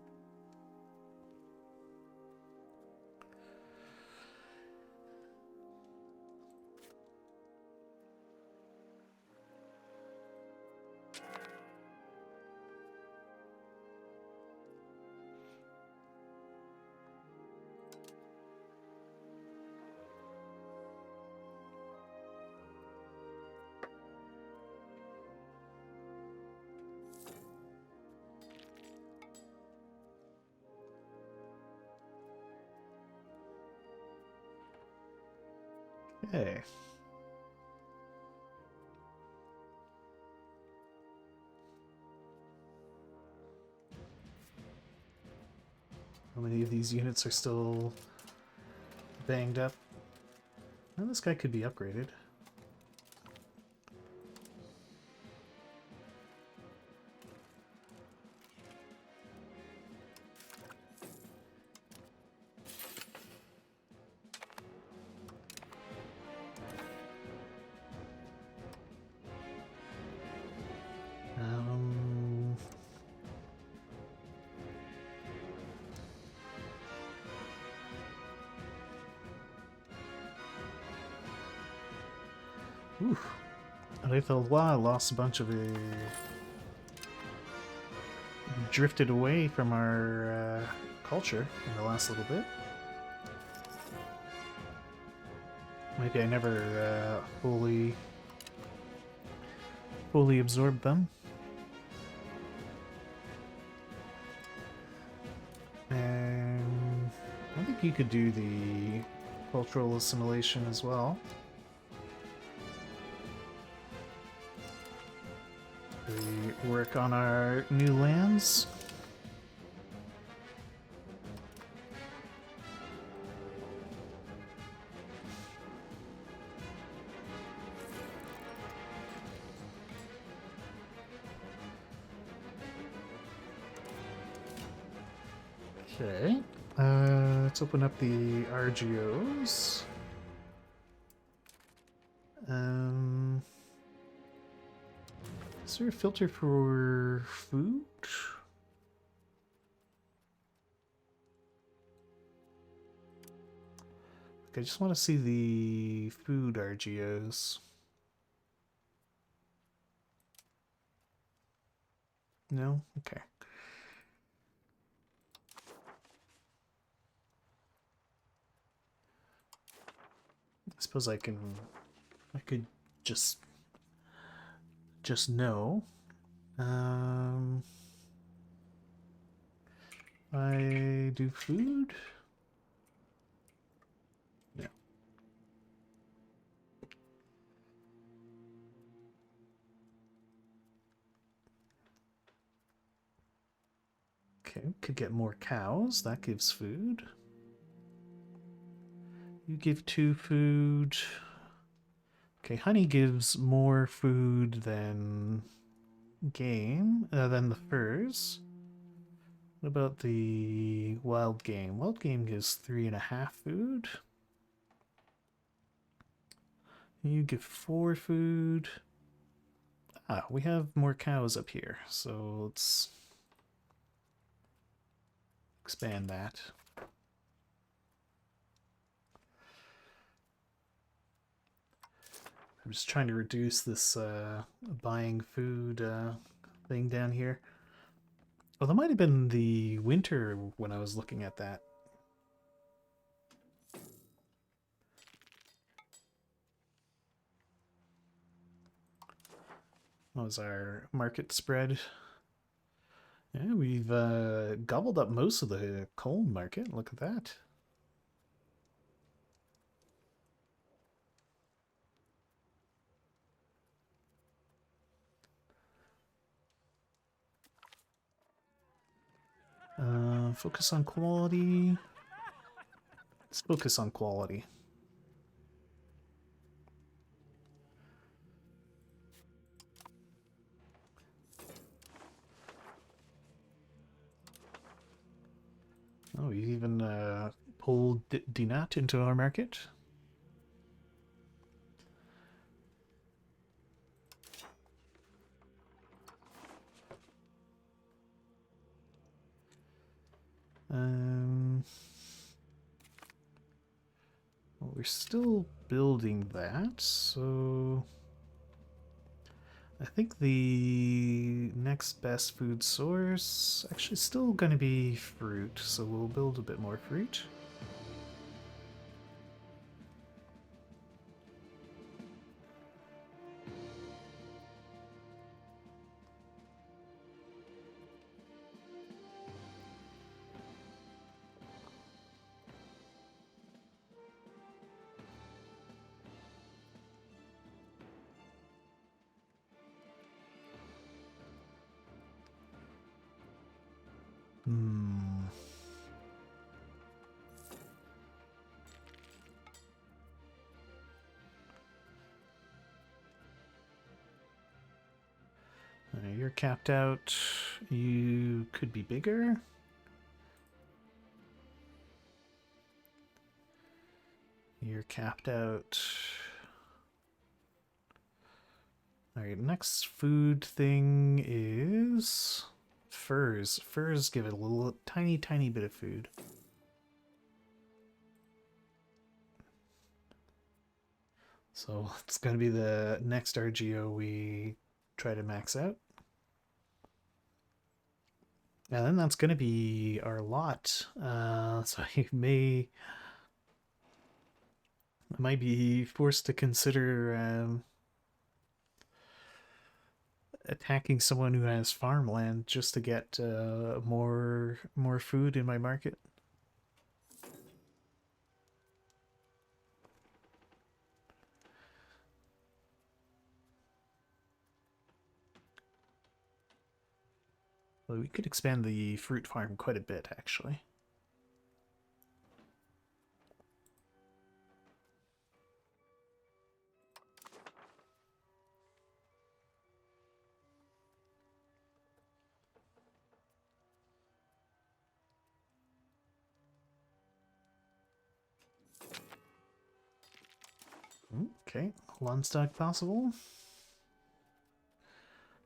Speaker 1: Okay. How many of these units are still banged up? Well, this guy could be upgraded. Oof. I thought, wow, I lost a bunch of it. Drifted away from our culture in the last little bit. Maybe I never fully absorbed them. And I think you could do the cultural assimilation as well. We work on our new lands. Okay, let's open up the RGOs. Is there a filter for food? I just want to see the food RGOs. No? Okay. I suppose I could just know. I do food? No. Okay, could get more cows. That gives food. You give 2 food. Okay, honey gives more food than game, than the furs. What about the wild game? Wild game gives 3.5 food. You give 4 food. Ah, we have more cows up here, so let's expand that. I'm just trying to reduce this buying food thing down here. Oh, that might have been the winter when I was looking at that. What was our market spread? Yeah, we've gobbled up most of the coal market. Look at that. Focus on quality. Let's focus on quality. Oh, you even pulled Dinat into our market. Well, we're still building that, so I think the next best food source actually still going to be fruit, so we'll build a bit more fruit. You're capped out. You could be bigger. You're capped out. Alright, next food thing is furs. Furs give it a little tiny bit of food. So it's going to be the next RGO we try to max out. And then that's going to be our lot. So I might be forced to consider attacking someone who has farmland just to get more food in my market. Well, we could expand the fruit farm quite a bit, actually. Okay, lawn stock possible.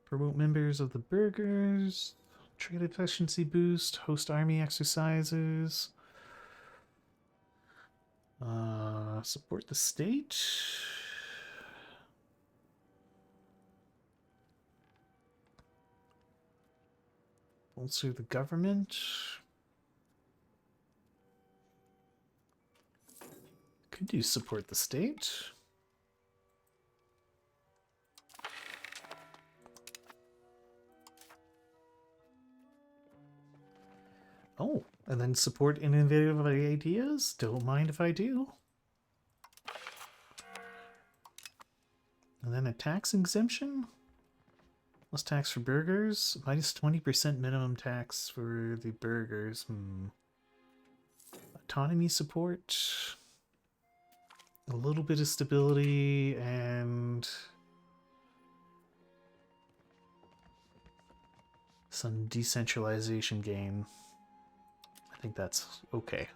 Speaker 1: Promote members of the burgers. Trade efficiency boost. Host army exercises. Support the state. Bolster the government. Could do support the state. Oh, and then support innovative ideas? Don't mind if I do. And then a tax exemption? Less tax for burgers? Minus 20% minimum tax for the burgers. Autonomy support. A little bit of stability and some decentralization gain. I think that's okay.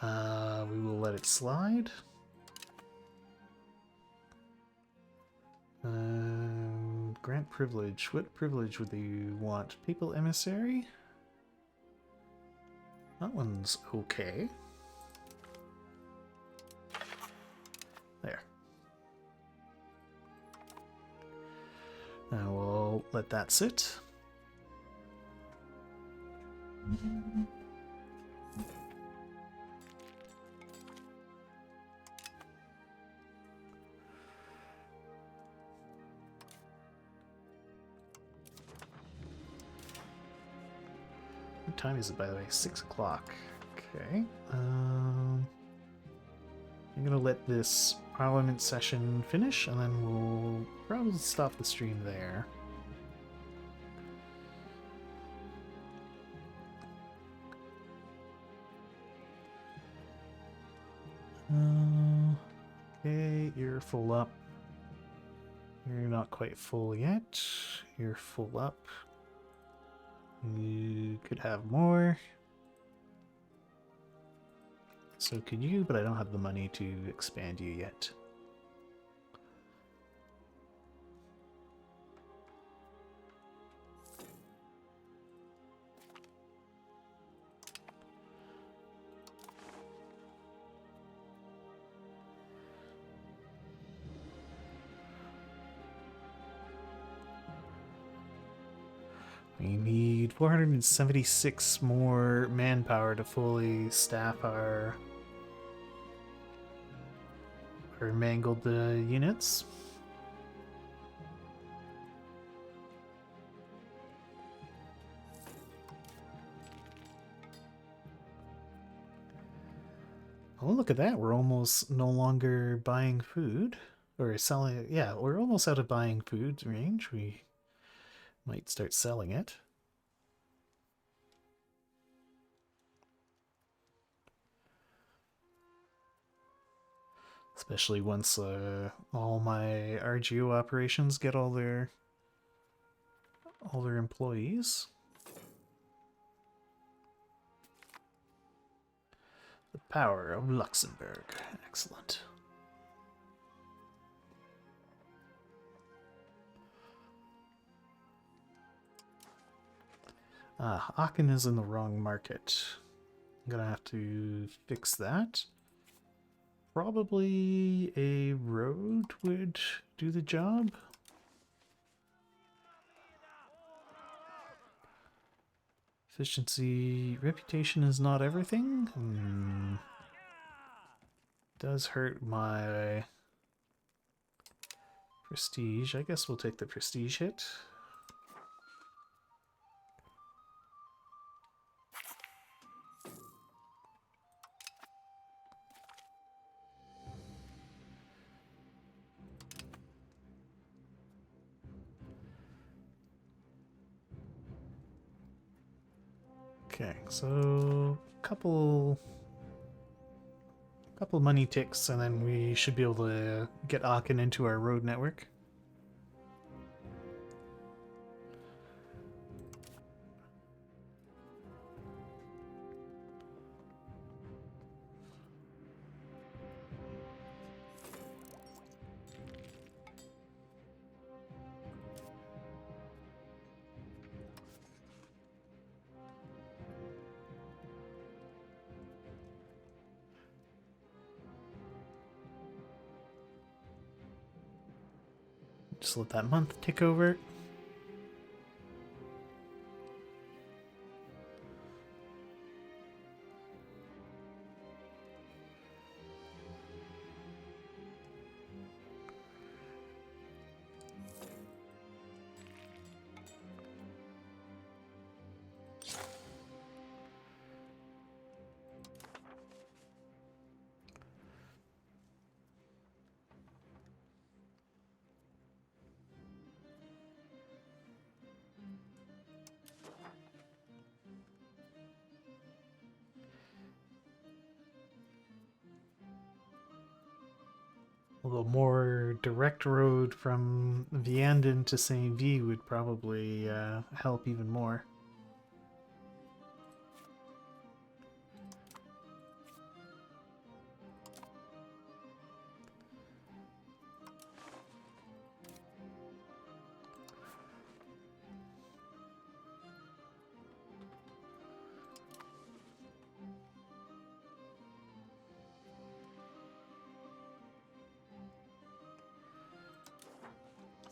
Speaker 1: We will let it slide. Grant privilege. What privilege would you want? Papal emissary? That one's okay. And we'll let that sit. What time is it, by the way? 6 o'clock. Okay. I'm gonna let this Parliament session finish, and then we'll probably stop the stream there. Okay, you're full up. You're not quite full yet. You're full up. You could have more. So could you, but I don't have the money to expand you yet. We need 476 more manpower to fully staff our mangled units. Oh, look at that. We're almost no longer buying food. Or selling. Yeah, we're almost out of buying food range. We might start selling it. Especially once all my RGO operations get all their employees. The power of Luxembourg. Excellent. Ah, Aachen is in the wrong market. I'm gonna have to fix that. Probably a road would do the job. Efficiency, reputation is not everything. Does hurt my prestige. I guess we'll take the prestige hit. Okay, so couple money ticks, and then we should be able to get Aachen into our road network. Just let that month tick over. A little more direct road from Vianden to Saint-Vie would probably help even more.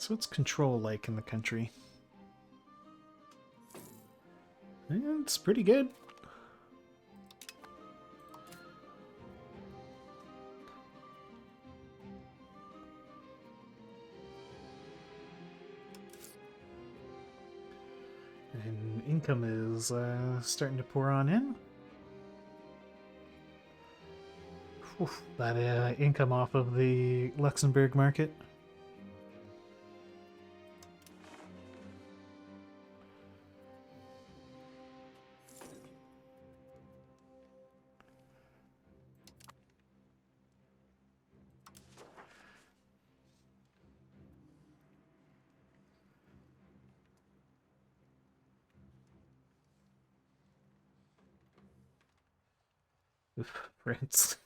Speaker 1: So what's control like in the country? It's pretty good. And income is starting to pour on in. Whew, that income off of the Luxembourg market. Oof, France.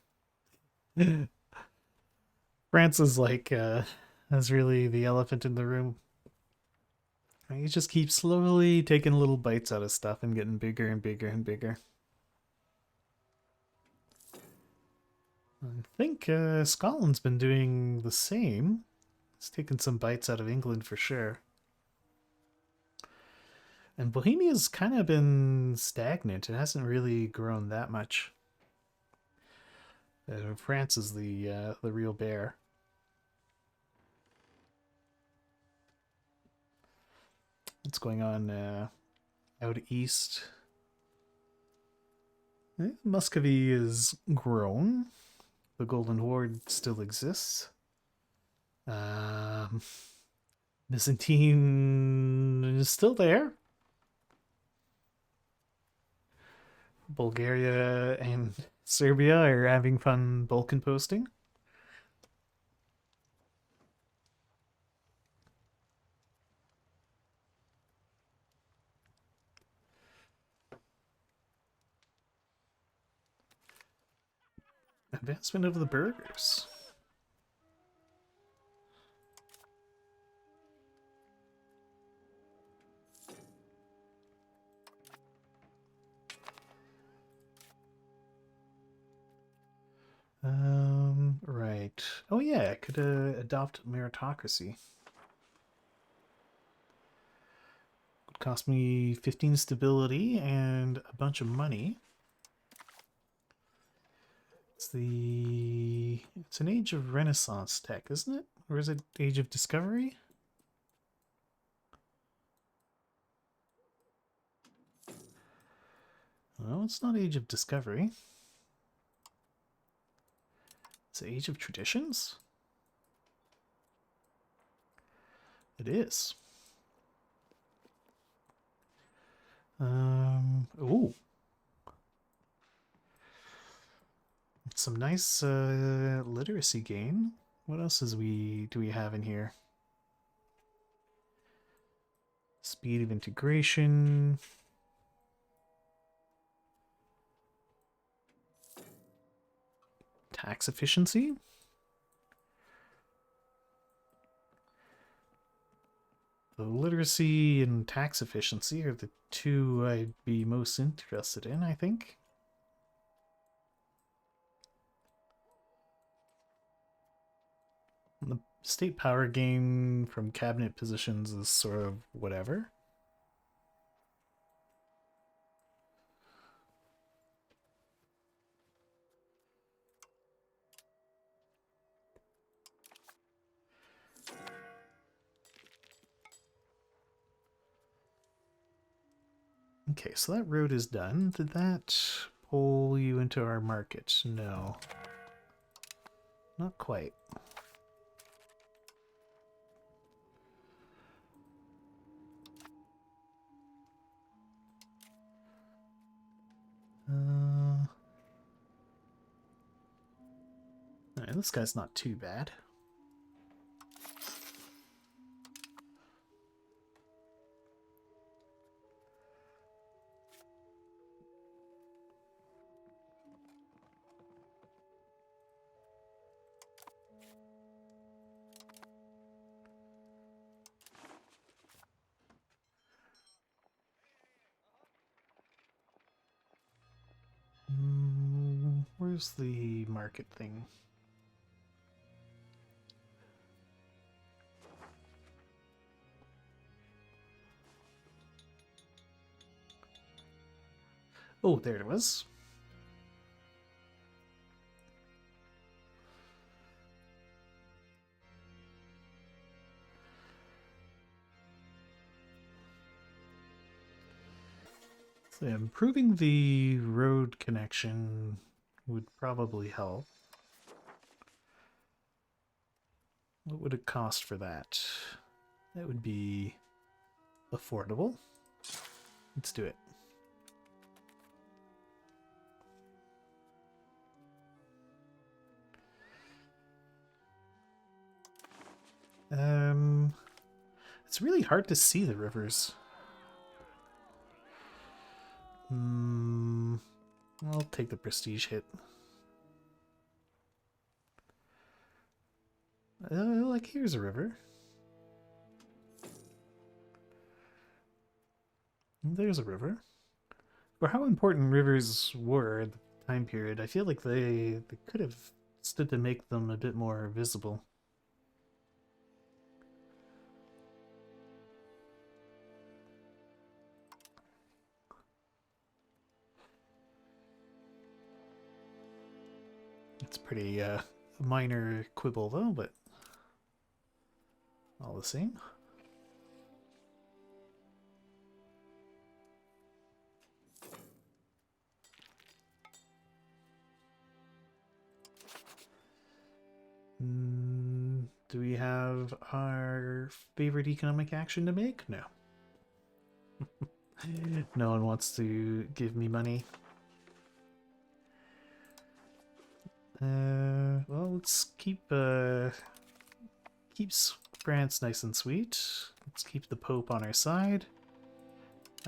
Speaker 1: France is like, that's really the elephant in the room. You just keep slowly taking little bites out of stuff and getting bigger and bigger and bigger. I think Scotland's been doing the same. It's taken some bites out of England for sure. And Bohemia's kind of been stagnant. It hasn't really grown that much. France is the real bear. What's going on out east? Muscovy is grown. The Golden Horde still exists. Byzantine is still there. Bulgaria and Serbia are having fun Balkan posting. Advancement of the burgers. Right. Oh yeah, I could adopt meritocracy. Would cost me 15 stability and a bunch of money. It's an Age of Renaissance tech, isn't it? Or is it Age of Discovery? No, it's not Age of Discovery. It's Age of Traditions? It is. Ooh. Some nice literacy gain. What else do we have in here? Speed of integration. Tax efficiency. The literacy and tax efficiency are the two I'd be most interested in, I think. The state power gain from cabinet positions is sort of whatever. Okay, so that road is done. Did that pull you into our market? No. Not quite. Alright, this guy's not too bad. Where's the market thing? Oh, there it was. So improving the road connection would probably help. What would it cost for that? That would be affordable. Let's do it. It's really hard to see the rivers. I'll take the prestige hit. Like, here's a river. There's a river. For how important rivers were at the time period, I feel like they could have stood to make them a bit more visible. It's pretty minor quibble though, but all the same. Do we have our favorite economic action to make? No. No one wants to give me money. Well, let's keep keeps France nice and sweet. Let's keep the Pope on our side.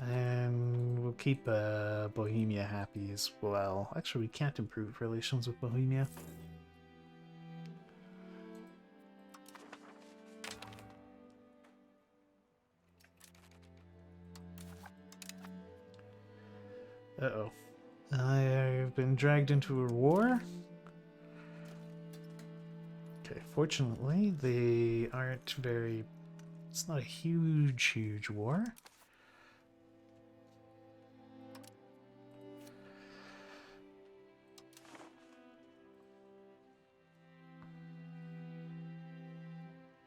Speaker 1: And we'll keep Bohemia happy as well. Actually, we can't improve relations with Bohemia. Uh-oh. I've been dragged into a war. Okay, fortunately, they aren't very... It's not a huge war.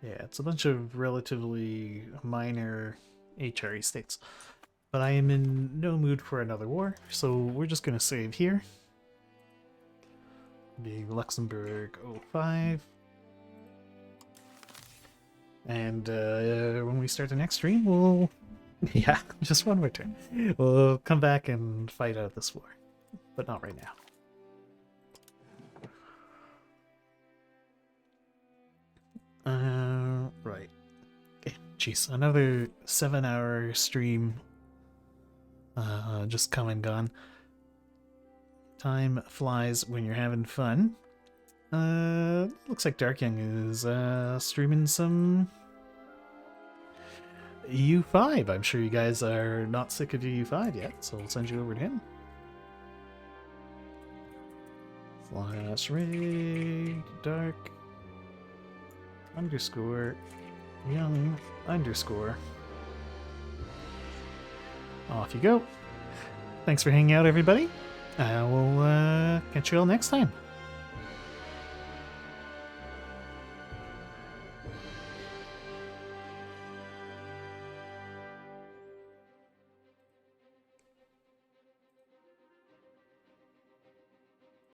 Speaker 1: Yeah, it's a bunch of relatively minor HRE states. But I am in no mood for another war, so we're just going to save here. The Luxembourg 05. And when we start the next stream, we'll... Yeah, just one more turn. We'll come back and fight out this war. But not right now. Right. Okay, jeez, another 7-hour stream. Just come and gone. Time flies when you're having fun. Looks like Darkyoung is streaming some EU5. I'm sure you guys are not sick of EU5 yet, so I'll send you over to him. Flash rig dark underscore young underscore. Off you go. Thanks for hanging out, everybody. We'll catch you all next time.